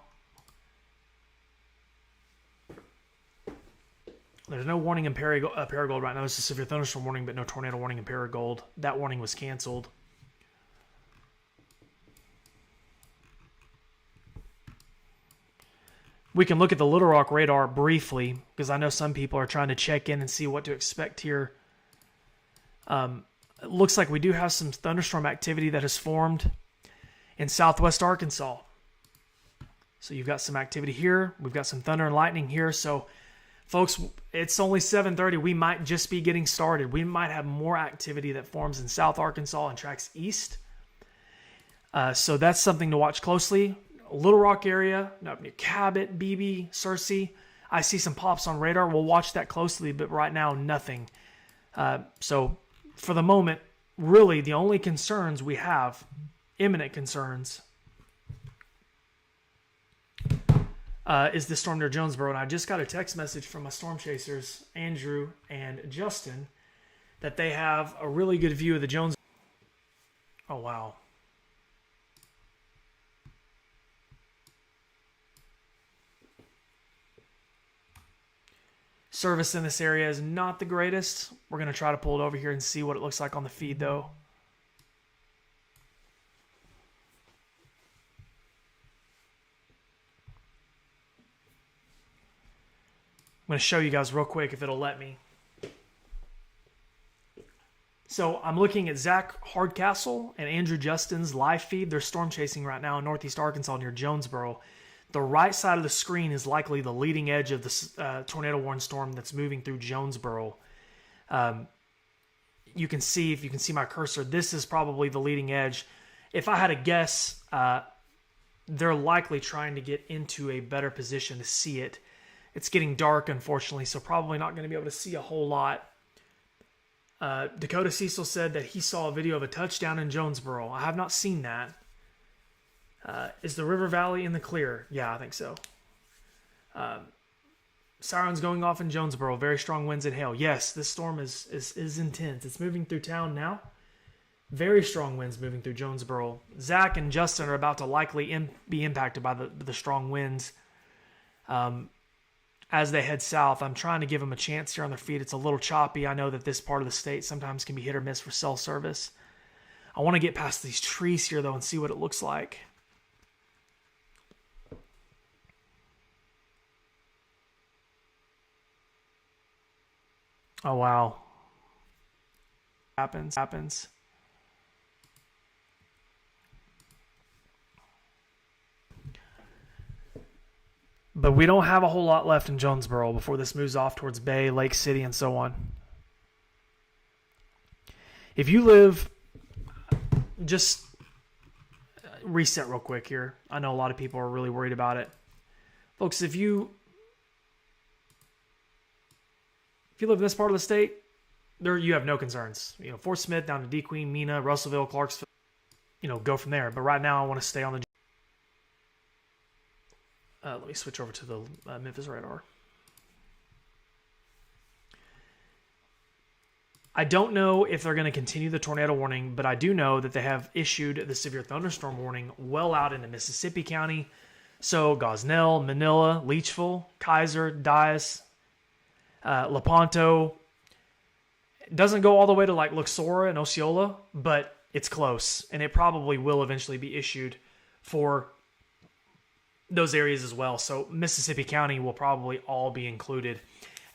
There's no warning in Paragould right now. This is a severe thunderstorm warning, but no tornado warning in Paragould. That warning was canceled. We can look at the Little Rock radar briefly, because I know some people are trying to check in and see what to expect here. It looks like we do have some thunderstorm activity that has formed in southwest Arkansas. So you've got some activity here. We've got some thunder and lightning here. So folks, it's only 7:30. We might just be getting started. We might have more activity that forms in South Arkansas and tracks east. So that's something to watch closely. Little Rock area, up near Cabot, Beebe, Searcy. I see some pops on radar. We'll watch that closely, but right now, nothing. So for the moment, really the only concerns we have, imminent concerns, is the storm near Jonesboro. And I just got a text message from my storm chasers, Andrew and Justin, that they have a really good view of the Jones. Oh, wow. Service in this area is not the greatest. We're going to try to pull it over here and see what it looks like on the feed, though. I'm going to show you guys real quick if it'll let me. So I'm looking at Zach Hardcastle and Andrew Justin's live feed. They're storm chasing right now in northeast Arkansas near Jonesboro. The right side of the screen is likely the leading edge of the tornado warning storm that's moving through Jonesboro. You can see, if you can see my cursor, this is probably the leading edge. If I had to guess, they're likely trying to get into a better position to see it. It's getting dark, unfortunately, so probably not going to be able to see a whole lot. Dakota Cecil said that he saw a video of a touchdown in Jonesboro. I have not seen that. Is the River Valley in the clear? Yeah, I think so. Sirens going off in Jonesboro. Very strong winds and hail. Yes, this storm is intense. It's moving through town now. Very strong winds moving through Jonesboro. Zach and Justin are about to likely be impacted by the strong winds. As they head south, I'm trying to give them a chance here on their feet. It's a little choppy. I know that this part of the state sometimes can be hit or miss for cell service. I want to get past these trees here, though, and see what it looks like. Oh, wow. Happens. But we don't have a whole lot left in Jonesboro before this moves off towards Bay, Lake City, and so on. If you live, just reset real quick here. I know a lot of people are really worried about it. Folks, if you live in this part of the state, you have no concerns. You know, Fort Smith down to D. Queen, Mena, Russellville, Clarksville, go from there. But right now I want to stay on the... let me switch over to the Memphis radar. I don't know if they're going to continue the tornado warning, but I do know that they have issued the severe thunderstorm warning well out into Mississippi County. So Gosnell, Manila, Leechville, Kaiser, Dias, Lepanto, It doesn't go all the way to like Luxora and Osceola, but it's close, and it probably will eventually be issued for those areas as well. So Mississippi County will probably all be included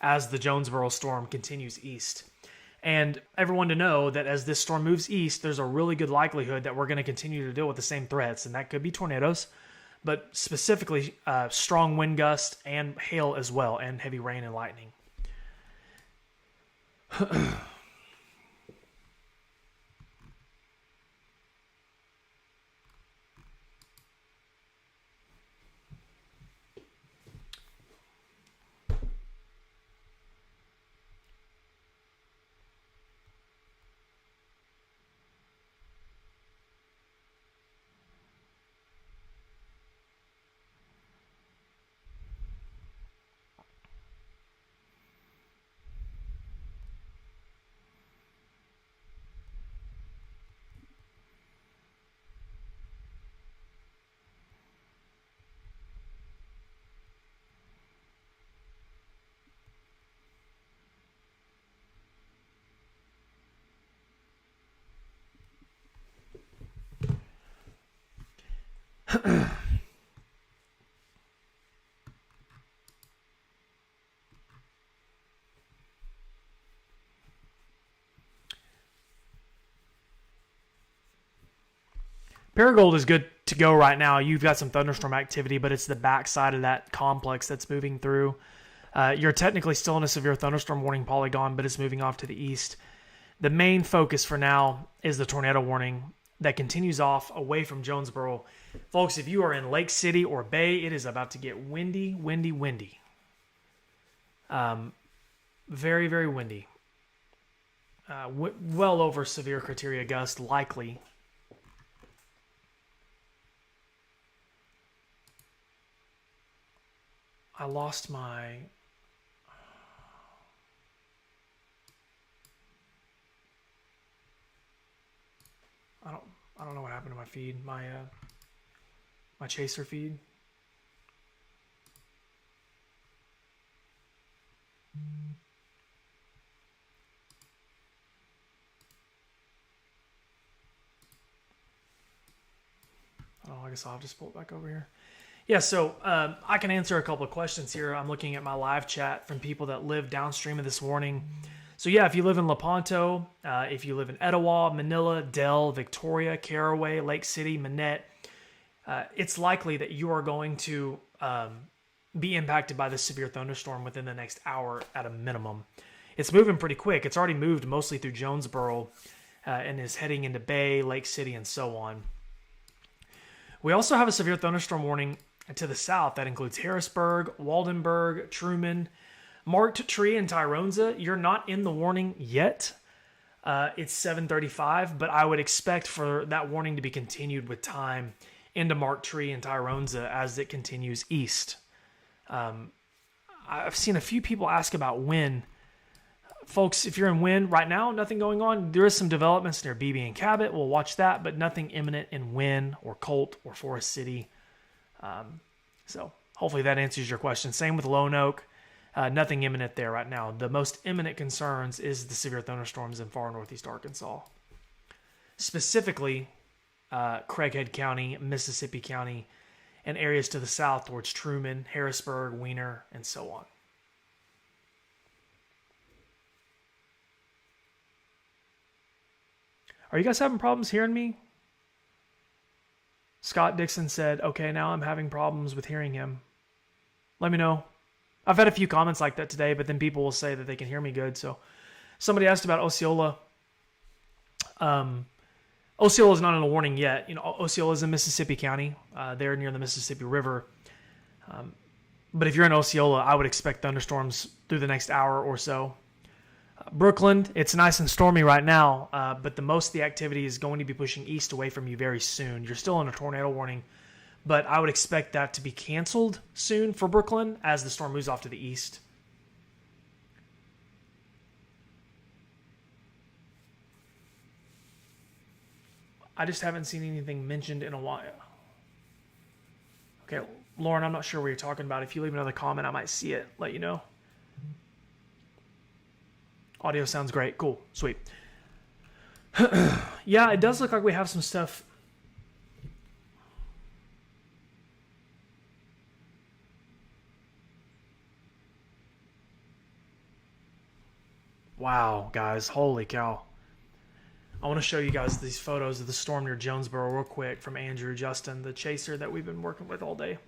as the Jonesboro storm continues east. And everyone to know that as this storm moves east, there's a really good likelihood that we're going to continue to deal with the same threats, and that could be tornadoes, but specifically strong wind gusts and hail as well, and heavy rain and lightning. Paragould is good to go right now. You've got some thunderstorm activity, but it's the backside of that complex that's moving through. You're technically still in a severe thunderstorm warning polygon, but it's moving off to the east. The main focus for now is the tornado warning that continues off away from Jonesboro. Folks, if you are in Lake City or Bay, it is about to get windy, windy, windy. Very, very windy. Well over severe criteria gust, likely. I lost my... I don't know what happened to my feed, my chaser feed. Oh, I guess I'll just pull it back over here. Yeah, so I can answer a couple of questions here. I'm looking at my live chat from people that live downstream of this warning. So yeah, if you live in Lepanto, if you live in Etowah, Manila, Dell, Victoria, Caraway, Lake City, Manette, it's likely that you are going to be impacted by this severe thunderstorm within the next hour at a minimum. It's moving pretty quick. It's already moved mostly through Jonesboro and is heading into Bay, Lake City, and so on. We also have a severe thunderstorm warning to the south that includes Harrisburg, Waldenburg, Truman, Marked Tree, and Tyronza. You're not in the warning yet. It's 7:35, but I would expect for that warning to be continued with time into Marked Tree and Tyronza as it continues east. I've seen a few people ask about Wynn. Folks, if you're in Wynn right now, nothing going on. There is some developments near Beebe and Cabot. We'll watch that, but nothing imminent in Wynn or Colt or Forest City. So hopefully that answers your question. Same with Lone Oak. Nothing imminent there right now. The most imminent concerns is the severe thunderstorms in far northeast Arkansas. Specifically, Craighead County, Mississippi County, and areas to the south towards Truman, Harrisburg, Wiener, and so on. Are you guys having problems hearing me? Scott Dixon said, okay, now I'm having problems with hearing him. Let me know. I've had a few comments like that today, but then people will say that they can hear me good. So somebody asked about Osceola. Osceola is not in a warning yet. You know, Osceola is in Mississippi County. They're near the Mississippi River. But if you're in Osceola, I would expect thunderstorms through the next hour or so. Brooklyn, it's nice and stormy right now, but the most of the activity is going to be pushing east away from you very soon. You're still in a tornado warning, but I would expect that to be canceled soon for Brooklyn as the storm moves off to the east. I just haven't seen anything mentioned in a while. Okay, Lauren, I'm not sure what you're talking about. If you leave another comment, I might see it, let you know. Audio sounds great. Cool. Sweet. Yeah, it does look like we have some stuff. Wow, guys. Holy cow. I want to show you guys these photos of the storm near Jonesboro real quick from Andrew Justin, the chaser that we've been working with all day.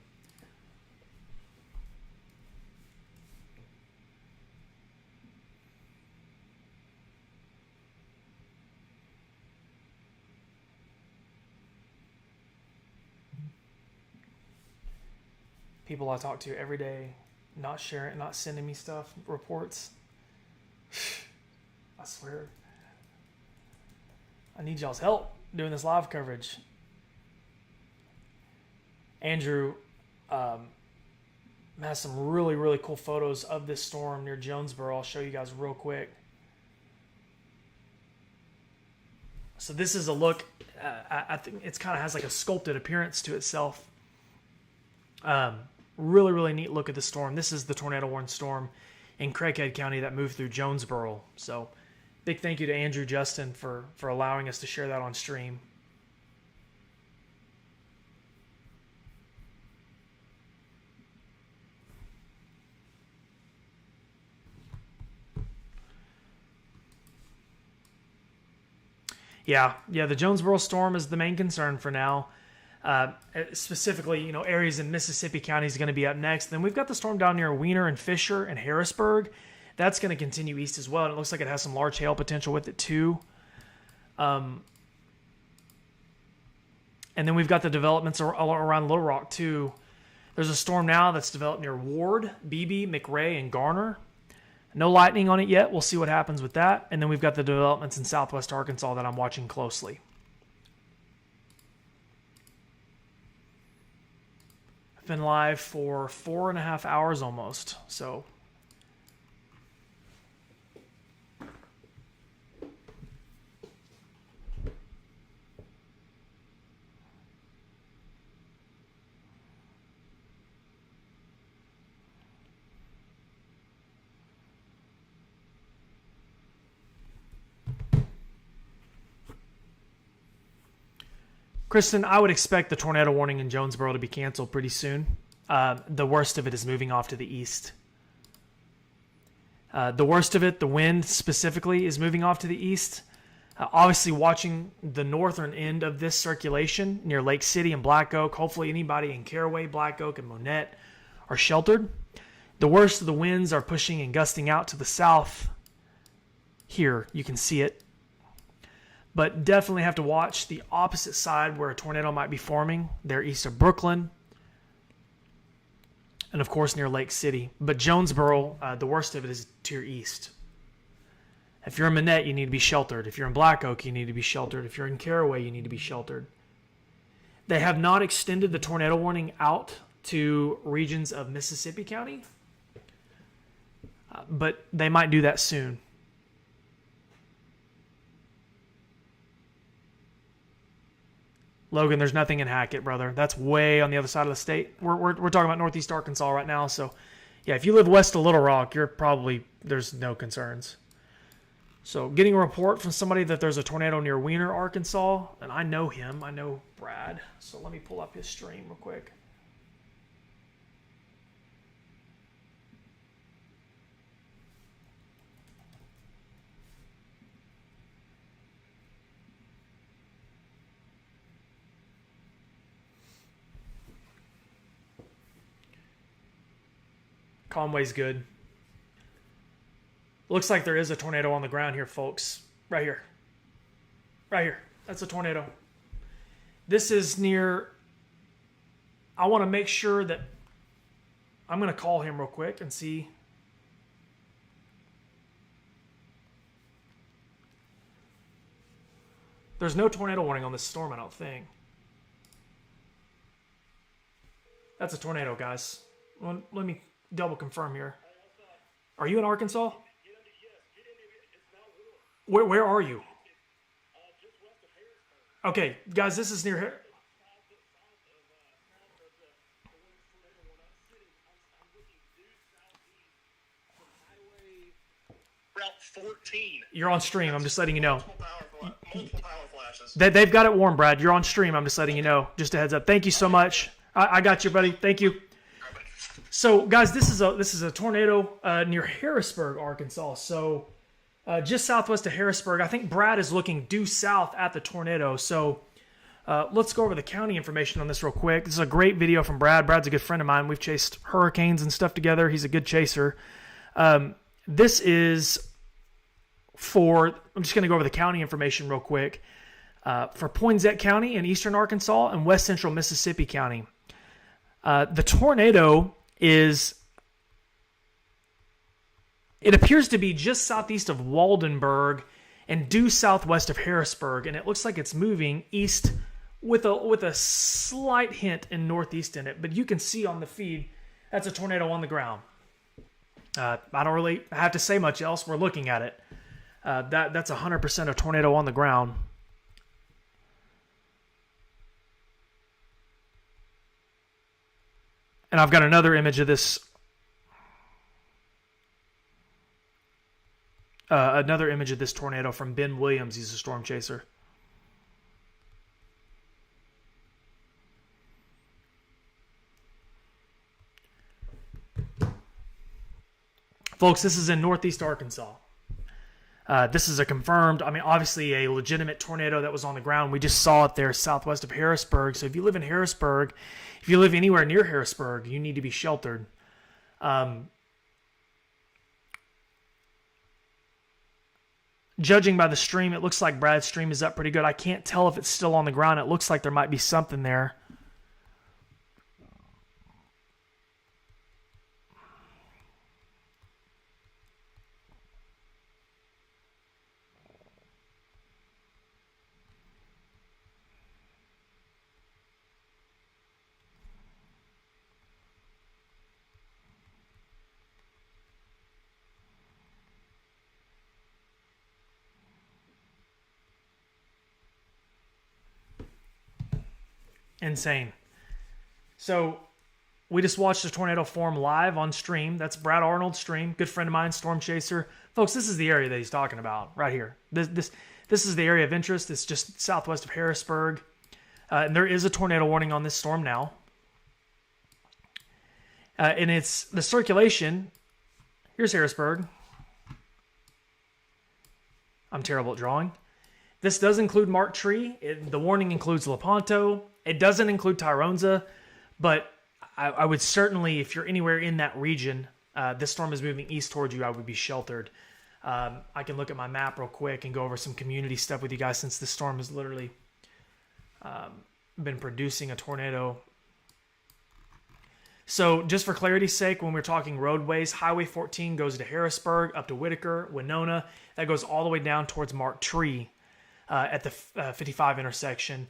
People I talk to every day, not sharing, not sending me stuff, reports. I swear. I need y'all's help doing this live coverage. Andrew has some really, really cool photos of this storm near Jonesboro. I'll show you guys real quick. So this is a look. I think it's kind of has like a sculpted appearance to itself. Really, really neat look at the storm. This is the tornado warned storm in Craighead County that moved through Jonesboro. So big thank you to Andrew Justin for allowing us to share that on stream. Yeah, the Jonesboro storm is the main concern for now. Specifically, areas in Mississippi County is going to be up next. Then we've got the storm down near Wiener and Fisher and Harrisburg. That's going to continue east as well, and it looks like it has some large hail potential with it too. And then we've got the developments around Little Rock too. There's a storm now that's developed near Ward, Beebe, McRae, and Garner. No lightning on it yet. We'll see what happens with that. And then we've got the developments in southwest Arkansas that I'm watching closely. I've been live for 4.5 hours almost, so... Kristen, I would expect the tornado warning in Jonesboro to be canceled pretty soon. The worst of it is moving off to the east. The worst of it, the wind specifically, is moving off to the east. Obviously, watching the northern end of this circulation near Lake City and Black Oak. Hopefully, anybody in Caraway, Black Oak, and Monette are sheltered. The worst of the winds are pushing and gusting out to the south. Here, you can see it. But definitely have to watch the opposite side where a tornado might be forming. There east of Brooklyn. And of course near Lake City. But Jonesboro, the worst of it is to your east. If you're in Monette, you need to be sheltered. If you're in Black Oak, you need to be sheltered. If you're in Caraway, you need to be sheltered. They have not extended the tornado warning out to regions of Mississippi County. But they might do that soon. Logan, there's nothing in Hackett, brother. That's way on the other side of the state. We're talking about northeast Arkansas right now. So, yeah, if you live west of Little Rock, there's no concerns. So, getting a report from somebody that there's a tornado near Wiener, Arkansas, and I know him. I know Brad. So let me pull up his stream real quick. Conway's good. Looks like there is a tornado on the ground here, folks. Right here. Right here. That's a tornado. This is near... I want to make sure that... I'm going to call him real quick and see... There's no tornado warning on this storm, I don't think. That's a tornado, guys. Let me double confirm here. Are you in Arkansas? Where are you? Okay, guys, this is near here. Brad, out 14. You're on stream. I'm just letting you know. Multiple power flashes. They've got it warm, Brad. You're on stream. I'm just letting you know. Just a heads up. Thank you so much. I got you, buddy. Thank you. So, guys, this is a tornado near Harrisburg, Arkansas. So, just southwest of Harrisburg. I think Brad is looking due south at the tornado. So, let's go over the county information on this real quick. This is a great video from Brad. Brad's a good friend of mine. We've chased hurricanes and stuff together. He's a good chaser. This is for, I'm just going to go over the county information real quick. For Poinsett County in eastern Arkansas and west central Mississippi County. The tornado it appears to be just southeast of Waldenburg and due southwest of Harrisburg, and it looks like it's moving east with a slight hint in northeast in it. But you can see on the feed, that's a tornado on the ground. I don't really have to say much else. We're looking at it. That's 100% a tornado on the ground. And I've got another image of this. Another image of this tornado from Ben Williams. He's a storm chaser. Folks, this is in northeast Arkansas. This is a confirmed, obviously a legitimate tornado that was on the ground. We just saw it there southwest of Harrisburg. So if you live in Harrisburg, if you live anywhere near Harrisburg, you need to be sheltered. Judging by the stream, it looks like Brad's stream is up pretty good. I can't tell if it's still on the ground. It looks like there might be something there. Insane. So we just watched a tornado form live on stream. That's Brad Arnold's stream. Good friend of mine, storm chaser. Folks, this is the area that he's talking about right here. This is the area of interest. It's just southwest of Harrisburg. And there is a tornado warning on this storm now. And it's the circulation. Here's Harrisburg. I'm terrible at drawing. This does include Mark Tree. The warning includes Lepanto. It doesn't include Tyronza, but I would certainly, if you're anywhere in that region, this storm is moving east towards you, I would be sheltered. I can look at my map real quick and go over some community stuff with you guys since this storm has literally been producing a tornado. So just for clarity's sake, when we're talking roadways, Highway 14 goes to Harrisburg, up to Whitaker, Winona. That goes all the way down towards Mark Tree at the 55 intersection.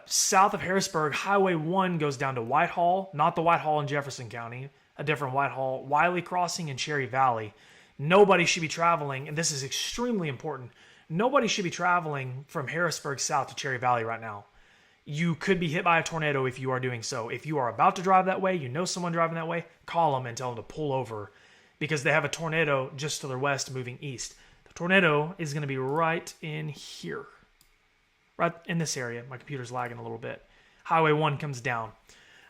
South of Harrisburg, Highway 1 goes down to Whitehall, not the Whitehall in Jefferson County, a different Whitehall, Wiley Crossing, and Cherry Valley. Nobody should be traveling, and this is extremely important, nobody should be traveling from Harrisburg south to Cherry Valley right now. You could be hit by a tornado if you are doing so. If you are about to drive that way, you know someone driving that way, call them and tell them to pull over because they have a tornado just to their west moving east. The tornado is going to be right in here. Right in this area. My computer's lagging a little bit. Highway 1 comes down.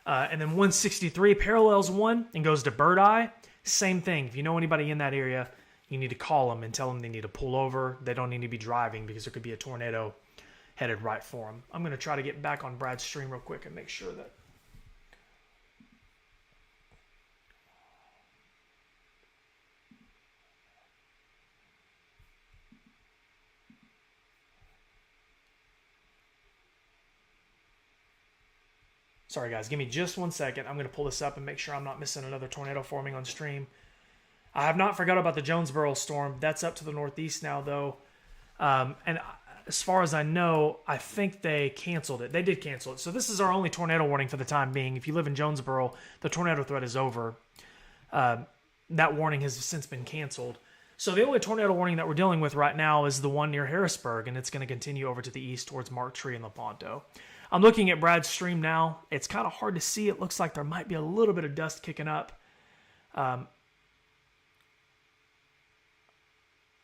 And then 163 parallels 1 and goes to Bird Eye. Same thing. If you know anybody in that area, you need to call them and tell them they need to pull over. They don't need to be driving because there could be a tornado headed right for them. I'm going to try to get back on Brad's stream real quick and make sure that... Sorry, guys. Give me just 1 second. I'm going to pull this up and make sure I'm not missing another tornado forming on stream. I have not forgot about the Jonesboro storm. That's up to the northeast now, though. And as far as I know, I think they canceled it. They did cancel it. So this is our only tornado warning for the time being. If you live in Jonesboro, the tornado threat is over. That warning has since been canceled. So the only tornado warning that we're dealing with right now is the one near Harrisburg, and it's going to continue over to the east towards Mark Tree and Lepanto. I'm looking at Brad's stream now. It's kind of hard to see. It looks like there might be a little bit of dust kicking up.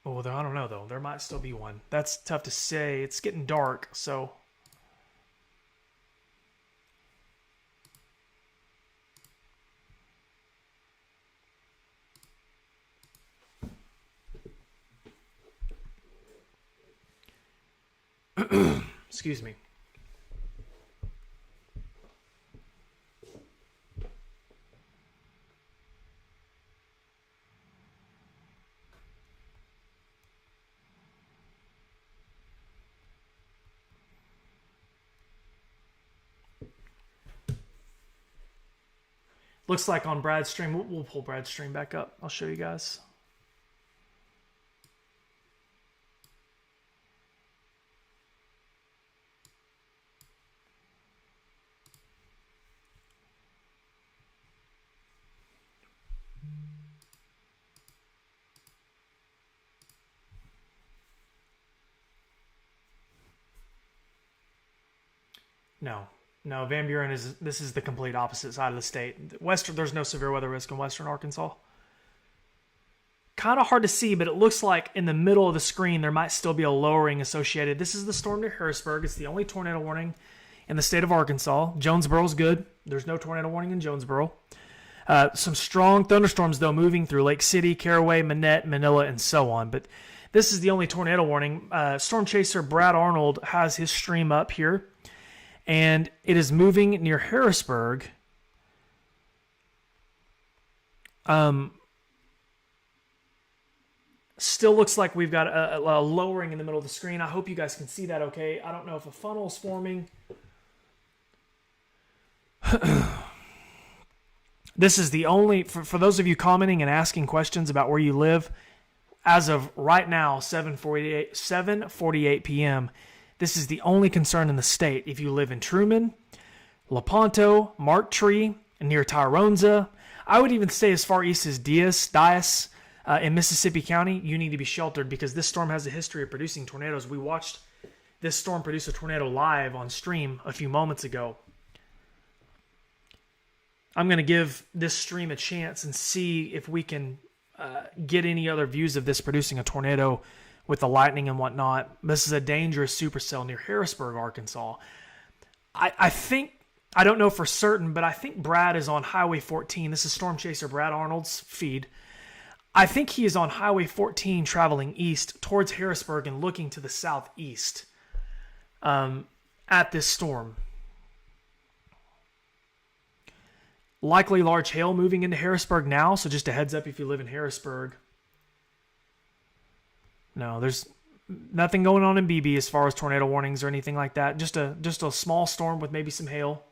Oh, I don't know though. There might still be one. That's tough to say. It's getting dark, so. Excuse me. Looks like on Brad's stream, we'll pull Brad's stream back up. I'll show you guys. No, Van Buren this is the complete opposite side of the state. There's no severe weather risk in western Arkansas. Kind of hard to see, but it looks like in the middle of the screen there might still be a lowering associated. This is the storm near Harrisburg. It's the only tornado warning in the state of Arkansas. Jonesboro's good. There's no tornado warning in Jonesboro. Some strong thunderstorms, though, moving through Lake City, Caraway, Manette, Manila, and so on. But this is the only tornado warning. Storm chaser Brad Arnold has his stream up here, and it is moving near Harrisburg. Still looks like we've got a lowering in the middle of the screen. I hope you guys can see that okay. I don't know if a funnel is forming. This is the only, for those of you commenting and asking questions about where you live, as of right now, 7:48 p.m., this is the only concern in the state. If you live in Truman, Lepanto, Mark Tree, near Tyronza, I would even say as far east as Dias, in Mississippi County, you need to be sheltered because this storm has a history of producing tornadoes. We watched this storm produce a tornado live on stream a few moments ago. I'm going to give this stream a chance and see if we can get any other views of this producing a tornado with the lightning and whatnot. This is a dangerous supercell near Harrisburg, Arkansas. I think, I don't know for certain, but I think Brad is on Highway 14. This is Storm Chaser Brad Arnold's feed. I think he is on Highway 14 traveling east towards Harrisburg and looking to the southeast at this storm. Likely large hail moving into Harrisburg now, so just a heads up if you live in Harrisburg. No, there's nothing going on in BB as far as tornado warnings or anything like that. Just a small storm with maybe some hail.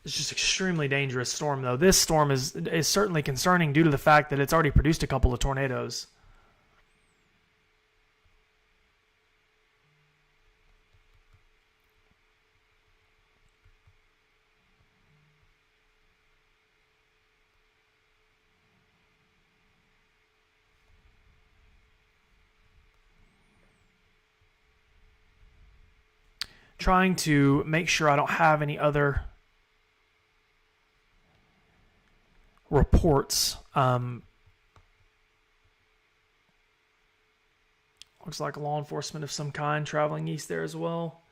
It's just extremely dangerous storm, though. This storm is certainly concerning due to the fact that it's already produced a couple of tornadoes. Trying to make sure I don't have any other reports. Looks like law enforcement of some kind traveling east there as well.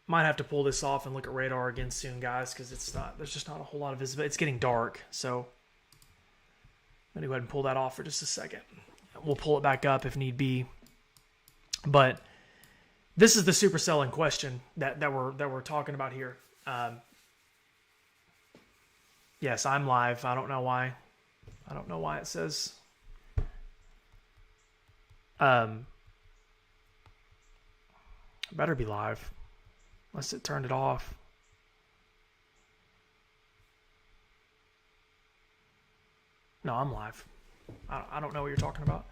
Might have to pull this off and look at radar again soon, guys, because there's just not a whole lot of visibility. It's getting dark, so I'm going to go ahead and pull that off for just a second. We'll pull it back up if need be. But this is the supercell in question that we're talking about here. Yes, I'm live. I don't know why. I don't know why it says. Better be live, unless it turned it off. No, I'm live. I don't know what you're talking about.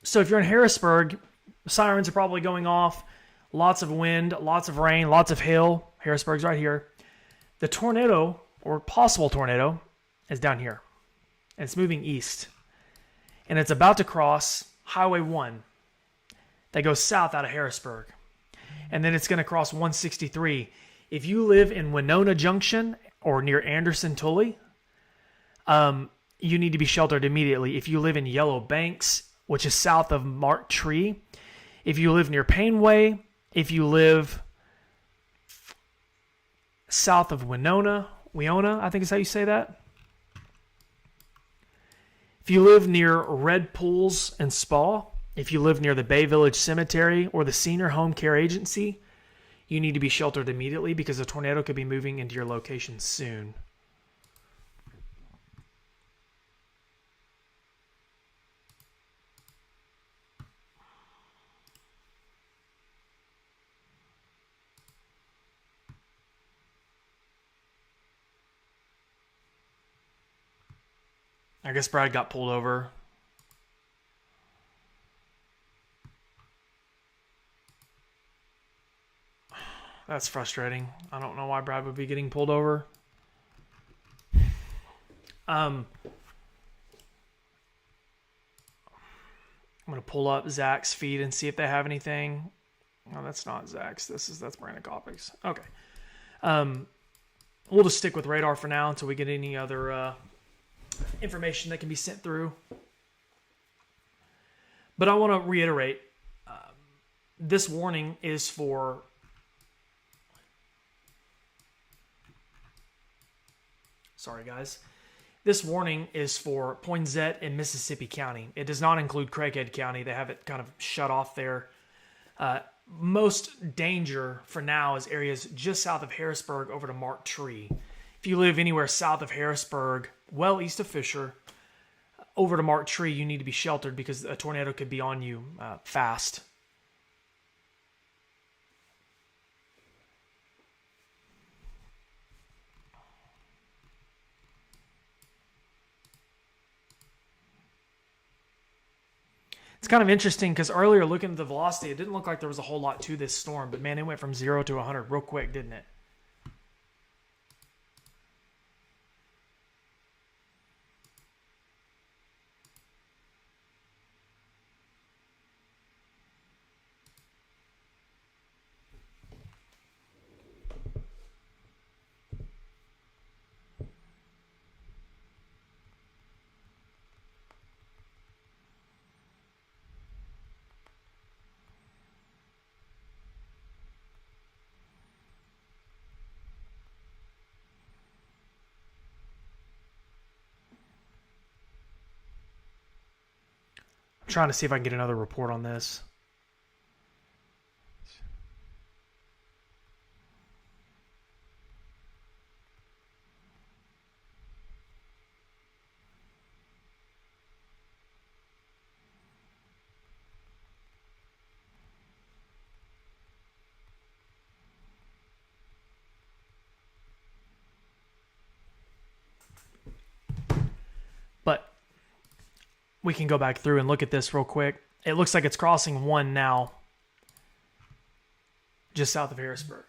So if you're in Harrisburg, sirens are probably going off. Lots of wind, lots of rain, lots of hail. Harrisburg's right here. The tornado, or possible tornado, is down here. And it's moving east. And it's about to cross Highway 1 that goes south out of Harrisburg. And then it's going to cross 163. If you live in Winona Junction or near Anderson Tully, you need to be sheltered immediately. If you live in Yellow Banks, which is south of Mark Tree, if you live near Painway, if you live south of Winona, I think is how you say that. If you live near Red Pools and Spa, if you live near the Bay Village Cemetery or the Senior Home Care Agency, you need to be sheltered immediately because a tornado could be moving into your location soon. I guess Brad got pulled over. That's frustrating. I don't know why Brad would be getting pulled over. I'm going to pull up Zach's feed and see if they have anything. No, that's not Zach's. That's Brandon Coppic's. Okay. We'll just stick with radar for now until we get any other information that can be sent through. But I want to reiterate, this warning is for sorry guys. This warning is for Poinsett and Mississippi County. It does not include Craighead County. They have it kind of shut off there. Most danger for now is areas just south of Harrisburg over to Mark Tree. If you live anywhere south of Harrisburg, well east of Fisher, over to Mark Tree, you need to be sheltered because a tornado could be on you fast. It's kind of interesting because earlier looking at the velocity, it didn't look like there was a whole lot to this storm, but man, it went from 0 to 100 real quick, didn't it? I'm trying to see if I can get another report on this. But we can go back through and look at this real quick. It looks like it's crossing 1 now, just south of Harrisburg.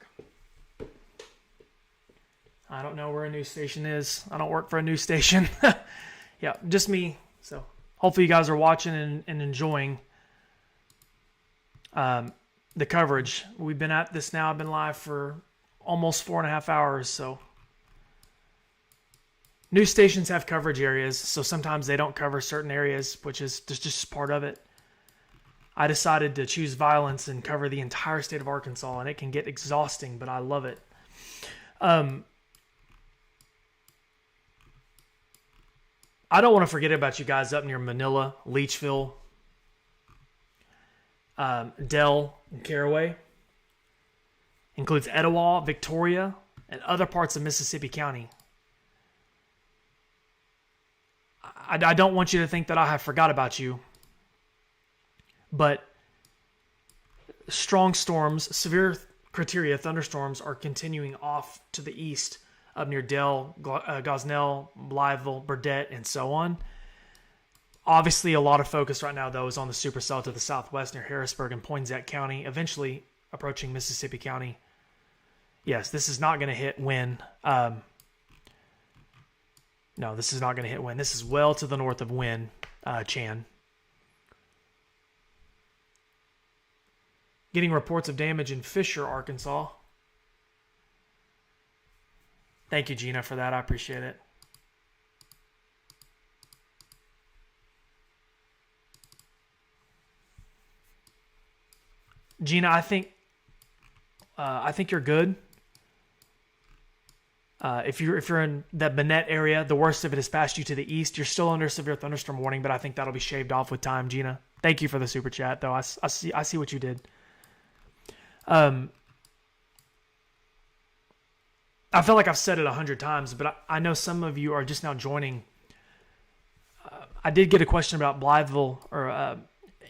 I don't know where a news station is. I don't work for a news station. Yeah, just me. So hopefully you guys are watching and enjoying the coverage. We've been at this now. I've been live for almost 4.5 hours, so news stations have coverage areas, so sometimes they don't cover certain areas, which is just part of it. I decided to choose violence and cover the entire state of Arkansas, and it can get exhausting, but I love it. I don't want to forget about you guys up near Manila, Leechville, Dell, and Caraway. Includes Etowah, Victoria, and other parts of Mississippi County. I don't want you to think that I have forgot about you, but strong storms, severe criteria thunderstorms are continuing off to the east up near Dell, Gosnell, Blytheville, Burdett, and so on. Obviously, a lot of focus right now, though, is on the supercell to the southwest near Harrisburg and Poinsett County, eventually approaching Mississippi County. Yes, this is not going to hit Wynn. No, this is not going to hit Wynn. This is well to the north of Wynn, Chan. Getting reports of damage in Fisher, Arkansas. Thank you, Gina, for that. I appreciate it. Gina, I think you're good. If you're in that Bennett area, the worst of it has passed you to the east. You're still under severe thunderstorm warning, but I think that'll be shaved off with time, Gina. Thank you for the super chat, though. I see what you did. I feel like I've said it 100 times, but I know some of you are just now joining. I did get a question about Blytheville, or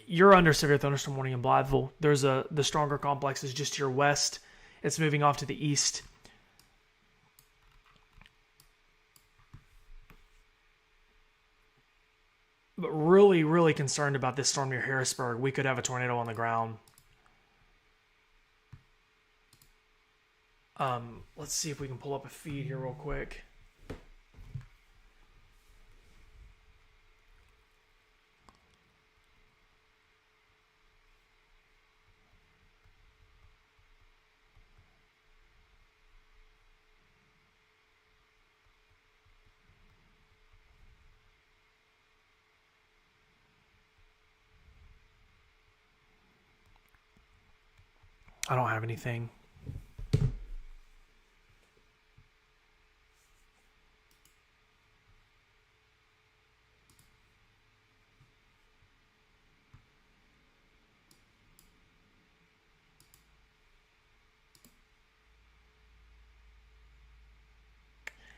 you're under severe thunderstorm warning in Blytheville. There's the stronger complex is just to your west. It's moving off to the east. But really, really concerned about this storm near Harrisburg. We could have a tornado on the ground. Let's see if we can pull up a feed here real quick. I don't have anything.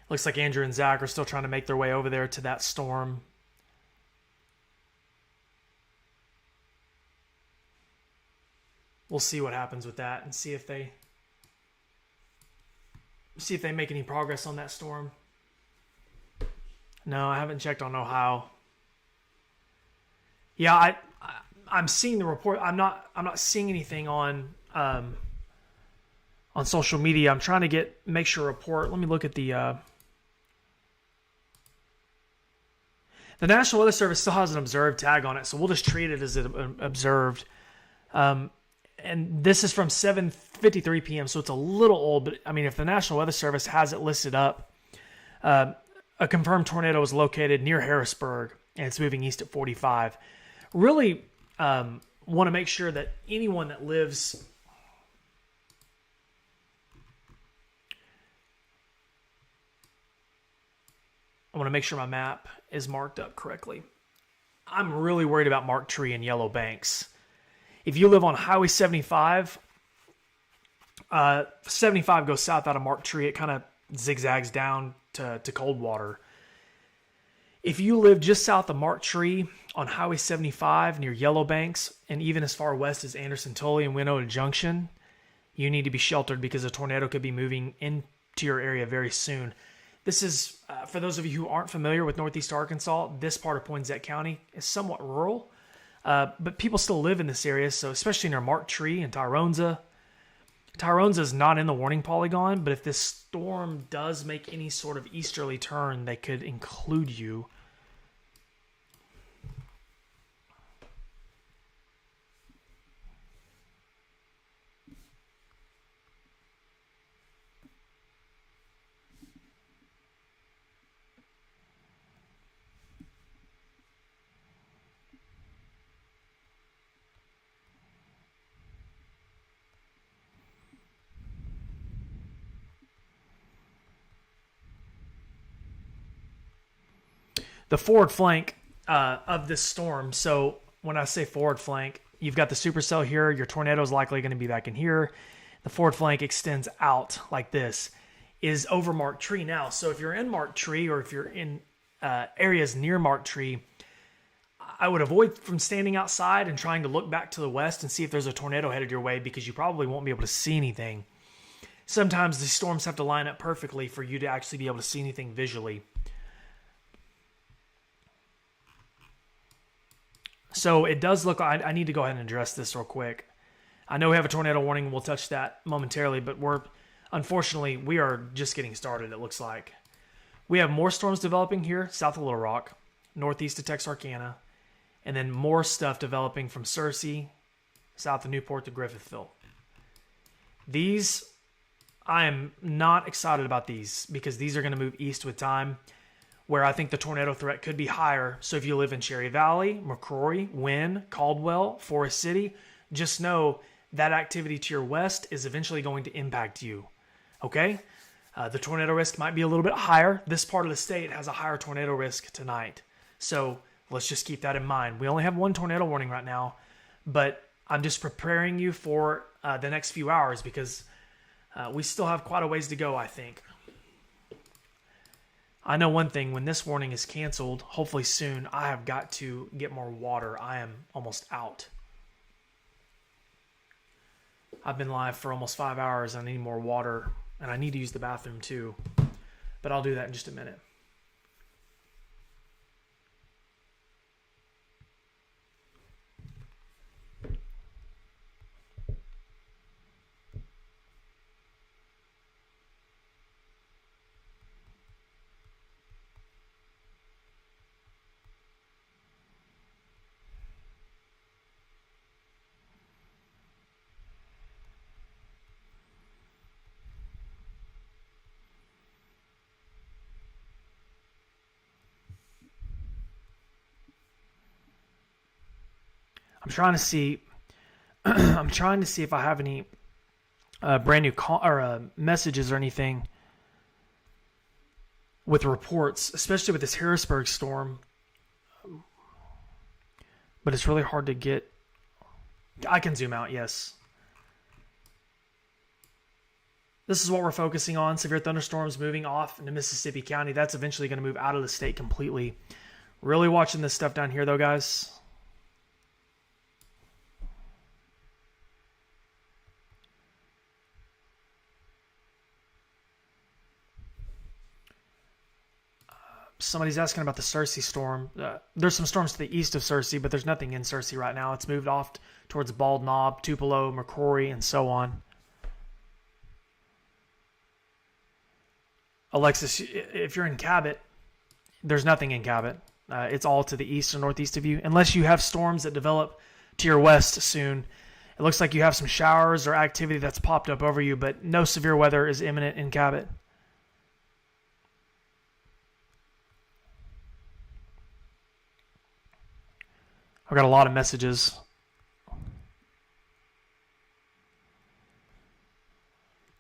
Looks like Andrew and Zach are still trying to make their way over there to that storm. We'll see what happens with that and see if they make any progress on that storm. No, I haven't checked on Ohio. Yeah, I'm seeing the report. I'm not seeing anything on social media. I'm trying to make sure a report. Let me look at the National Weather Service still has an observed tag on it, so we'll just treat it as observed. And this is from 7:53 p.m., so it's a little old. But I mean, if the National Weather Service has it listed up, a confirmed tornado is located near Harrisburg, and it's moving east at 45. Really want to make sure that anyone that lives I want to make sure my map is marked up correctly. I'm really worried about Mark Tree and Yellow Banks. If you live on Highway 75, 75 goes south out of Mark Tree. It kind of zigzags down to Coldwater. If you live just south of Mark Tree on Highway 75 near Yellow Banks, and even as far west as Anderson Tully and Winona Junction, you need to be sheltered because a tornado could be moving into your area very soon. This is, for those of you who aren't familiar with Northeast Arkansas, this part of Poinsett County is somewhat rural, but people still live in this area, so especially near Mark Tree and Tyronza. Tyronza is not in the warning polygon, but if this storm does make any sort of easterly turn, they could include you. The forward flank of this storm, so when I say forward flank, you've got the supercell here, your tornado is likely going to be back in here. The forward flank extends out like this, is over Mark Tree now. So if you're in Mark Tree or if you're in areas near Mark Tree, I would avoid from standing outside and trying to look back to the west and see if there's a tornado headed your way because you probably won't be able to see anything. Sometimes the storms have to line up perfectly for you to actually be able to see anything visually. So it does look like I need to go ahead and address this real quick. I know we have a tornado warning. We'll touch that momentarily, but unfortunately, we are just getting started, it looks like. We have more storms developing here south of Little Rock, northeast of Texarkana, and then more stuff developing from Searcy, south of Newport to Griffithville. These I am not excited about these because these are going to move east with time, where I think the tornado threat could be higher. So if you live in Cherry Valley, McCrory, Wynne, Caldwell, Forest City, just know that activity to your west is eventually going to impact you. Okay? The tornado risk might be a little bit higher. This part of the state has a higher tornado risk tonight. So let's just keep that in mind. We only have one tornado warning right now, but I'm just preparing you for the next few hours because we still have quite a ways to go, I think. I know one thing, when this warning is canceled, hopefully soon, I have got to get more water. I am almost out. I've been live for almost 5 hours. I need more water, and I need to use the bathroom too. But I'll do that in just a minute. I'm trying to see. I'm trying to see if I have any brand new messages or anything with reports, especially with this Harrisburg storm. But it's really hard to get. I can zoom out. Yes. This is what we're focusing on. Severe thunderstorms moving off into Mississippi County. That's eventually going to move out of the state completely. Really watching this stuff down here, though, guys. Somebody's asking about the Searcy storm. There's some storms to the east of Searcy, but there's nothing in Searcy right now. It's moved off towards Bald Knob, Tupelo, McCrory, and so on. Alexis, if you're in Cabot, there's nothing in Cabot. It's all to the east and northeast of you. Unless you have storms that develop to your west soon. It looks like you have some showers or activity that's popped up over you, but no severe weather is imminent in Cabot. I've got a lot of messages.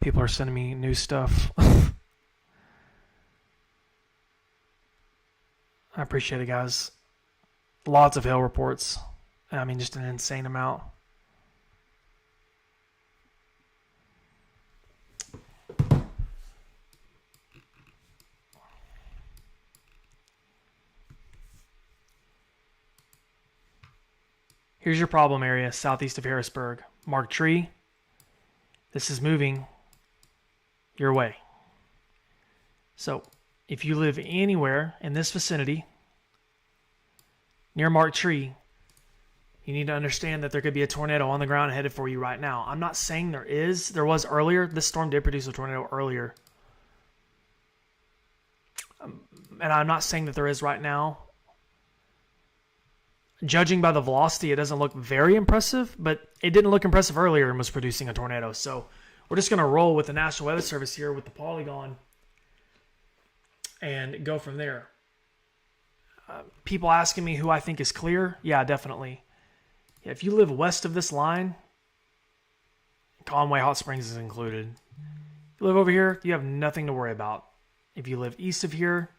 People are sending me new stuff. I appreciate it, guys. Lots of hail reports. I mean, just an insane amount. Here's your problem area, southeast of Harrisburg. Mark tree. This is moving your way. So, if you live anywhere in this vicinity, near Mark tree, you need to understand that there could be a tornado on the ground headed for you right now. I'm not saying there is. There was earlier. This storm did produce a tornado earlier. And I'm not saying that there is right now. Judging by the velocity, it doesn't look very impressive, but it didn't look impressive earlier and was producing a tornado. So we're just going to roll with the National Weather Service here with the polygon and go from there. People asking me who I think is clear. Yeah, definitely. Yeah, if you live west of this line, Conway Hot Springs is included. If you live over here, you have nothing to worry about. If you live east of here,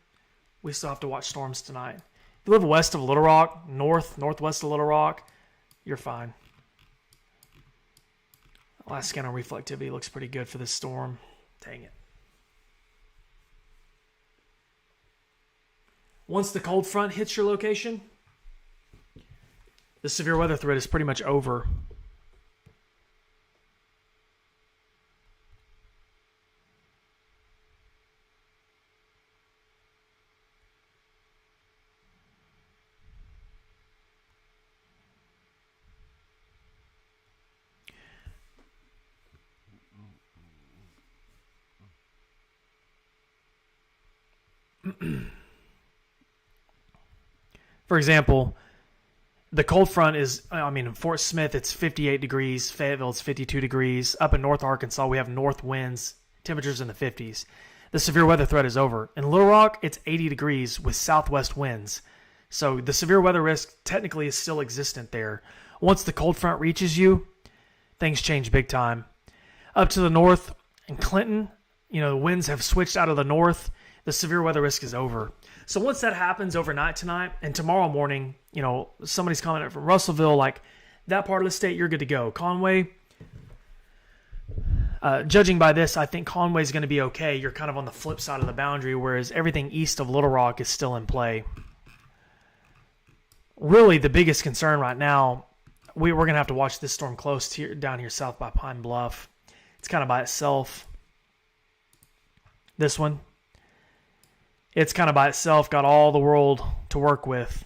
we still have to watch storms tonight. If you live west of Little Rock, northwest of Little Rock, you're fine. Last scan on reflectivity looks pretty good for this storm. Dang it. Once the cold front hits your location, the severe weather threat is pretty much over. For example, the cold front is, in Fort Smith, it's 58 degrees. Fayetteville, it's 52 degrees. Up in North Arkansas, we have north winds temperatures in the 50s. The severe weather threat is over. In Little Rock, it's 80 degrees with southwest winds. So the severe weather risk technically is still existent there. Once the cold front reaches you, things change big time. Up to the north, in Clinton, the winds have switched out of the north. The severe weather risk is over. So once that happens overnight tonight and tomorrow morning, somebody's commenting from Russellville, like that part of the state, you're good to go. Conway, judging by this, I think Conway's going to be okay. You're kind of on the flip side of the boundary, whereas everything east of Little Rock is still in play. Really, the biggest concern right now, we're going to have to watch this storm close down here south by Pine Bluff. It's kind of by itself. This one. It's kind of by itself, got all the world to work with.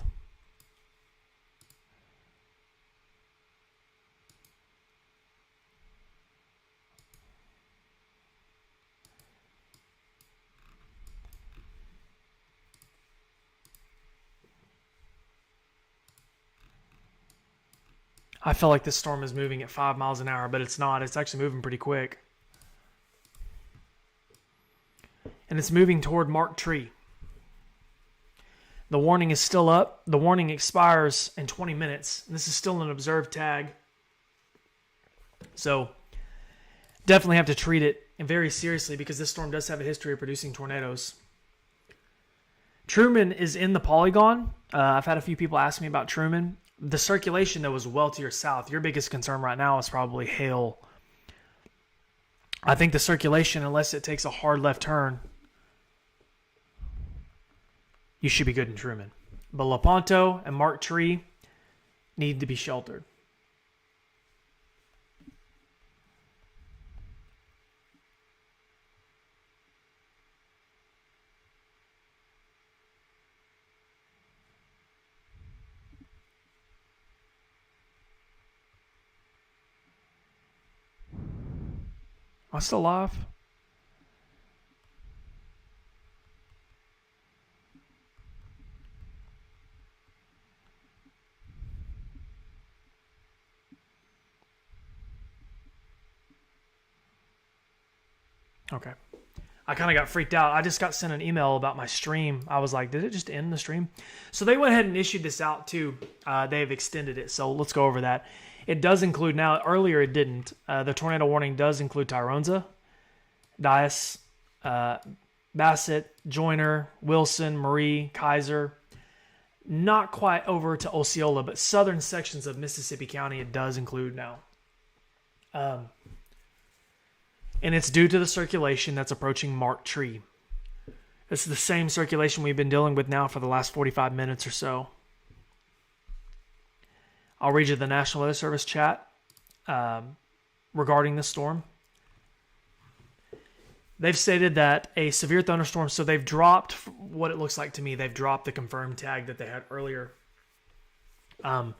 I feel like this storm is moving at 5 miles an hour, but it's not. It's actually moving pretty quick. And it's moving toward Mark Tree. The warning is still up. The warning expires in 20 minutes. This is still an observed tag. So definitely have to treat it very seriously because this storm does have a history of producing tornadoes. Truman is in the polygon. I've had a few people ask me about Truman. The circulation, though, is well to your south. Your biggest concern right now is probably hail. I think the circulation, unless it takes a hard left turn, you should be good in Truman. But Lepanto and Mark Tree need to be sheltered. Am I still live? Okay. I kind of got freaked out. I just got sent an email about my stream. I was like, did it just end the stream? So they went ahead and issued this out too. They've extended it. So let's go over that. It does include now. Earlier it didn't. The tornado warning does include Tyronza, Dias, Bassett, Joyner, Wilson, Marie, Kaiser. Not quite over to Osceola, but southern sections of Mississippi County it does include now. And it's due to the circulation that's approaching Mark Tree. This is the same circulation we've been dealing with now for the last 45 minutes or so. I'll read you the National Weather Service chat regarding this storm. They've stated that a severe thunderstorm, so they've dropped what it looks like to me. They've dropped the confirmed tag that they had earlier. A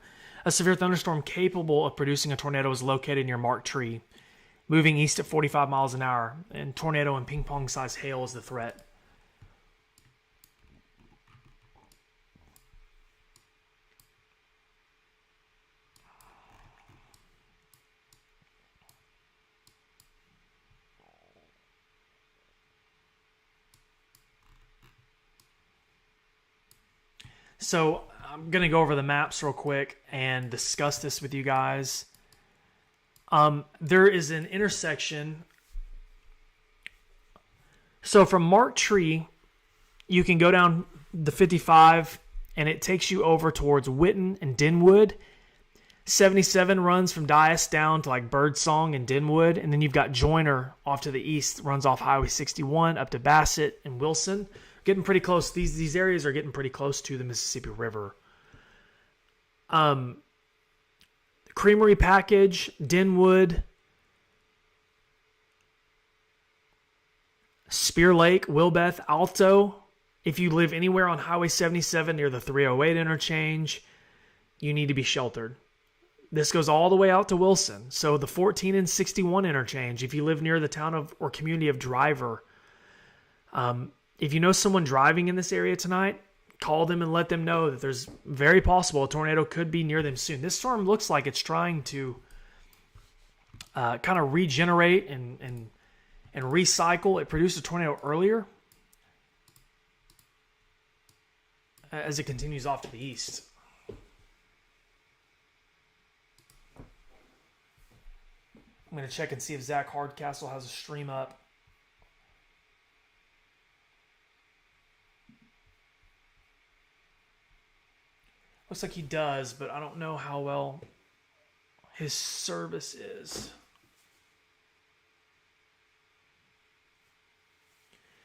severe thunderstorm capable of producing a tornado is located near Mark Tree, moving east at 45 miles an hour, and tornado and ping-pong-sized hail is the threat. So I'm going to go over the maps real quick and discuss this with you guys. There is an intersection. So from Mark Tree, you can go down the 55 and it takes you over towards Witten and Denwood. 77 runs from Dias down to like Birdsong and Denwood. And then you've got Joyner off to the east, runs off Highway 61 up to Bassett and Wilson. Getting pretty close. These areas are getting pretty close to the Mississippi River. Creamery Package, Denwood, Spear Lake, Wilbeth, Alto. If you live anywhere on Highway 77 near the 308 interchange, you need to be sheltered. This goes all the way out to Wilson. So the 14 and 61 interchange, if you live near the town of or community of Driver, if you know someone driving in this area tonight, call them and let them know that there's very possible a tornado could be near them soon. This storm looks like it's trying to kind of regenerate and and recycle, it produced a tornado earlier as it continues off to the east. I'm going to check and see if Zach Hardcastle has a stream up. Looks like he does, but I don't know how well his service is.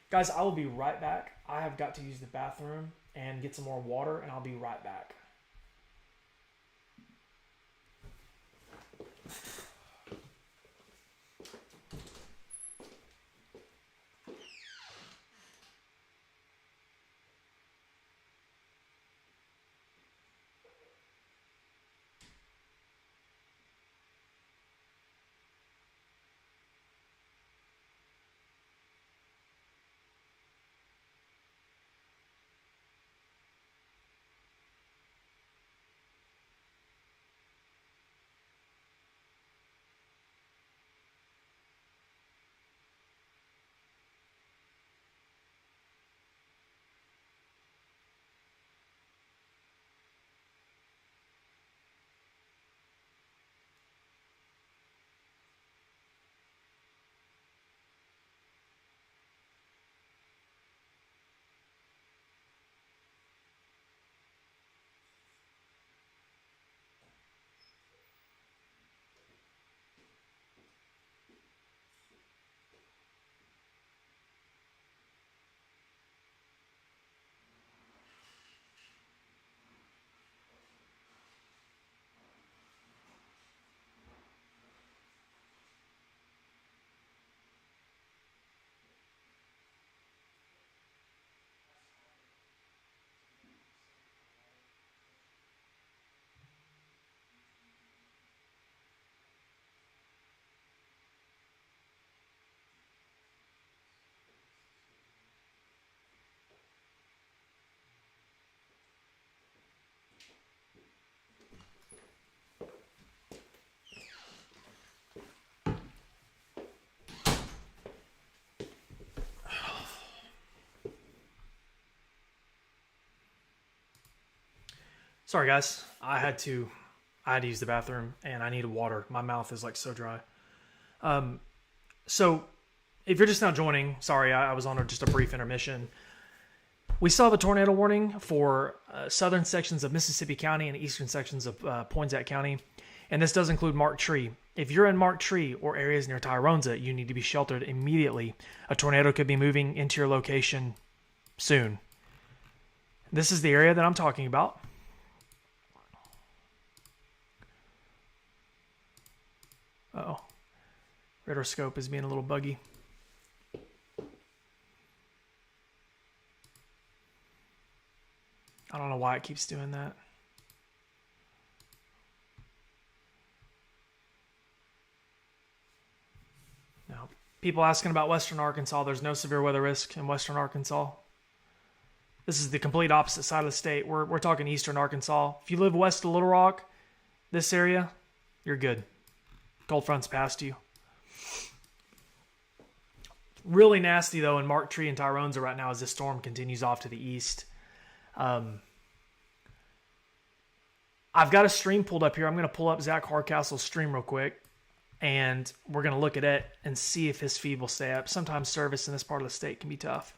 Guys, I will be right back. I have got to use the bathroom and get some more water, and I'll be right back. Sorry, guys. I had to use the bathroom, and I needed water. My mouth is like so dry. So, if you're just now joining, sorry, I was on just a brief intermission. We still have a tornado warning for southern sections of Mississippi County and eastern sections of Poinsett County, and this does include Mark Tree. If you're in Mark Tree or areas near Tyronza, you need to be sheltered immediately. A tornado could be moving into your location soon. This is the area that I'm talking about. Uh-oh. Radarscope is being a little buggy. I don't know why it keeps doing that. Now, people asking about Western Arkansas, there's no severe weather risk in Western Arkansas. This is the complete opposite side of the state. We're talking Eastern Arkansas. If you live west of Little Rock, this area, you're good. Cold front's past you. Really nasty, though, in Mark Tree and Tyronza right now as this storm continues off to the east. I've got a stream pulled up here. I'm going to pull up Zach Hardcastle's stream real quick, and we're going to look at it and see if his feed will stay up. Sometimes service in this part of the state can be tough.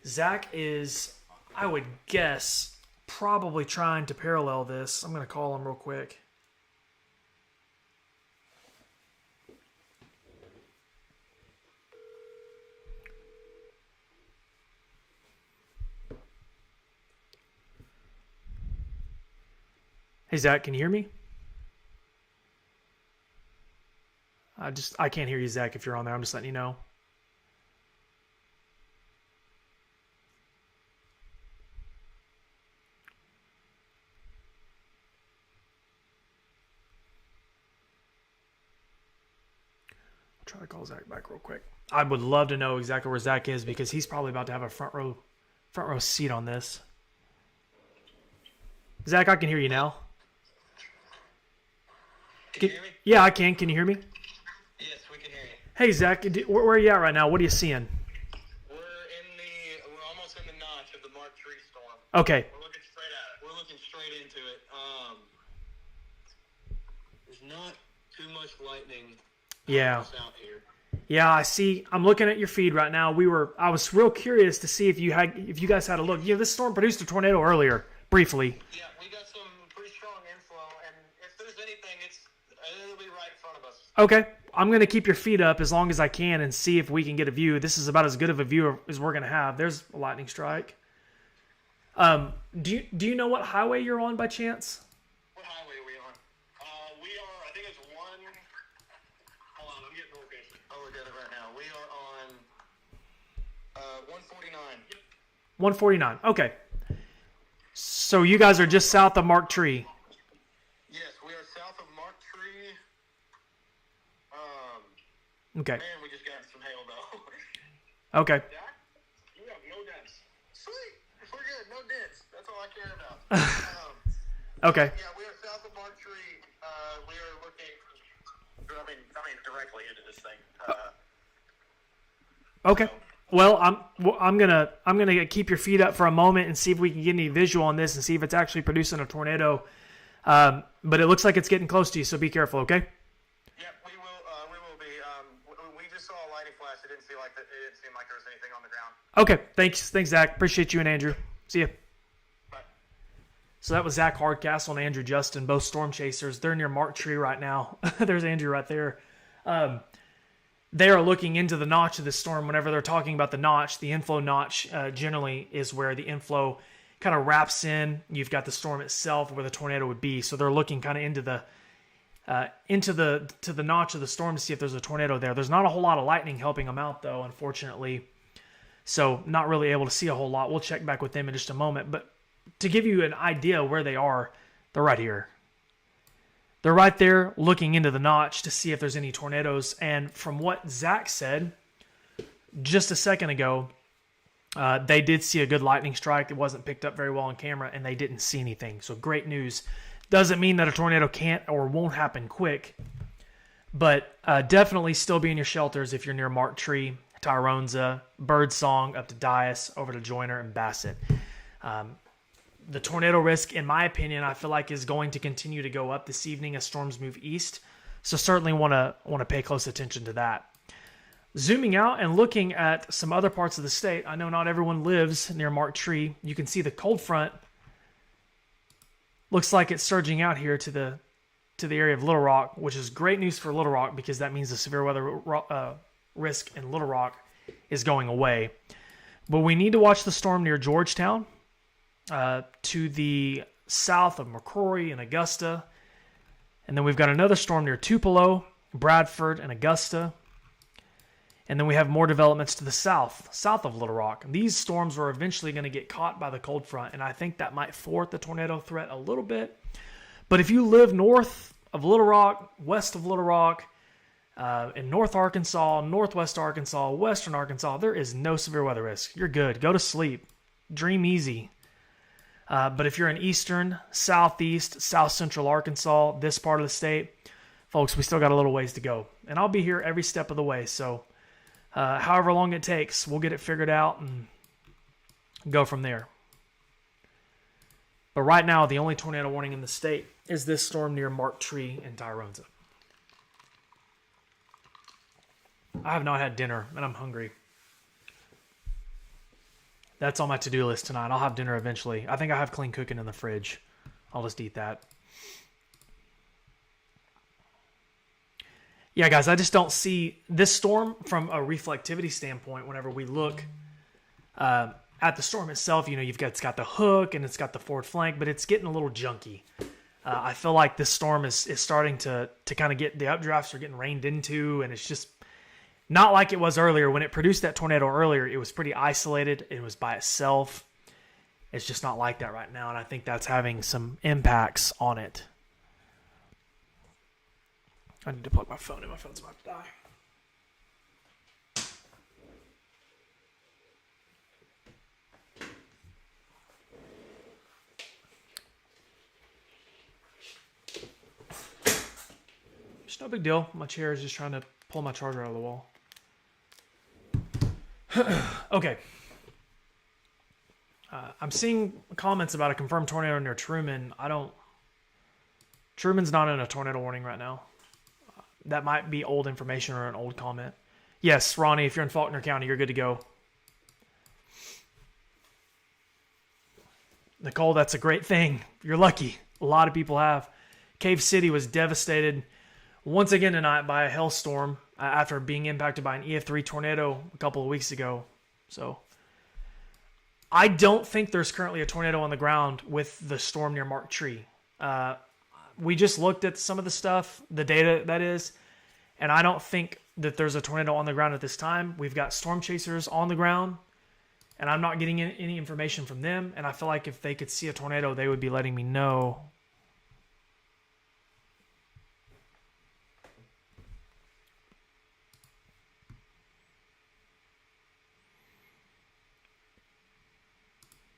Zach is, I would guess, probably trying to parallel this. I'm going to call him real quick. Hey, Zach, can you hear me? I can't hear you, Zach, if you're on there. I'm just letting you know. I'll try to call Zach back real quick. I would love to know exactly where Zach is because he's probably about to have a front row seat on this. Zach, I can hear you now. Can you hear me? Yeah, I can. Can you hear me? Yes, we can hear you. Hey, Zach, where are you at right now? What are you seeing? We're almost in the notch of the Mark III storm. Okay. We're looking straight at it. We're looking straight into it. There's not too much lightning. Yeah. Out here. Yeah, I see. I'm looking at your feed right now. I was real curious to see if you guys had a look. Yeah, this storm produced a tornado earlier, briefly. Yeah, we got some pretty strong inflow, and if there's anything, it'll be right in front of us. Okay, I'm going to keep your feet up as long as I can and see if we can get a view. This is about as good of a view as we're going to have. There's a lightning strike. Do you know what highway you're on by chance? What highway are we on? We are, I think it's one. Hold on, I'm getting the location. I'll look at it right now. We are on 149. 149. Okay. So you guys are just south of Mark III. Yes, we are south of Mark III. Okay. Man, we just got some hail though. Okay. Jack, you have no dents. Sweet, we're good. No dents. That's all I care about. Okay. Yeah, we are south of Mark III. We are looking. I mean, directly into this thing. Okay. Well, I'm gonna keep your feet up for a moment and see if we can get any visual on this and see if it's actually producing a tornado. But it looks like it's getting close to you, so be careful. Okay. Yeah, we will. We will be. We just saw a lightning flash. It didn't seem like there was anything on the ground. Okay. Thanks, Zach. Appreciate you and Andrew. See ya. Bye. So that was Zach Hardcastle and Andrew Justin, both storm chasers. They're near Mark III right now. There's Andrew right there. They are looking into the notch of the storm. Whenever they're talking about the notch, the inflow notch generally is where the inflow kind of wraps in. You've got the storm itself where the tornado would be. So they're looking kind of into the notch of the storm to see if there's a tornado there. There's not a whole lot of lightning helping them out though, unfortunately. So not really able to see a whole lot. We'll check back with them in just a moment. But to give you an idea where they are, they're right here. They're right there looking into the notch to see if there's any tornadoes. And from what Zach said just a second ago, they did see a good lightning strike. It wasn't picked up very well on camera, and they didn't see anything. So great news. Doesn't mean that a tornado can't or won't happen quick, but definitely still be in your shelters if you're near Mark III, Tyronza, Birdsong, up to Dias, over to Joyner and Bassett. The tornado risk, in my opinion, I feel like is going to continue to go up this evening as storms move east. So certainly want to pay close attention to that. Zooming out and looking at some other parts of the state, I know not everyone lives near Mark III. You can see the cold front looks like it's surging out here to the area of Little Rock, which is great news for Little Rock because that means the severe weather risk in Little Rock is going away. But we need to watch the storm near Georgetown, to the south of McCrory and Augusta. And then we've got another storm near Tupelo, Bradford, and Augusta. And then we have more developments to the south of Little Rock. These storms are eventually going to get caught by the cold front, and I think that might thwart the tornado threat a little bit. But if you live north of Little Rock, west of Little Rock, in North Arkansas, Northwest Arkansas, Western Arkansas, there is no severe weather risk. You're good. Go to sleep. Dream easy. But if you're in eastern, southeast, south central Arkansas, this part of the state, folks, we still got a little ways to go. And I'll be here every step of the way. So however long it takes, we'll get it figured out and go from there. But right now, the only tornado warning in the state is this storm near Mark III and Tyronza. I have not had dinner, and I'm hungry. That's on my to-do list tonight. I'll have dinner eventually. I think I have clean cooking in the fridge. I'll just eat that. Yeah, guys, I just don't see this storm from a reflectivity standpoint. Whenever we look at the storm itself, you know, it's got the hook and it's got the forward flank, but it's getting a little junky. I feel like this storm is starting to kind of get, the updrafts are getting rained into, and it's just not like it was earlier. When it produced that tornado earlier, it was pretty isolated. It was by itself. It's just not like that right now, and I think that's having some impacts on it. I need to plug my phone in. My phone's about to die. It's no big deal. My chair is just trying to pull my charger out of the wall. Okay. I'm seeing comments about a confirmed tornado near Truman. Truman's not in a tornado warning right now. That might be old information or an old comment. Yes, Ronnie, if you're in Faulkner County, you're good to go. Nicole, that's a great thing. You're lucky. A lot of people have. Cave City was devastated once again tonight by a hailstorm after being impacted by an EF3 tornado a couple of weeks ago. So I don't think there's currently a tornado on the ground with the storm near Mark Tree. We just looked at some of the stuff, the data that is, and I don't think that there's a tornado on the ground at this time. We've got storm chasers on the ground, and I'm not getting any information from them, and I feel like if they could see a tornado, they would be letting me know.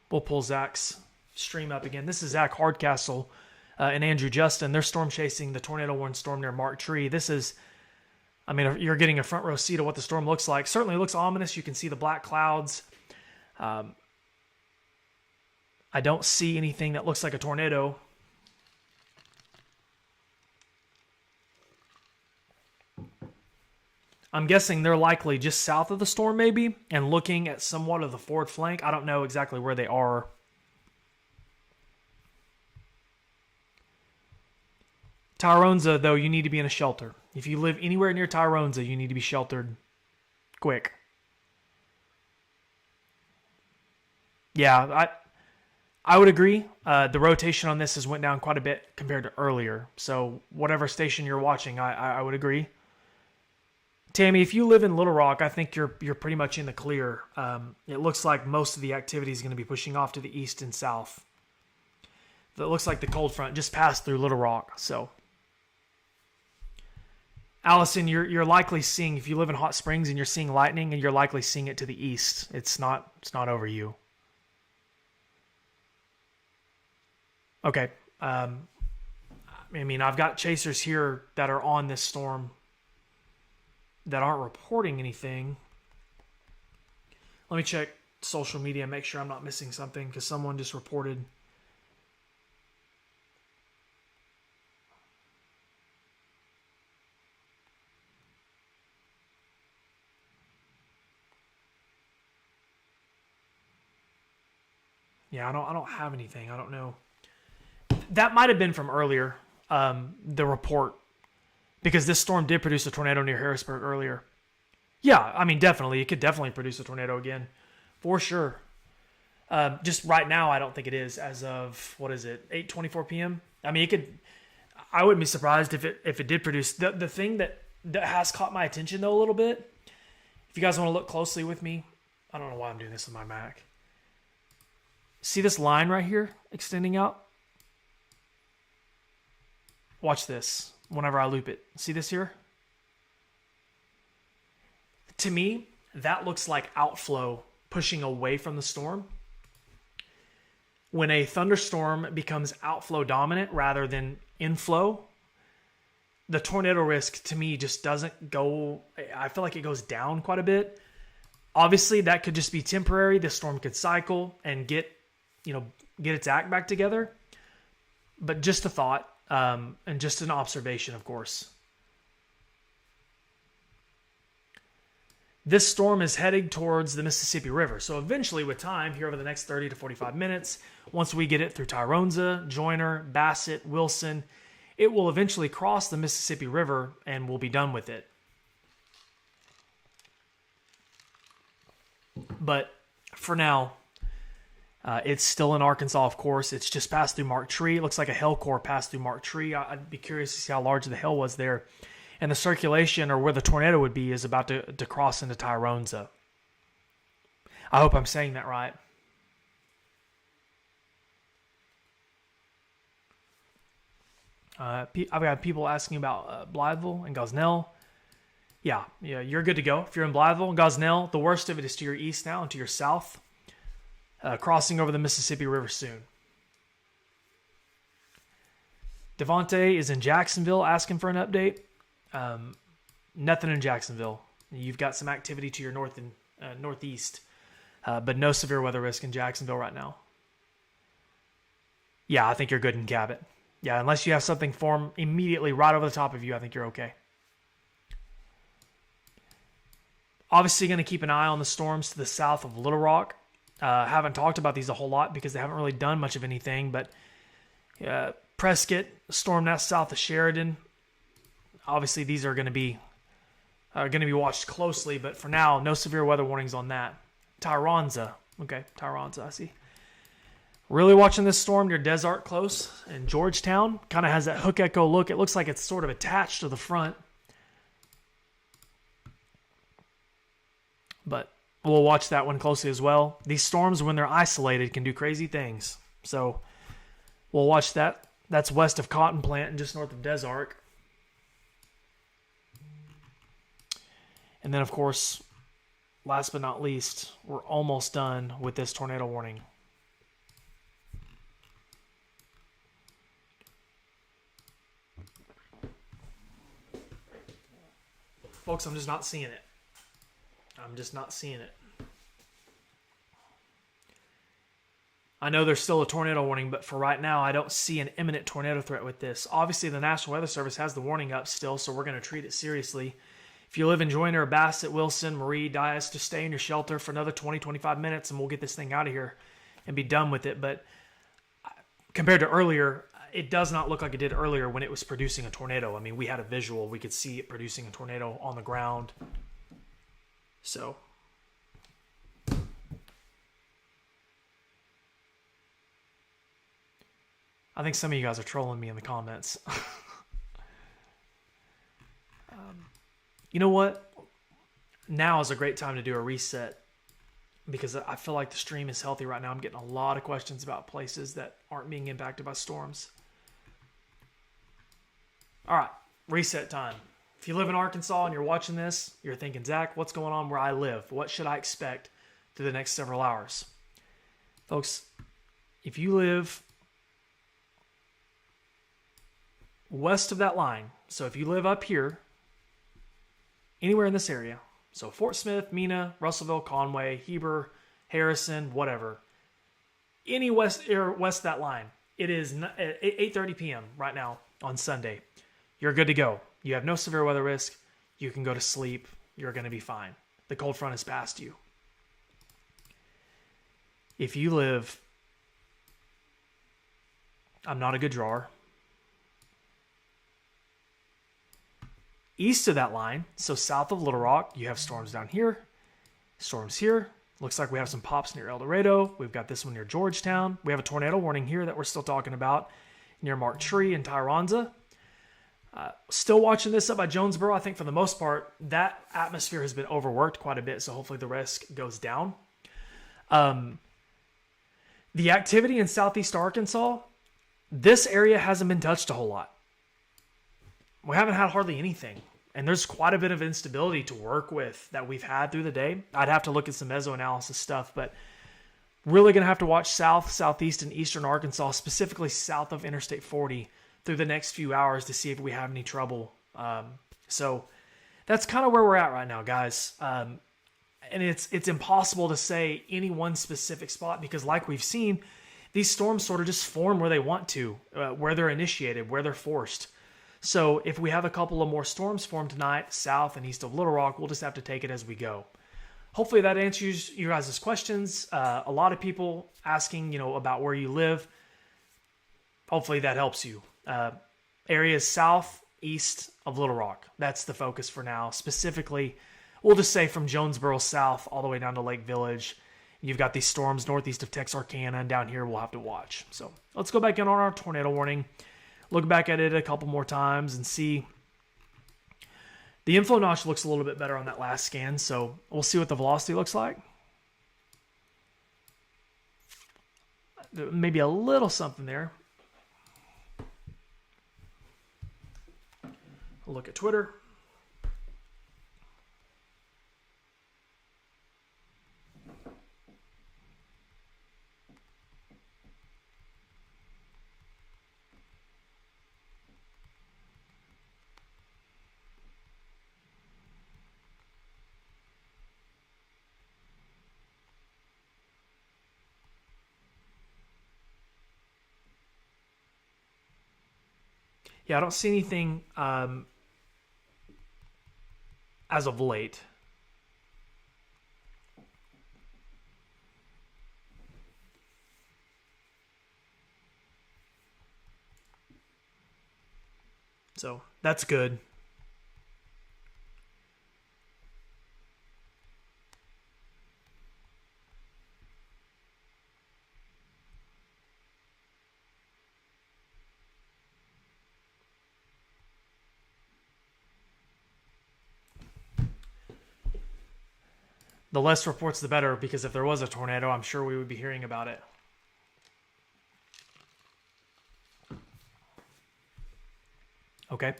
We'll pull Zach's stream up again. This is Zach Hardcastle and Andrew Justin. They're storm chasing the tornado warned storm near Mark Tree. This is, I mean, you're getting a front row seat of what the storm looks like. Certainly looks ominous. You can see the black clouds. I don't see anything that looks like a tornado. I'm guessing they're likely just south of the storm maybe and looking at somewhat of the forward flank. I don't know exactly where they are. Tyronza, though, you need to be in a shelter. If you live anywhere near Tyronza, you need to be sheltered quick. Yeah, I would agree. The rotation on this has went down quite a bit compared to earlier. So whatever station you're watching, I would agree. Tammy, if you live in Little Rock, I think you're pretty much in the clear. It looks like most of the activity is going to be pushing off to the east and south. It looks like the cold front just passed through Little Rock. So, Allison, you're likely seeing, if you live in Hot Springs and you're seeing lightning, and you're likely seeing it to the east. It's not over you. Okay. I mean, I've got chasers here that are on this storm that aren't reporting anything. Let me check social media and make sure I'm not missing something because someone just reported. Yeah, I don't have anything. I don't know. That might have been from earlier, the report. Because this storm did produce a tornado near Harrisburg earlier. Yeah, I mean, definitely. It could definitely produce a tornado again. For sure. Just right now, I don't think it is as of, 8:24 p.m.? I mean, it could... I wouldn't be surprised if it did produce... The thing that has caught my attention, though, a little bit, if you guys want to look closely with me, I don't know why I'm doing this with my Mac. See this line right here extending out? Watch this. Whenever I loop it. See this here? To me, that looks like outflow pushing away from the storm. When a thunderstorm becomes outflow dominant rather than inflow, the tornado risk to me just doesn't go, I feel like it goes down quite a bit. Obviously, that could just be temporary. The storm could cycle and get its act back together. But just a thought. And just an observation, of course. This storm is heading towards the Mississippi River. So eventually, with time, here over the next 30 to 45 minutes, once we get it through Tyronza, Joyner, Bassett, Wilson, it will eventually cross the Mississippi River and we'll be done with it. But for now... it's still in Arkansas, of course. It's just passed through Mark Tree. It looks like a hail core passed through Mark Tree. I'd be curious to see how large the hail was there. And the circulation, or where the tornado would be, is about to cross into Tyronza. I hope I'm saying that right. I've got people asking about Blytheville and Gosnell. Yeah, you're good to go. If you're in Blytheville and Gosnell, the worst of it is to your east now and to your south. Crossing over the Mississippi River soon. Devontae is in Jacksonville asking for an update. Nothing in Jacksonville. You've got some activity to your north and northeast, but no severe weather risk in Jacksonville right now. Yeah, I think you're good in Cabot. Yeah, unless you have something form immediately right over the top of you, I think you're okay. Obviously, going to keep an eye on the storms to the south of Little Rock. Haven't talked about these a whole lot because they haven't really done much of anything, but Prescott, storm that's south of Sheridan. Obviously, these are going to be watched closely, but for now, no severe weather warnings on that. Tyronza. Okay, Tyronza, I see. Really watching this storm near Desart Close in Georgetown. Kind of has that hook echo look. It looks like it's sort of attached to the front. But we'll watch that one closely as well. These storms, when they're isolated, can do crazy things. So we'll watch that. That's west of Cotton Plant and just north of Desart. And then, of course, last but not least, we're almost done with this tornado warning. Folks, I'm just not seeing it. I'm just not seeing it. I know there's still a tornado warning, but for right now, I don't see an imminent tornado threat with this. Obviously, the National Weather Service has the warning up still, so we're going to treat it seriously. If you live in Joyner, Bassett, Wilson, Marie, Dias, just stay in your shelter for another 20, 25 minutes, and we'll get this thing out of here and be done with it. But compared to earlier, it does not look like it did earlier when it was producing a tornado. I mean, we had a visual. We could see it producing a tornado on the ground. So I think some of you guys are trolling me in the comments. You know what? Now is a great time to do a reset because I feel like the stream is healthy right now. I'm getting a lot of questions about places that aren't being impacted by storms. All right, reset time. If you live in Arkansas and you're watching this, you're thinking, Zach, what's going on where I live? What should I expect through the next several hours? Folks, if you live west of that line, so if you live up here, anywhere in this area, so Fort Smith, Mena, Russellville, Conway, Heber, Harrison, whatever, any west of that line, it is 8:30 p.m. right now on Sunday. You're good to go. You have no severe weather risk. You can go to sleep. You're going to be fine. The cold front has passed you. If you live, I'm not a good drawer, east of that line, so south of Little Rock, you have storms down here, storms here. Looks like we have some pops near El Dorado. We've got this one near Georgetown. We have a tornado warning here that we're still talking about near Mark Tree and Tyronza. Still watching this up by Jonesboro. I think for the most part, that atmosphere has been overworked quite a bit, so hopefully the risk goes down. The activity in southeast Arkansas, this area hasn't been touched a whole lot. We haven't had hardly anything. And there's quite a bit of instability to work with that we've had through the day. I'd have to look at some mesoanalysis stuff, but really going to have to watch south, southeast, and eastern Arkansas, specifically south of Interstate 40, through the next few hours to see if we have any trouble. So that's kind of where we're at right now, guys. And it's impossible to say any one specific spot because like we've seen, these storms sort of just form where they want to, where they're initiated, where they're forced. So if we have a couple of more storms form tonight, south and east of Little Rock, we'll just have to take it as we go. Hopefully that answers you guys' questions. A lot of people asking, about where you live. Hopefully that helps you. Areas south, east of Little Rock. That's the focus for now. Specifically, we'll just say from Jonesboro south all the way down to Lake Village. You've got these storms northeast of Texarkana, and down here we'll have to watch. So let's go back in on our tornado warning. Look back at it a couple more times and see. The inflow notch looks a little bit better on that last scan, so we'll see what the velocity looks like. Maybe a little something there. Look at Twitter. Yeah, I don't see anything as of late. So that's good. The less reports, the better, because if there was a tornado, I'm sure we would be hearing about it. Okay.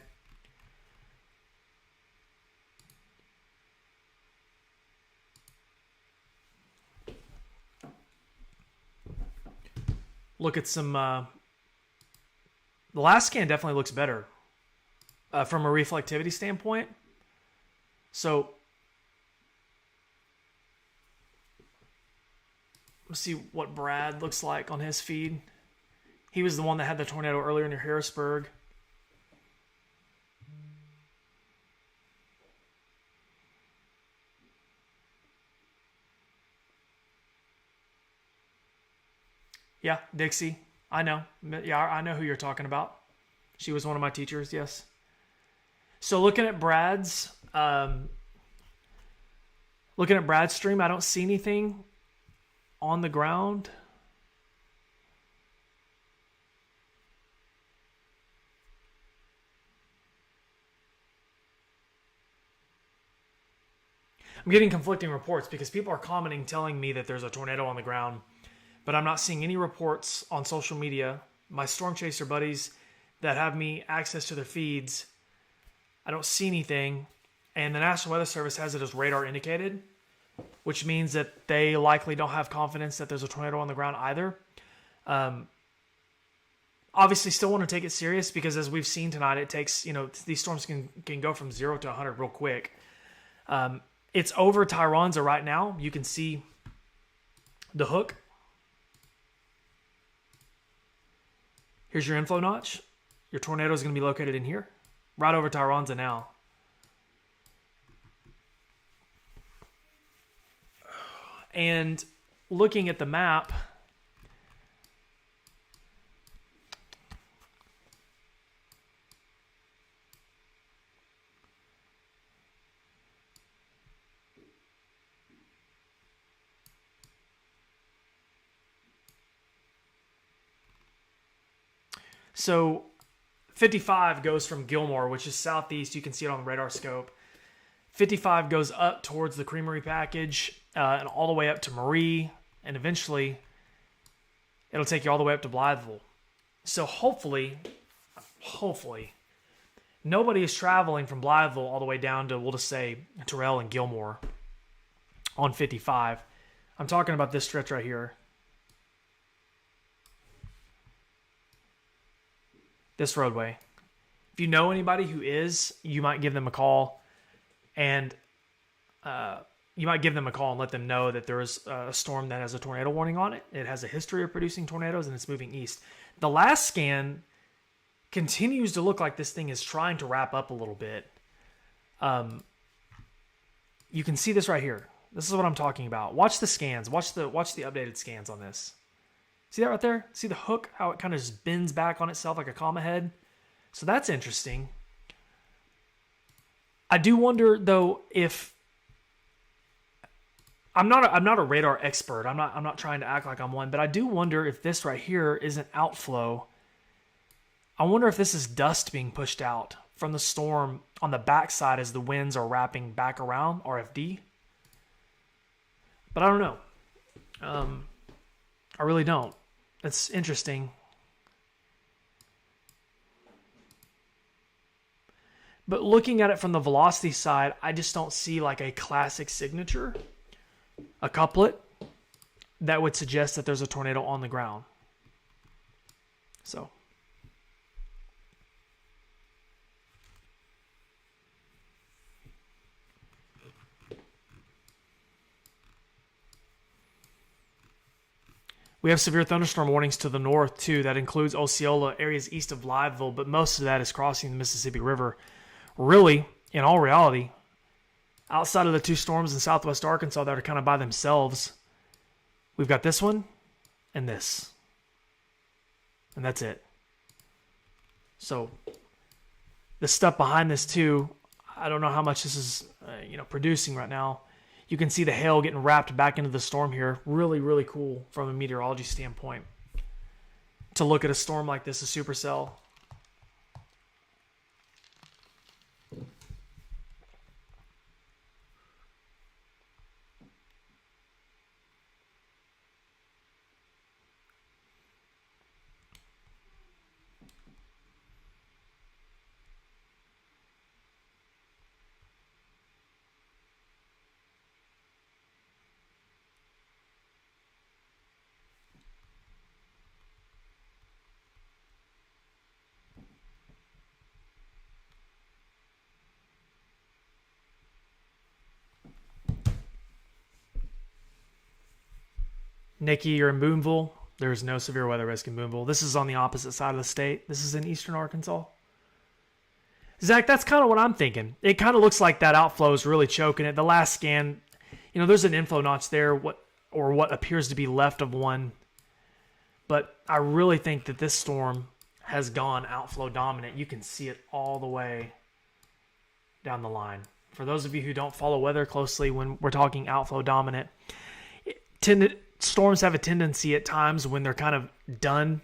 Look at some. The last scan definitely looks better from a reflectivity standpoint. So let's see what Brad looks like on his feed. He was the one that had the tornado earlier near Harrisburg. Yeah, Dixie. I know. Yeah, I know who you're talking about. She was one of my teachers, yes. So looking at Brad's stream, I don't see anything on the ground. I'm getting conflicting reports because people are commenting telling me that there's a tornado on the ground, but I'm not seeing any reports on social media. My Storm Chaser buddies that have me access to their feeds, I don't see anything. And the National Weather Service has it as radar indicated, which means that they likely don't have confidence that there's a tornado on the ground either. Obviously, still want to take it serious because as we've seen tonight, it takes, these storms can go from 0 to 100 real quick. It's over Tyronza right now. You can see the hook. Here's your inflow notch. Your tornado is going to be located in here, right over Tyronza now. And looking at the map, so 55 goes from Gilmore, which is southeast. You can see it on the radar scope. 55 goes up towards the Creamery package and all the way up to Marie, and eventually it'll take you all the way up to Blytheville. So hopefully, nobody is traveling from Blytheville all the way down to, we'll just say, Terrell and Gilmore on 55. I'm talking about this stretch right here. This roadway. If you know anybody who is, you might give them a call and let them know that there is a storm that has a tornado warning on it. It has a history of producing tornadoes and it's moving east. The last scan continues to look like this thing is trying to wrap up a little bit. You can see this right here. This is what I'm talking about. Watch the scans. Watch the updated scans on this. See that right there? See the hook, how it kind of just bends back on itself like a comma head? So that's interesting. I do wonder though if I'm not a radar expert. I'm not trying to act like I'm one, but I do wonder if this right here is an outflow. I wonder if this is dust being pushed out from the storm on the backside as the winds are wrapping back around RFD. But I don't know. I really don't. It's interesting. But looking at it from the velocity side, I just don't see like a classic signature, a couplet, that would suggest that there's a tornado on the ground. So. We have severe thunderstorm warnings to the north, too. That includes Osceola, areas east of Blytheville, but most of that is crossing the Mississippi River. Really, in all reality, outside of the two storms in southwest Arkansas that are kind of by themselves, we've got this one and this. And that's it. So the stuff behind this, too, I don't know how much this is producing right now. You can see the hail getting wrapped back into the storm here. Really, really cool from a meteorology standpoint to look at a storm like this, a supercell. Nikki, you're in Boonville. There is no severe weather risk in Boonville. This is on the opposite side of the state. This is in eastern Arkansas. Zach, that's kind of what I'm thinking. It kind of looks like that outflow is really choking it. The last scan, there's an inflow notch there, what appears to be left of one. But I really think that this storm has gone outflow dominant. You can see it all the way down the line. For those of you who don't follow weather closely, when we're talking outflow dominant, storms have a tendency at times when they're kind of done,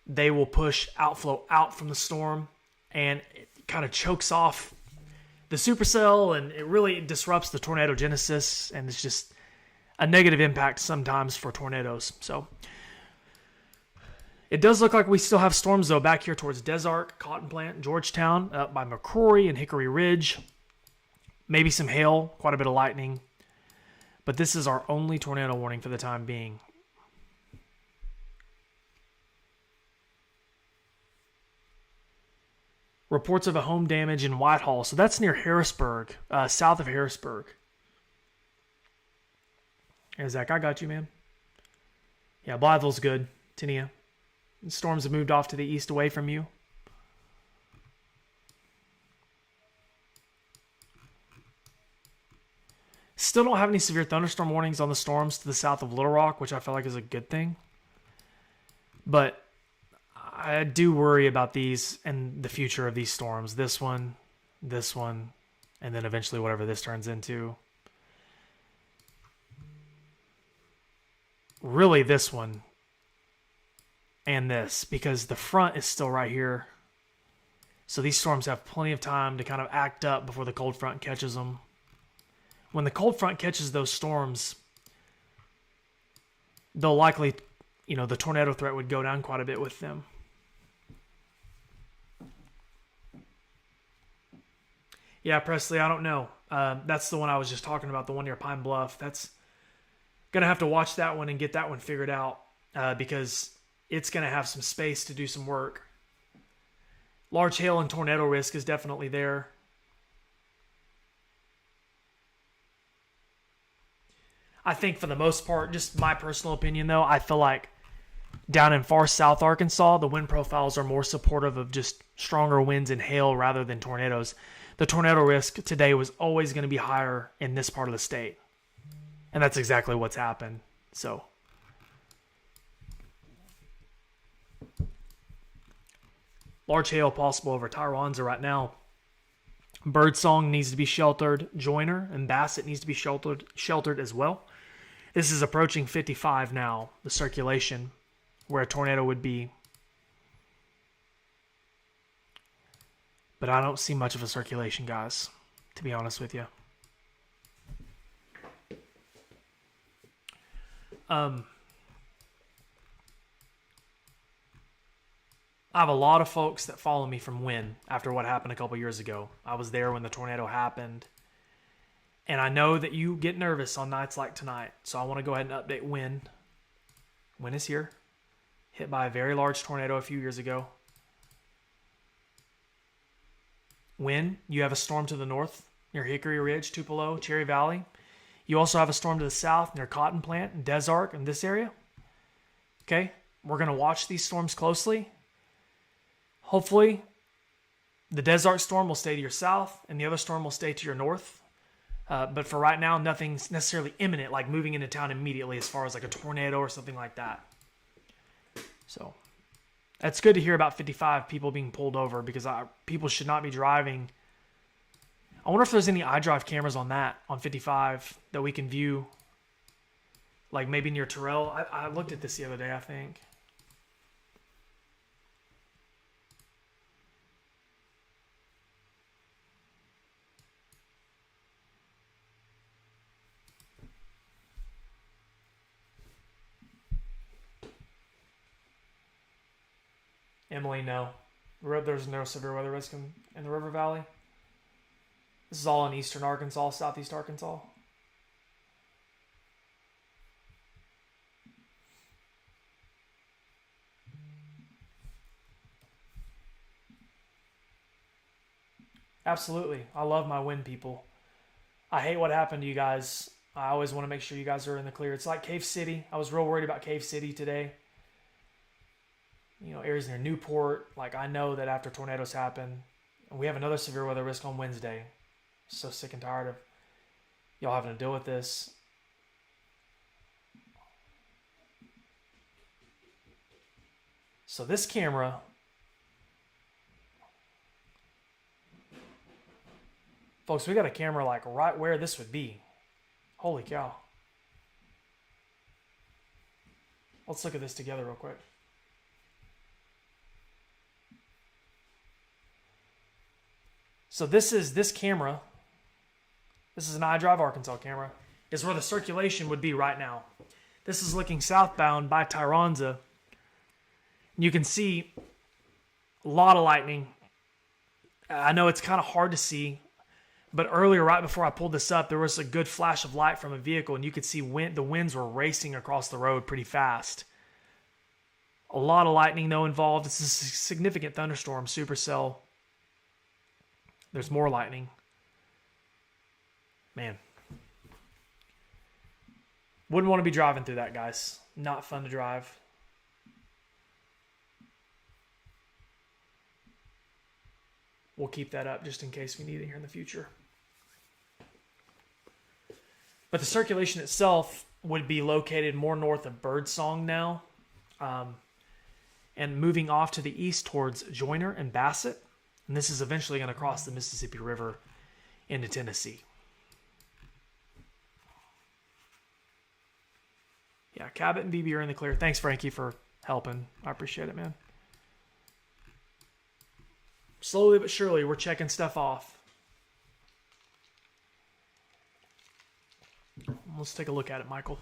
they will push outflow out from the storm, and it kind of chokes off the supercell, and it really disrupts the tornado genesis, and it's just a negative impact sometimes for tornadoes. So it does look like we still have storms, though, back here towards Des Arc, Cotton Plant, Georgetown, up by McCrory and Hickory Ridge. Maybe some hail, quite a bit of lightning. But this is our only tornado warning for the time being. Reports of a home damage in Whitehall. So that's near Harrisburg, south of Harrisburg. Hey, Zach, I got you, man. Yeah, Blytheville's good. Tinia. Storms have moved off to the east away from you. Still don't have any severe thunderstorm warnings on the storms to the south of Little Rock, which I feel like is a good thing. But I do worry about these and the future of these storms. This one, and then eventually whatever this turns into. Really this one and this, because the front is still right here. So these storms have plenty of time to kind of act up before the cold front catches them. When the cold front catches those storms, they'll likely, the tornado threat would go down quite a bit with them. Yeah, Presley, I don't know. That's the one I was just talking about, the one near Pine Bluff. That's going to have to watch that one and get that one figured out because it's going to have some space to do some work. Large hail and tornado risk is definitely there. I think for the most part, just my personal opinion though, I feel like down in far south Arkansas, the wind profiles are more supportive of just stronger winds and hail rather than tornadoes. The tornado risk today was always going to be higher in this part of the state. And that's exactly what's happened. So large hail possible over Tyronza right now. Birdsong needs to be sheltered. Joyner and Bassett needs to be sheltered as well. This is approaching 55 now, the circulation, where a tornado would be. But I don't see much of a circulation, guys, to be honest with you. I have a lot of folks that follow me from Wynn after what happened a couple years ago. I was there when the tornado happened. And I know that you get nervous on nights like tonight. So I want to go ahead and update Wynn. Wynn is here. Hit by a very large tornado a few years ago. Wynn, you have a storm to the north near Hickory Ridge, Tupelo, Cherry Valley. You also have a storm to the south near Cotton Plant and Des Arc in this area. Okay, we're going to watch these storms closely. Hopefully, the Desert storm will stay to your south and the other storm will stay to your north. But for right now, nothing's necessarily imminent, like moving into town immediately as far as like a tornado or something like that. So that's good to hear about 55 people being pulled over, because people should not be driving. I wonder if there's any iDrive cameras on 55, that we can view, like maybe near Terrell. I looked at this the other day, I think. Emily, no. There's no severe weather risk in the River Valley. This is all in eastern Arkansas, southeast Arkansas. Absolutely. I love my wind people. I hate what happened to you guys. I always want to make sure you guys are in the clear. It's like Cave City. I was real worried about Cave City today. You know, areas near Newport. Like, I know that after tornadoes happen, and we have another severe weather risk on Wednesday. So sick and tired of y'all having to deal with this. So this camera, folks, we got a camera like right where this would be. Holy cow. Let's look at this together real quick. So this camera, this is an iDrive Arkansas camera, is where the circulation would be right now. This is looking southbound by Tyronza. You can see a lot of lightning. I know it's kind of hard to see, but earlier, right before I pulled this up, there was a good flash of light from a vehicle, and you could see the winds were racing across the road pretty fast. A lot of lightning, though, involved. It's a significant thunderstorm, supercell. There's more lightning. Man. Wouldn't want to be driving through that, guys. Not fun to drive. We'll keep that up just in case we need it here in the future. But the circulation itself would be located more north of Birdsong now, and moving off to the east towards Joyner and Bassett. And this is eventually going to cross the Mississippi River into Tennessee. Yeah, Cabot and BB are in the clear. Thanks, Frankie, for helping. I appreciate it, man. Slowly but surely, we're checking stuff off. Let's take a look at it, Michael.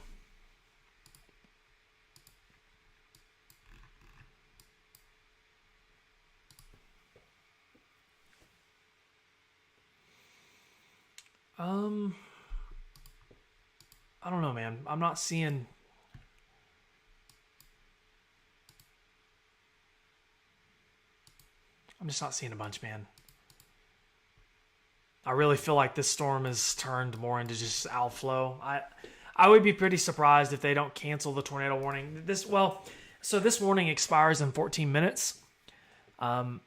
I don't know, man. I'm not seeing... I'm just not seeing a bunch, man. I really feel like this storm has turned more into just outflow. I would be pretty surprised if they don't cancel the tornado warning. So this warning expires in 14 minutes. I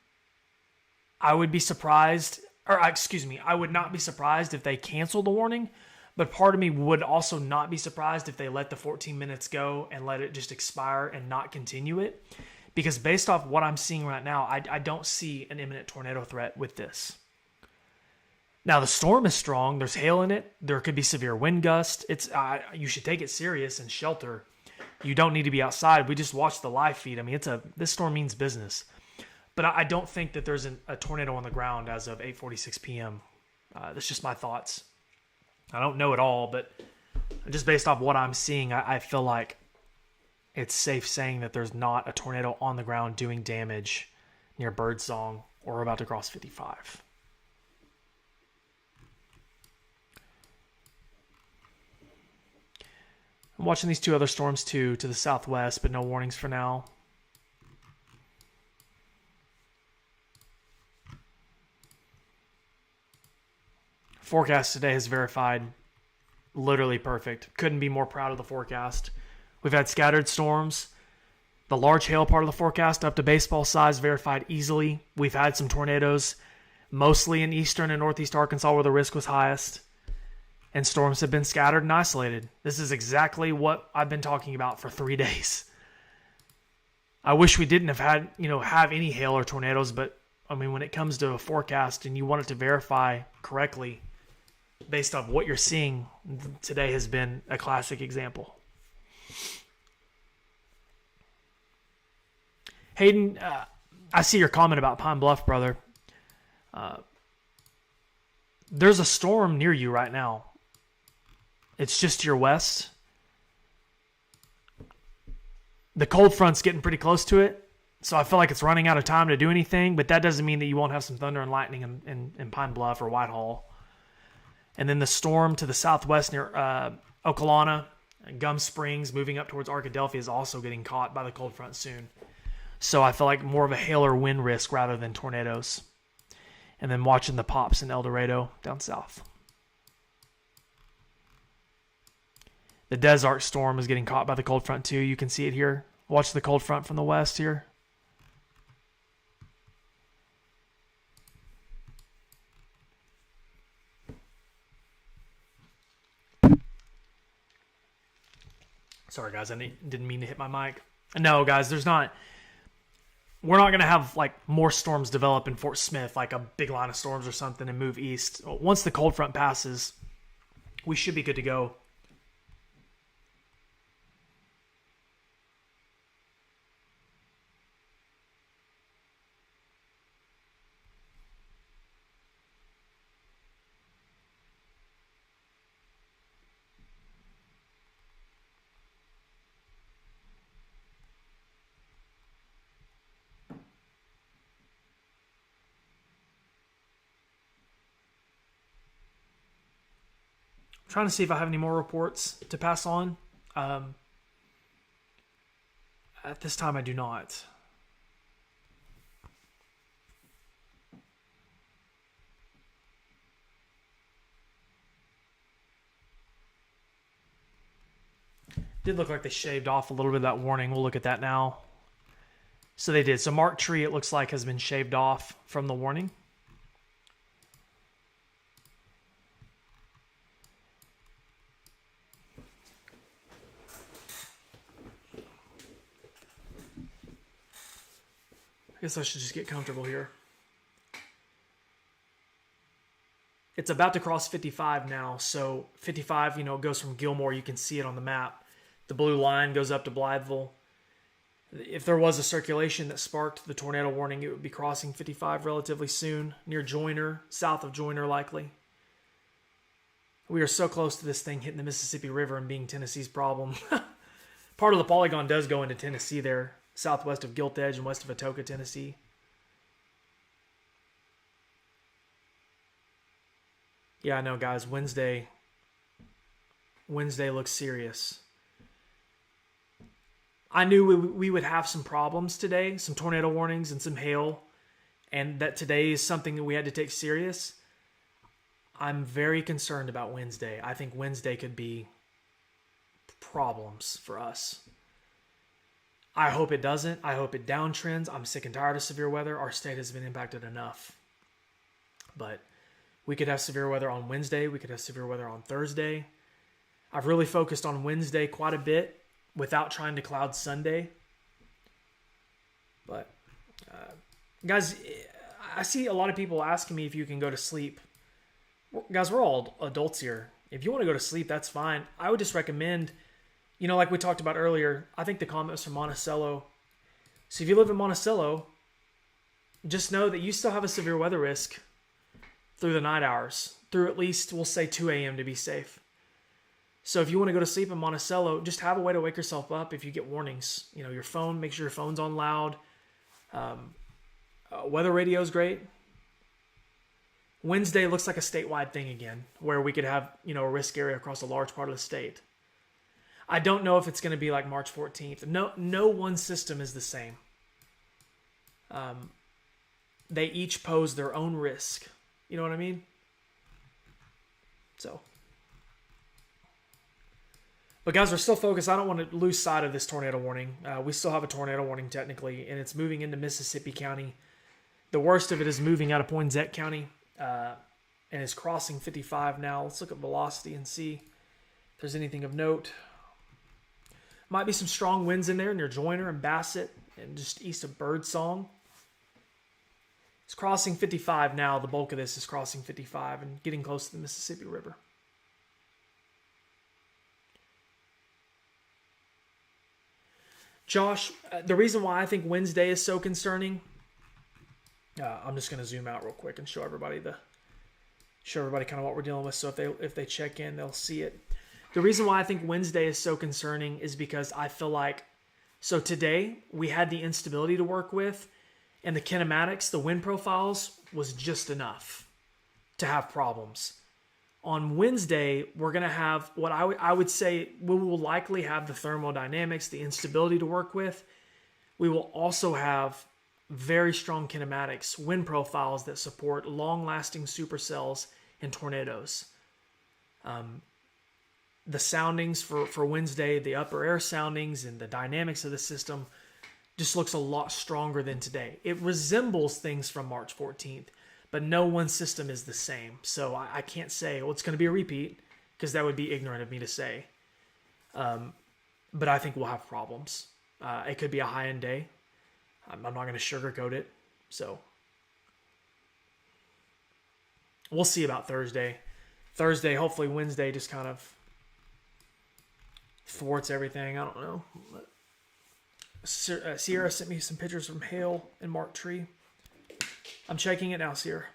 would be surprised, I would not be surprised if they cancel the warning, but part of me would also not be surprised if they let the 14 minutes go and let it just expire and not continue it. Because based off what I'm seeing right now, I don't see an imminent tornado threat with this. Now, the storm is strong. There's hail in it. There could be severe wind gusts. You should take it serious and shelter. You don't need to be outside. We just watched the live feed. I mean, this storm means business. But I don't think that there's a tornado on the ground as of 8:46 p.m. That's just my thoughts. I don't know it all, but just based off what I'm seeing, I feel like it's safe saying that there's not a tornado on the ground doing damage near Birdsong or about to cross 55. I'm watching these two other storms too, to the southwest, but no warnings for now. Forecast today has verified literally perfect. Couldn't be more proud of the forecast. We've had scattered storms. The large hail part of the forecast up to baseball size verified easily. We've had some tornadoes, mostly in eastern and northeast Arkansas where the risk was highest. And storms have been scattered and isolated. This is exactly what I've been talking about for 3 days. I wish we didn't have any hail or tornadoes, but I mean, when it comes to a forecast and you want it to verify correctly based off what you're seeing, today has been a classic example. Hayden, I see your comment about Pine Bluff, brother. There's a storm near you right now. It's just to your west. The cold front's getting pretty close to it, so I feel like it's running out of time to do anything, but that doesn't mean that you won't have some thunder and lightning in Pine Bluff or Whitehall. And then the storm to the southwest near Okolana, Gum Springs, moving up towards Arkadelphia, is also getting caught by the cold front soon. So I feel like more of a hail or wind risk rather than tornadoes. And then watching the pops in El Dorado down south. The Desert storm is getting caught by the cold front too. You can see it here. Watch the cold front from the west here. Sorry guys, I didn't mean to hit my mic. No guys, we're not going to have like more storms develop in Fort Smith, like a big line of storms or something, and move east. Once the cold front passes, we should be good to go. Trying to see if I have any more reports to pass on. At this time, I do not. Did look like they shaved off a little bit of that warning. We'll look at that now. So they did. So Mark Tree, it looks like, has been shaved off from the warning. I guess I should just get comfortable here. It's about to cross 55 now. So 55, goes from Gilmore. You can see it on the map. The blue line goes up to Blytheville. If there was a circulation that sparked the tornado warning, it would be crossing 55 relatively soon, near Joyner, south of Joyner likely. We are so close to this thing hitting the Mississippi River and being Tennessee's problem. Part of the polygon does go into Tennessee there, southwest of Gilt Edge and west of Atoka, Tennessee. Yeah, I know, guys. Wednesday looks serious. I knew we would have some problems today, some tornado warnings and some hail, and that today is something that we had to take serious. I'm very concerned about Wednesday. I think Wednesday could be problems for us. I hope it doesn't. I hope it downtrends. I'm sick and tired of severe weather. Our state has been impacted enough. But we could have severe weather on Wednesday. We could have severe weather on Thursday. I've really focused on Wednesday quite a bit without trying to cloud Sunday. But, guys, I see a lot of people asking me if you can go to sleep. Guys, we're all adults here. If you want to go to sleep, that's fine. I would just recommend, like we talked about earlier, I think the comment was from Monticello. So if you live in Monticello, just know that you still have a severe weather risk through the night hours, through at least, we'll say 2 a.m. to be safe. So if you want to go to sleep in Monticello, just have a way to wake yourself up if you get warnings. Your phone, make sure your phone's on loud. Weather radio is great. Wednesday looks like a statewide thing again, where we could have, a risk area across a large part of the state. I don't know if it's going to be like March 14th. No one system is the same. They each pose their own risk. You know what I mean? So, But guys, we're still focused. I don't want to lose sight of this tornado warning. We still have a tornado warning technically, and it's moving into Mississippi County. The worst of it is moving out of Poinsett County, and is crossing 55 now. Let's look at velocity and see if there's anything of note. Might be some strong winds in there near Joyner and Bassett and just east of Birdsong. It's crossing 55 now. The bulk of this is crossing 55 and getting close to the Mississippi River. Josh, the reason why I think Wednesday is so concerning, I'm just going to zoom out real quick and show everybody kind of what we're dealing with. So if they check in, they'll see it. The reason why I think Wednesday is so concerning is because I feel like, so today we had the instability to work with, and the kinematics, the wind profiles, was just enough to have problems. On Wednesday, we're going to have what I would say we will likely have the thermodynamics, the instability to work with. We will also have very strong kinematics, wind profiles that support long-lasting supercells and tornadoes. The soundings for Wednesday, the upper air soundings and the dynamics of the system just looks a lot stronger than today. It resembles things from March 14th, but no one system is the same. So I can't say, well, it's going to be a repeat, because that would be ignorant of me to say. But I think we'll have problems. It could be a high-end day. I'm not going to sugarcoat it. So we'll see about Thursday. Hopefully Wednesday just kind of thwarts everything. I don't know. Sierra sent me some pictures from hail in Mark Tree. I'm checking it now, Sierra.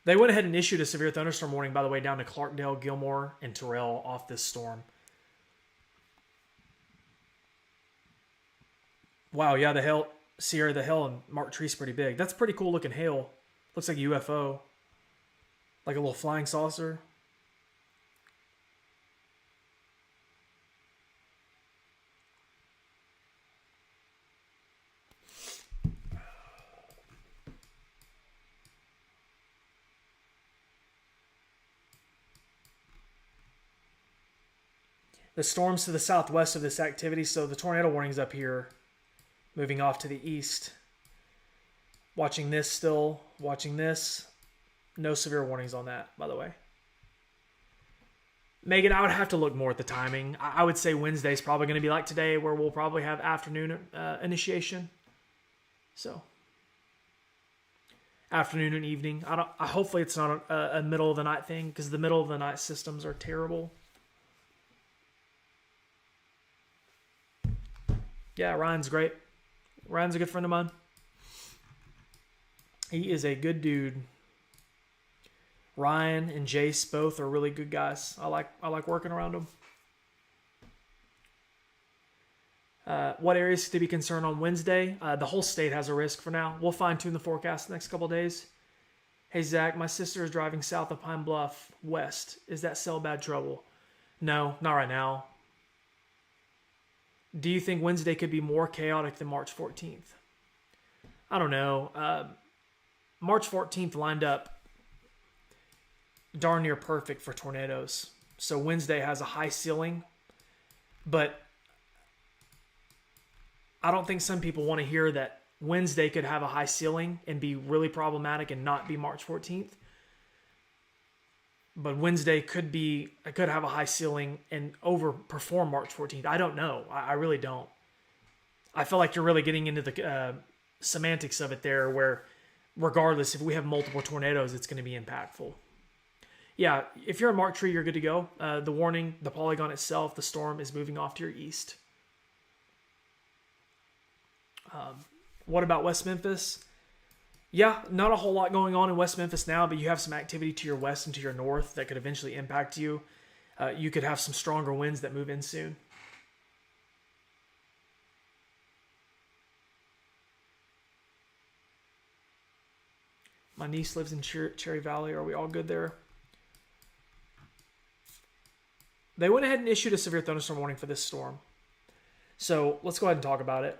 They went ahead and issued a severe thunderstorm warning, by the way, down to Clarkdale, Gilmore, and Terrell off this storm. Wow, yeah, the hail, Sierra, the hail in Mark Tree is pretty big. That's pretty cool looking hail. Looks like a UFO. Like a little flying saucer. The storms to the southwest of this activity, so the tornado warning's up here, moving off to the east. Watching this still, watching this. No severe warnings on that, by the way. Megan, I would have to look more at the timing. I would say Wednesday's probably going to be like today, where we'll probably have afternoon initiation. So, afternoon and evening. Hopefully it's not a middle of the night thing, because the middle of the night systems are terrible. Yeah, Ryan's great. Ryan's a good friend of mine. He is a good dude. Ryan and Jace both are really good guys. I like working around them. What areas to be concerned on Wednesday? The whole state has a risk for now. We'll fine-tune the forecast the next couple of days. Hey, Zach, my sister is driving south of Pine Bluff west. Is that cell bad trouble? No, not right now. Do you think Wednesday could be more chaotic than March 14th? I don't know. March 14th lined up darn near perfect for tornadoes. So Wednesday has a high ceiling, but I don't think some people want to hear that Wednesday could have a high ceiling and be really problematic and not be March 14th. But Wednesday could have a high ceiling and overperform March 14th. I don't know. I really don't. I feel like you're really getting into the semantics of it there, where regardless, if we have multiple tornadoes, it's going to be impactful. Yeah, if you're in Mark Tree, you're good to go. The warning, the polygon itself, the storm is moving off to your east. What about West Memphis? Yeah, not a whole lot going on in West Memphis now, but you have some activity to your west and to your north that could eventually impact you. You could have some stronger winds that move in soon. My niece lives in Cherry Valley. Are we all good there? They went ahead and issued a severe thunderstorm warning for this storm. So let's go ahead and talk about it.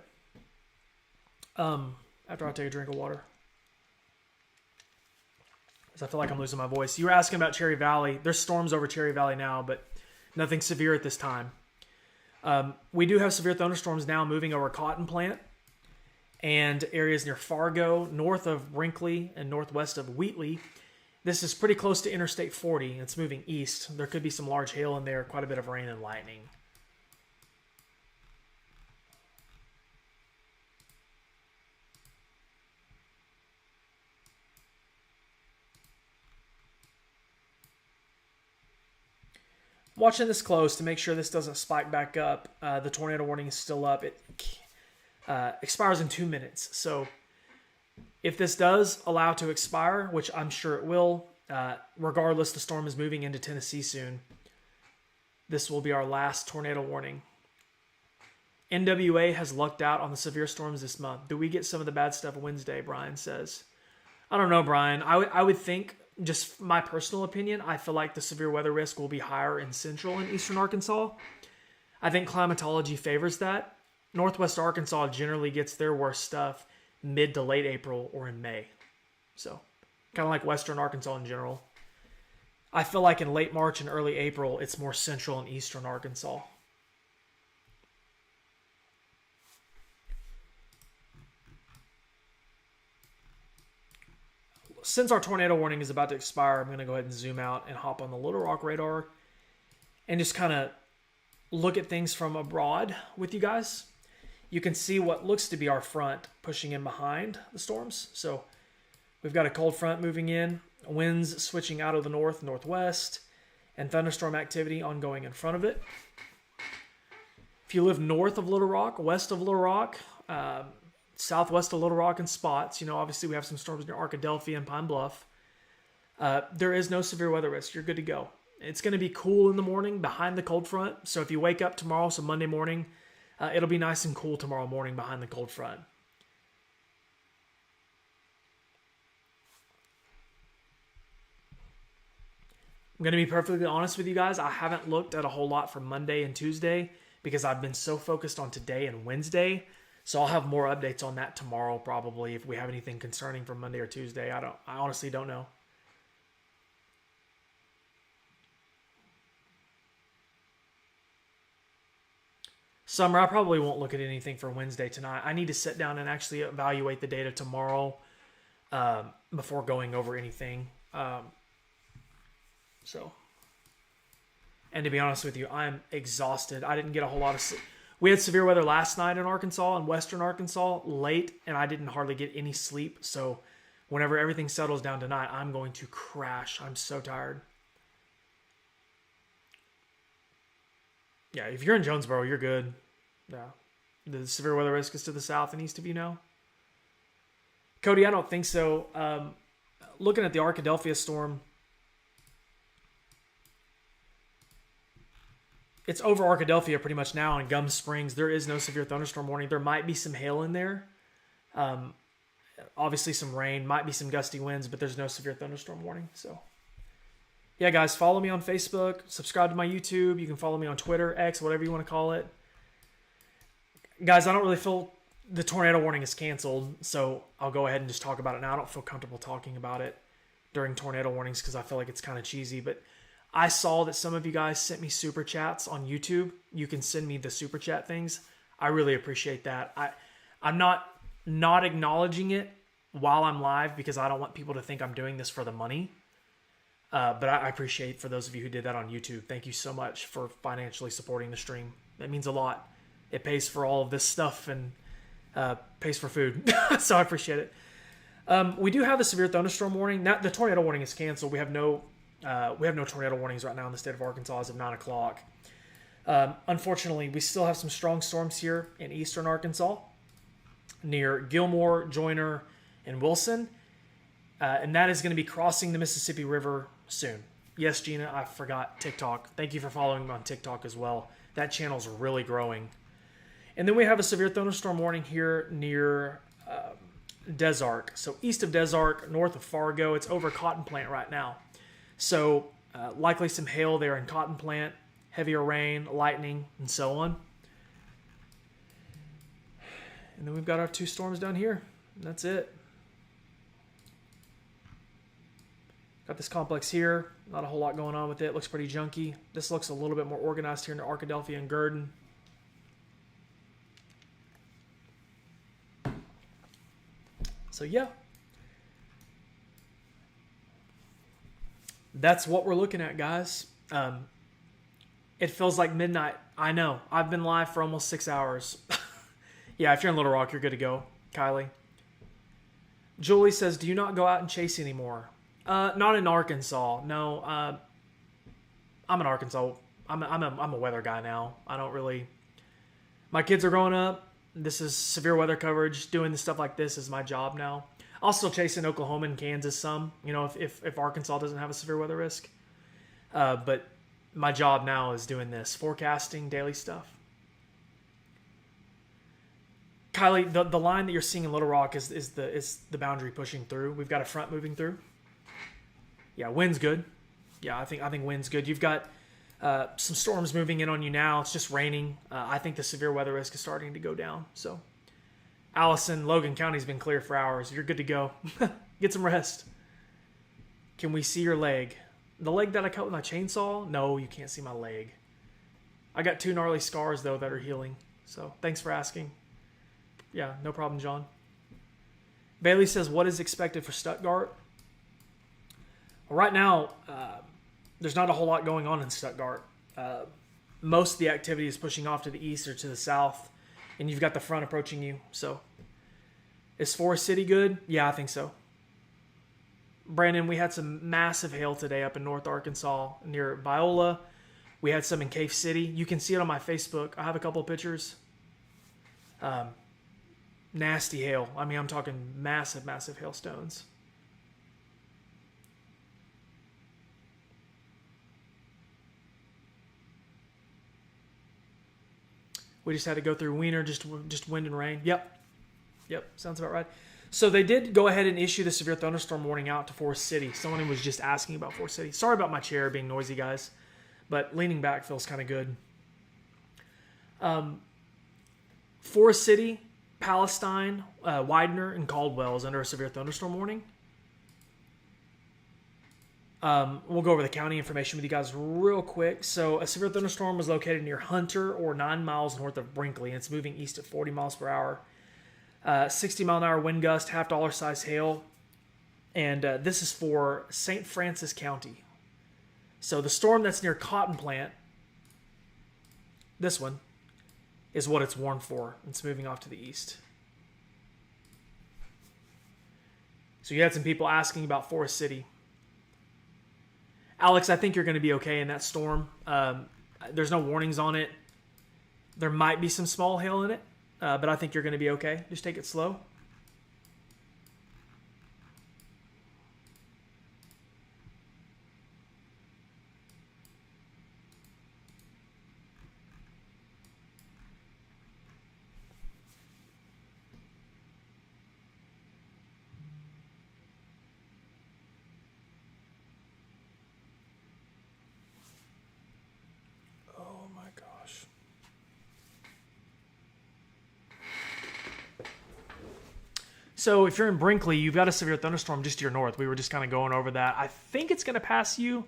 After I take a drink of water. So I feel like I'm losing my voice. You were asking about Cherry Valley. There's storms over Cherry Valley now, but nothing severe at this time. We do have severe thunderstorms now moving over Cotton Plant and areas near Fargo, north of Brinkley and northwest of Wheatley. This is pretty close to Interstate 40. It's moving east. There could be some large hail in there, quite a bit of rain and lightning. Watching this close to make sure this doesn't spike back up. The tornado warning is still up. It expires in 2 minutes. So if this does allow to expire, which I'm sure it will, regardless, the storm is moving into Tennessee soon. This will be our last tornado warning. NWA has lucked out on the severe storms this month. Do we get some of the bad stuff Wednesday, Brian says. I don't know, Brian. I would think, just my personal opinion, I feel like the severe weather risk will be higher in central and eastern Arkansas. I think climatology favors that. Northwest Arkansas generally gets their worst stuff mid to late April or in May. So, kind of like western Arkansas in general. I feel like in late March and early April, it's more central and eastern Arkansas. Since our tornado warning is about to expire, I'm going to go ahead and zoom out and hop on the Little Rock radar and just kind of look at things from abroad with you guys. You can see what looks to be our front pushing in behind the storms. So we've got a cold front moving in, winds switching out of the north, northwest, and thunderstorm activity ongoing in front of it. If you live north of Little Rock, west of Little Rock, southwest of Little Rock in spots, obviously we have some storms near Arkadelphia and Pine Bluff. There is no severe weather risk. You're good to go. It's going to be cool in the morning behind the cold front. So if you wake up tomorrow, so Monday morning, it'll be nice and cool tomorrow morning behind the cold front. I'm going to be perfectly honest with you guys. I haven't looked at a whole lot for Monday and Tuesday because I've been so focused on today and Wednesday. So I'll have more updates on that tomorrow probably if we have anything concerning for Monday or Tuesday. I honestly don't know. Summer, I probably won't look at anything for Wednesday tonight. I need to sit down and actually evaluate the data tomorrow before going over anything. And to be honest with you, I'm exhausted. I didn't get a whole lot of... We had severe weather last night in Arkansas and western Arkansas late, and I didn't hardly get any sleep. So whenever everything settles down tonight, I'm going to crash. I'm so tired. Yeah, if you're in Jonesboro, you're good. Yeah. The severe weather risk is to the south and east of you now. Cody, I don't think so. Looking at the Arkadelphia storm, it's over Arkadelphia pretty much now in Gum Springs. There is no severe thunderstorm warning. There might be some hail in there. Obviously some rain, might be some gusty winds, but there's no severe thunderstorm warning. So, yeah, guys, follow me on Facebook. Subscribe to my YouTube. You can follow me on Twitter, X, whatever you want to call it. Guys, I don't really feel the tornado warning is canceled, so I'll go ahead and just talk about it now. I don't feel comfortable talking about it during tornado warnings because I feel like it's kind of cheesy, but I saw that some of you guys sent me super chats on YouTube. You can send me the super chat things. I really appreciate that. I'm not acknowledging it while I'm live because I don't want people to think I'm doing this for the money. But I appreciate for those of you who did that on YouTube. Thank you so much for financially supporting the stream. That means a lot. It pays for all of this stuff and pays for food. So I appreciate it. We do have a severe thunderstorm warning. Now, the tornado warning is canceled. We have no tornado warnings right now in the state of Arkansas as of 9 o'clock. Unfortunately, we still have some strong storms here in eastern Arkansas near Gilmore, Joyner, and Wilson. And that is going to be crossing the Mississippi River soon. Yes, Gina, I forgot TikTok. Thank you for following me on TikTok as well. That channel's really growing. And then we have a severe thunderstorm warning here near Des Arc. So east of Des Arc, north of Fargo. It's over Cotton Plant right now. So likely some hail there in Cotton Plant, heavier rain, lightning, and so on. And then we've got our two storms down here. And that's it. Got this complex here. Not a whole lot going on with it. Looks pretty junky. This looks a little bit more organized here in Arkadelphia and Gurdon. So yeah. That's what we're looking at, guys. It feels like midnight. I know. I've been live for almost 6 hours. Yeah, if you're in Little Rock, you're good to go, Kylie. Julie says, do you not go out and chase anymore? Not in Arkansas. No, I'm in Arkansas. I'm a weather guy now. I don't really... My kids are growing up. This is severe weather coverage. Doing the stuff like this is my job now. I'll still chase in Oklahoma and Kansas some, if Arkansas doesn't have a severe weather risk. But my job now is doing this, forecasting, daily stuff. Kylie, the line that you're seeing in Little Rock is the boundary pushing through. We've got a front moving through. Yeah, wind's good. Yeah, I think wind's good. You've got some storms moving in on you now. It's just raining. I think the severe weather risk is starting to go down. So, Allison, Logan County's been clear for hours. You're good to go. Get some rest. Can we see your leg? The leg that I cut with my chainsaw? No, you can't see my leg. I got 2 gnarly scars, though, that are healing. So, thanks for asking. Yeah, no problem, John. Bailey says, what is expected for Stuttgart? Well, right now, there's not a whole lot going on in Stuttgart. Most of the activity is pushing off to the east or to the south, and you've got the front approaching you. So, is Forest City good? Yeah, I think so. Brandon, we had some massive hail today up in North Arkansas near Viola. We had some in Cave City. You can see it on my Facebook. I have a couple of pictures. Nasty hail. I mean, I'm talking massive, massive hailstones. We just had to go through Wiener, just wind and rain. Yep, sounds about right. So they did go ahead and issue the severe thunderstorm warning out to Forest City. Someone was just asking about Forest City. Sorry about my chair being noisy, guys, but leaning back feels kind of good. Forest City, Palestine, Widener, and Caldwell is under a severe thunderstorm warning. We'll go over the county information with you guys real quick. So a severe thunderstorm was located near Hunter or 9 miles north of Brinkley, and it's moving east at 40 miles per hour. 60-mile-an-hour wind gust, half-dollar size hail. And this is for St. Francis County. So the storm that's near Cotton Plant, this one, is what it's warned for. It's moving off to the east. So you had some people asking about Forest City. Alex, I think you're going to be okay in that storm. There's no warnings on it. There might be some small hail in it, but I think you're going to be okay. Just take it slow. So if you're in Brinkley, you've got a severe thunderstorm just to your north. We were just kind of going over that. I think it's going to pass you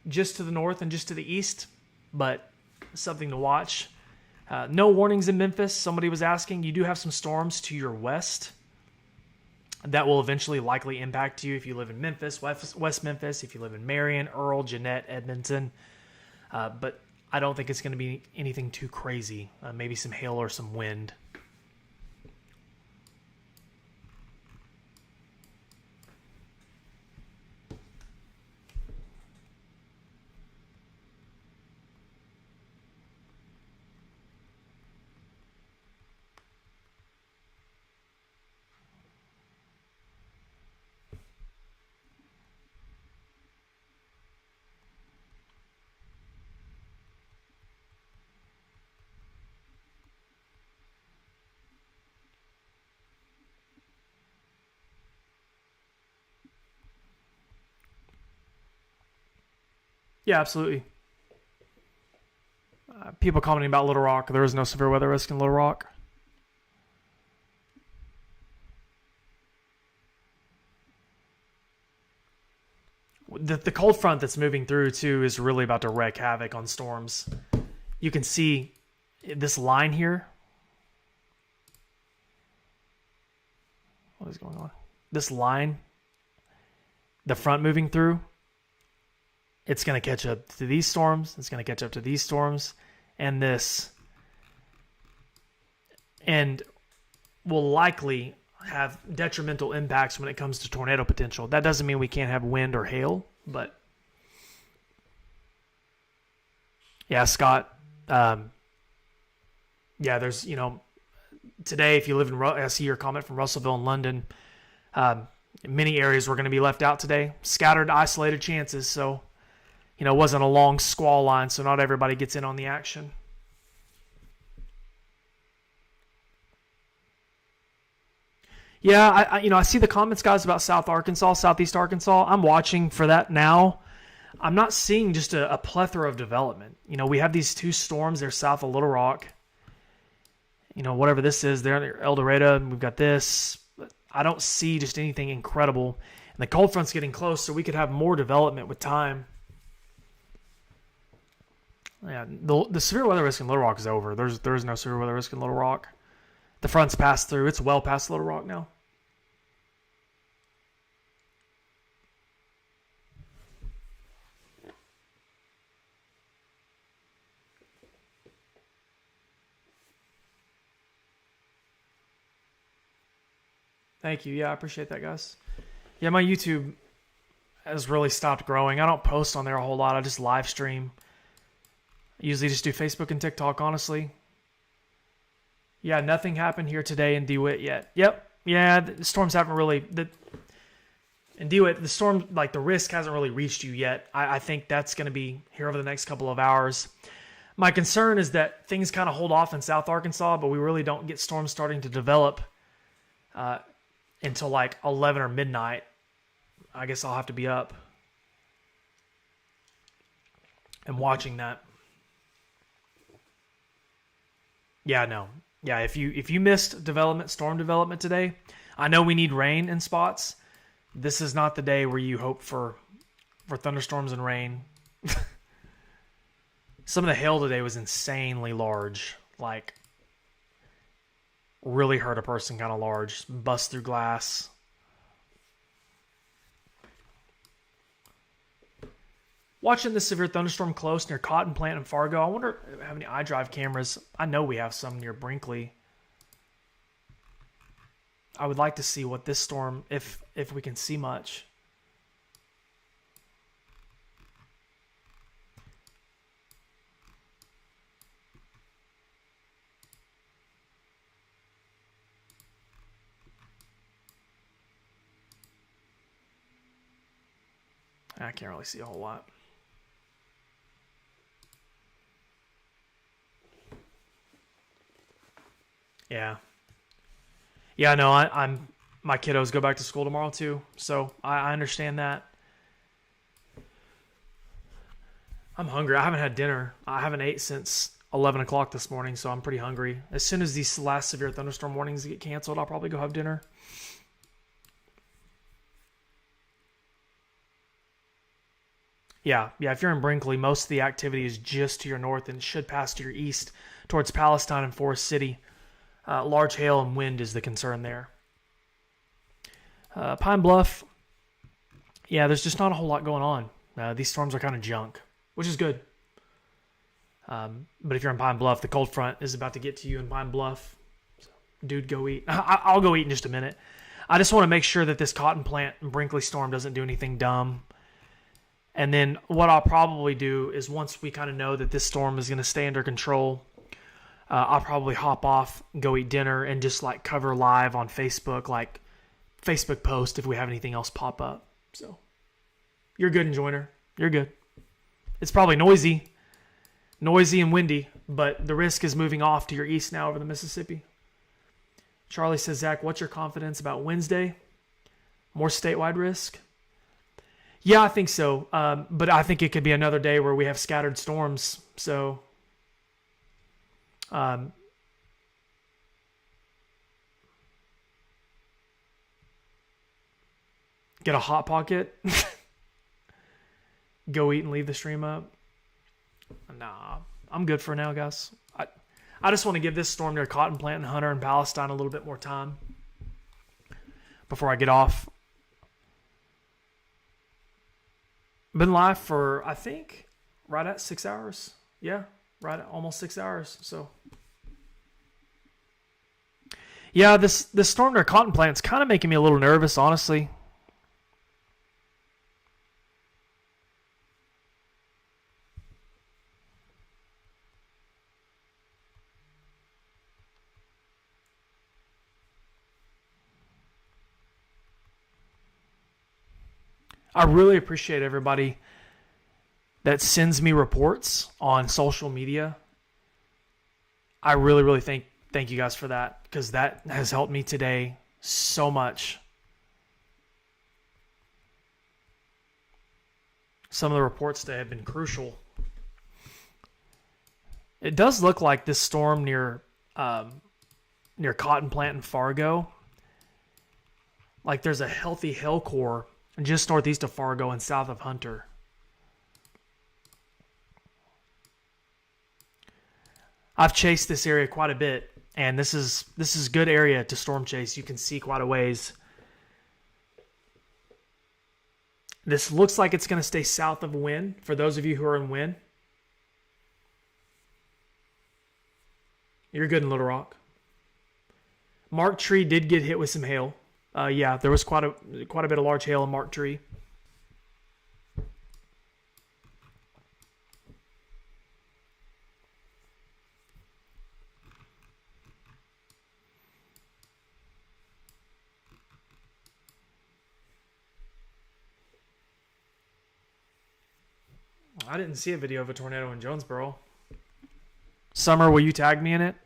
just to the north and just to the east, but something to watch. No warnings in Memphis. Somebody was asking. You do have some storms to your west that will eventually likely impact you if you live in Memphis, West Memphis, if you live in Marion, Earl, Jeanette, Edmonton. But I don't think it's going to be anything too crazy. Maybe some hail or some wind. Yeah, absolutely. People commenting about Little Rock. There is no severe weather risk in Little Rock. The cold front that's moving through too is really about to wreak havoc on storms. You can see this line here. What is going on? This line, the front moving through, it's going to catch up to these storms. It's going to catch up to these storms and this. And will likely have detrimental impacts when it comes to tornado potential. That doesn't mean we can't have wind or hail, but yeah, Scott. Yeah, there's, today, if you live in, I see your comment from Russellville and London. Many areas were going to be left out today. Scattered, isolated chances. So, it wasn't a long squall line, so not everybody gets in on the action. Yeah, I see the comments, guys, about Southeast Arkansas. I'm watching for that now. I'm not seeing just a plethora of development. We have these two storms. They're south of Little Rock. Whatever this is, they're near El Dorado, and we've got this. I don't see just anything incredible. And the cold front's getting close, so we could have more development with time. Yeah, the severe weather risk in Little Rock is over. There is no severe weather risk in Little Rock. The front's passed through. It's well past Little Rock now. Thank you. Yeah, I appreciate that, guys. Yeah, my YouTube has really stopped growing. I don't post on there a whole lot. I just live stream. I usually just do Facebook and TikTok, honestly. Yeah, nothing happened here today in DeWitt yet. Yep. Yeah, the storms haven't really... In DeWitt, the storm, the risk hasn't really reached you yet. I think that's going to be here over the next couple of hours. My concern is that things kind of hold off in South Arkansas, but we really don't get storms starting to develop until 11 or midnight. I guess I'll have to be up and watching that. Yeah, no. Yeah, if you missed storm development today, I know we need rain in spots. This is not the day where you hope for thunderstorms and rain. Some of the hail today was insanely large. Really hurt a person kind of large. Bust through glass. Watching the severe thunderstorm close near Cotton Plant in Fargo. I wonder if we have any iDrive cameras. I know we have some near Brinkley. I would like to see what this storm, if we can see much. I can't really see a whole lot. Yeah. Yeah, no, I'm my kiddos go back to school tomorrow too, so I understand that. I'm hungry. I haven't had dinner. I haven't ate since 11 o'clock this morning, so I'm pretty hungry. As soon as these last severe thunderstorm warnings get canceled, I'll probably go have dinner. Yeah, if you're in Brinkley, most of the activity is just to your north and should pass to your east towards Palestine and Forest City. Large hail and wind is the concern there. Pine Bluff, yeah, there's just not a whole lot going on. These storms are kind of junk, which is good. But if you're in Pine Bluff, the cold front is about to get to you in Pine Bluff. So, dude, go eat. I'll go eat in just a minute. I just want to make sure that this Cotton Plant and Brinkley storm doesn't do anything dumb. And then what I'll probably do is once we kind of know that this storm is going to stay under control, I'll probably hop off, go eat dinner, and just cover live on Facebook, Facebook post if we have anything else pop up. So you're good, Enjoiner. You're good. It's probably noisy and windy, but the risk is moving off to your east now over the Mississippi. Charlie says, Zach, what's your confidence about Wednesday? More statewide risk? Yeah, I think so. But I think it could be another day where we have scattered storms. So, get a hot pocket. go eat and leave the stream up. Nah, I'm good for now, guys. I just want to give this storm near Cotton Plant and Hunter and Palestine a little bit more time before I get off. Been live for, I think, right at 6 hours. Yeah, right at almost 6 hours. So, yeah, this storm near Cotton Plant's kind of making me a little nervous, honestly. I really appreciate everybody that sends me reports on social media. I really, really thank you guys for that, because that has helped me today so much. Some of the reports today have been crucial. It does look like this storm near Cotton Plant and Fargo, like there's a healthy hail core just northeast of Fargo and south of Hunter. I've chased this area quite a bit, and this is a good area to storm chase. You can see quite a ways. This looks like it's going to stay south of Wynn, for those of you who are in Wynn. You're good in Little Rock. Mark Tree did get hit with some hail. Yeah, there was quite a bit of large hail in Mark Tree. I didn't see a video of a tornado in Jonesboro. Summer, will you tag me in it?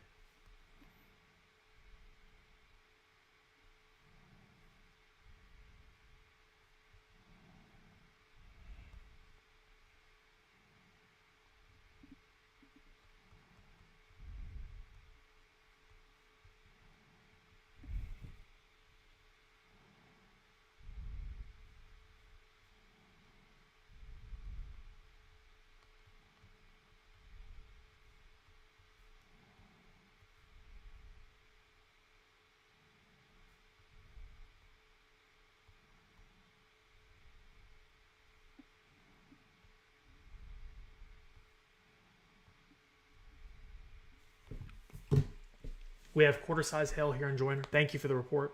We have quarter-size hail here in Joyner. Thank you for the report.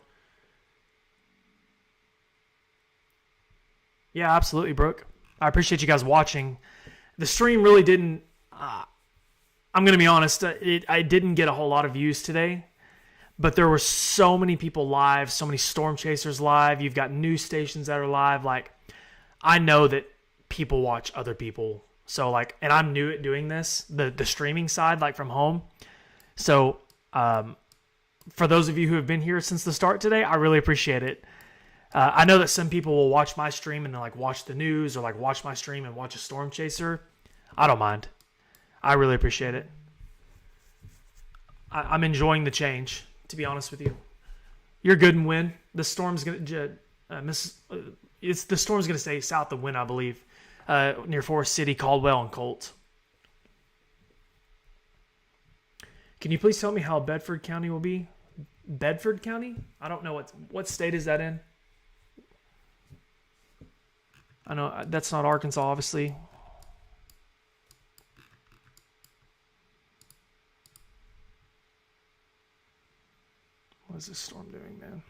Yeah, absolutely, Brooke. I appreciate you guys watching. The stream really didn't... I'm going to be honest. I didn't get a whole lot of views today. But there were so many people live, so many storm chasers live. You've got news stations that are live. Like, I know that people watch other people. So, like, and I'm new at doing this, the streaming side, like from home. So... for those of you who have been here since the start today, I really appreciate it. I know that some people will watch my stream and like watch the news, or like watch my stream and watch a storm chaser. I don't mind. I really appreciate it. I'm enjoying the change, to be honest with you. You're good and Win. The storm's gonna the storm's gonna stay south of Win, I believe, near Forest City, Caldwell, and Colt. Can you please tell me how Bedford County will be? Bedford County? I don't know what state is that in. I know that's not Arkansas, obviously. What is this storm doing, man?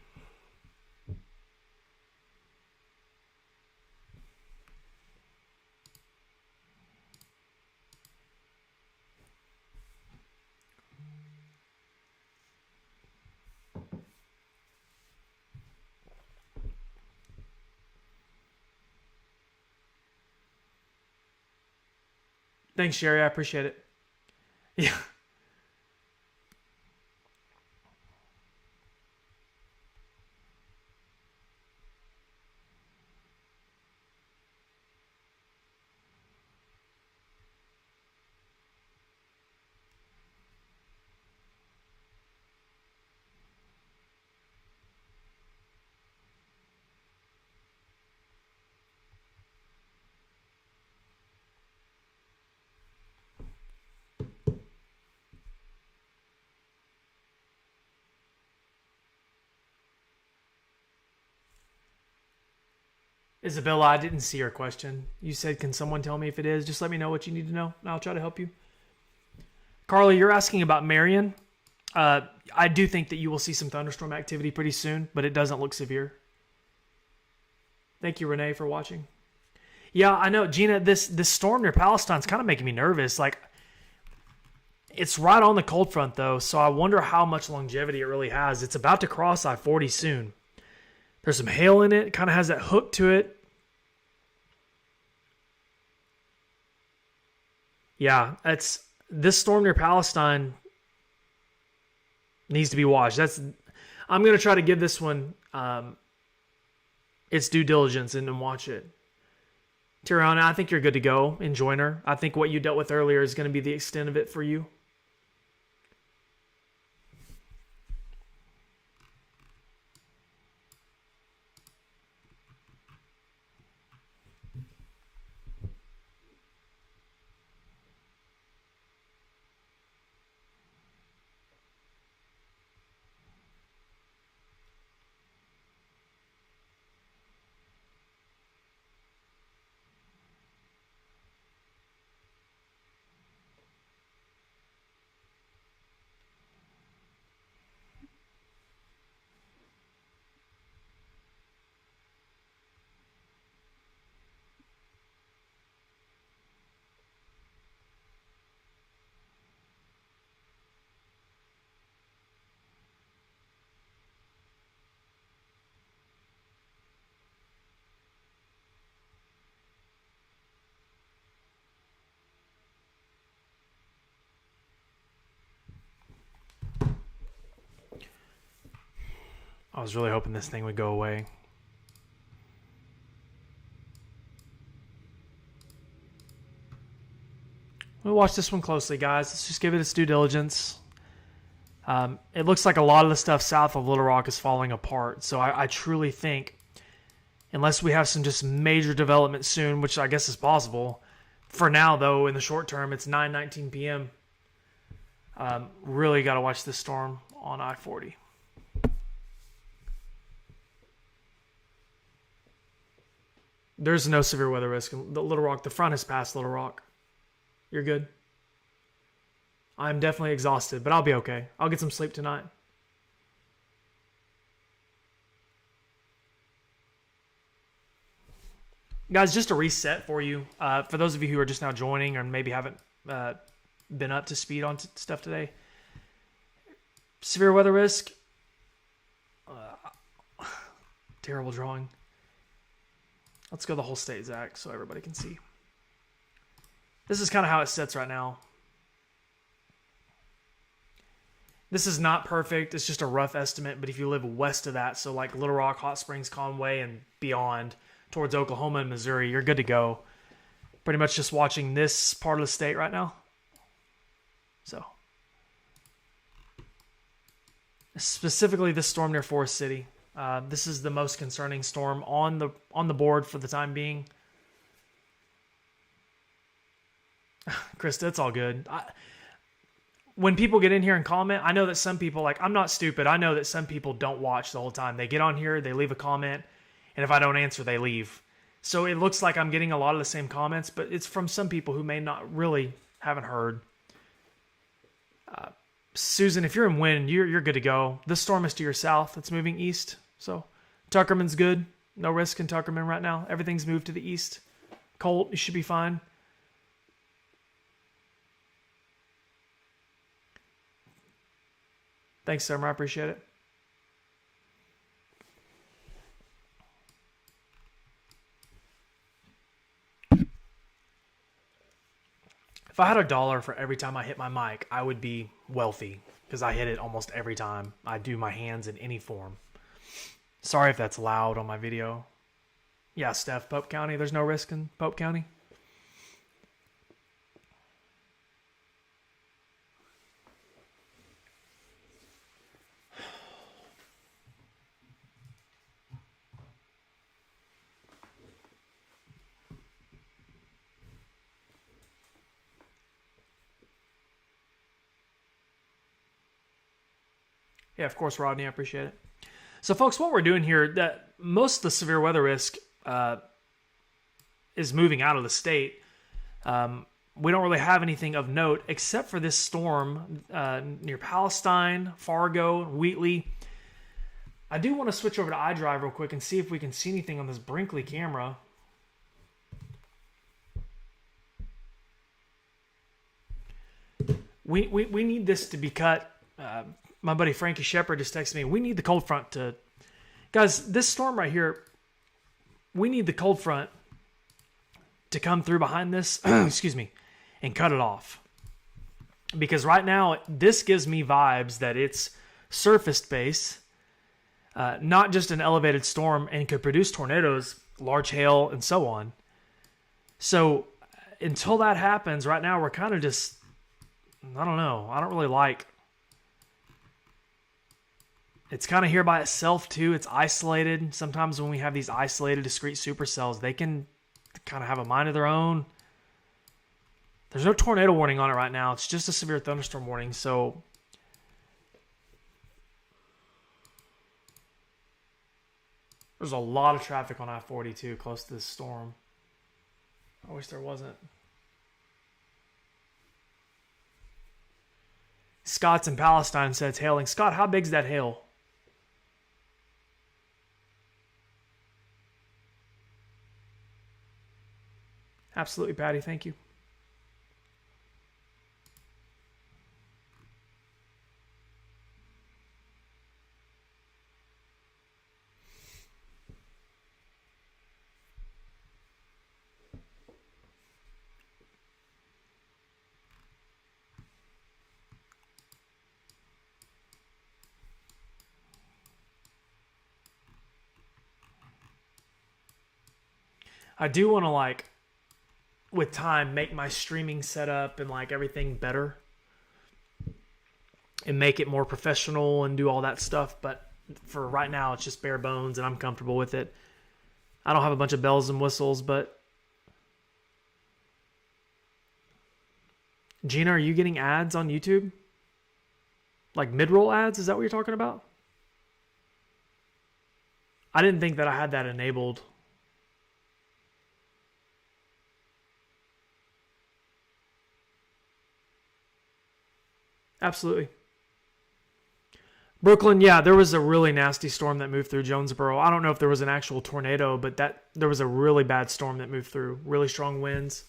Thanks, Sherry. I appreciate it. Yeah. Isabella, I didn't see your question. You said, can someone tell me if it is? Just let me know what you need to know, and I'll try to help you. Carly, you're asking about Marion. I do think that you will see some thunderstorm activity pretty soon, but it doesn't look severe. Thank you, Renee, for watching. Yeah, I know, Gina, this storm near Palestine's kind of making me nervous. Like, it's right on the cold front, though, so I wonder how much longevity it really has. It's about to cross I-40 soon. There's some hail in it. It kind of has that hook to it. Yeah, this storm near Palestine needs to be watched. I'm going to try to give this one its due diligence and watch it. Tiriana, I think you're good to go in Joiner. I think what you dealt with earlier is going to be the extent of it for you. I was really hoping this thing would go away. We'll watch this one closely, guys. Let's just give it its due diligence. It looks like a lot of the stuff south of Little Rock is falling apart. So I truly think, unless we have some just major development soon, which I guess is possible, for now, though, in the short term, it's 9:19 p.m. Really got to watch this storm on I-40. There's no severe weather risk in Little Rock. The front has passed Little Rock. You're good. I'm definitely exhausted, but I'll be okay. I'll get some sleep tonight. Guys, just a reset for you. For those of you who are just now joining or maybe haven't been up to speed on stuff today. Severe weather risk. Terrible drawing. Let's go the whole state, Zach, so everybody can see. This is kind of how it sits right now. This is not perfect. It's just a rough estimate, but if you live west of that, so like Little Rock, Hot Springs, Conway, and beyond, towards Oklahoma and Missouri, you're good to go. Pretty much just watching this part of the state right now. So, specifically this storm near Forest City. This is the most concerning storm on the board for the time being. Krista, it's all good. When people get in here and comment, I know that some people, like, I'm not stupid. I know that some people don't watch the whole time. They get on here, they leave a comment, and if I don't answer, they leave. So it looks like I'm getting a lot of the same comments, but it's from some people who may not really haven't heard. Susan, if you're in wind, you're good to go. This storm is to your south. It's moving east. So Tuckerman's good. No risk in Tuckerman right now. Everything's moved to the east. Colt, you should be fine. Thanks, Summer. I appreciate it. If I had $1 for every time I hit my mic, I would be wealthy because I hit it almost every time I do my hands in any form. Sorry if that's loud on my video. Yeah, Steph, Pope County. There's no risk in Pope County. Yeah, of course, Rodney. I appreciate it. So, folks, what we're doing here, that most of the severe weather risk is moving out of the state. We don't really have anything of note except for this storm near Palestine, Fargo, Wheatley. I do want to switch over to iDrive real quick and see if we can see anything on this Brinkley camera. We need this to be cut. My buddy Frankie Shepard just texted me. We need the cold front to... Guys, this storm right here, we need the cold front to come through behind this, excuse me, and cut it off. Because right now, this gives me vibes that it's surface base, not just an elevated storm, and could produce tornadoes, large hail, and so on. So until that happens, right now we're kind of just, I don't know. I don't really like. It's kind of here by itself too. It's isolated. Sometimes when we have these isolated discrete supercells, they can kind of have a mind of their own. There's no tornado warning on it right now. It's just a severe thunderstorm warning. So there's a lot of traffic on I-42 close to this storm. I wish there wasn't. Scott's in Palestine said it's hailing. Scott, how big's that hail? Absolutely, Patty. Thank you. I do want to, with time, make my streaming setup and everything better and make it more professional and do all that stuff. But for right now, it's just bare bones and I'm comfortable with it. I don't have a bunch of bells and whistles, but Gina, are you getting ads on YouTube? Like mid-roll ads? Is that what you're talking about? I didn't think that I had that enabled. Absolutely. Brooklyn, yeah, there was a really nasty storm that moved through Jonesboro. I don't know if there was an actual tornado, but there was a really bad storm that moved through. Really strong winds.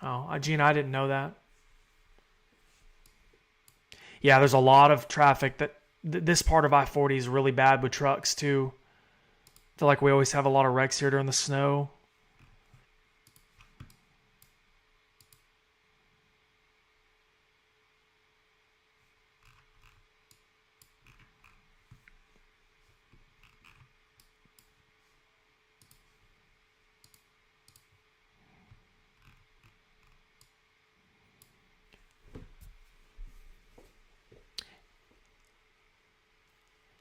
Oh, Gina, I didn't know that. Yeah, there's a lot of traffic. This part of I-40 is really bad with trucks too. I feel like we always have a lot of wrecks here during the snow.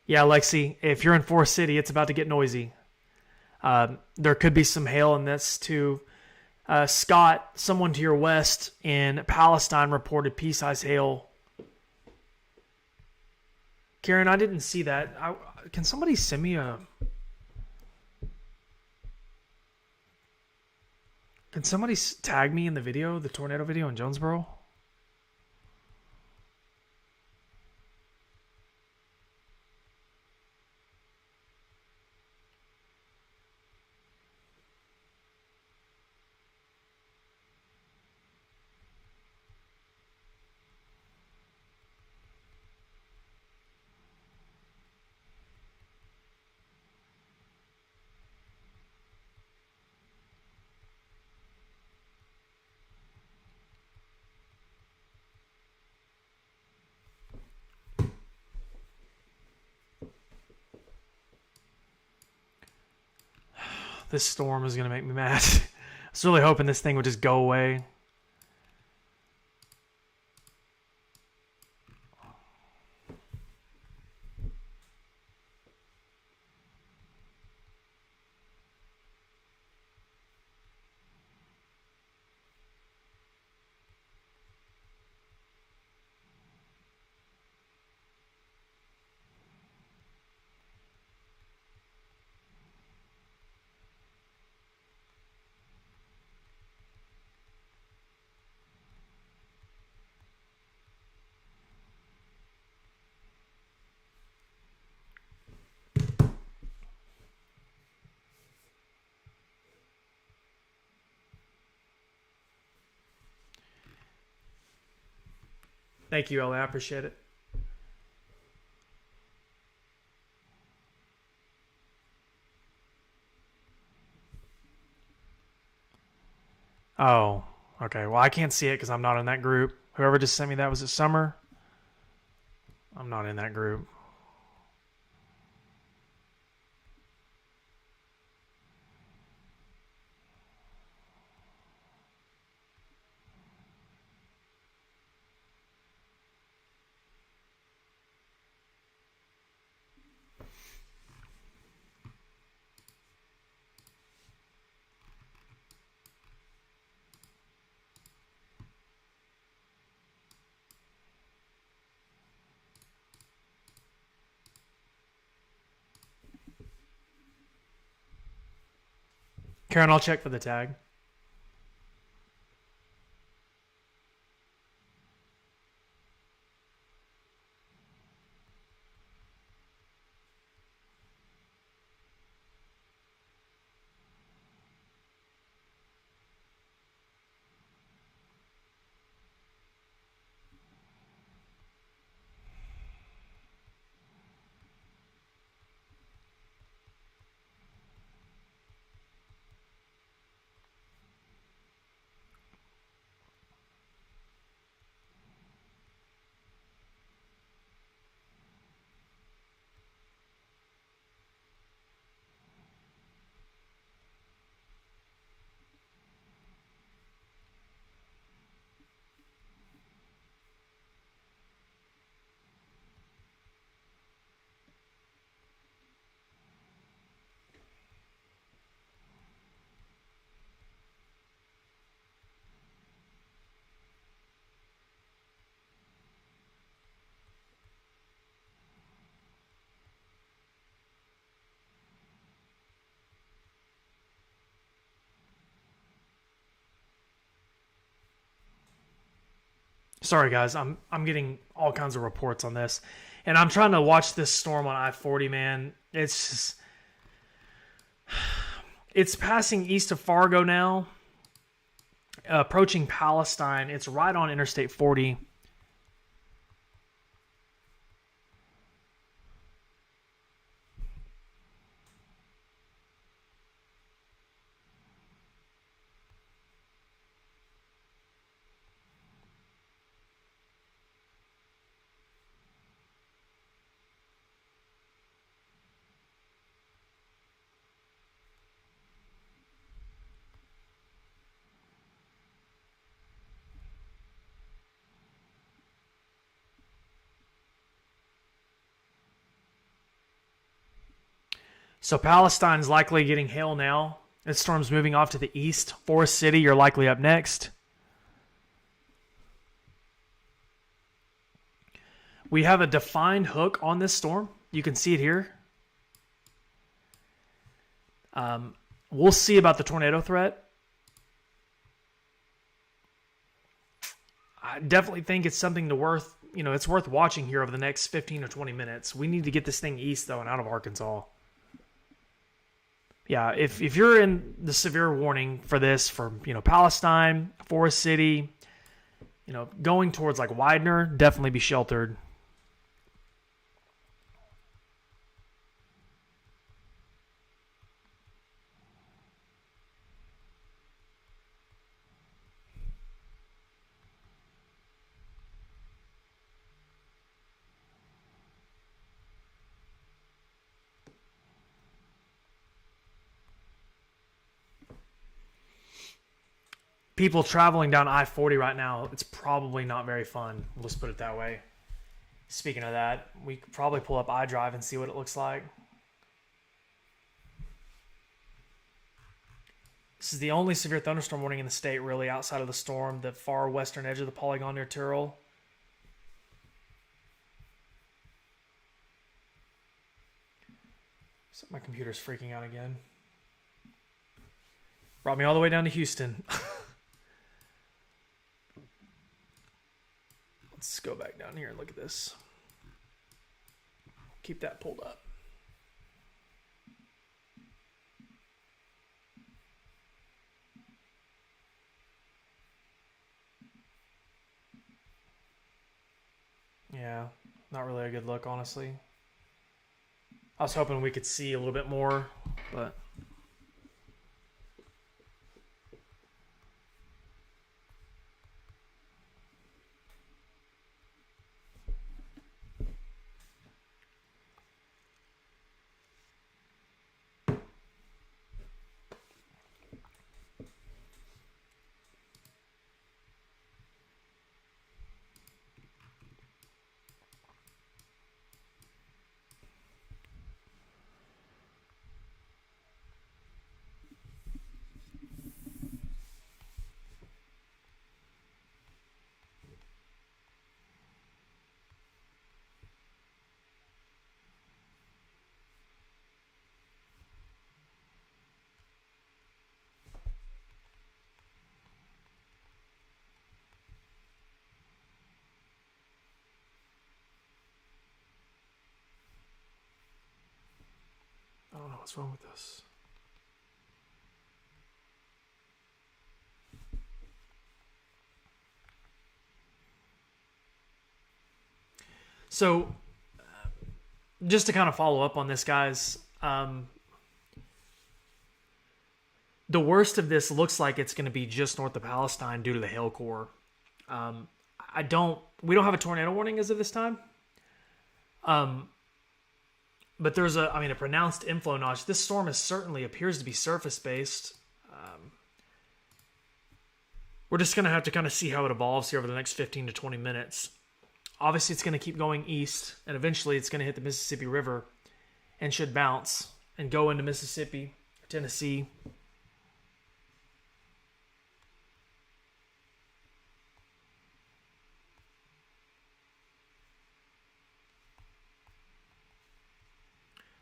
Yeah, Lexi, if you're in Forest City, it's about to get noisy. There could be some hail in this too. Scott, someone to your west in Palestine reported pea-sized hail. Karen, I didn't see that. Can somebody send me a... Can somebody tag me in the video, the tornado video in Jonesboro? This storm is going to make me mad. I was really hoping this thing would just go away. Thank you, Ellie. I appreciate it. Oh, okay. Well, I can't see it because I'm not in that group. Whoever just sent me that, was it Summer? I'm not in that group. Karen, I'll check for the tag. Sorry, guys. I'm getting all kinds of reports on this, and I'm trying to watch this storm on I-40. Man, it's just, it's passing east of Fargo now, approaching Palestine. It's right on Interstate 40. So Palestine's likely getting hail now. This storm's moving off to the east. Forest City, you're likely up next. We have a defined hook on this storm. You can see it here. We'll see about the tornado threat. I definitely think it's something it's worth watching here over the next 15 or 20 minutes. We need to get this thing east, though, and out of Arkansas. Yeah, if you're in the severe warning for this, for Palestine, Forest City, going towards like Widener, definitely be sheltered. People traveling down I-40 right now, it's probably not very fun. Let's put it that way. Speaking of that, we could probably pull up iDrive and see what it looks like. This is the only severe thunderstorm warning in the state, really, outside of the storm, the far western edge of the polygon near Tyrrell. So my computer's freaking out again. Brought me all the way down to Houston. Let's go back down here and look at this. Keep that pulled up. Not really a good look, honestly. I was hoping we could see a little bit more, but I don't know what's wrong with this. So, just to kind of follow up on this, guys, the worst of this looks like it's going to be just north of Palestine due to the hail core. We don't have a tornado warning as of this time. But there's a pronounced inflow notch. This storm certainly appears to be surface based. We're just going to have to kind of see how it evolves here over the next 15 to 20 minutes. Obviously, it's going to keep going east, and eventually it's going to hit the Mississippi River and should bounce and go into Mississippi, Tennessee.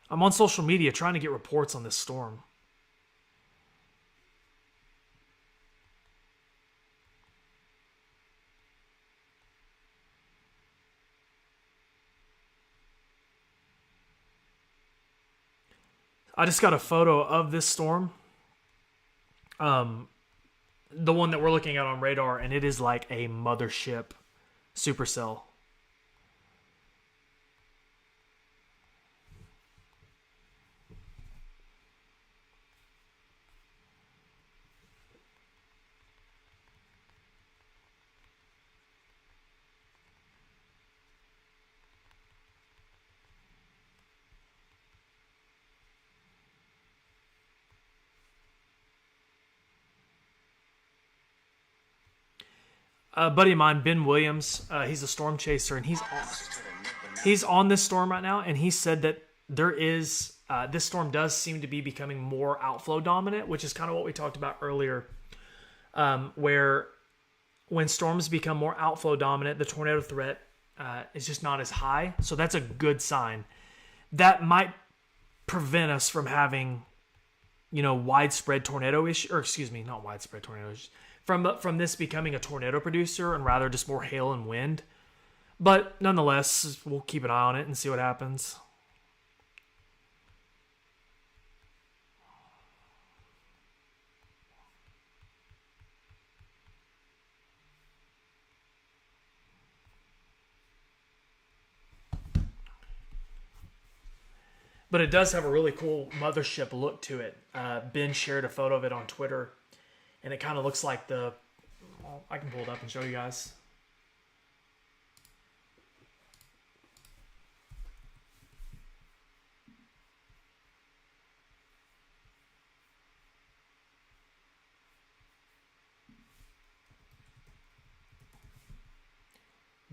I'm on social media trying to get reports on this storm. I just got a photo of this storm. The one that we're looking at on radar, and it is like a mothership supercell. A buddy of mine, Ben Williams, he's a storm chaser, and he's on this storm right now, and he said that there is this storm does seem to be becoming more outflow dominant, which is kind of what we talked about earlier, where when storms become more outflow dominant, the tornado threat is just not as high. So that's a good sign. That might prevent us from having, widespread tornado issues, or excuse me, not widespread tornado issues, from this becoming a tornado producer and rather just more hail and wind. But nonetheless, we'll keep an eye on it and see what happens. But it does have a really cool mothership look to it. Ben shared a photo of it on Twitter, and it kind of looks like I can pull it up and show you guys.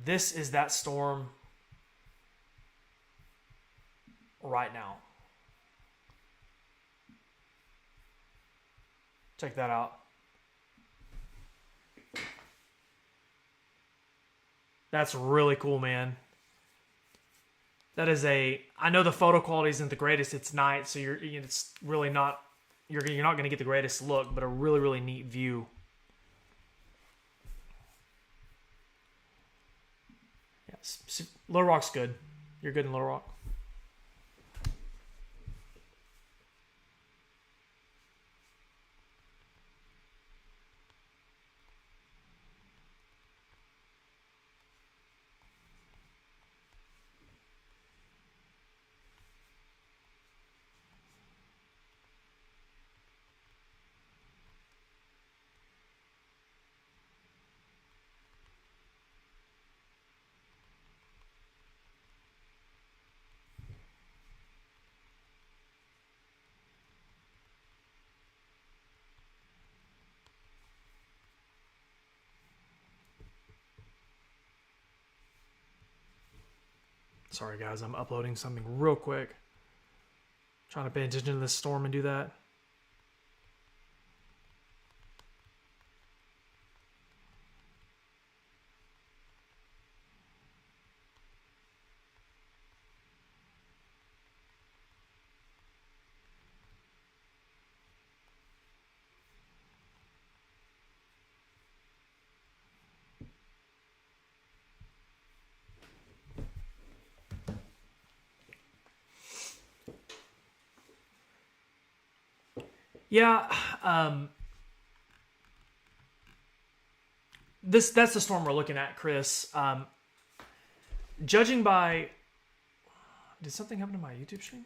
This is that storm right now. Check that out. That's really cool, man. That is I know the photo quality isn't the greatest. It's night, so it's really not. You're not going to get the greatest look, but a really, really neat view. Yeah, Little Rock's good. You're good in Little Rock. Sorry, guys, I'm uploading something real quick. Trying to pay attention to this storm and do that. Yeah, that's the storm we're looking at, Chris. Judging by, did something happen to my YouTube stream?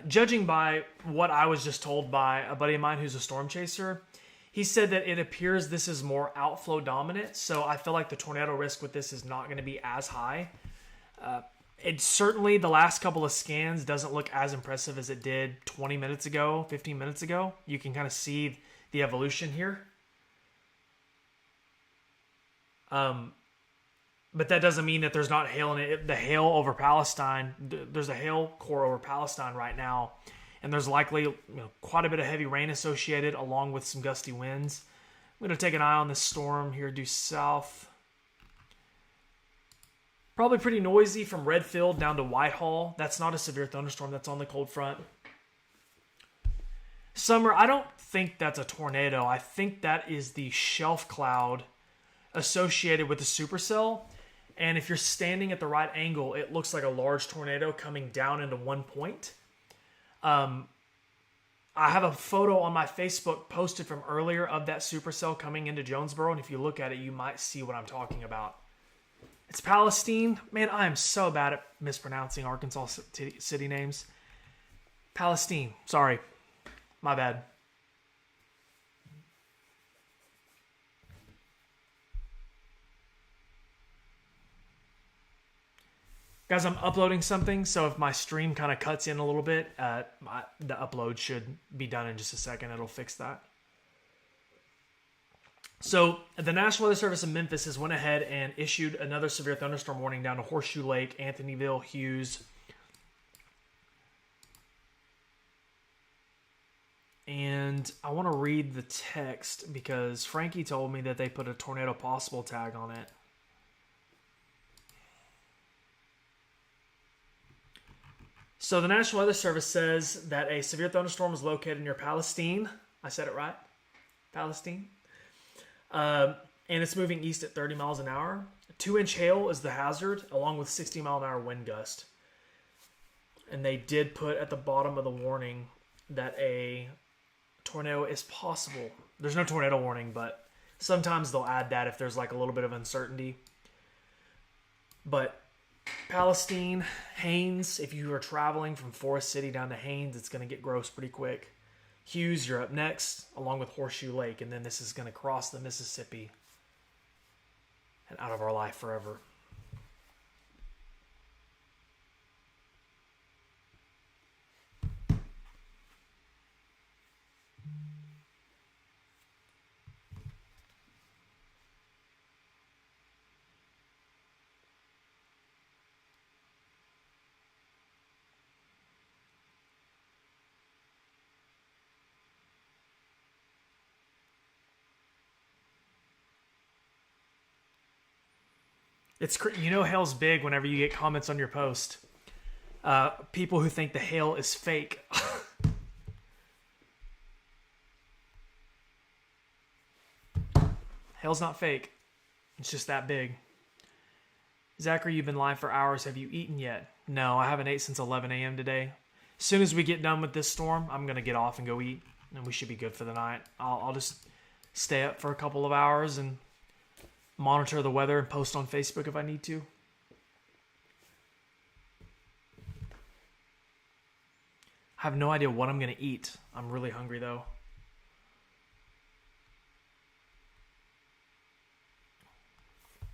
Judging by what I was just told by a buddy of mine who's a storm chaser, he said that it appears this is more outflow dominant. So I feel like the tornado risk with this is not going to be as high. It certainly, the last couple of scans doesn't look as impressive as it did 20 minutes ago, 15 minutes ago. You can kind of see the evolution here. But that doesn't mean that there's not hail in it. The hail over Palestine, there's a hail core over Palestine right now, and there's likely quite a bit of heavy rain associated along with some gusty winds. I'm going to take an eye on this storm here due south. Probably pretty noisy from Redfield down to Whitehall. That's not a severe thunderstorm. That's on the cold front. Summer, I don't think that's a tornado. I think that is the shelf cloud associated with the supercell. And if you're standing at the right angle, it looks like a large tornado coming down into one point. I have a photo on my Facebook posted from earlier of that supercell coming into Jonesboro. And if you look at it, you might see what I'm talking about. It's Palestine. Man, I am so bad at mispronouncing Arkansas city names. Palestine. Sorry. My bad. Guys, I'm uploading something, so if my stream kind of cuts in a little bit, the upload should be done in just a second. It'll fix that. So the National Weather Service in Memphis has went ahead and issued another severe thunderstorm warning down to Horseshoe Lake, Anthonyville, Hughes. And I want to read the text because Frankie told me that they put a tornado possible tag on it. So the National Weather Service says that a severe thunderstorm is located near Palestine. I said it right. Palestine. And it's moving east at 30 miles an hour. 2-inch hail is the hazard, along with 60-mile-an-hour wind gust. And they did put at the bottom of the warning that a tornado is possible. There's no tornado warning, but sometimes they'll add that if there's like a little bit of uncertainty. But Palestine, Haines, if you are traveling from Forest City down to Haines, it's going to get gross pretty quick. Hughes, you're up next, along with Horseshoe Lake, and then this is going to cross the Mississippi and out of our life forever. It's, hail's big whenever you get comments on your post. People who think the hail is fake. Hail's not fake. It's just that big. Zachary, you've been live for hours. Have you eaten yet? No, I haven't ate since 11 a.m. today. As soon as we get done with this storm, I'm going to get off and go eat. And we should be good for the night. I'll just stay up for a couple of hours and monitor the weather and post on Facebook if I need to. I have no idea what I'm going to eat. I'm really hungry though.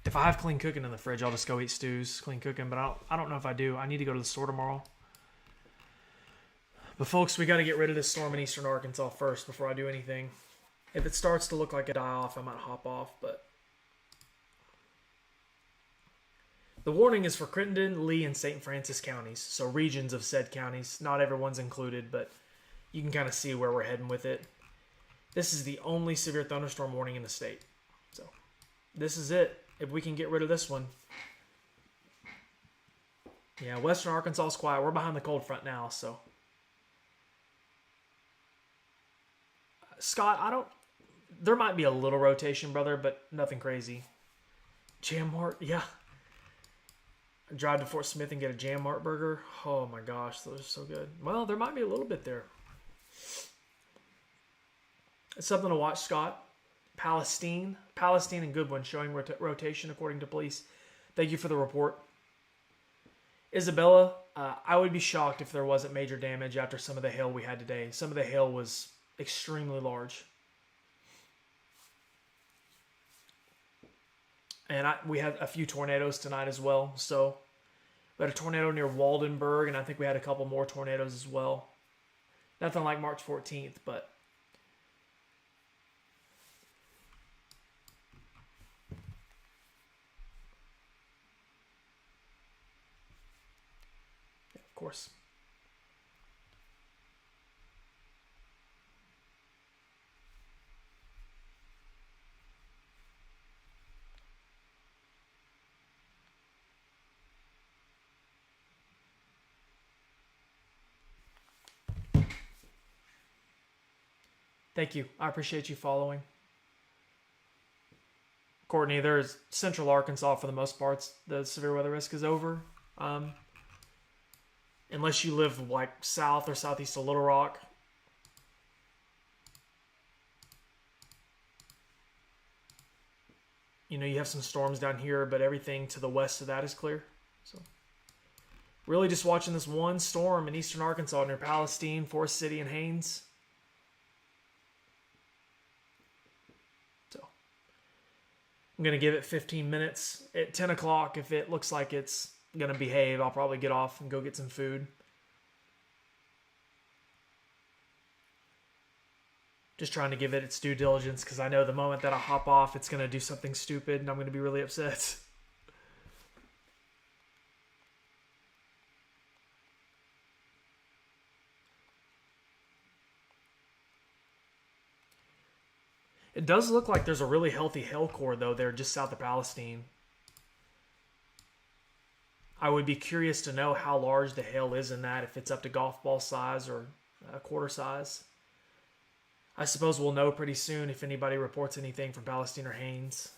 If I have clean cooking in the fridge, I'll just go eat stews, clean cooking, but I don't know if I do. I need to go to the store tomorrow. But folks, we got to get rid of this storm in eastern Arkansas first before I do anything. If it starts to look like a die-off, I might hop off, but the warning is for Crittenden, Lee, and St. Francis counties, so regions of said counties. Not everyone's included, but you can kind of see where we're heading with it. This is the only severe thunderstorm warning in the state. So this is it. If we can get rid of this one. Yeah, western Arkansas is quiet. We're behind the cold front now, so. Scott, there might be a little rotation, brother, but nothing crazy. Jam Mart, yeah. Drive to Fort Smith and get a Jam Mart burger. Oh my gosh, those are so good. Well, there might be a little bit there. It's something to watch, Scott. Palestine and Goodwin showing rotation according to police. Thank you for the report. Isabella, I would be shocked if there wasn't major damage after some of the hail we had today. Some of the hail was extremely large. And we had a few tornadoes tonight as well. So we had a tornado near Waldenburg, and I think we had a couple more tornadoes as well. Nothing like March 14th, but yeah, of course. Thank you. I appreciate you following. Courtney, there's central Arkansas for the most part. The severe weather risk is over. Unless you live like south or southeast of Little Rock. You know, you have some storms down here, but everything to the west of that is clear. So really just watching this one storm in eastern Arkansas near Palestine, Forest City, and Haines. I'm going to give it 15 minutes. At 10 o'clock, if it looks like it's going to behave, I'll probably get off and go get some food. Just trying to give it its due diligence because I know the moment that I hop off, it's going to do something stupid and I'm going to be really upset. It does look like there's a really healthy hail core, though, there just south of Palestine. I would be curious to know how large the hail is in that, if it's up to golf ball size or a quarter size. I suppose we'll know pretty soon if anybody reports anything from Palestine or Haines.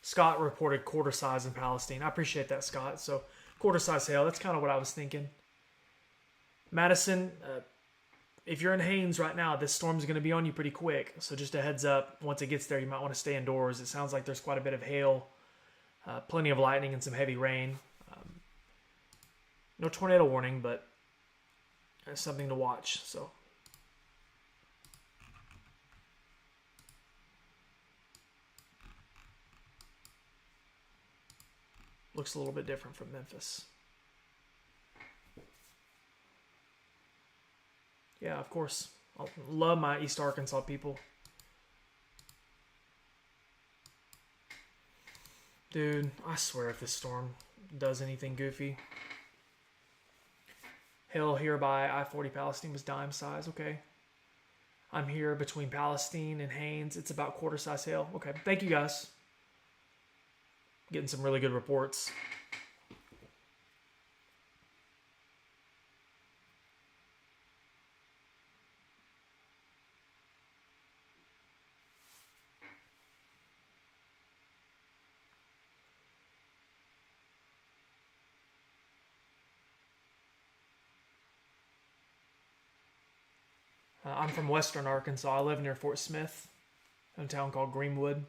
Scott reported quarter size in Palestine. I appreciate that, Scott. So quarter size hail, that's kind of what I was thinking. Madison, if you're in Haines right now, this storm's going to be on you pretty quick. So just a heads up, once it gets there, you might want to stay indoors. It sounds like there's quite a bit of hail, plenty of lightning, and some heavy rain. No tornado warning, but it's something to watch. So looks a little bit different from Memphis. Yeah, of course. I love my East Arkansas people. Dude, I swear if this storm does anything goofy. Hail here by I-40 Palestine was dime size. Okay. I'm here between Palestine and Haines. It's about quarter size hail. Okay. Thank you, guys. Getting some really good reports. I'm from western Arkansas. I live near Fort Smith, in a town called Greenwood.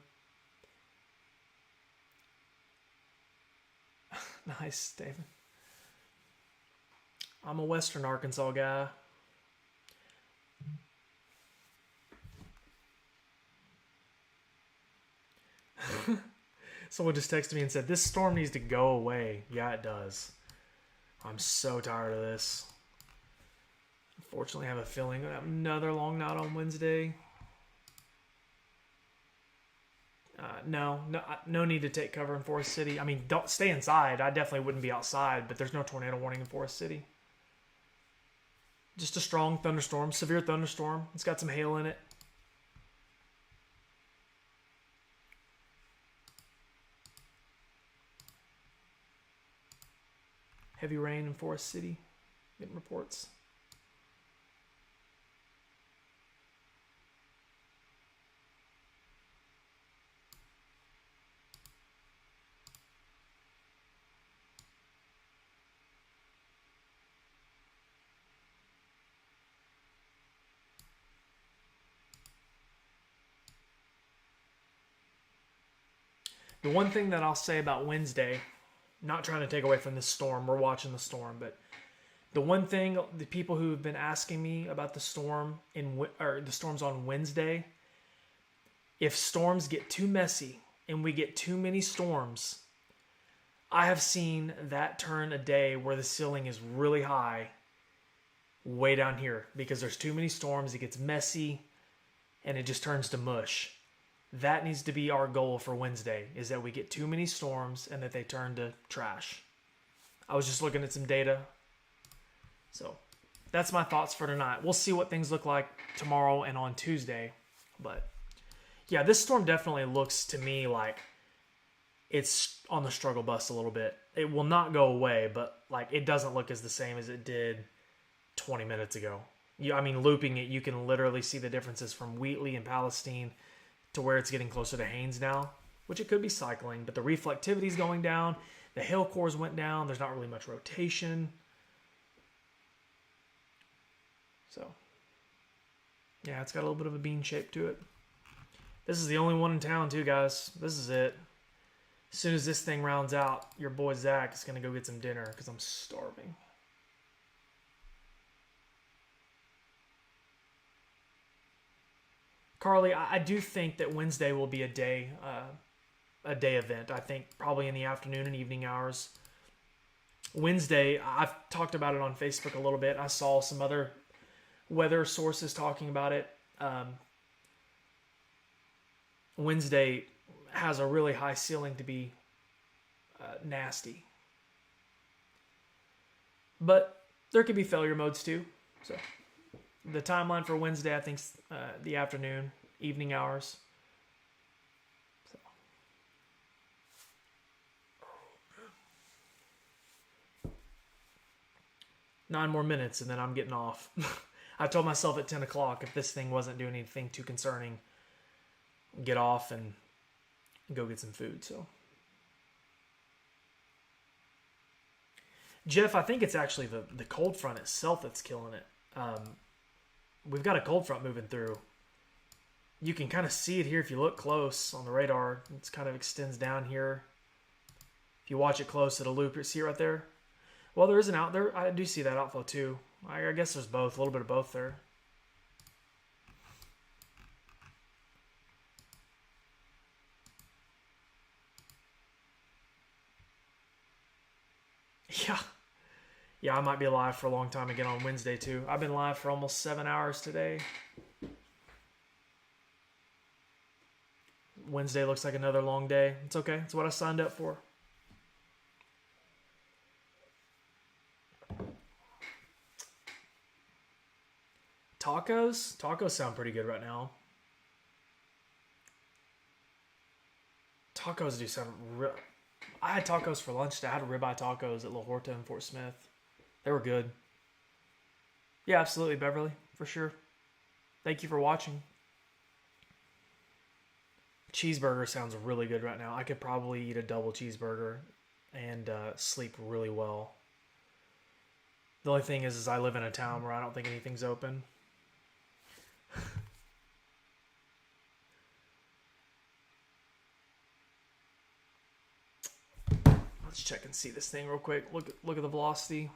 Nice, David. I'm a western Arkansas guy. Someone just texted me and said, this storm needs to go away. Yeah, it does. I'm so tired of this. Unfortunately, I have a feeling I have another long night on Wednesday. No need to take cover in Forest City. I mean, don't stay inside. I definitely wouldn't be outside, but there's no tornado warning in Forest City. Just a strong thunderstorm, severe thunderstorm. It's got some hail in it. Heavy rain in Forest City. Getting reports. The one thing that I'll say about Wednesday, not trying to take away from the storm, we're watching the storm, but the one thing, the people who have been asking me about the storm or the storms on Wednesday, if storms get too messy and we get too many storms, I have seen that turn a day where the ceiling is really high way down here because there's too many storms, it gets messy, and it just turns to mush. That needs to be our goal for Wednesday, is that we get too many storms and that they turn to trash. I was just looking at some data. So that's my thoughts for tonight. We'll see what things look like tomorrow and on Tuesday. But yeah, this storm definitely looks to me like it's on the struggle bus a little bit. It will not go away, but like it doesn't look as the same as it did 20 minutes ago. Looping it, you can literally see the differences from Wheatley and Palestine to where it's getting closer to Haynes now, which it could be cycling, but the reflectivity is going down. The hail cores went down. There's not really much rotation. So, yeah, it's got a little bit of a bean shape to it. This is the only one in town, too, guys. This is it. As soon as this thing rounds out, your boy Zach is going to go get some dinner because I'm starving. Carly, I do think that Wednesday will be a day event. I think probably in the afternoon and evening hours. Wednesday, I've talked about it on Facebook a little bit. I saw some other weather sources talking about it. Wednesday has a really high ceiling to be nasty. But there could be failure modes too. So the timeline for Wednesday, I think, the afternoon, evening hours. So. 9 more minutes and then I'm getting off. I told myself at 10 o'clock if this thing wasn't doing anything too concerning, get off and go get some food. So, Jeff, I think it's actually the cold front itself that's killing it. We've got a cold front moving through. You can kind of see it here if you look close on the radar. It kind of extends down here. If you watch it close, it'll loop. You see it right there? Well, there is an out there. I do see that outflow too. I guess there's both. A little bit of both there. Yeah. Yeah, I might be live for a long time again on Wednesday too. I've been live for almost 7 hours today. Wednesday looks like another long day. It's okay. It's what I signed up for. Tacos? Tacos sound pretty good right now. Tacos do sound real. I had tacos for lunch today. I had ribeye tacos at La Horta in Fort Smith. They were good. Yeah, absolutely, Beverly. For sure. Thank you for watching. Cheeseburger sounds really good right now. I could probably eat a double cheeseburger and sleep really well. The only thing is I live in a town where I don't think anything's open. Let's check and see this thing real quick. Look at the velocity.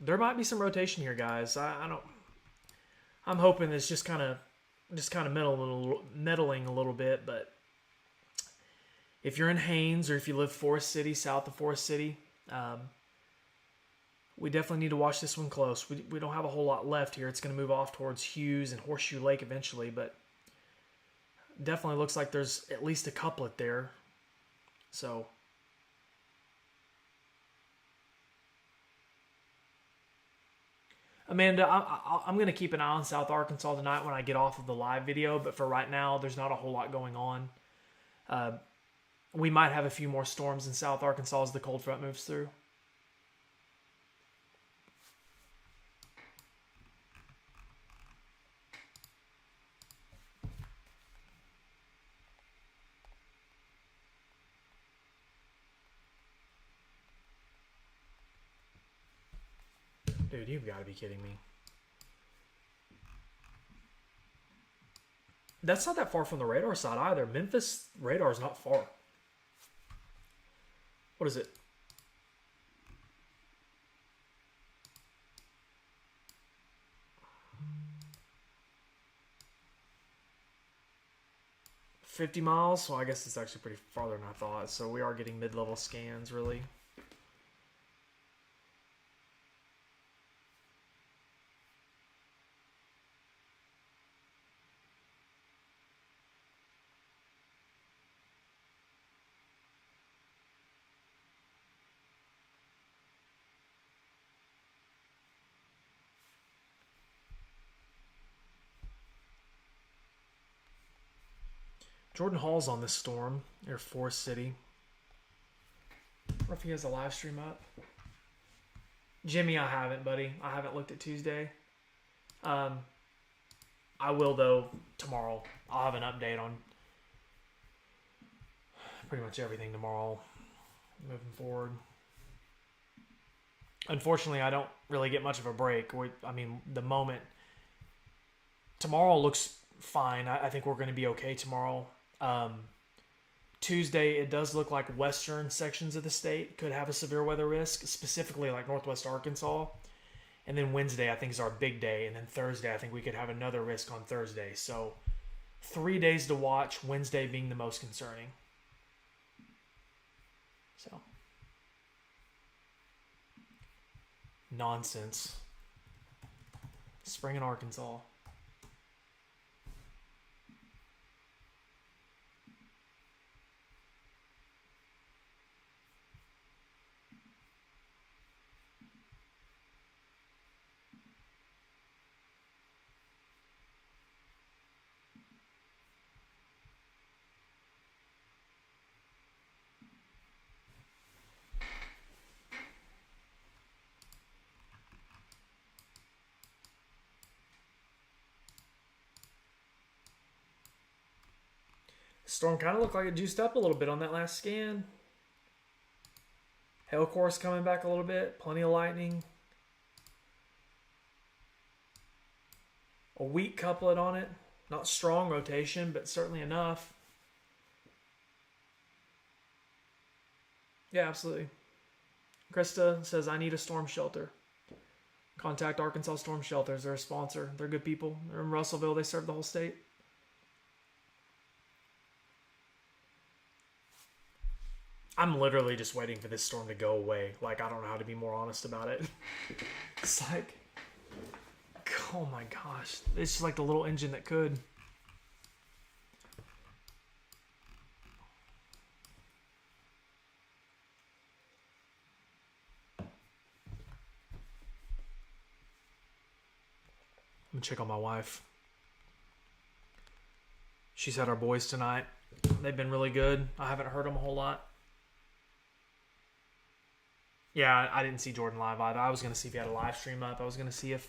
There might be some rotation here, guys. I don't. I'm hoping it's just kind of meddling a little bit. But if you're in Haines or if you live Forest City, south of Forest City, we definitely need to watch this one close. We don't have a whole lot left here. It's going to move off towards Hughes and Horseshoe Lake eventually, but definitely looks like there's at least a couplet there. So Amanda, I'm going to keep an eye on South Arkansas tonight when I get off of the live video, but for right now, there's not a whole lot going on. We might have a few more storms in South Arkansas as the cold front moves through. Dude, you've got to be kidding me. That's not that far from the radar side either. Memphis radar is not far. What is it? $50 miles? So I guess it's actually pretty farther than I thought. So we are getting mid-level scans, really. Jordan Hall's on this storm near Forest City. I wonder if he has a live stream up. Jimmy, I haven't, buddy. I haven't looked at Tuesday. I will, though, tomorrow. I'll have an update on pretty much everything tomorrow moving forward. Unfortunately, I don't really get much of a break. The moment... Tomorrow looks fine. I think we're going to be okay tomorrow. Tuesday, it does look like western sections of the state could have a severe weather risk, specifically like northwest Arkansas. And then Wednesday, I think, is our big day. And then Thursday, I think we could have another risk on Thursday. So 3 days to watch, Wednesday being the most concerning. So. Nonsense. Spring in Arkansas. Storm kind of looked like it juiced up a little bit on that last scan. Hail course coming back a little bit. Plenty of lightning. A weak couplet on it. Not strong rotation, but certainly enough. Yeah, absolutely. Krista says, I need a storm shelter. Contact Arkansas Storm Shelters. They're a sponsor. They're good people. They're in Russellville. They serve the whole state. I'm literally just waiting for this storm to go away. Like, I don't know how to be more honest about it. It's like, oh my gosh. It's just like the little engine that could. I'm gonna check on my wife. She's had our boys tonight. They've been really good. I haven't heard them a whole lot. Yeah, I didn't see Jordan live either. I was going to see if he had a live stream up. I was going to see if...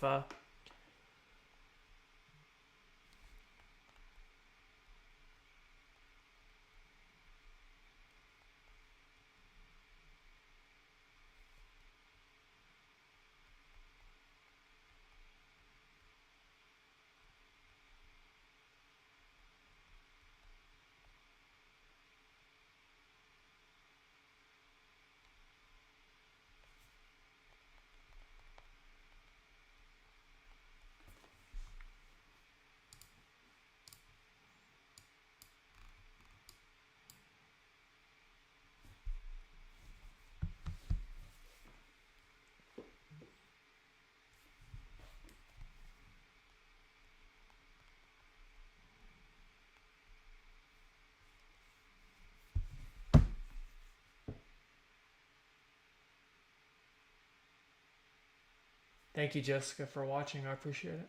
Thank you, Jessica, for watching. I appreciate it.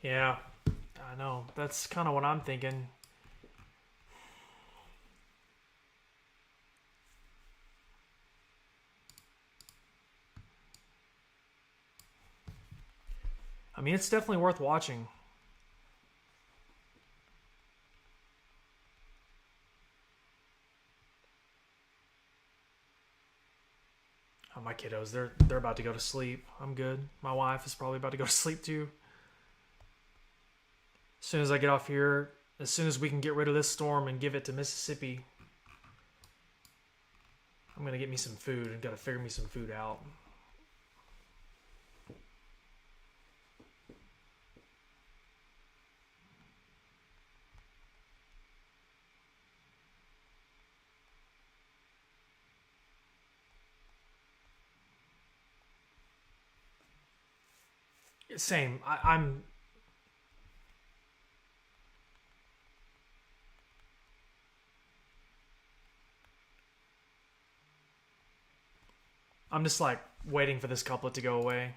Yeah, I know. That's kind of what I'm thinking. I mean, it's definitely worth watching. Oh, my kiddos, they're about to go to sleep. I'm good. My wife is probably about to go to sleep too. As soon as I get off here, as soon as we can get rid of this storm and give it to Mississippi, I'm gonna get me some food and gotta figure me some food out. Same. I'm just like waiting for this couplet to go away.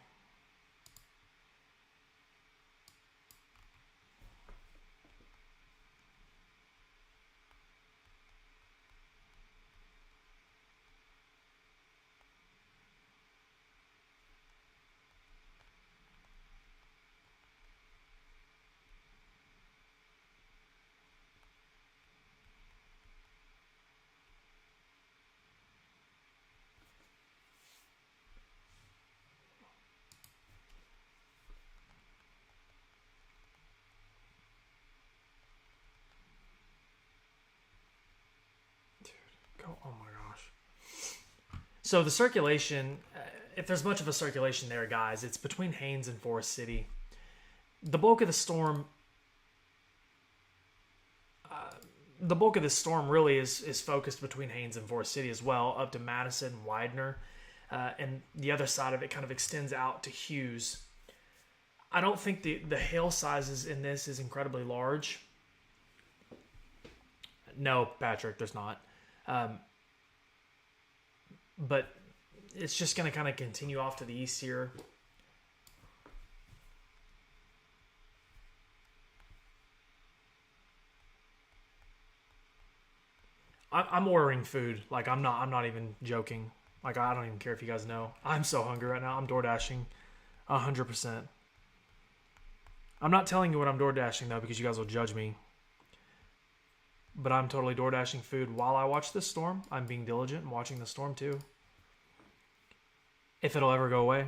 Go. Oh my gosh. So the circulation, if there's much of a circulation there, guys, it's between Haines and Forest City. The bulk of the storm, really is focused between Haines and Forest City as well, up to Madison and Widener, and the other side of it kind of extends out to Hughes. I don't think the hail sizes in this is incredibly large. No, Patrick, there's not. But it's just going to kind of continue off to the east here. I'm ordering food. Like I'm not even joking. Like I don't even care if you guys know. I'm so hungry right now. I'm door dashing, 100%. I'm not telling you what I'm door dashing though because you guys will judge me. But I'm totally door dashing food while I watch this storm. I'm being diligent and watching the storm too. If it'll ever go away.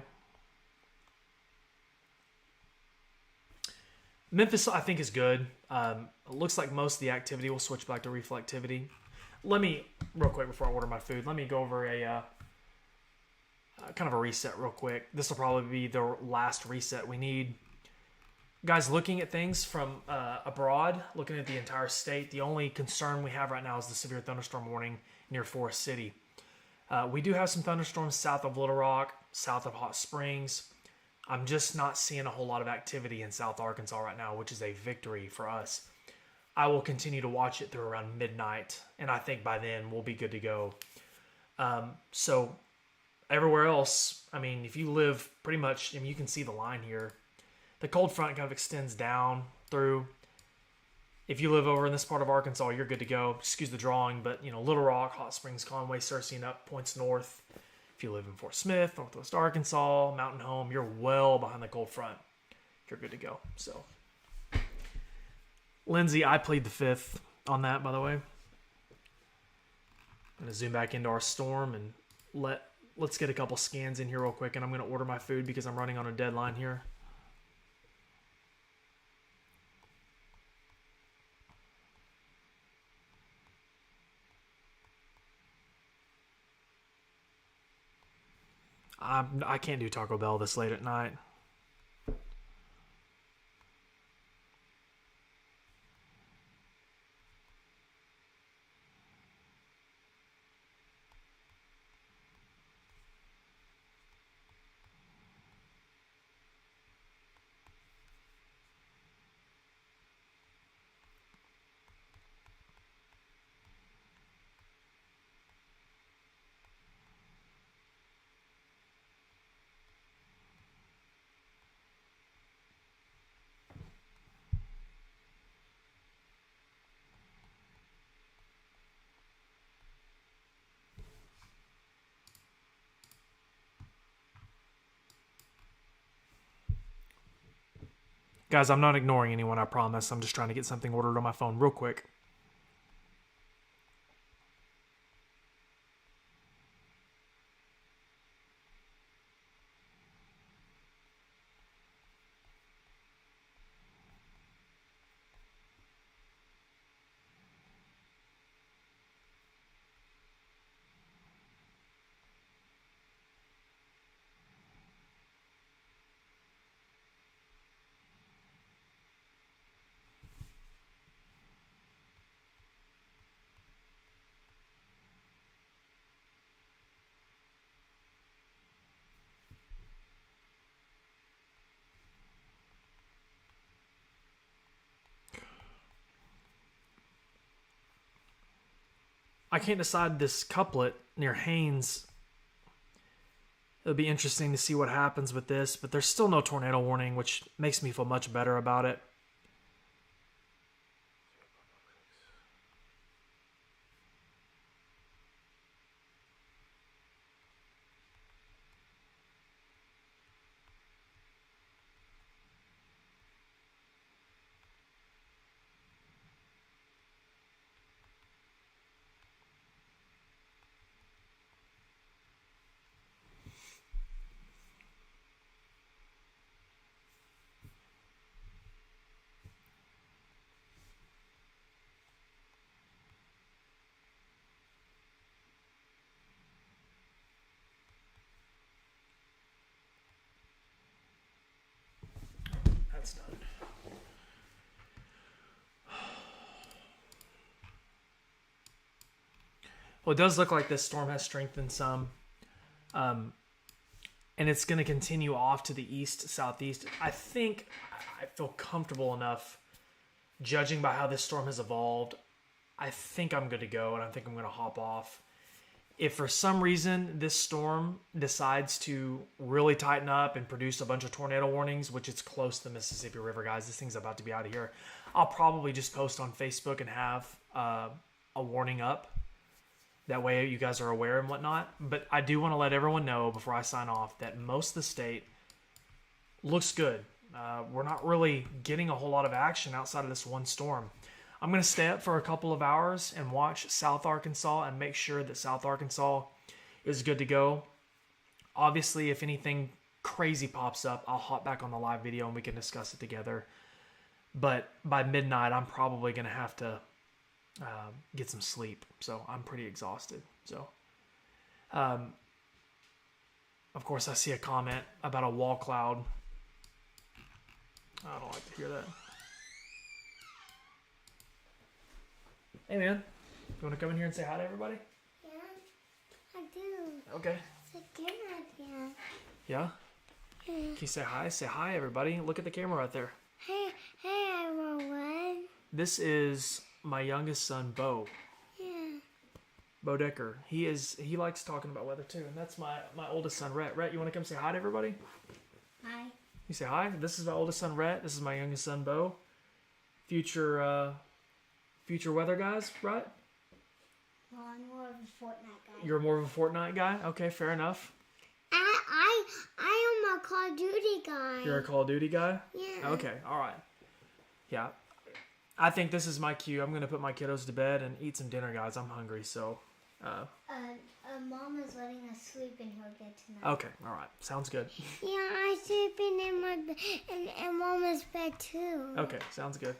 Memphis, I think, is good. It looks like most of the activity will switch back to reflectivity. Let me, real quick before I order my food, let me go over a kind of a reset real quick. This will probably be the last reset we need. Guys, looking at things from abroad, looking at the entire state, the only concern we have right now is the severe thunderstorm warning near Forest City. We do have some thunderstorms south of Little Rock, south of Hot Springs. I'm just not seeing a whole lot of activity in South Arkansas right now, which is a victory for us. I will continue to watch it through around midnight, and I think by then we'll be good to go. So everywhere else, I mean, if you live pretty much, I mean, you can see the line here. The cold front kind of extends down through. If you live over in this part of Arkansas, you're good to go. Excuse the drawing, but you know, Little Rock, Hot Springs, Conway, Searcy, and up points north. If you live in Fort Smith, Northwest Arkansas, Mountain Home, you're well behind the cold front. You're good to go. So, Lindsay, I plead the fifth. on that, by the way. I'm going to zoom back into our storm and let's get a couple scans in here real quick, and I'm going to order my food because I'm running on a deadline here. I can't do Taco Bell this late at night. Guys, I'm not ignoring anyone, I promise. I'm just trying to get something ordered on my phone real quick. I can't decide this couplet near Haines. It'll be interesting to see what happens with this, but there's still no tornado warning, which makes me feel much better about it. That's done. Well, it does look like this storm has strengthened some. And it's going to continue off to the east, southeast. I think I feel comfortable enough, judging by how this storm has evolved. I think I'm good to go, and I think I'm going to hop off. If for some reason this storm decides to really tighten up and produce a bunch of tornado warnings, which it's close to the Mississippi River, guys, this thing's about to be out of here, I'll probably just post on Facebook and have a warning up. That way you guys are aware and whatnot. But I do want to let everyone know before I sign off that most of the state looks good. We're not really getting a whole lot of action outside of this one storm. I'm going to stay up for a couple of hours and watch South Arkansas and make sure that South Arkansas is good to go. Obviously, if anything crazy pops up, I'll hop back on the live video and we can discuss it together. But by midnight, I'm probably going to have to get some sleep. So I'm pretty exhausted. So, of course, I see a comment about a wall cloud. I don't like to hear that. Hey, man. You want to come in here and say hi to everybody? Yeah, I do. Okay. It's a good idea. Yeah? Yeah. Can you say hi? Say hi, everybody. Look at the camera right there. Hey, everyone. This is my youngest son, Bo. Yeah. Bo Decker. He likes talking about weather, too. And that's my oldest son, Rhett. Rhett, you want to come say hi to everybody? Hi. You say hi. This is my oldest son, Rhett. This is my youngest son, Bo. Future weather guys, right? Well, I'm more of a Fortnite guy. You're more of a Fortnite guy? Okay, fair enough. I am a Call of Duty guy. You're a Call of Duty guy? Yeah. Okay, all right. Yeah. I think this is my cue. I'm gonna put my kiddos to bed and eat some dinner, guys. I'm hungry, so. Mom is letting us sleep in her bed tonight. Okay, all right, sounds good. Yeah, I'm sleeping in my bed, and Mama's bed too. Okay, sounds good.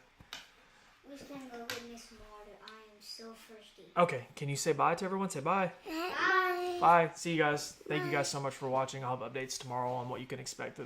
We're just gonna go get me some water. I am so thirsty. Okay, can you say bye to everyone? Say bye. Bye. Bye. See you guys. Thank you guys so much for watching. I'll have updates tomorrow on what you can expect